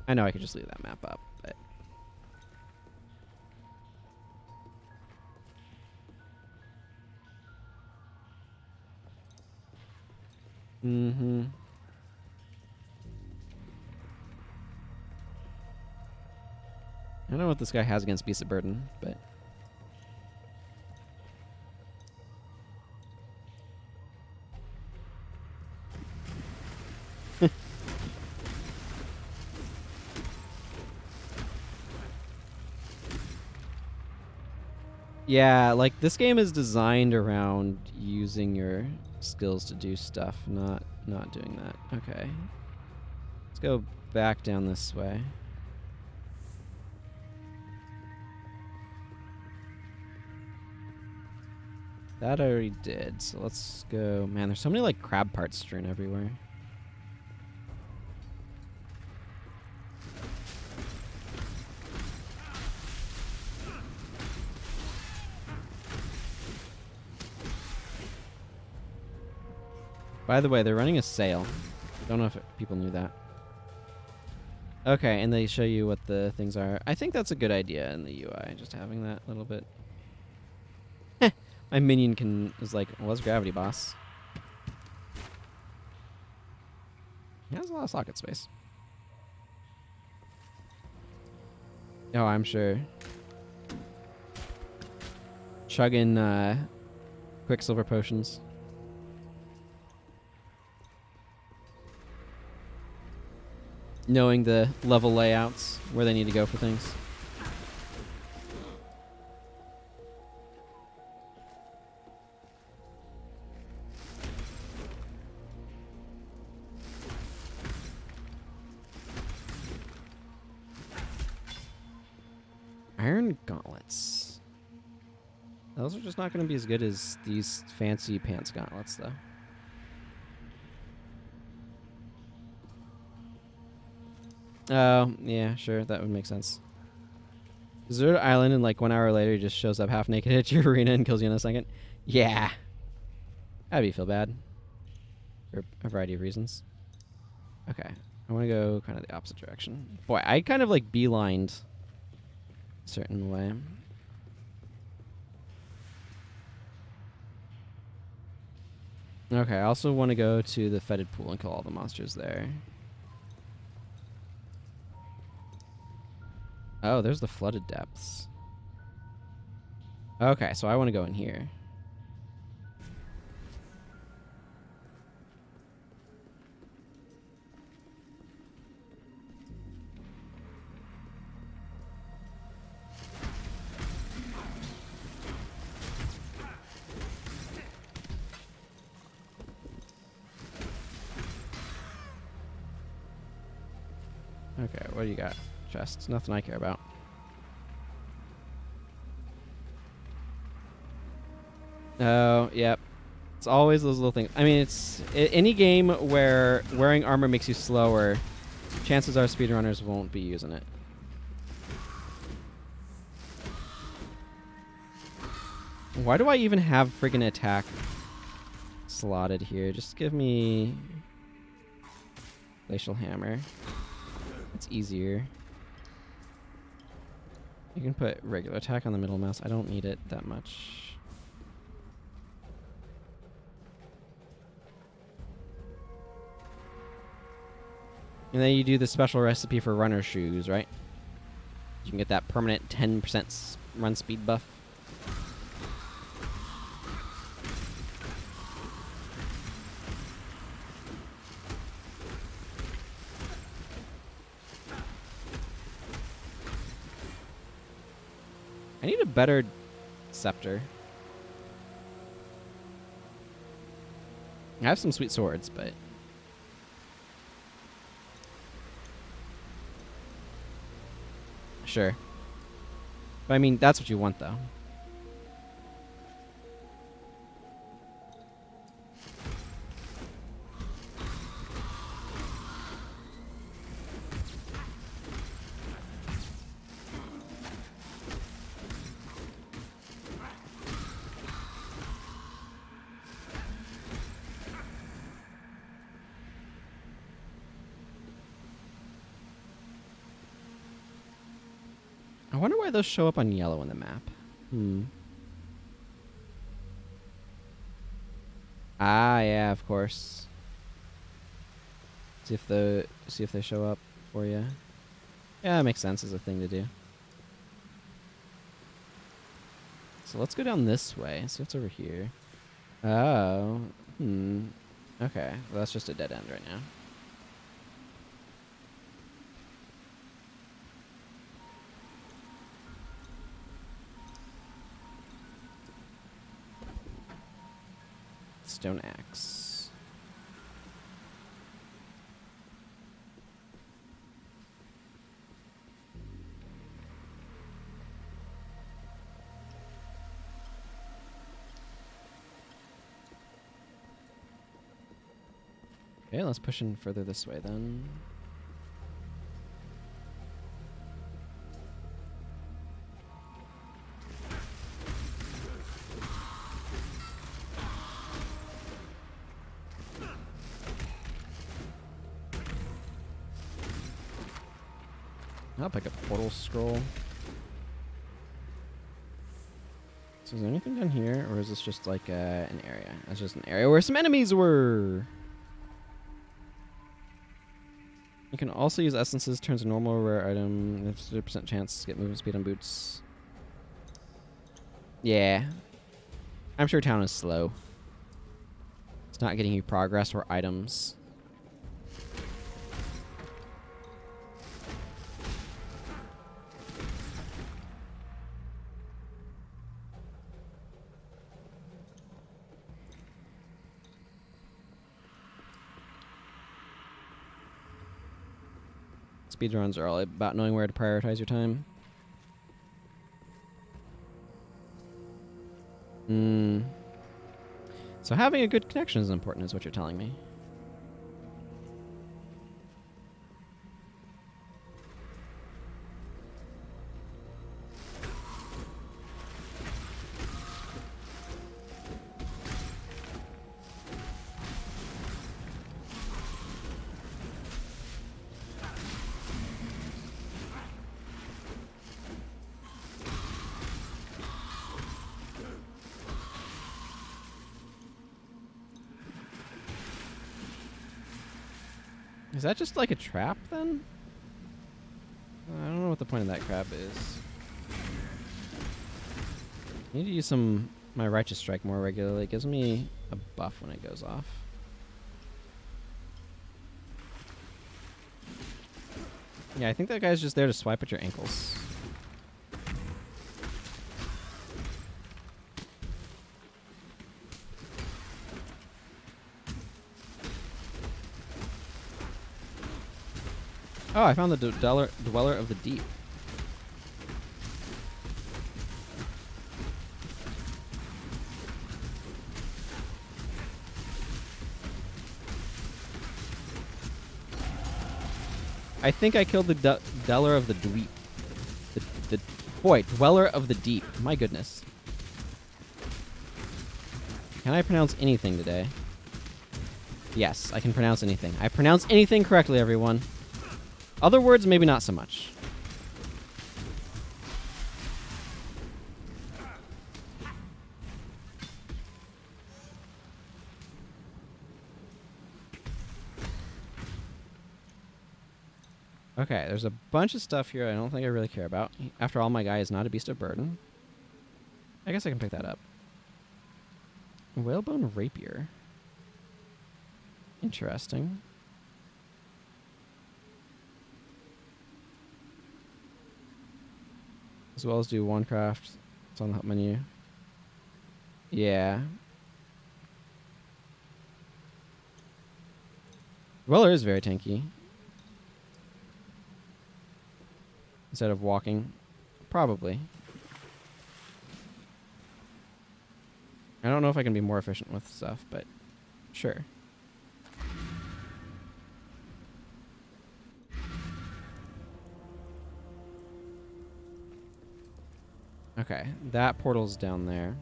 I know I could just leave that map up, but mm-hmm. I don't know what this guy has against beasts of burden, but yeah, like this game is designed around using your skills to do stuff, not doing that. Okay. Let's go back down this way. That I already did, so let's go. Man, there's so many like crab parts strewn everywhere. By the way, they're running a sale. Don't know if people knew that. Okay, and they show you what the things are. I think that's a good idea in the UI, just having that little bit. My minion is like, what's gravity, boss? He has a lot of socket space. Oh, I'm sure. Chugging Quicksilver potions. Knowing the level layouts, where they need to go for things. Iron gauntlets. Those are just not going to be as good as these fancy pants gauntlets, though. Oh, yeah, sure. That would make sense. Desert Island, and like 1 hour later, he just shows up half naked at your arena and kills you in a second. Yeah. That'd be feel bad. For a variety of reasons. Okay. I want to go kind of the opposite direction. Boy, I kind of like beelined a certain way. Okay, I also want to go to the fetid pool and kill all the monsters there. Oh, there's the flooded depths. Okay, so I want to go in here. Okay, what do you got? Chests. Nothing I care about. Oh, yep. It's always those little things. I mean, it's any game where wearing armor makes you slower, chances are speedrunners won't be using it. Why do I even have friggin' attack slotted here? Just give me Glacial Hammer. It's easier. You can put regular attack on the middle mouse. I don't need it that much. And then you do the special recipe for runner shoes, right? You can get that permanent 10% run speed buff. I need a better scepter. I have some sweet swords, but sure. But I mean, that's what you want, though. I wonder why those show up on yellow on the map. Ah, yeah, of course. See if they show up for you. Yeah, that makes sense as a thing to do. So let's go down this way. See what's over here. Oh. Okay. Well, that's just a dead end right now. Stone axe. Okay, let's push in further this way then. I'll pick up a portal scroll. So is there anything down here, or is this just like an area? It's just an area where some enemies were. You can also use essences, turns a normal rare item. There's a 30% chance to get movement speed on boots. Yeah. I'm sure town is slow. It's not getting you progress or items. Speedruns are all about knowing where to prioritize your time. So having a good connection is important, is what you're telling me. Is that just like a trap then? I don't know what the point of that crab is. I need to use my Righteous Strike more regularly. It gives me a buff when it goes off. Yeah, I think that guy's just there to swipe at your ankles. Oh, I found the Dweller of the Deep. I think I killed the Dweller of the Dweep. Dweller of the Deep. My goodness. Can I pronounce anything today? Yes, I can pronounce anything. I pronounce anything correctly, everyone. Other words, maybe not so much. Okay, there's a bunch of stuff here I don't think I really care about. After all, my guy is not a beast of burden. I guess I can pick that up. Whalebone Rapier. Interesting. As well as do one craft. It's on the help menu. Yeah. Weller is very tanky. Instead of walking. Probably. I don't know if I can be more efficient with stuff, but sure. Okay, that portal's down there.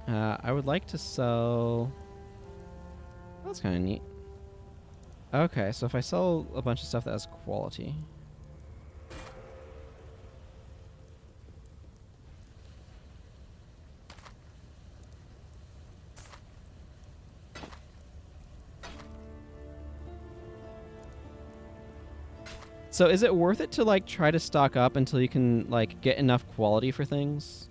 I would like to sell... That's kind of neat. Okay, so if I sell a bunch of stuff that has quality... So is it worth it to, like, try to stock up until you can, like, get enough quality for things?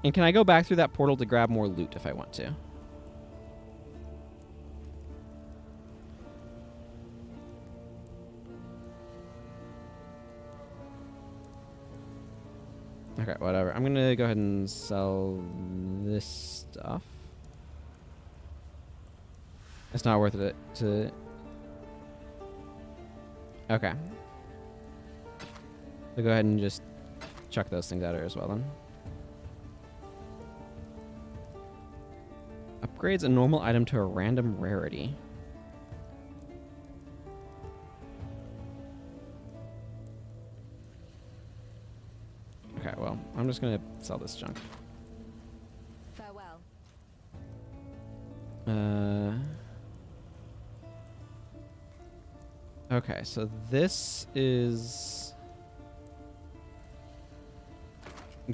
And can I go back through that portal to grab more loot if I want to? Okay, whatever. I'm gonna go ahead and sell this stuff. It's not worth it to... Okay. We'll go ahead and just chuck those things out here as well then. Upgrades a normal item to a random rarity. Okay, well, I'm just gonna sell this junk. Farewell. Okay, so this is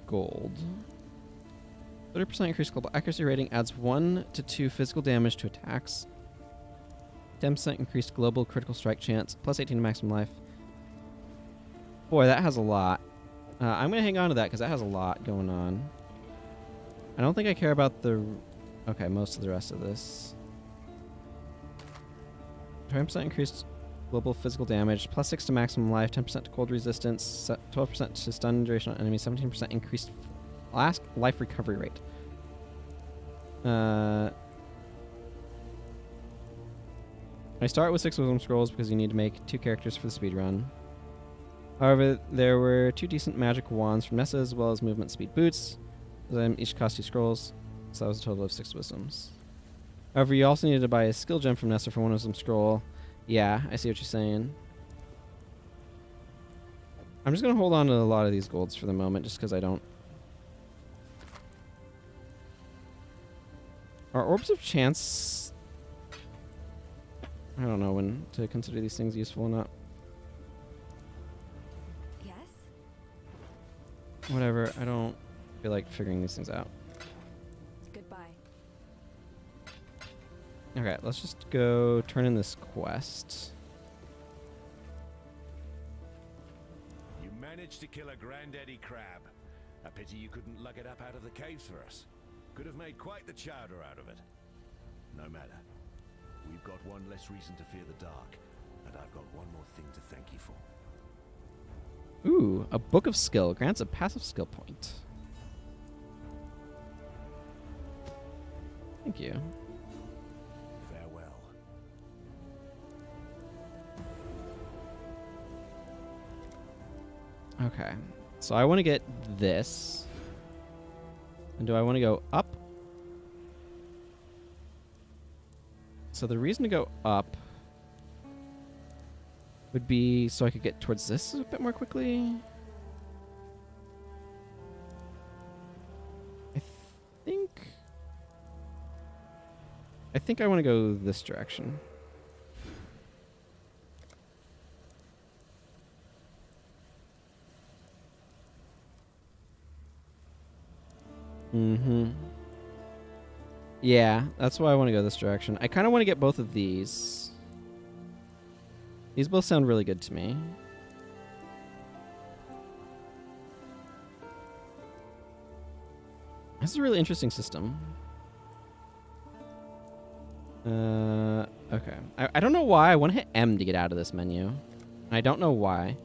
gold. 30% increased global accuracy rating adds 1 to 2 physical damage to attacks. 10% increased global critical strike chance, plus 18 to maximum life. Boy, that has a lot. I'm going to hang on to that because that has a lot going on. I don't think I care about the... Okay, most of the rest of this. 20% increased global physical damage, plus 6 to maximum life, 10% to cold resistance, 12% to stun duration on enemies, 17% increased last life recovery rate. I start with 6 wisdom scrolls because you need to make 2 characters for the speedrun. However, there were 2 decent magic wands from Nessa as well as movement speed boots. Each cost 2 scrolls, so that was a total of 6 wisdoms. However, you also needed to buy a skill gem from Nessa for 1 wisdom scroll. Yeah, I see what you're saying. I'm just going to hold on to a lot of these golds for the moment just because I don't... Are orbs of chance... I don't know when to consider these things useful or not. Yes? Whatever, I don't feel like figuring these things out. Goodbye. Okay, let's just go turn in this quest. You managed to kill a granddaddy crab. A pity you couldn't lug it up out of the caves for us. Could have made quite the chowder out of it. No matter. We've got one less reason to fear the dark, and I've got one more thing to thank you for. Ooh, a book of skill grants a passive skill point. Thank you. Farewell. Okay, so I want to get this. And do I want to go up? So the reason to go up would be so I could get towards this a bit more quickly. I think I want to go this direction. Yeah, that's why I want to go this direction. I kind of want to get both of these. These both sound really good to me. This is a really interesting system. Okay. I don't know why. I want to hit M to get out of this menu. I don't know why.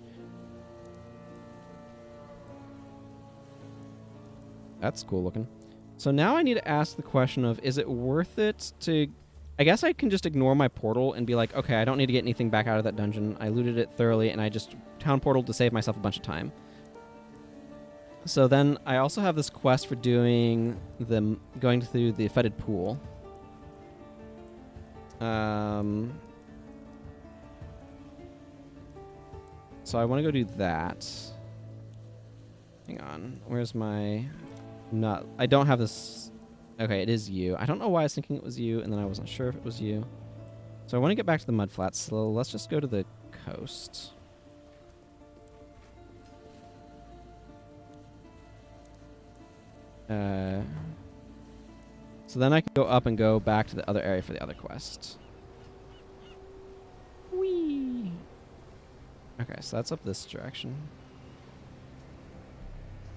That's cool looking. So now I need to ask the question of, is it worth it to... I guess I can just ignore my portal and be like, okay, I don't need to get anything back out of that dungeon. I looted it thoroughly, and I just town portaled to save myself a bunch of time. So then I also have this quest for going through the fetid pool. So I want to go do that. Hang on. Where's my... Not... I don't have this... Okay, it is you. I don't know why I was thinking it was you, and then I wasn't sure if it was you. So I want to get back to the mudflats, so let's just go to the coast. So then I can go up and go back to the other area for the other quest. Whee! Okay, so that's up this direction.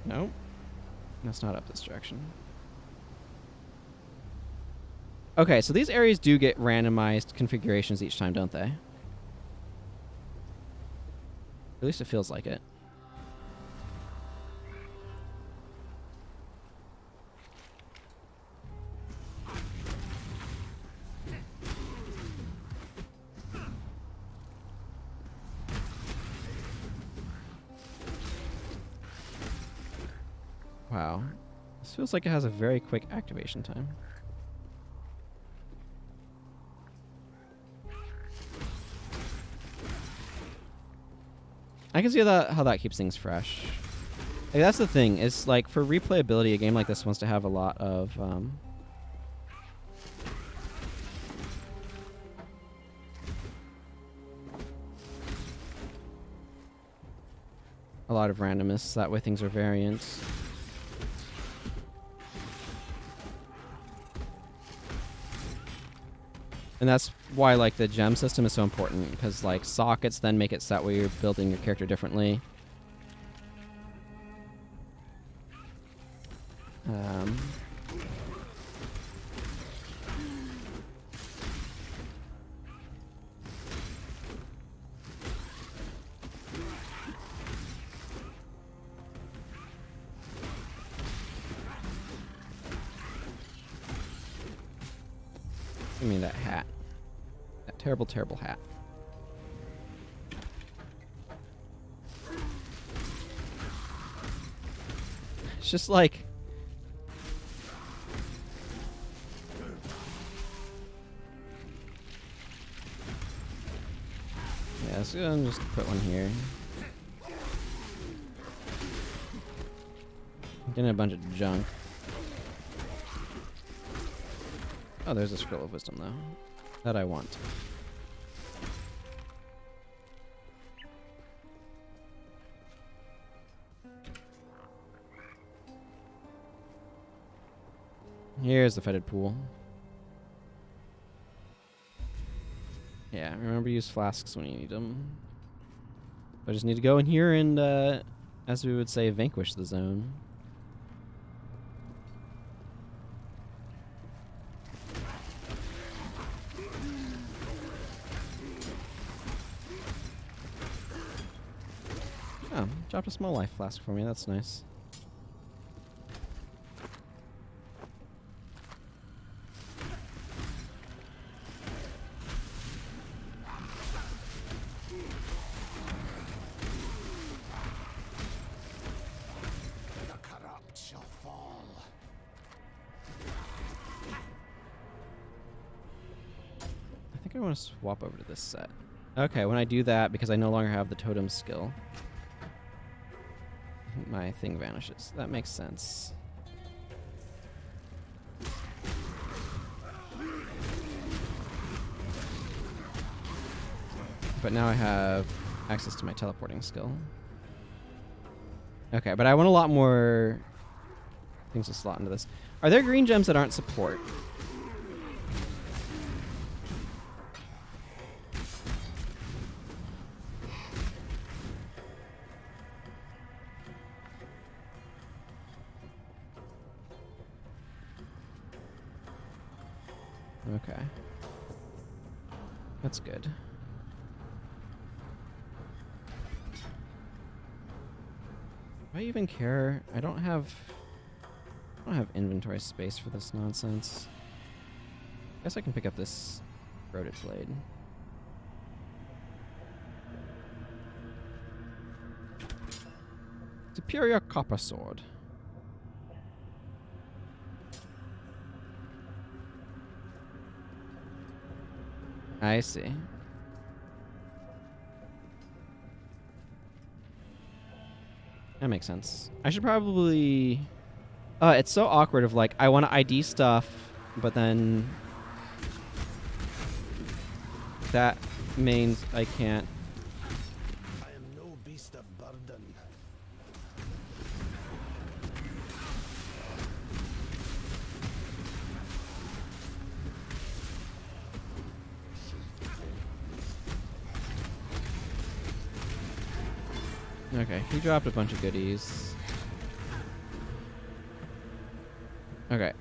Nope. That's not up this direction. Okay, so these areas do get randomized configurations each time, don't they? At least it feels like it. Wow. This feels like it has a very quick activation time. I can see how that keeps things fresh. Like, that's the thing. It's like, for replayability, a game like this wants to have a lot of... a lot of randomness. That way things are variant. And that's why, like, the gem system is so important, because, like, sockets then make it so that way you're building your character differently. I mean, that hat. That terrible, terrible hat. It's just like... Yeah, so I'm just put one here. I'm getting a bunch of junk. Oh, there's a scroll of wisdom, though. That I want. Here's the fetid pool. Yeah, remember to use flasks when you need them. I just need to go in here and, as we would say, vanquish the zone. Oh, dropped a small life flask for me. That's nice. The corrupt shall fall. I think I want to swap over to this set. Okay, when I do that, because I no longer have the totem skill, my thing vanishes. That makes sense. But now I have access to my teleporting skill. Okay, but I want a lot more things to slot into this. Are there green gems that aren't support? Okay. That's good. Do I even care? I don't have... I don't have inventory space for this nonsense. Guess I can pick up this Rodent Blade. Superior Copper Sword. I see. That makes sense. I should probably... it's so awkward of like, I want to ID stuff, but then... that means I can't. I am no beast of burden. Okay, he dropped a bunch of goodies. Okay,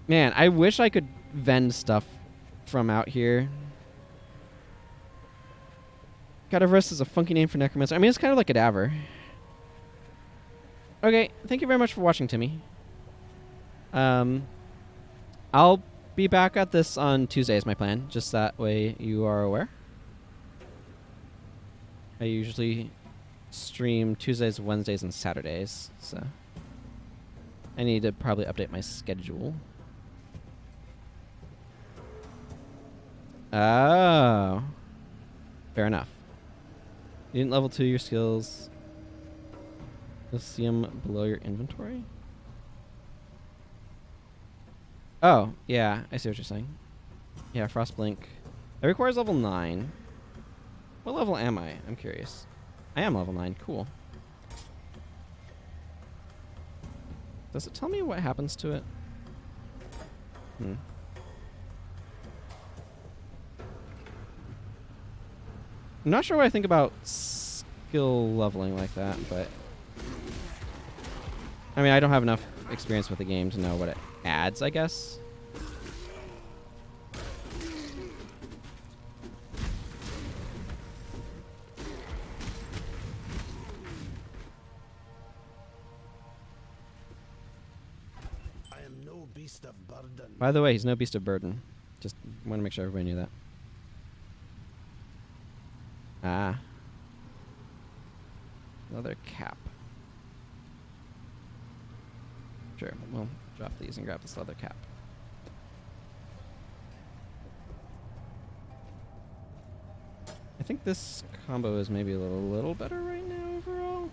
man, I wish I could vend stuff from out here. Cadaverse is a funky name for necromancer. I mean, it's kind of like cadaver. Okay, thank you very much for watching, Timmy. I'll be back at this on Tuesday is my plan, just that way you are aware. I usually stream Tuesdays, Wednesdays, and Saturdays, so I need to probably update my schedule. Oh. Fair enough. You didn't level 2 your skills. You'll see them below your inventory? Oh, yeah. I see what you're saying. Yeah, Frostblink. It requires level 9. What level am I? I'm curious. I am level 9. Cool. Does it tell me what happens to it? I'm not sure what I think about skill leveling like that, but... I mean, I don't have enough experience with the game to know what it adds, I guess. I am no beast of burden. By the way, he's no beast of burden. Just want to make sure everybody knew that. Ah. Leather cap. Sure, we'll drop these and grab this leather cap. I think this combo is maybe a little better right now overall.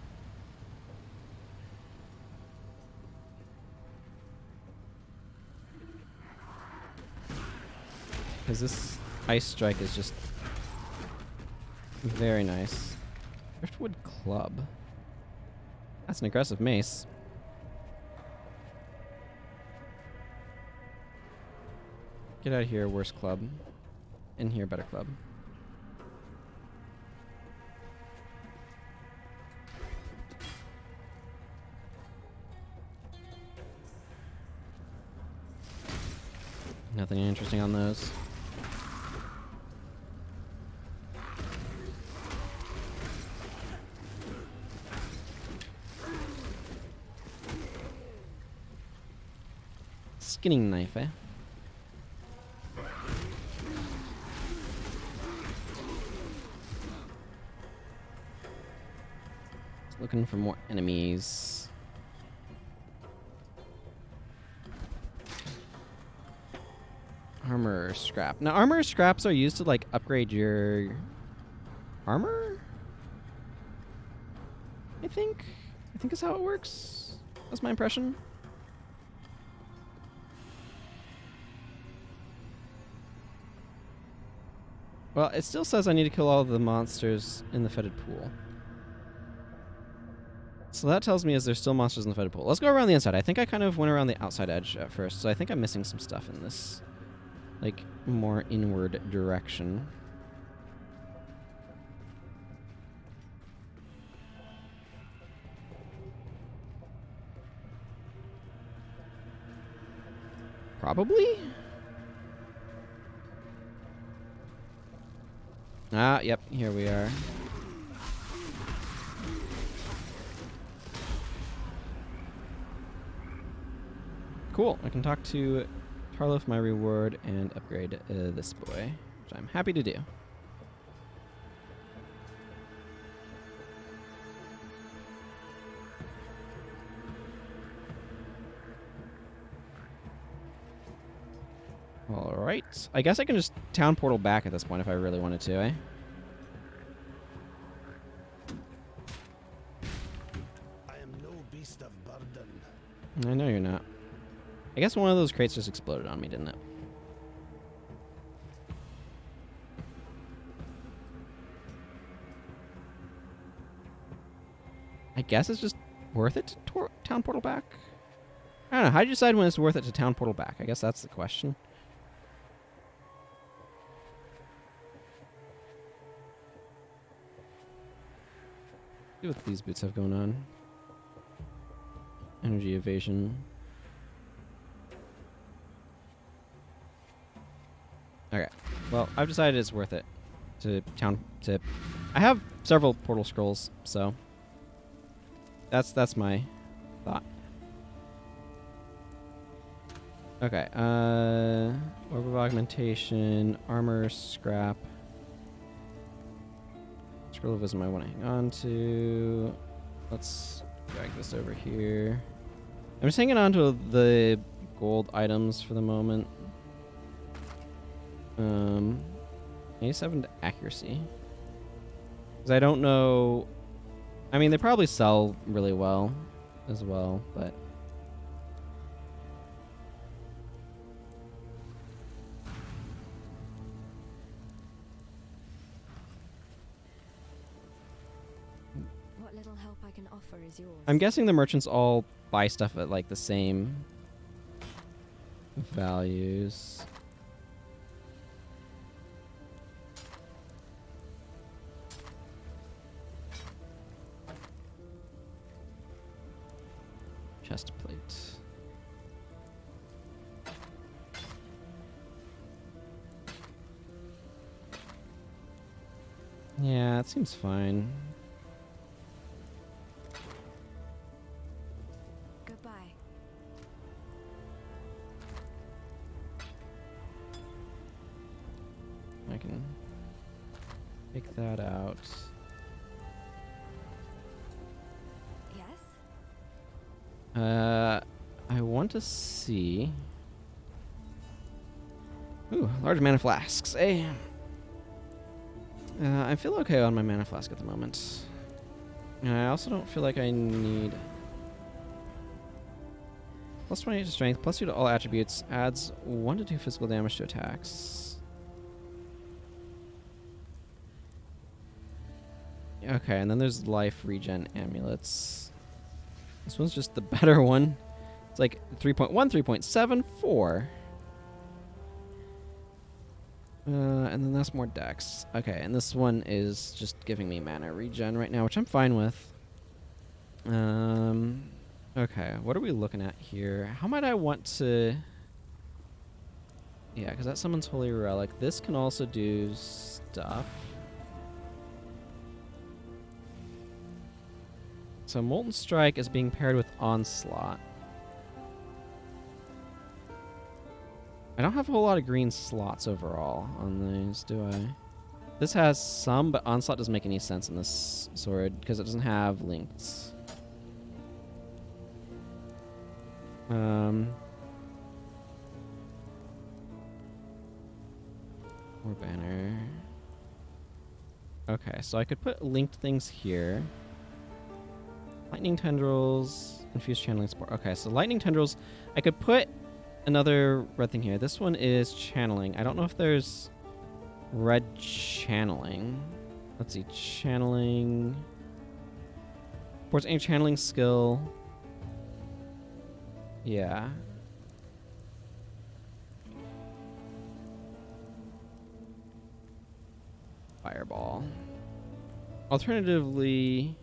Because this ice strike is just very nice. Driftwood Club. That's an aggressive mace. Get out of here, worst club. In here, better club. Nothing interesting on those. Skinning knife, eh? Looking for more enemies. Armor scrap. Now, armor scraps are used to, like, upgrade your armor? I think is how it works. That's my impression. Well, it still says I need to kill all of the monsters in the fetid pool. So that tells me is there's still monsters in the fetid pool. Let's go around the inside. I think I kind of went around the outside edge at first, so I think I'm missing some stuff in like, more inward direction. Probably? Ah, yep, here we are. Cool, I can talk to Tarlo for my reward and upgrade this boy, which I'm happy to do. Alright, I guess I can just town portal back at this point if I really wanted to, eh? I am no beast of burden. I know you're not. I guess one of those crates just exploded on me, didn't it? I guess it's just worth it to town portal back? I don't know. How do you decide when it's worth it to town portal back? I guess that's the question. See what these boots have going on. Energy evasion. Okay. Well, I've decided it's worth it to I have several portal scrolls, so that's my thought. Okay. Orb of augmentation, armor, scrap. Scroll of wisdom I want to hang on to. Let's drag this over here. I'm just hanging on to the gold items for the moment. 87 to accuracy. Because I don't know. I mean, they probably sell really well as well, but. What little help I can offer is yours. I'm guessing the merchants all buy stuff at like the same values. Chest plate. Yeah, it seems fine. Goodbye. I can take that out. I want to see. Ooh, large mana flasks. Eh? I feel okay on my mana flask at the moment. And I also don't feel like I need. Plus 28 to strength, plus 2 to all attributes, adds 1 to 2 physical damage to attacks. Okay, and then there's life regen amulets. This one's just the better one. It's like 3.1, 3.74. And then that's more dex. Okay, and this one is just giving me mana regen right now, which I'm fine with. Okay, what are we looking at here? How might I want to... Yeah, because that summons Holy Relic. This can also do stuff. So Molten Strike is being paired with Onslaught. I don't have a whole lot of green slots overall on these, do I? This has some, but Onslaught doesn't make any sense in this sword because it doesn't have links. More banner. Okay, so I could put linked things here. Lightning Tendrils, Infused Channeling Spore. Okay, so Lightning Tendrils, I could put another red thing here. This one is Channeling. I don't know if there's red Channeling. Let's see, Channeling. Supports any channeling skill. Yeah. Fireball. Alternatively,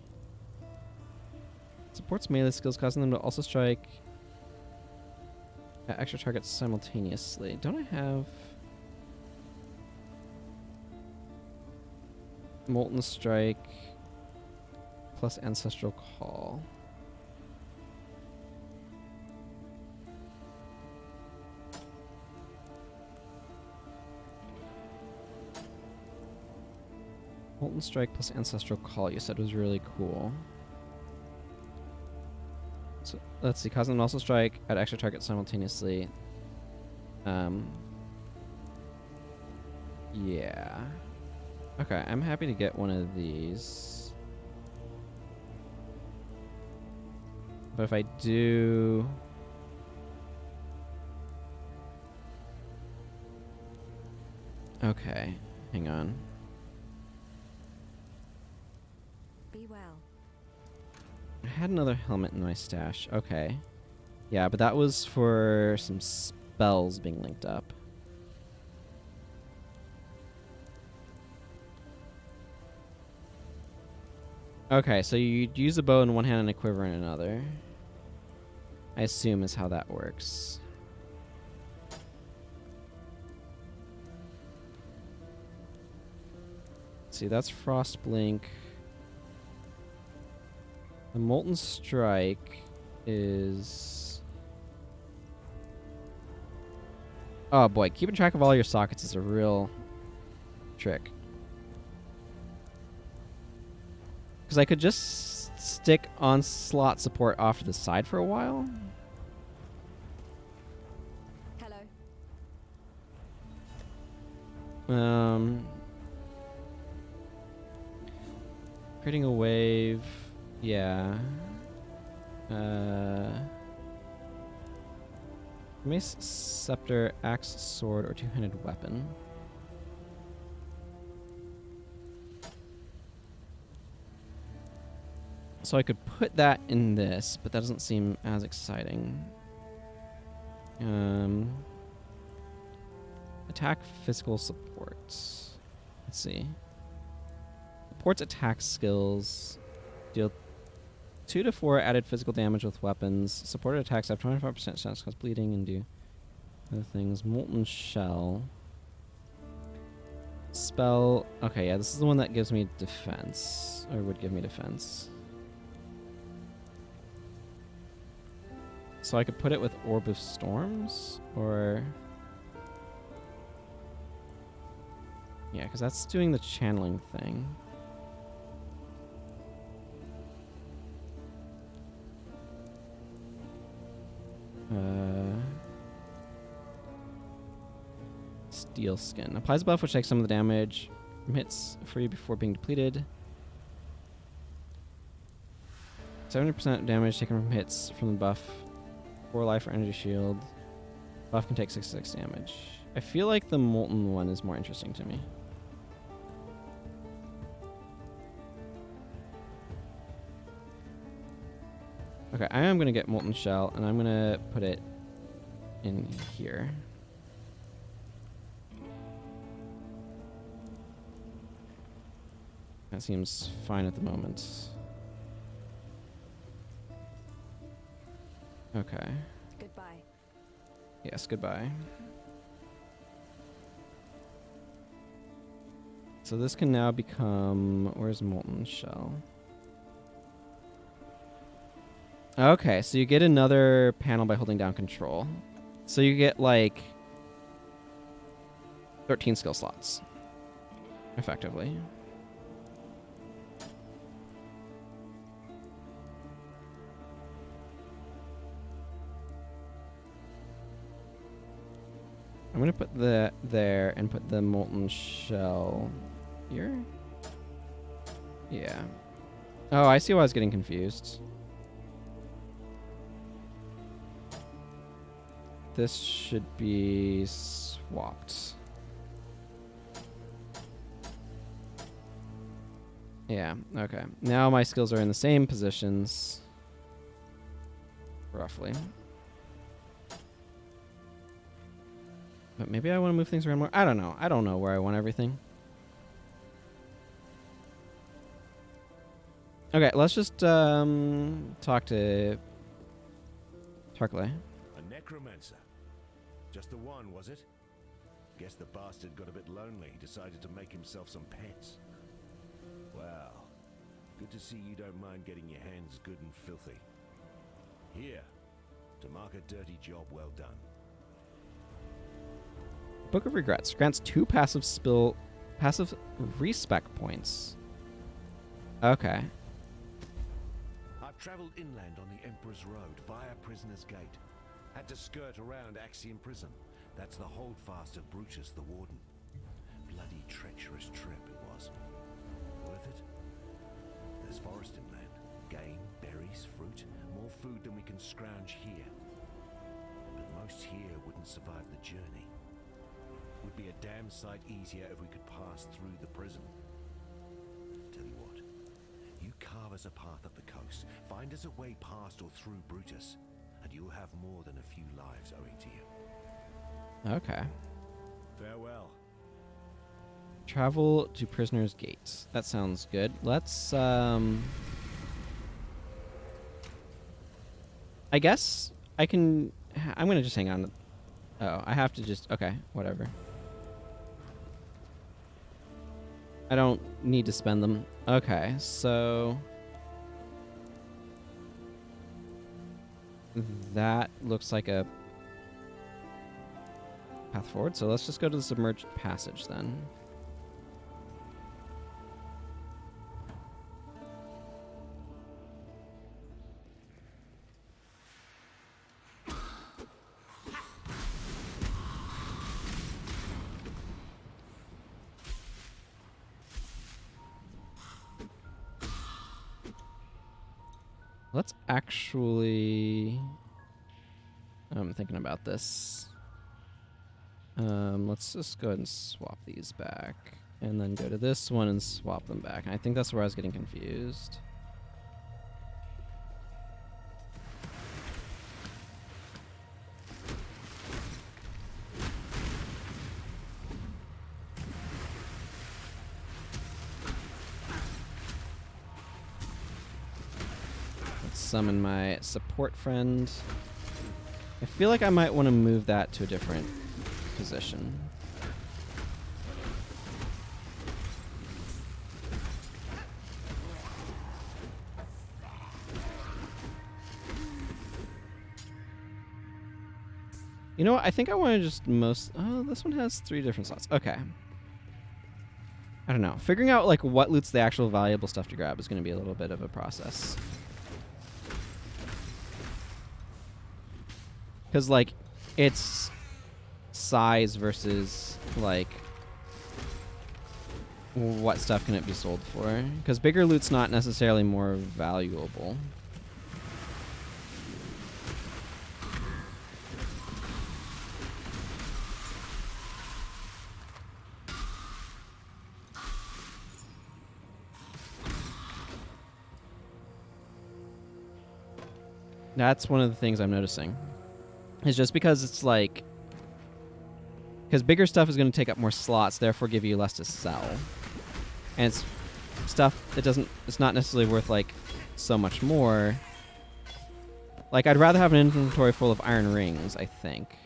supports melee skills, causing them to also strike at extra targets simultaneously. Don't I have Molten Strike plus Ancestral Call? Molten Strike plus Ancestral Call, you said was really cool. So let's see, causing them to also strike at extra targets simultaneously. Yeah. Okay, I'm happy to get one of these. But if I do... Okay, hang on. Be well. I had another helmet in my stash. Okay. Yeah, but that was for some spells being linked up. Okay, so you'd use a bow in one hand and a quiver in another. I assume is how that works. Let's see, that's Frostblink. The Molten Strike is... Oh boy, keeping track of all your sockets is a real trick. Because I could just stick Onslaught support off to the side for a while. Hello. Creating a wave... Yeah. Mace, scepter, axe, sword, or two-handed weapon. So I could put that in this, but that doesn't seem as exciting. Attack, physical supports. Let's see. Supports attack skills. Deal 2 to 4 added physical damage with weapons. Supported attacks have 25% chance cause bleeding and do other things. Molten Shell. Spell. Okay, yeah, this is the one that gives me defense. Or would give me defense. So I could put it with Orb of Storms? Or... Yeah, because that's doing the channeling thing. Steel Skin. Applies a buff which takes some of the damage from hits free before being depleted. 70% damage taken from hits from the buff. 4 life or energy shield. Buff can take 66 damage. I feel like the Molten one is more interesting to me. Okay, I am going to get Molten Shell, and I'm going to put it in here. That seems fine at the moment. Okay. Goodbye. Yes, goodbye. So this can now become... Where's Molten Shell? Okay, so you get another panel by holding down control. So you get, like, 13 skill slots, effectively. I'm going to put that there and put the Molten Shell here. Yeah. Oh, I see why I was getting confused. This should be swapped. Yeah, okay. Now my skills are in the same positions. Roughly. But maybe I want to move things around more. I don't know. I don't know where I want everything. Okay, let's just talk to Tarkley. A necromancer. Just the one, was it? Guess the bastard got a bit lonely, decided to make himself some pets. Well, good to see you don't mind getting your hands good and filthy. Here, to mark a dirty job well done. Book of Regrets grants 2 passive respec points. Okay. I've traveled inland on the Emperor's Road via Prisoner's Gate. Had to skirt around Axiom Prison. That's the holdfast of Brutus the Warden. Bloody treacherous trip it was. Worth it? There's forest inland. Game, berries, fruit. More food than we can scrounge here. But most here wouldn't survive the journey. Would be a damn sight easier if we could pass through the prison. Tell you what, you carve us a path up the coast, find us a way past or through Brutus, and you'll have more than a few lives owing to you. Okay. Farewell. Travel to Prisoner's Gate. That sounds good. Let's, I guess I can... I'm going to just hang on. Oh, I have to just... Okay, whatever. I don't need to spend them. Okay, so... That looks like a path forward. So let's just go to the submerged passage then. Let's actually... I'm thinking about this. Let's just go ahead and swap these back. And then go to this one and swap them back. I think that's where I was getting confused. Summon my support friend. I feel like I might want to move that to a different position. You know what? I think I want to just Oh, this one has 3 different slots. Okay. I don't know. Figuring out like what loot's the actual valuable stuff to grab is going to be a little bit of a process. Because, like, it's size versus, like, what stuff can it be sold for. Because bigger loot's not necessarily more valuable. That's one of the things I'm noticing. Is just because it's like... Because bigger stuff is going to take up more slots, therefore give you less to sell. And it's stuff that doesn't... It's not necessarily worth, like, so much more. Like, I'd rather have an inventory full of iron rings, I think.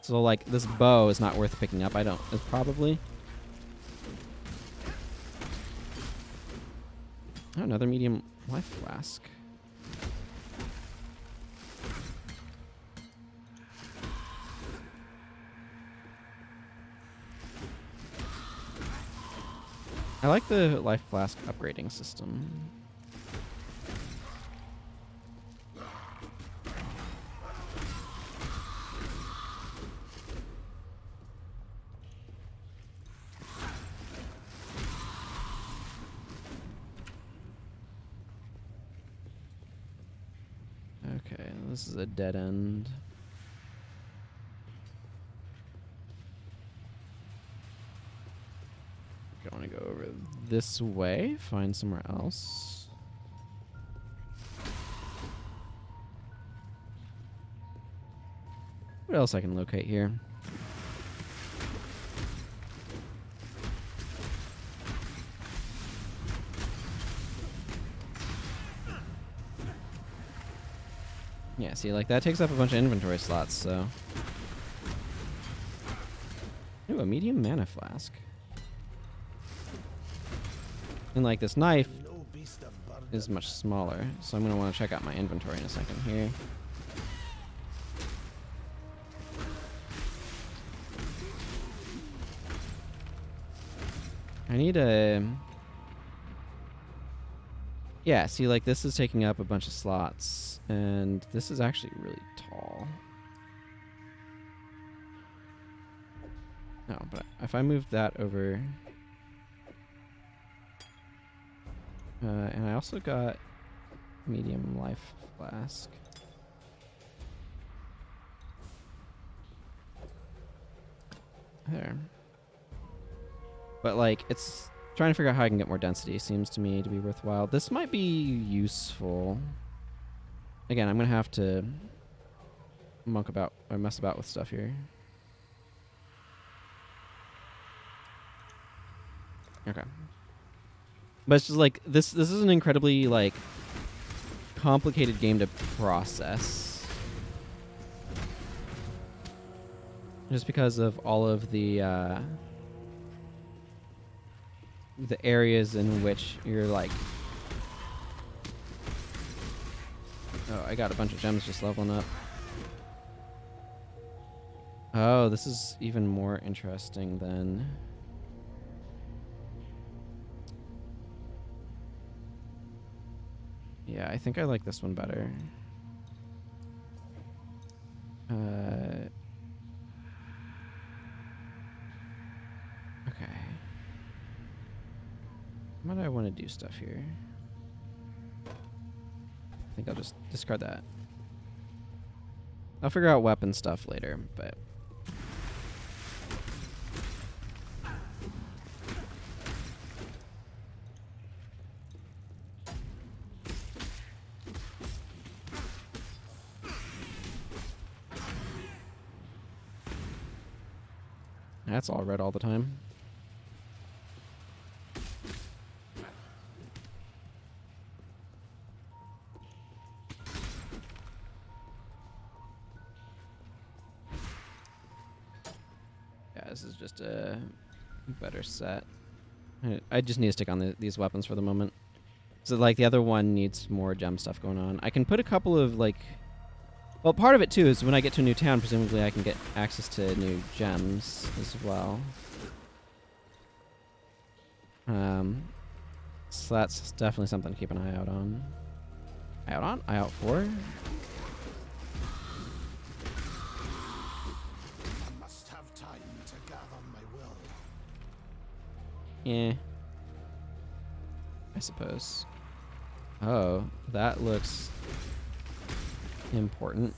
So, like, this bow is not worth picking up, it's probably. Oh, another medium life flask. I like the life flask upgrading system. Okay, this is a dead end. I want to go over this way, find somewhere else. What else I can locate here? Yeah, see, like, that takes up a bunch of inventory slots, so... Ooh, a medium mana flask. And, like, this knife is much smaller, so I'm going to want to check out my inventory in a second here. I need a... Yeah, see, like, this is taking up a bunch of slots, and this is actually really tall. No, but if I move that over... and I also got medium life flask. There. But, like, it's... Trying to figure out how I can get more density seems to me to be worthwhile. This might be useful. Again, I'm going to have to mess about with stuff here. Okay. But it's just like, this is an incredibly, like, complicated game to process. Just because of all of the areas in which you're like... Oh, I got a bunch of gems just leveling up. Oh, this is even more interesting than... Yeah, I think I like this one better. Okay. How do I want to do stuff here? I think I'll just discard that. I'll figure out weapon stuff later, but... That's all red all the time. Yeah, this is just a better set. I just need to stick on these weapons for the moment. So, like, the other one needs more gem stuff going on. I can put a couple of, like... Well, part of it, too, is when I get to a new town, presumably I can get access to new gems as well. So that's definitely something to keep an eye out on. Eye out on? Eye out for? I must have time to gather my will. Yeah. I suppose. Oh, that looks important.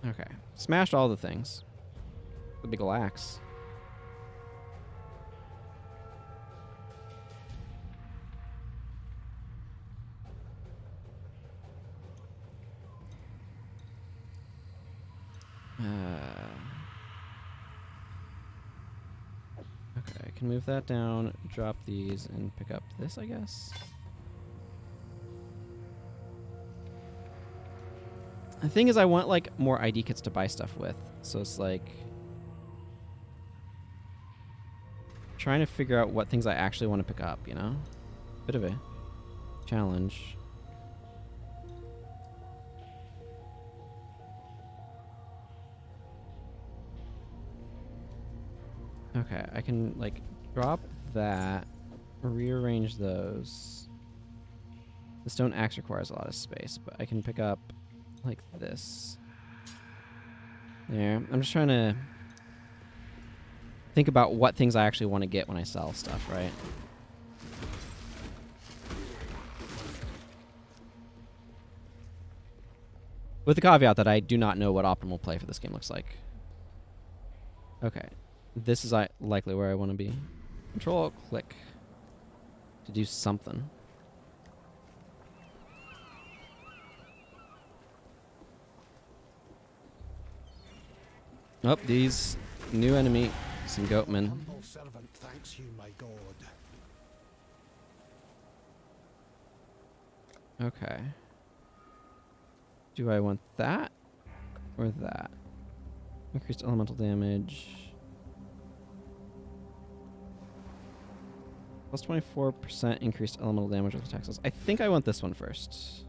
Okay. Smashed all the things. The big ol' axe. Okay, I can move that down, drop these, and pick up this, I guess. The thing is, I want, like, more ID kits to buy stuff with. So it's like... trying to figure out what things I actually want to pick up, you know? Bit of a challenge. Okay, I can, like, drop that, rearrange those. The stone axe requires a lot of space, but I can pick up, like, this. There. I'm just trying to think about what things I actually want to get when I sell stuff, right? With the caveat that I do not know what optimal play for this game looks like. Okay. This is likely where I want to be. Control-click to do something. Oh, these new enemy, some goatmen. Humble servant thanks you, my god. Okay. Do I want that or that? Increased elemental damage. Plus 24% increased elemental damage with attacks. I think I want this one first.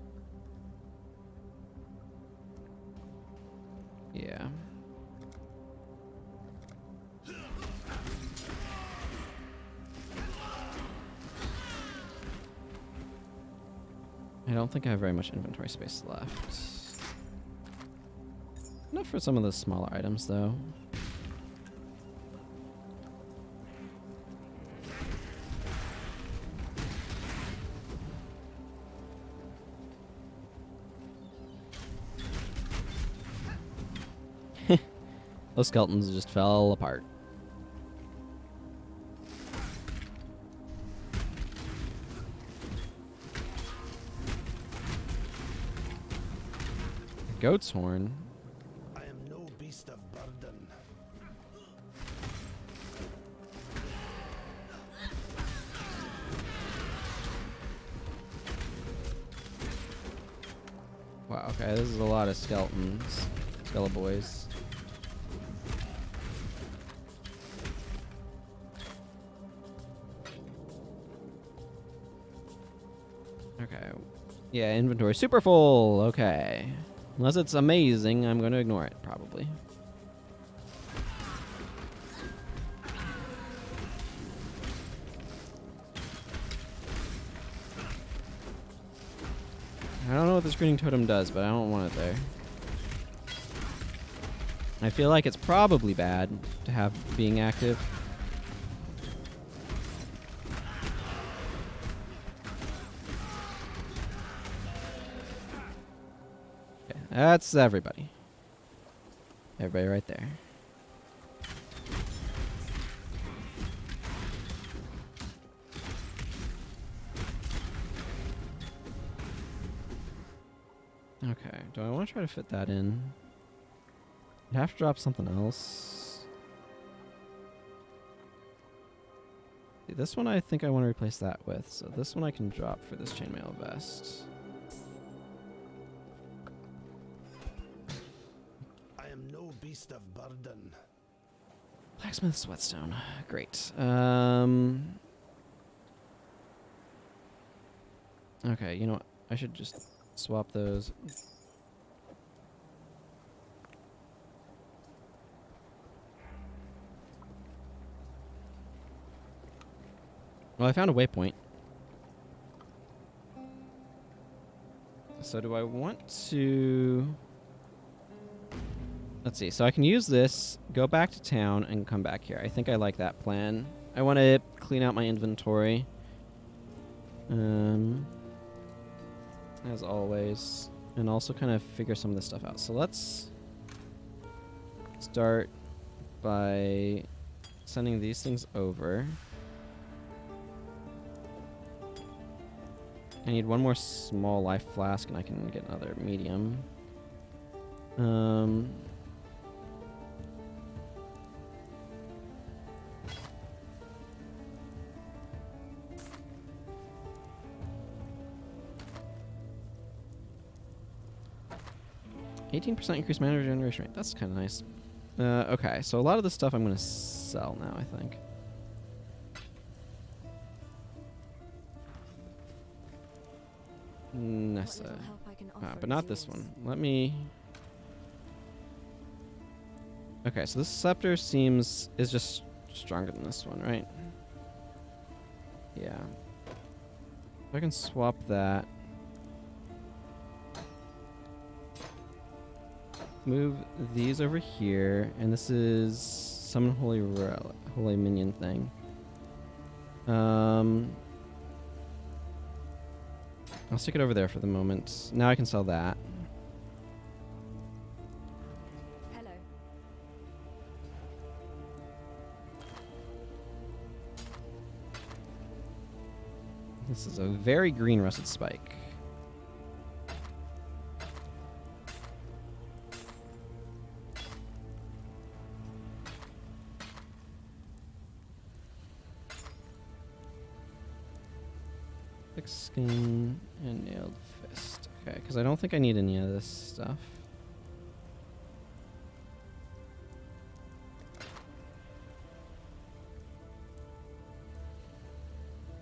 Yeah. I don't think I have very much inventory space left. Enough for some of the smaller items, though. Those skeletons just fell apart. Goat's horn. I am no beast of burden. Wow, okay, this is a lot of skeletons. Boys. Okay. Yeah, inventory super full. Okay. Unless it's amazing, I'm going to ignore it, probably. I don't know what the screening totem does, but I don't want it there. I feel like it's probably bad to have being active. Okay, that's everybody. Everybody right there. Okay, do I want to try to fit that in? I'd have to drop something else. This one I think I want to replace that with, so this one I can drop for this chainmail vest. I am no beast of burden. Blacksmith's whetstone. Great. Okay, you know what? I should just swap those. Well, I found a waypoint. So do I want to... Let's see. So I can use this, go back to town, and come back here. I think I like that plan. I want to clean out my inventory. As always. And also kind of figure some of this stuff out. So let's start by sending these things over. I need one more small life flask, and I can get another medium. 18% increased mana regeneration rate. That's kind of nice. Okay, so a lot of this stuff I'm going to sell now, I think. Nessa. But not this one. Let me... Okay, so this scepter is just stronger than this one, right? Yeah. If I can swap that. Move these over here, and this is summon holy minion thing. I'll stick it over there for the moment. Now I can sell that. Hello. This is a very green rusted spike. Thick skin and nailed fist. Okay, because I don't think I need any of this stuff.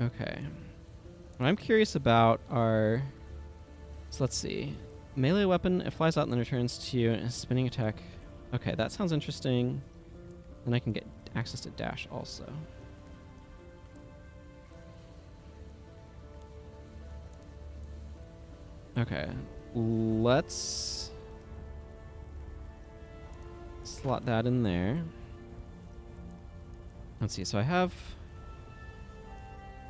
Okay. What I'm curious about are... So let's see. Melee weapon, it flies out and then returns to you and a spinning attack. Okay, that sounds interesting. Then I can get access to dash also. Okay, let's slot that in there. Let's see, so I have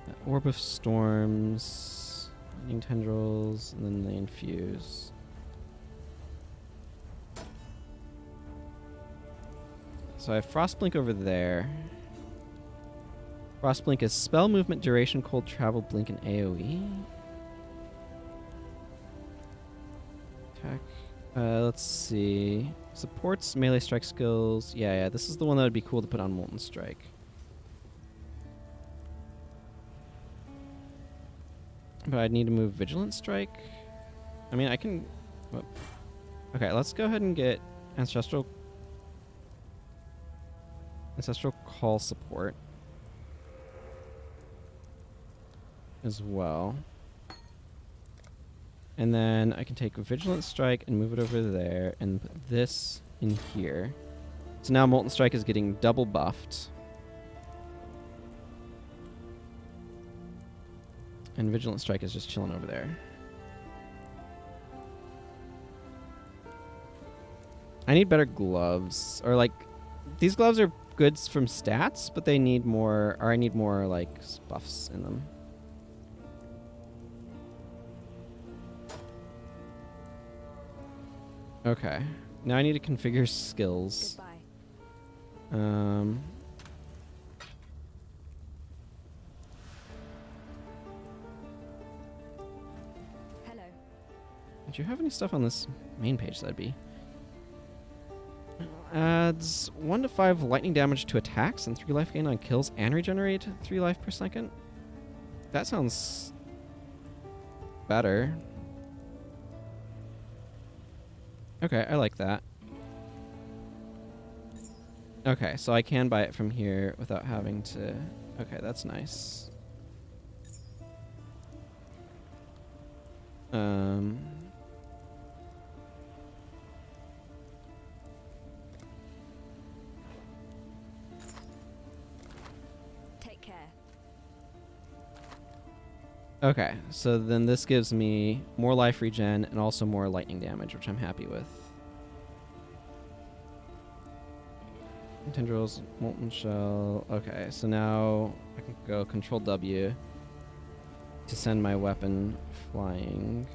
that Orb of Storms, Lightning Tendrils, and then they infuse. So I have Frostblink over there. Frostblink is spell movement, duration, cold travel, blink, and AoE. Attack. Let's see. Supports melee strike skills. Yeah, this is the one that would be cool to put on Molten Strike. But I'd need to move Vigilant Strike. I mean, I can... Whoop. Okay, let's go ahead and get Ancestral Call support as well. And then I can take Vigilant Strike and move it over there and put this in here. So now Molten Strike is getting double buffed. And Vigilant Strike is just chilling over there. I need better gloves. Or like, these gloves are good from stats, but they need more, or I need more like buffs in them. Okay. Now I need to configure skills. Goodbye. Hello. Do you have any stuff on this main page that'd be? Adds 1 to 5 lightning damage to attacks and 3 life gain on kills and regenerate 3 life per second. That sounds better. Okay, I like that. Okay, so I can buy it from here without having to... Okay, that's nice. Take care. Okay, so then this gives me more life regen and also more lightning damage, which I'm happy with. Tendrils, Molten Shell. Okay, so now I can go Control W to send my weapon flying.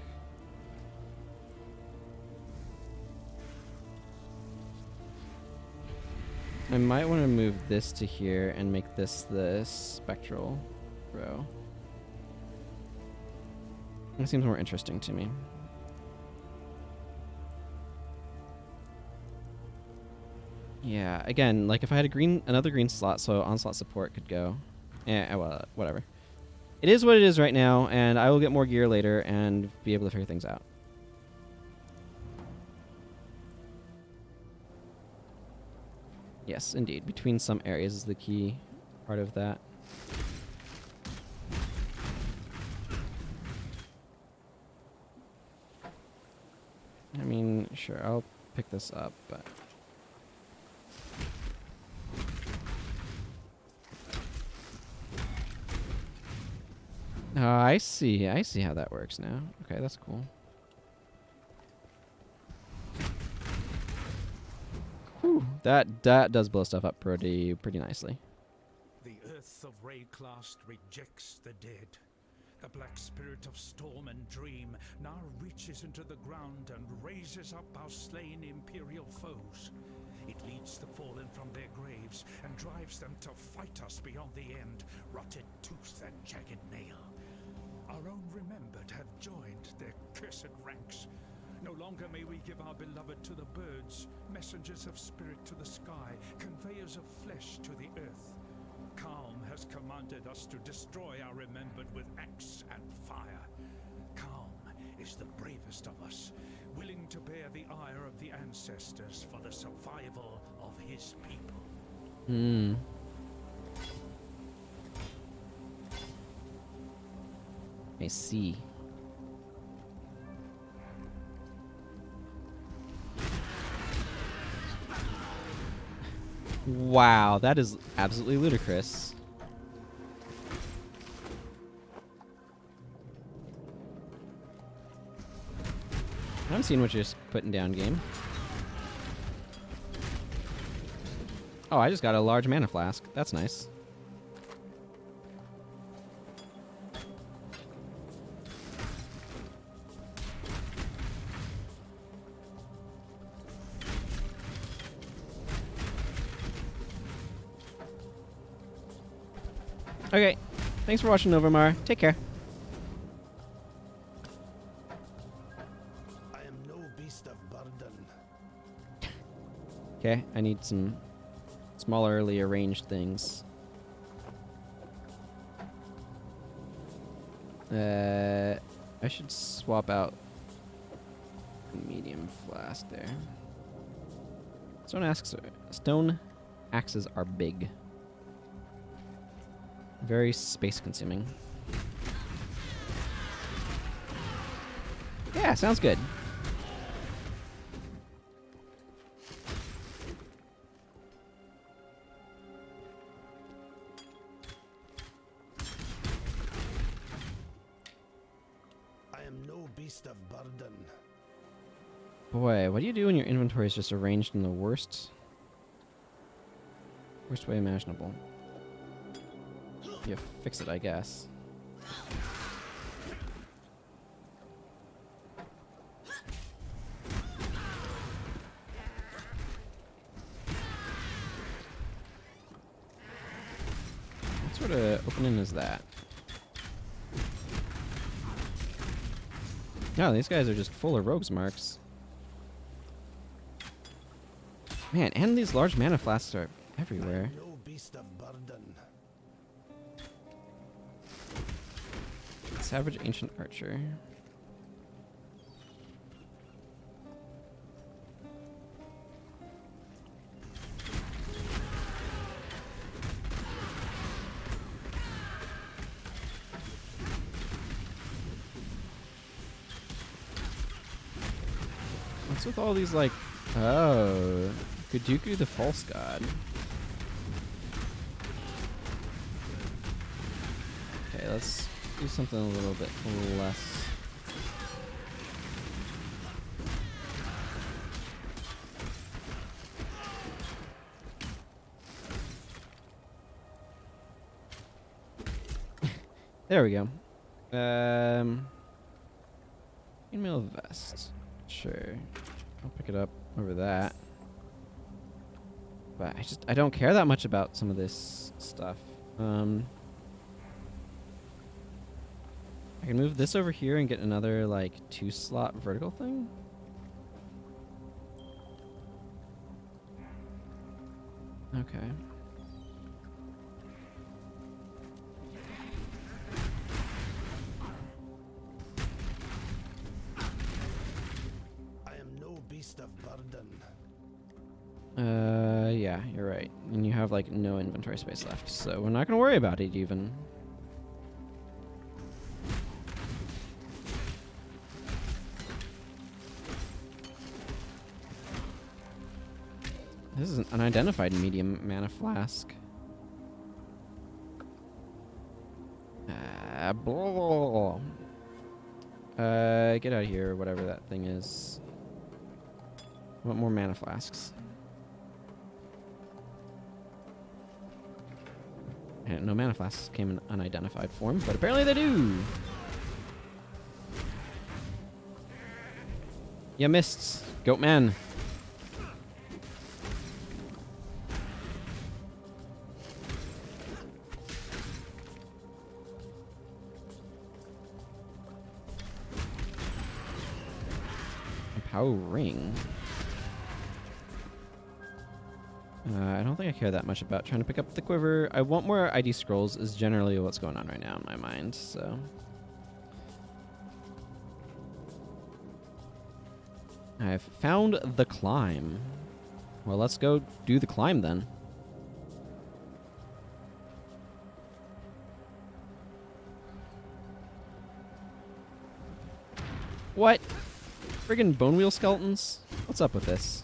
I might want to move this to here and make this the spectral row. It seems more interesting to me. Yeah, again, like if I had another green slot, so onslaught support could go. Yeah, well, whatever. It is what it is right now, and I will get more gear later and be able to figure things out. Yes, indeed. Between some areas is the key part of that. I mean, sure, I'll pick this up, but... Oh, I see how that works now. Okay, that's cool. Whew, that does blow stuff up pretty nicely. The earth of Rayclast rejects the dead. The black spirit of storm and dream now reaches into the ground and raises up our slain imperial foes. It leads the fallen from their graves and drives them to fight us beyond the end, rotted tooth and jagged nail. Our own remembered have joined their cursed ranks. No longer may we give our beloved to the birds, messengers of spirit to the sky, conveyors of flesh to the earth. Calm has commanded us to destroy our remembered with axe and fire. Calm is the bravest of us, willing to bear the ire of the ancestors for the survival of his people. Hmm. I see. Wow, that is absolutely ludicrous. I'm seeing what you're putting down, game. Oh, I just got a large mana flask. That's nice. Okay, thanks for watching, Novamar. Take care. I am no beast of burden. Okay, I need some smaller, arranged things. I should swap out the medium flask there. Stone axes are big. Very space consuming. Yeah, sounds good. I am no beast of burden. Boy, what do you do when your inventory is just arranged in the worst way imaginable? You fix it, I guess. What sort of opening is that? No, these guys are just full of rogues marks. Man, and these large mana flasks are everywhere. No beast of burden. Savage Ancient Archer. What's with all these, like... Oh... Kuduku the False God. Okay, let's do something a little bit less... There we go. Email vest. Sure. I'll pick it up over that. But I don't care that much about some of this stuff. I can move this over here and get another, like, 2-slot vertical thing. Okay. I am no beast of burden. Yeah, you're right. And you have, like, no inventory space left, so we're not gonna worry about it, even. This is an unidentified medium mana flask. Blah. Get out of here, whatever that thing is. I want more mana flasks. And no mana flasks came in unidentified form, but apparently they do! You missed, Goatman. A power ring. I don't think I care that much about trying to pick up the quiver. I want more ID scrolls is generally what's going on right now in my mind, so. I've found the climb. Well, let's go do the climb then. What? Friggin' bone wheel skeletons? What's up with this?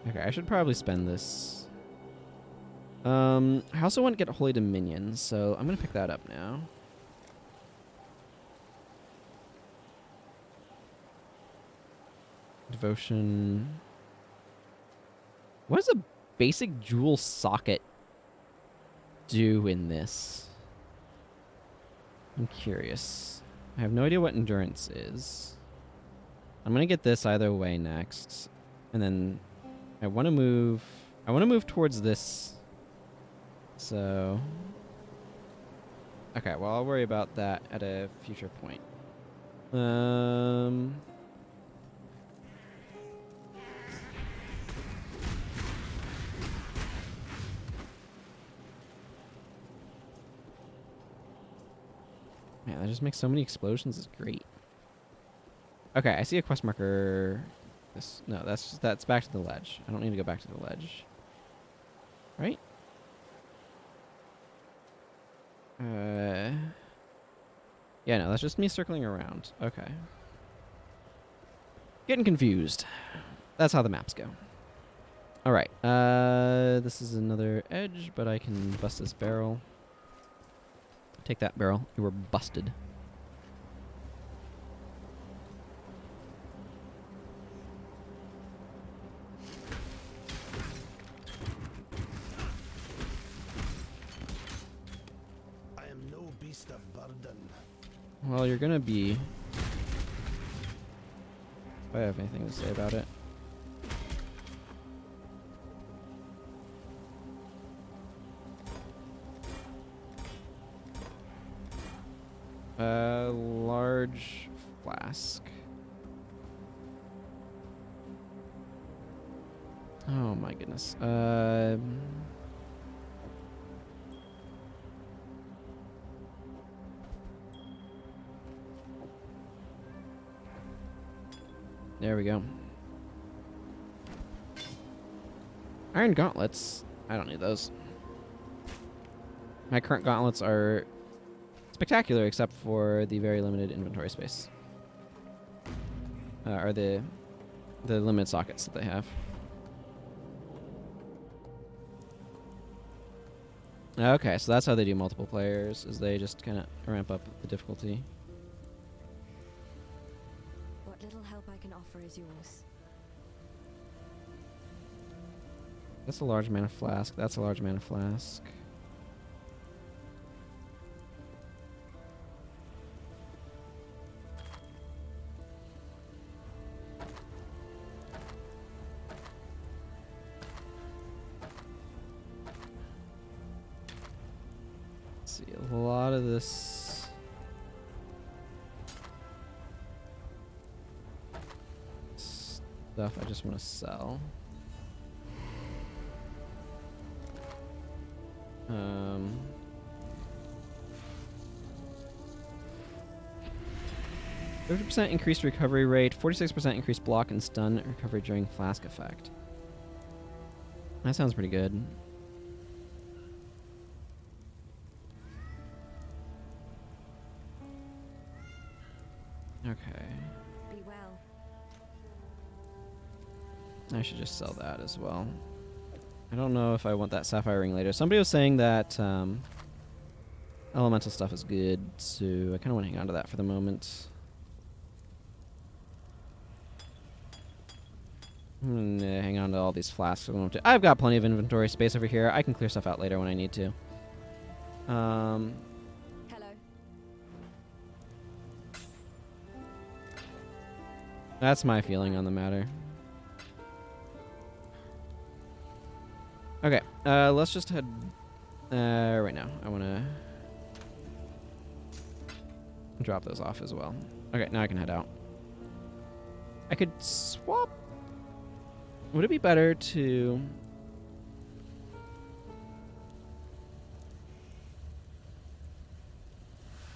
Okay, I should probably spend this. I also want to get Holy Dominion, so I'm going to pick that up now. Devotion. What does a basic jewel socket do in this? I'm curious. I have no idea what endurance is. I'm going to get this either way next. And then I want to move towards this. So, okay, well, I'll worry about that at a future point. Man, that just makes so many explosions. It's great. Okay, I see a quest marker. That's back to the ledge. I don't need to go back to the ledge. Right? Yeah, no, that's just me circling around. Okay. Getting confused. That's how the maps go. Alright, this is another edge, but I can bust this barrel. Take that barrel. You were busted. Of burden. Well, you're gonna be. If I have anything to say about it. Large flask. Oh my goodness. There we go. Iron gauntlets. I don't need those. My current gauntlets are spectacular except for the very limited inventory space. Or the limited sockets that they have. Okay, so that's how they do multiple players, is they just kind of ramp up the difficulty. What little help I can offer is yours. That's a large mana flask. That's a large mana flask. Let's see, a lot of this. Stuff I just want to sell. 30% increased recovery rate, 46% increased block and stun recovery during flask effect. That sounds pretty good. Okay. Be well. I should just sell that as well. I don't know if I want that sapphire ring later. Somebody was saying that elemental stuff is good, so I kind of want to hang on to that for the moment. I'm gonna hang on to all these flasks. I've got plenty of inventory space over here. I can clear stuff out later when I need to. Hello. That's my feeling on the matter. Okay, let's just head right now. I want to drop those off as well. Okay, now I can head out. I could swap. Would it be better to...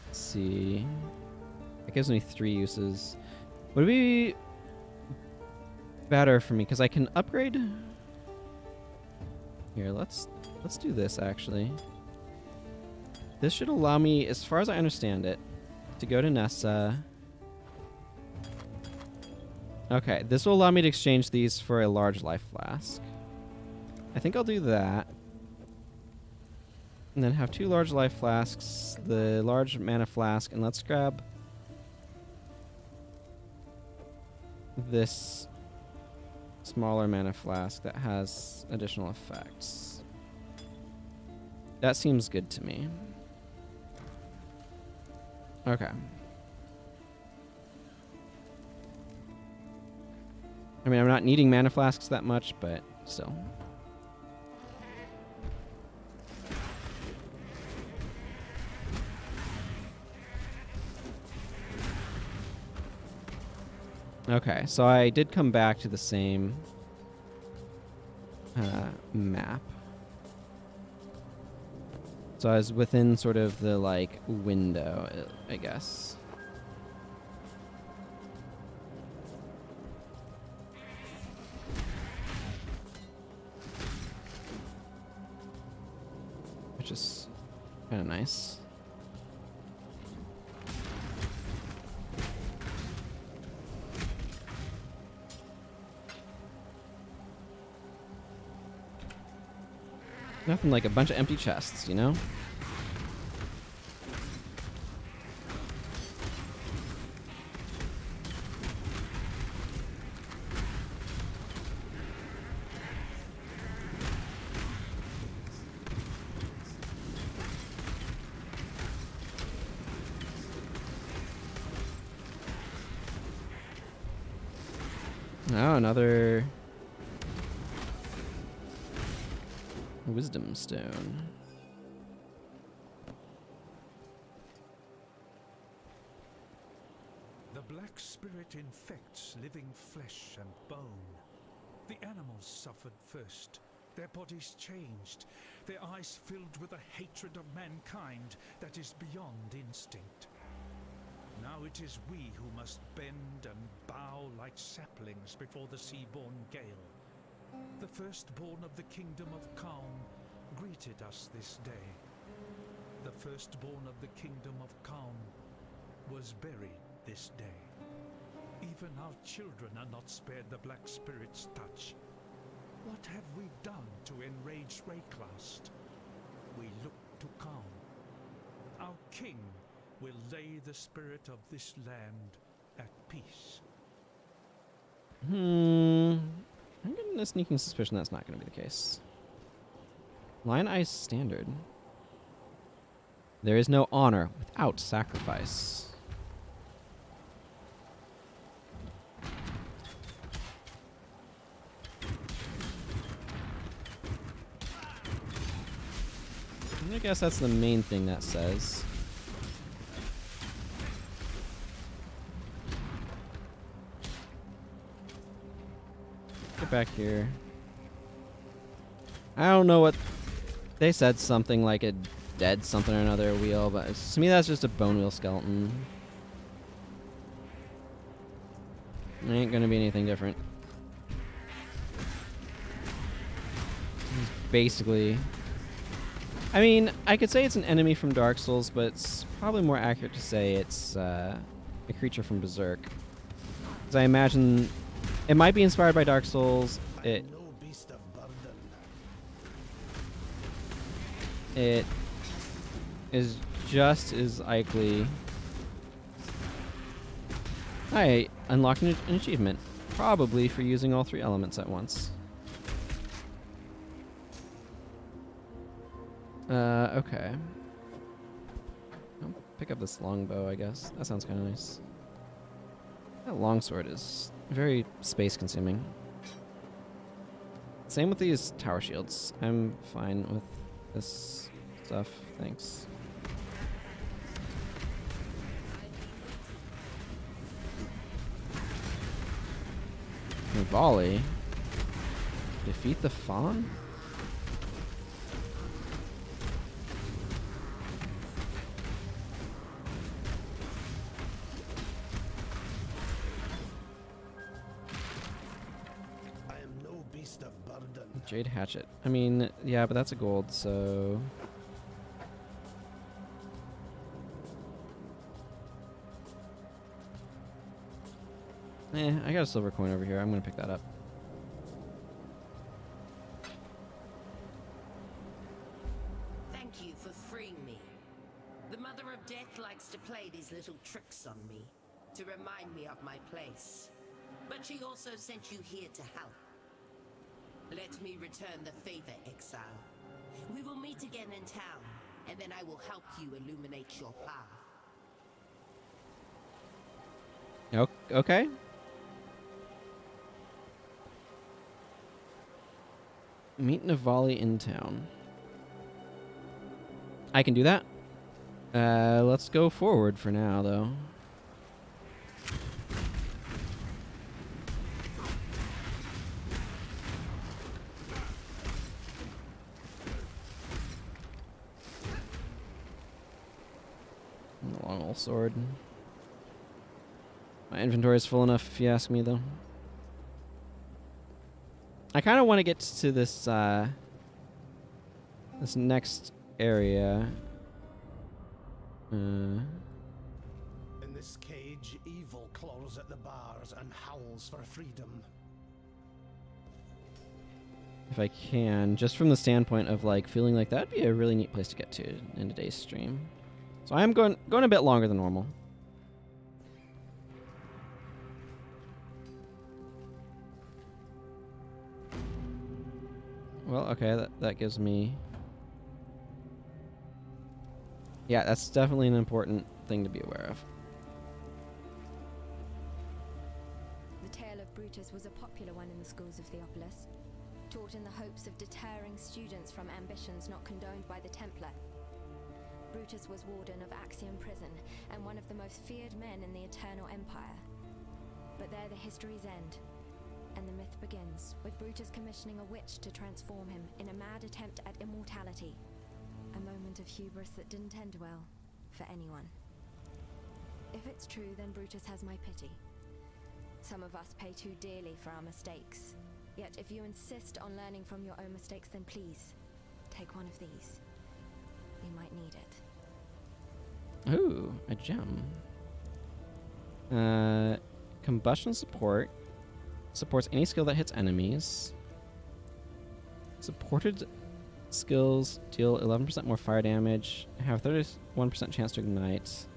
Let's see. It gives me 3 uses. Would it be better for me? Because I can upgrade... Here, let's do this, actually. This should allow me, as far as I understand it, to go to Nessa. Okay, this will allow me to exchange these for a large life flask. I think I'll do that. And then have 2 large life flasks, the large mana flask, and let's grab this smaller mana flask that has additional effects. That seems good to me. Okay. I mean, I'm not needing mana flasks that much, but still. Okay, so I did come back to the same map. So I was within sort of the, like, window, I guess. Which is kind of nice. Nothing like a bunch of empty chests, you know? Oh, another wisdom stone. The black spirit infects living flesh and bone. The animals suffered first. Their bodies changed, their eyes filled with a hatred of mankind that is beyond instinct. Now it is we who must bend and bow like saplings before the sea-born gale. The firstborn of the kingdom of Calm greeted us this day. The firstborn of the kingdom of Calm was buried this day. Even our children are not spared the Black Spirit's touch. What have we done to enrage Rayclast? We look to Calm. Our king will lay the spirit of this land at peace. I'm getting a sneaking suspicion that's not going to be the case. Lion Eyes Standard. There is no honor without sacrifice. I guess that's the main thing that says. Get back here. I don't know what... They said something like a dead something or another wheel, but to me that's just a bone wheel skeleton. It ain't gonna be anything different. It's basically... I mean, I could say it's an enemy from Dark Souls, but it's probably more accurate to say it's a creature from Berserk. Because I imagine it might be inspired by Dark Souls. It is just as likely. I unlocked an achievement, probably for using all 3 elements at once. Okay. I'll pick up this longbow, I guess. That sounds kind of nice. That longsword is very space consuming. Same with these tower shields. I'm fine with this stuff. Thanks. Volley. Defeat the fawn? I am no beast of burden. Jade hatchet. I mean, yeah, but that's a gold, so... I got a silver coin over here. I'm gonna pick that up. Thank you for freeing me. The Mother of Death likes to play these little tricks on me to remind me of my place. But she also sent you here to help. Let me return the favor, Exile. We will meet again in town, and then I will help you illuminate your path. Okay. Meet Navali in town. I can do that. Let's go forward for now, though. The long old sword. My inventory is full enough, if you ask me, though. I kind of want to get to this this next area. In this cage, evil claws at the bars and howls for freedom. If I can, just from the standpoint of like feeling like that'd be a really neat place to get to in today's stream. So I am going a bit longer than normal. Well, okay, that gives me... Yeah, that's definitely an important thing to be aware of. The tale of Brutus was a popular one in the schools of Theopolis, taught in the hopes of deterring students from ambitions not condoned by the Templar. Brutus was warden of Axiom Prison and one of the most feared men in the Eternal Empire. But there the histories end. And the myth begins, with Brutus commissioning a witch to transform him in a mad attempt at immortality. A moment of hubris that didn't end well for anyone. If it's true, then Brutus has my pity. Some of us pay too dearly for our mistakes. Yet if you insist on learning from your own mistakes, then please, take one of these. You might need it. Ooh, a gem. Combustion support. Supports any skill that hits enemies. Supported skills deal 11% more fire damage. Have 31% chance to ignite.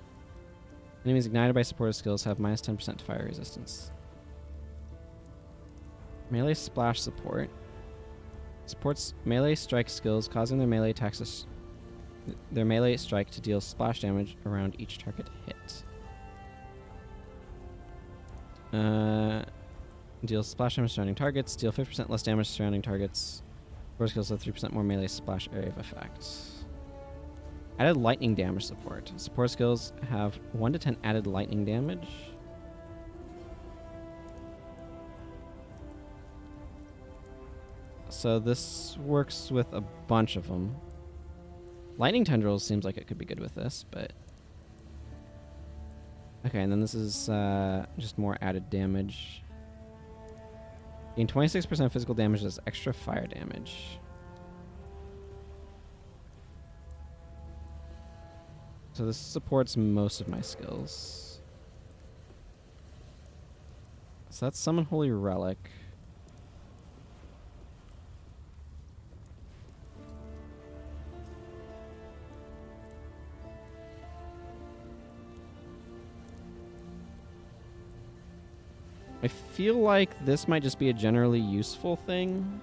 Enemies ignited by supported skills have minus 10% to fire resistance. Melee splash support. Supports melee strike skills, causing their melee attacks their melee strike to deal splash damage around each target hit. Deals splash damage to surrounding targets. Deal 50% less damage to surrounding targets. Support skills have 3% more melee splash area of effect. Added lightning damage support. Support skills have 1 to 10 added lightning damage. So this works with a bunch of them. Lightning tendrils seems like it could be good with this, but... Okay, and then this is just more added damage. Gain 26% physical damage as extra fire damage. So this supports most of my skills. So that's Summon Holy Relic. I feel like this might just be a generally useful thing.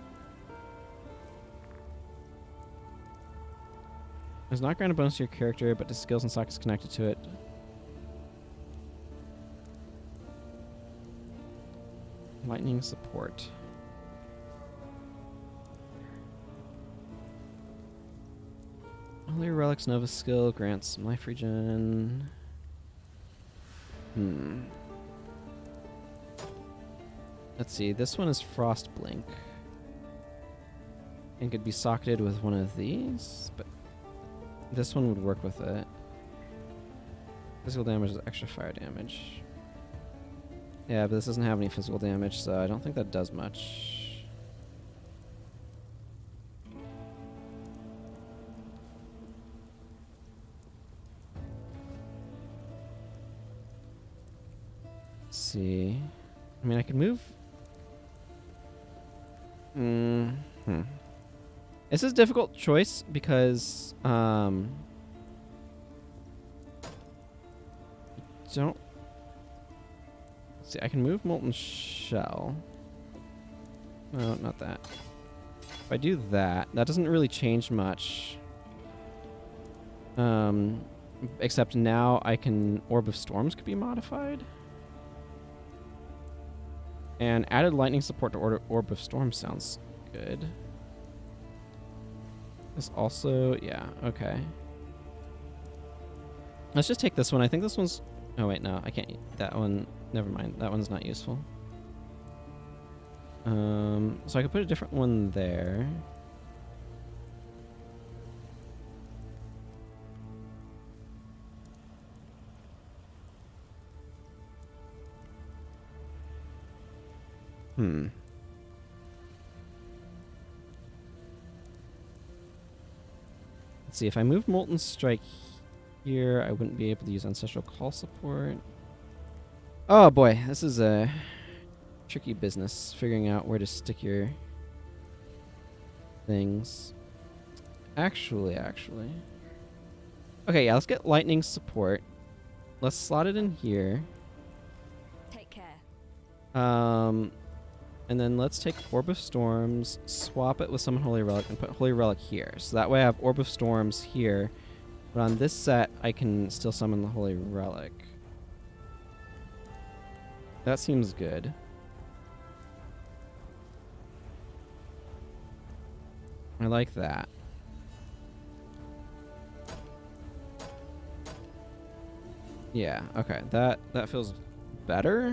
Does not grant a bonus to your character, but to skills and sockets connected to it. Lightning support. Holy Relics Nova skill grants some life regen. Let's see, this one is Frost Blink. And could be socketed with one of these, but this one would work with it. Physical damage is extra fire damage. Yeah, but this doesn't have any physical damage, so I don't think that does much. Let's see. I mean, I could move. This is a difficult choice because don't. Let's see, I can move Molten Shell. No, not that. If I do that, that doesn't really change much. Except now I can Orb of Storms could be modified. And added lightning support to Orb of Storms sounds good. This also, yeah, okay. Let's just take this one. I think this one's... Oh, wait, no. I can't... That one... Never mind. That one's not useful. So I could put a different one there. Let's see, if I move Molten Strike here, I wouldn't be able to use Ancestral Call support. Oh boy, this is a tricky business, figuring out where to stick your things. Actually. Okay, yeah, let's get Lightning support. Let's slot it in here. Take care. And then let's take Orb of Storms, swap it with Summon Holy Relic, and put Holy Relic here. So that way I have Orb of Storms here. But on this set, I can still summon the Holy Relic. That seems good. I like that. Yeah, okay. That feels better-ish.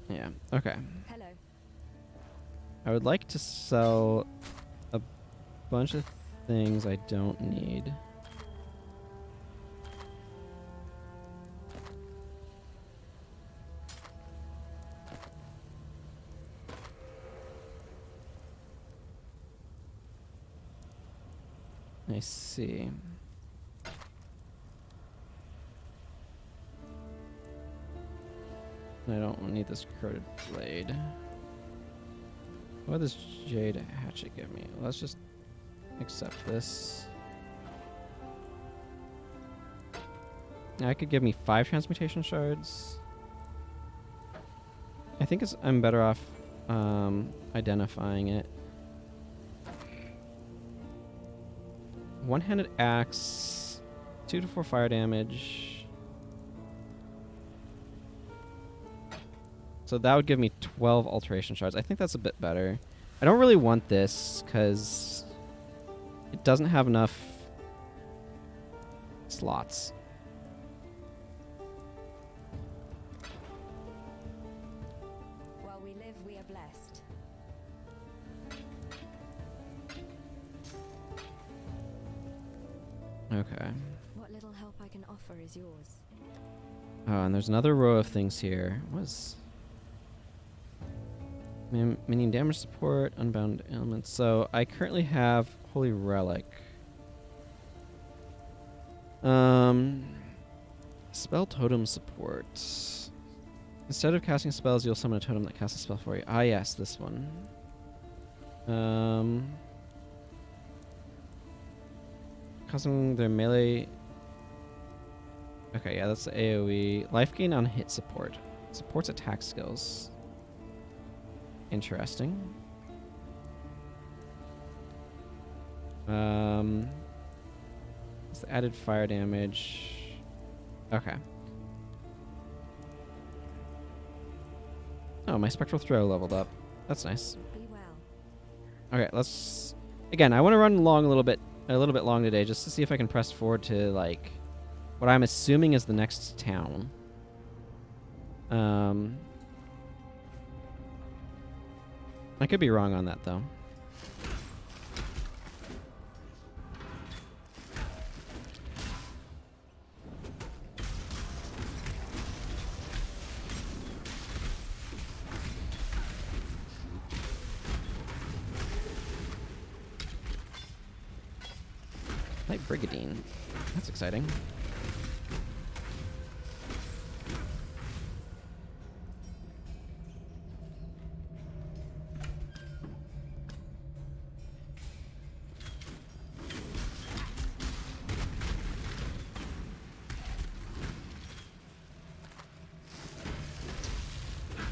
Yeah, okay. Hello. I would like to sell a bunch of things I don't need. I see. I don't need this corroded blade. What does Jade Hatchet give me? Let's just accept this. Now, it could give me 5 transmutation shards. I think I'm better off identifying it. One-handed axe, 2 to 4 fire damage. So that would give me 12 alteration shards. I think that's a bit better. I don't really want this because it doesn't have enough slots. While we live, we are blessed. Okay. What little help I can offer is yours. Oh, and there's another row of things here. Minion damage support, unbound ailments. So I currently have Holy Relic. Spell totem support. Instead of casting spells, you'll summon a totem that casts a spell for you. Ah, yes, this one. Causing their melee. Okay, yeah, that's the AoE. Life gain on hit support. Supports attack skills. Interesting. It's the added fire damage. Okay. Oh, my spectral throw leveled up. That's nice. Be well. Okay, let's. Again, I want to run along a little bit long today, just to see if I can press forward to like what I'm assuming is the next town. I could be wrong on that though. Light Brigadine. That's exciting.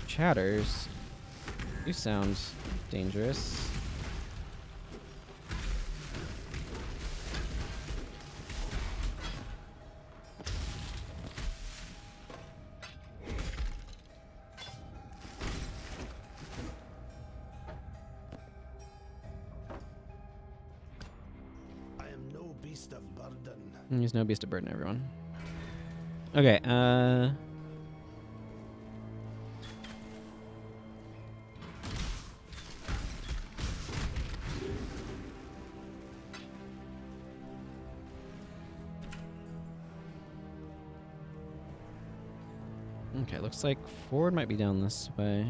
Chatters. You sound dangerous. I am no beast of burden. He's no beast of burden, everyone. Okay, okay, looks like forward might be down this way.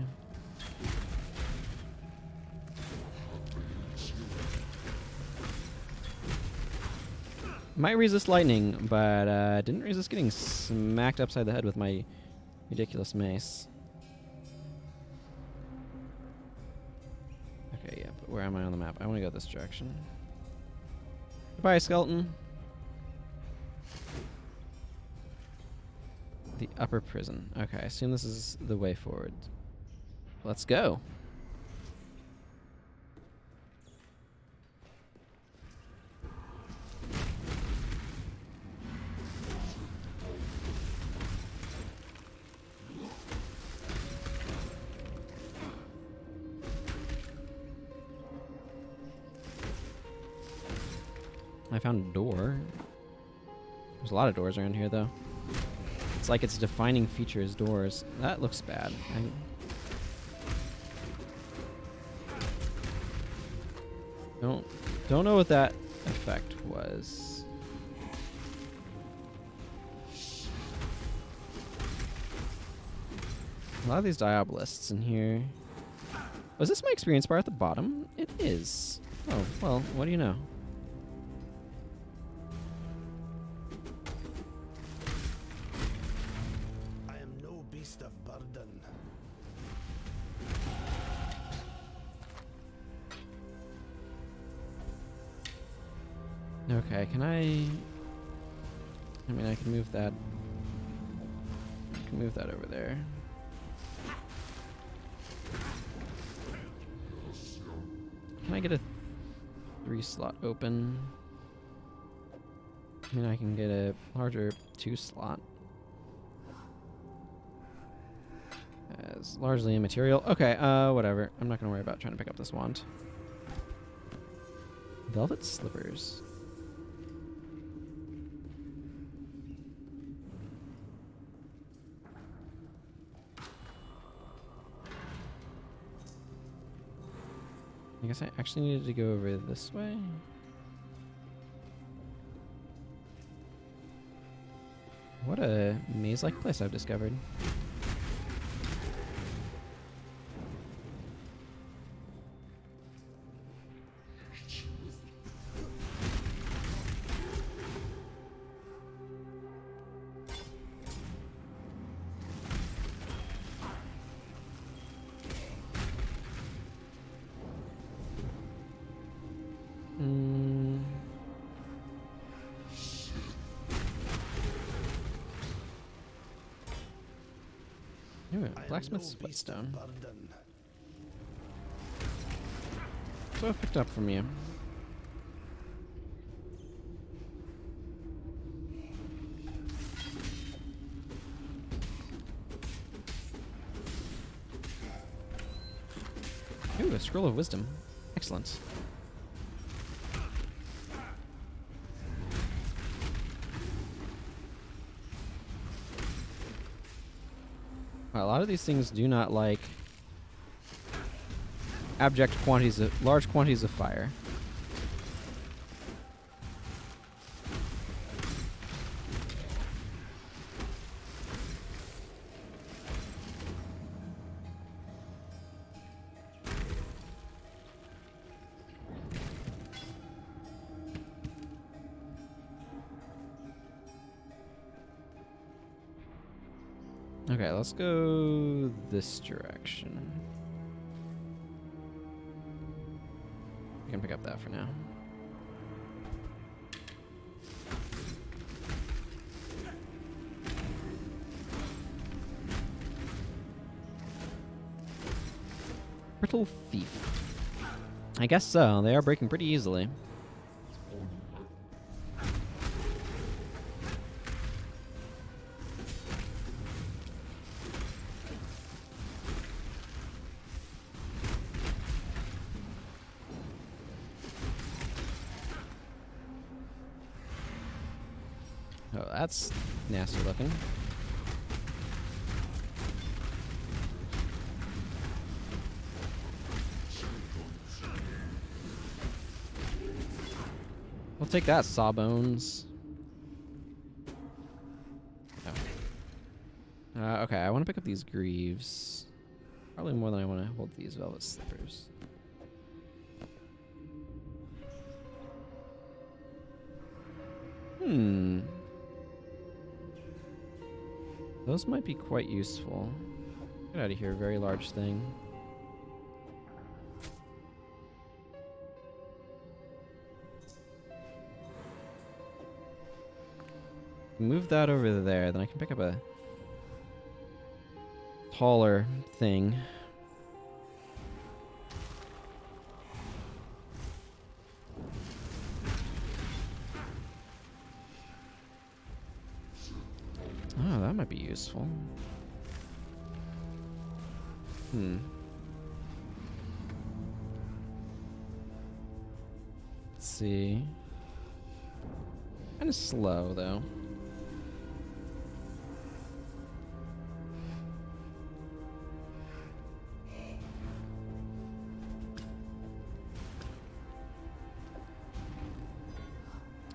Might resist lightning, but didn't resist getting smacked upside the head with my ridiculous mace. Okay, yeah, but where am I on the map? I want to go this direction. Goodbye, skeleton. The upper prison. Okay, I assume this is the way forward. Let's go. I found a door. There's a lot of doors around here, though. It's like its defining feature is doors. That looks bad. Don't know what that effect was. A lot of these diabolists in here. Was this my experience bar at the bottom? It is. Oh, well, what do you know? I am no beast of burden. Okay, can I mean, I can move that. I can move that over there. Can I get a 3-slot open? I mean, I can get a larger 2-slot. As largely immaterial. Okay, whatever. I'm not gonna worry about trying to pick up this wand. Velvet slippers. I guess I actually needed to go over this way. What a maze-like place I've discovered. Blacksmith's whetstone. So I picked up from you. Ooh, a scroll of wisdom. Excellent. A lot of these things do not like large quantities of fire. Okay, let's go this direction. I can pick up that for now. Brittle Thief. I guess so. They are breaking pretty easily. Oh, that's nasty looking. We'll take that, Sawbones. Oh. Okay, I want to pick up these Greaves. Probably more than I want to hold these Velvet Slippers. Those might be quite useful. Get out of here, very large thing. Move that over there, then I can pick up a taller thing. Oh, that might be useful. Let's see. Kind of slow, though.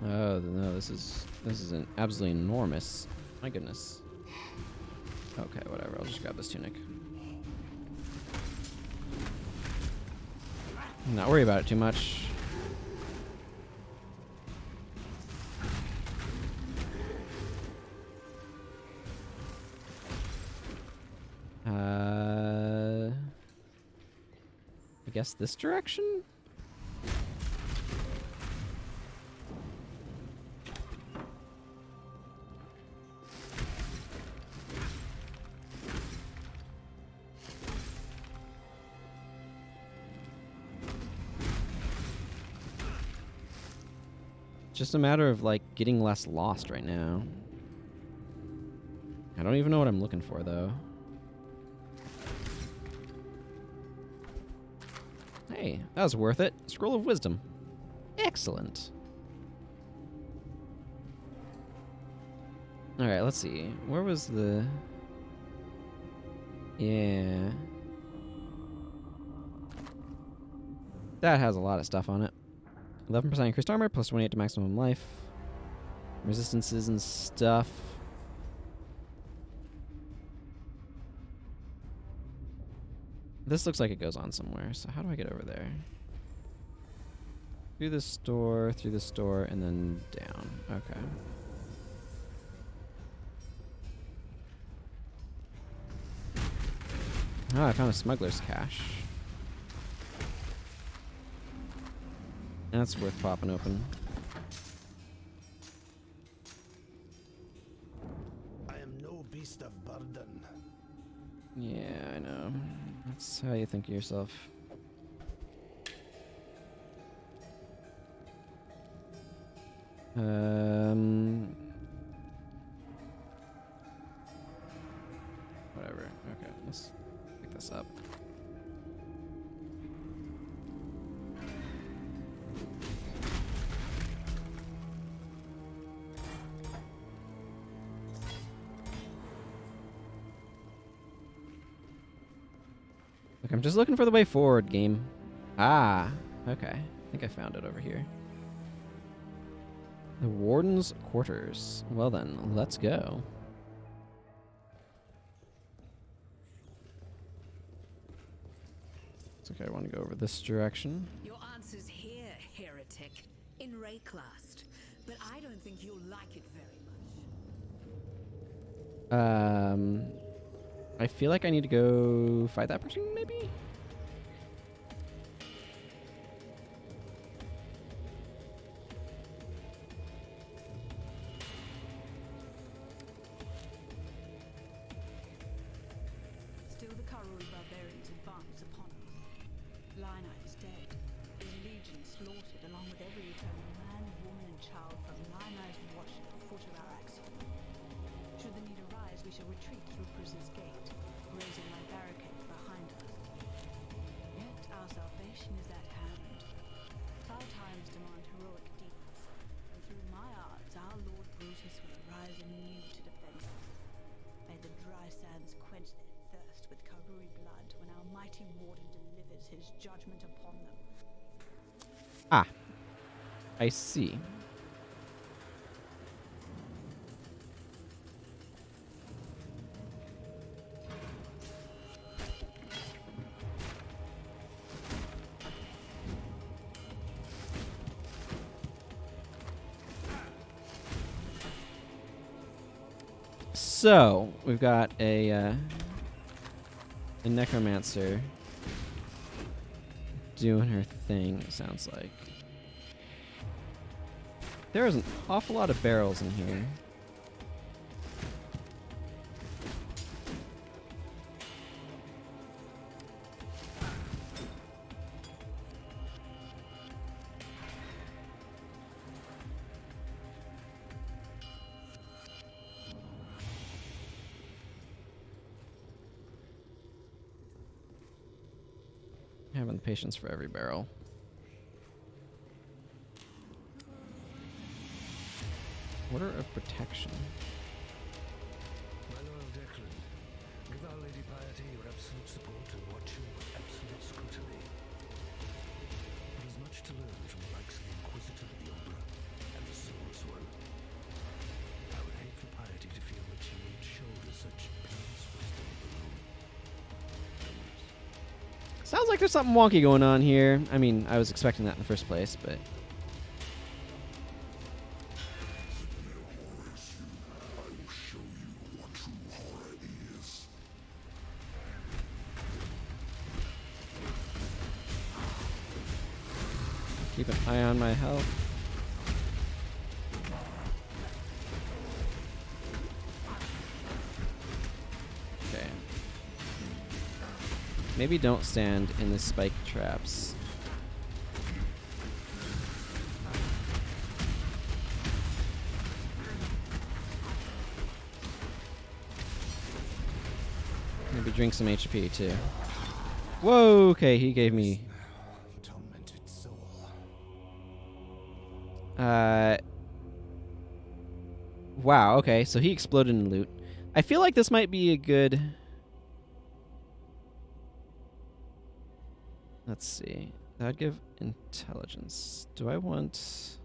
Oh no, this is an absolutely enormous. My goodness. Okay, whatever. I'll just grab this tunic. Not worry about it too much. I guess this direction? Just a matter of, like, getting less lost right now. I don't even know what I'm looking for, though. Hey, that was worth it. Scroll of Wisdom. Excellent. Alright, let's see. Where was the... Yeah. That has a lot of stuff on it. 11% increased armor, plus 28 to maximum life. Resistances and stuff. This looks like it goes on somewhere, so how do I get over there? Through this door, and then down. Okay. Oh, I found a smuggler's cache. That's worth popping open. I am no beast of burden. Yeah, I know. That's how you think of yourself. Whatever. Okay, let's pick this up. Look, I'm just looking for the way forward, game. Ah, okay. I think I found it over here. The Warden's Quarters. Well then, let's go. It's okay, I want to go over this direction. Your answer's here, heretic. In Rayclast. But I don't think you'll like it very much. I feel like I need to go fight that person, maybe? Still the Karui barbarians advance upon us. Lionite is dead. His legion slaughtered along with every eternal man, woman, and child from Lionite's watch at the foot of our axiom. Should the need arise, we shall retreat through Prisoner's Gate, raising my barricade behind us. Yet our salvation is at hand. Foul times demand heroic deeds, and through my arts our Lord Brutus will rise anew to defend us. May the dry sands quench their thirst with Karui blood when our mighty warden delivers his judgment upon them. Ah. I see. So, we've got a necromancer doing her thing, it sounds like. There is an awful lot of barrels in here. Having the patience for every barrel. Order of Protection. My loyal Declan, give Our Lady Piety your absolute support and watch you with absolute scrutiny. There is much to learn from the likes of the Inquisitor, the Umbra, and the Soulless One. I would hate for Piety to feel that she need shoulder such perilous wisdom alone. Sounds like there's something wonky going on here. I mean, I was expecting that in the first place, but... Keep an eye on my health. Okay. Maybe don't stand in the spike traps. Maybe drink some HP too. Whoa, okay, he gave me... Wow, okay, so he exploded in loot. I feel like this might be a good... Let's see. That'd give intelligence. Do I want...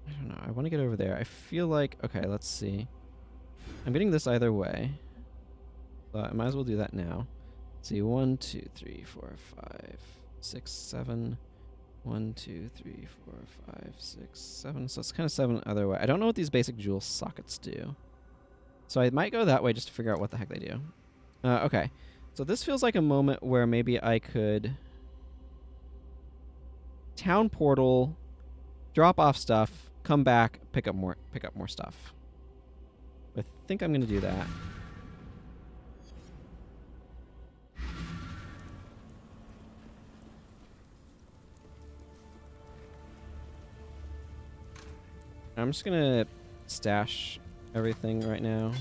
I don't know. I want to get over there. I feel like... Okay, let's see. I'm getting this either way. So I might as well do that now. Let's see. 1, 2, 3, 4, 5, 6, 7. 1, 2, 3, 4, 5, 6, 7. So it's kind of 7 other way. I don't know what these basic jewel sockets do. So I might go that way just to figure out what the heck they do. Okay. So this feels like a moment where maybe I could... Town portal, drop off stuff, come back, pick up more stuff. I think I'm going to do that. I'm just gonna stash everything right now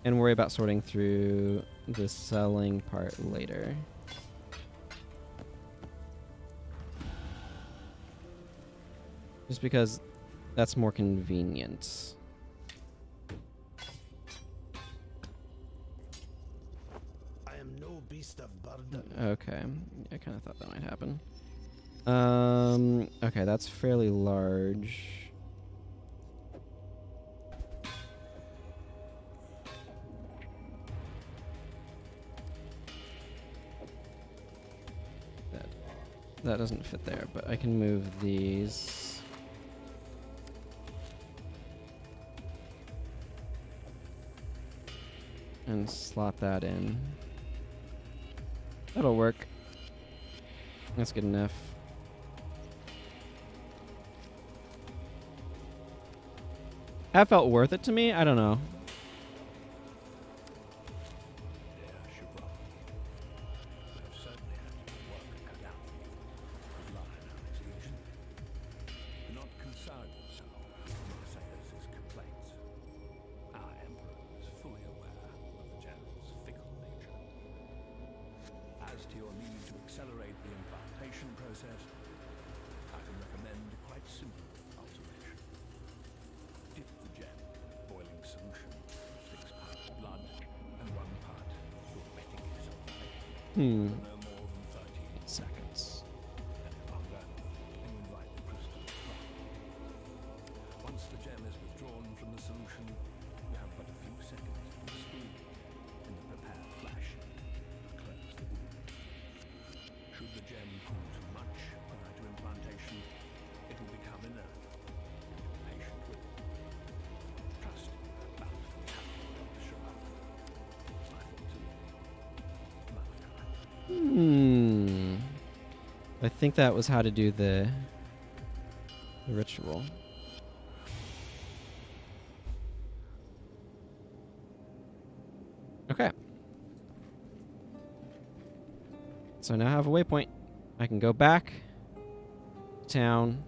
and worry about sorting through the selling part later. Just because that's more convenient. I am no beast of burden. Okay. I kind of thought that might happen. Okay, that's fairly large. That doesn't fit there, but I can move these. And slot that in. That'll work. That's good enough. That felt worth it to me? I don't know. Hmm. 8 seconds. Once the gem is withdrawn from the solution, you have but a few seconds to speed. In the prepared flash, close the wound. Should the gem pull too much prior to implantation, it will become inert, and your patient will. Trust in the bountiful capital of the Shabbat. I thought too. I think that was how to do the ritual. Okay. So now I have a waypoint. I can go back to town.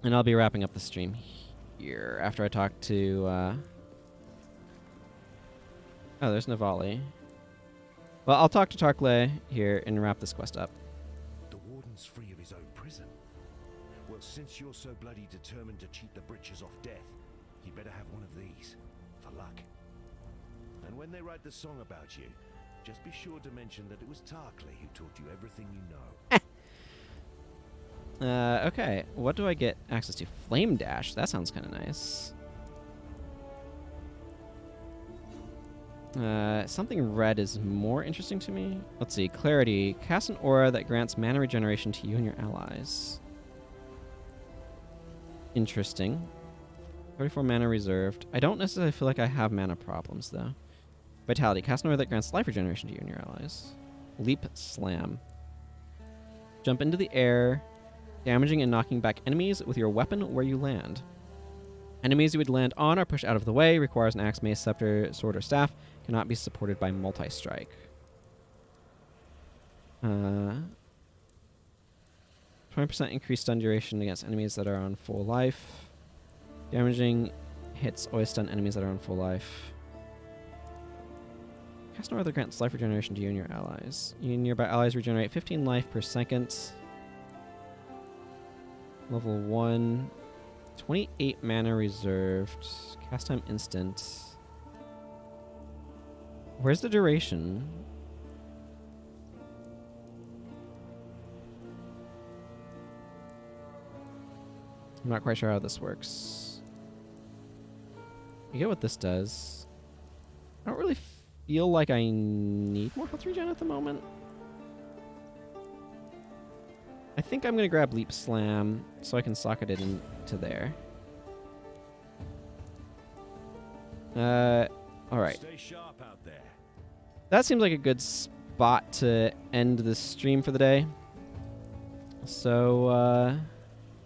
And I'll be wrapping up the stream here after I talk to... Oh, there's Navali. Well, I'll talk to Tarkley here and wrap this quest up. The warden's free of his own prison. Well, since you're so bloody determined to cheat the britches off death, you better have one of these, for luck. And when they write the song about you, just be sure to mention that it was Tarkley who taught you everything you know. Okay. What do I get access to? Flame Dash. That sounds kind of nice. Something red is more interesting to me. Let's see. Clarity. Cast an aura that grants mana regeneration to you and your allies. Interesting. 34 mana reserved. I don't necessarily feel like I have mana problems, though. Vitality. Cast an aura that grants life regeneration to you and your allies. Leap Slam. Jump into the air, damaging and knocking back enemies with your weapon where you land. Enemies you would land on or push out of the way. Requires an axe, mace, scepter, sword, or staff. Cannot be supported by multi-strike. 20% increased stun duration against enemies that are on full life. Damaging hits always stun enemies that are on full life. Cast an aura that grants life regeneration to you and your allies. You and nearby allies regenerate 15 life per second. Level 1. 28 mana reserved. Cast time instant. Where's the duration? I'm not quite sure how this works. You get what this does. I don't really feel like I need more health regen at the moment. I think I'm going to grab Leap Slam so I can socket it into there. Alright. Stay sharp out there. That seems like a good spot to end the stream for the day. So,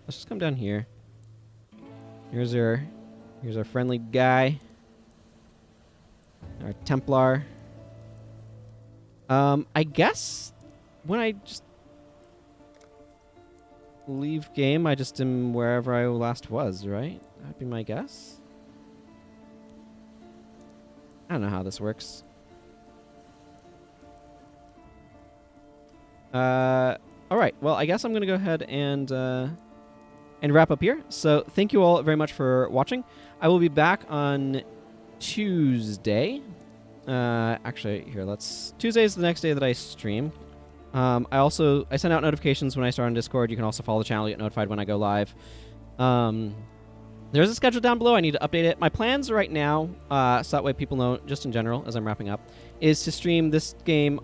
let's just come down here. Here's our friendly guy. Our Templar. I guess when I just leave game, I just am wherever I last was, right? That'd be my guess. I don't know how this works. Alright, well, I guess I'm gonna go ahead and and wrap up here. So thank you all very much for watching. I will be back on Tuesday. Actually, here, Tuesday is the next day that I stream. I send out notifications when I start on Discord. You can also follow the channel to get notified when I go live. There's a schedule down below. I need to update it. My plans right now, so that way people know, just in general, as I'm wrapping up, is to stream this game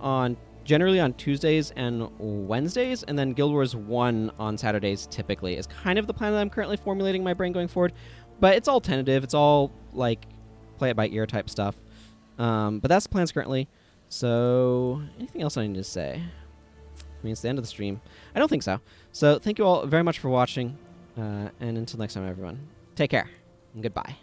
generally on Tuesdays and Wednesdays, and then Guild Wars 1 on Saturdays typically is kind of the plan that I'm currently formulating in my brain going forward. But it's all tentative. It's all, like, play it by ear type stuff. But that's the plans currently. So, anything else I need to say? I mean, it's the end of the stream. I don't think so. So, thank you all very much for watching. And until next time, everyone, take care and goodbye.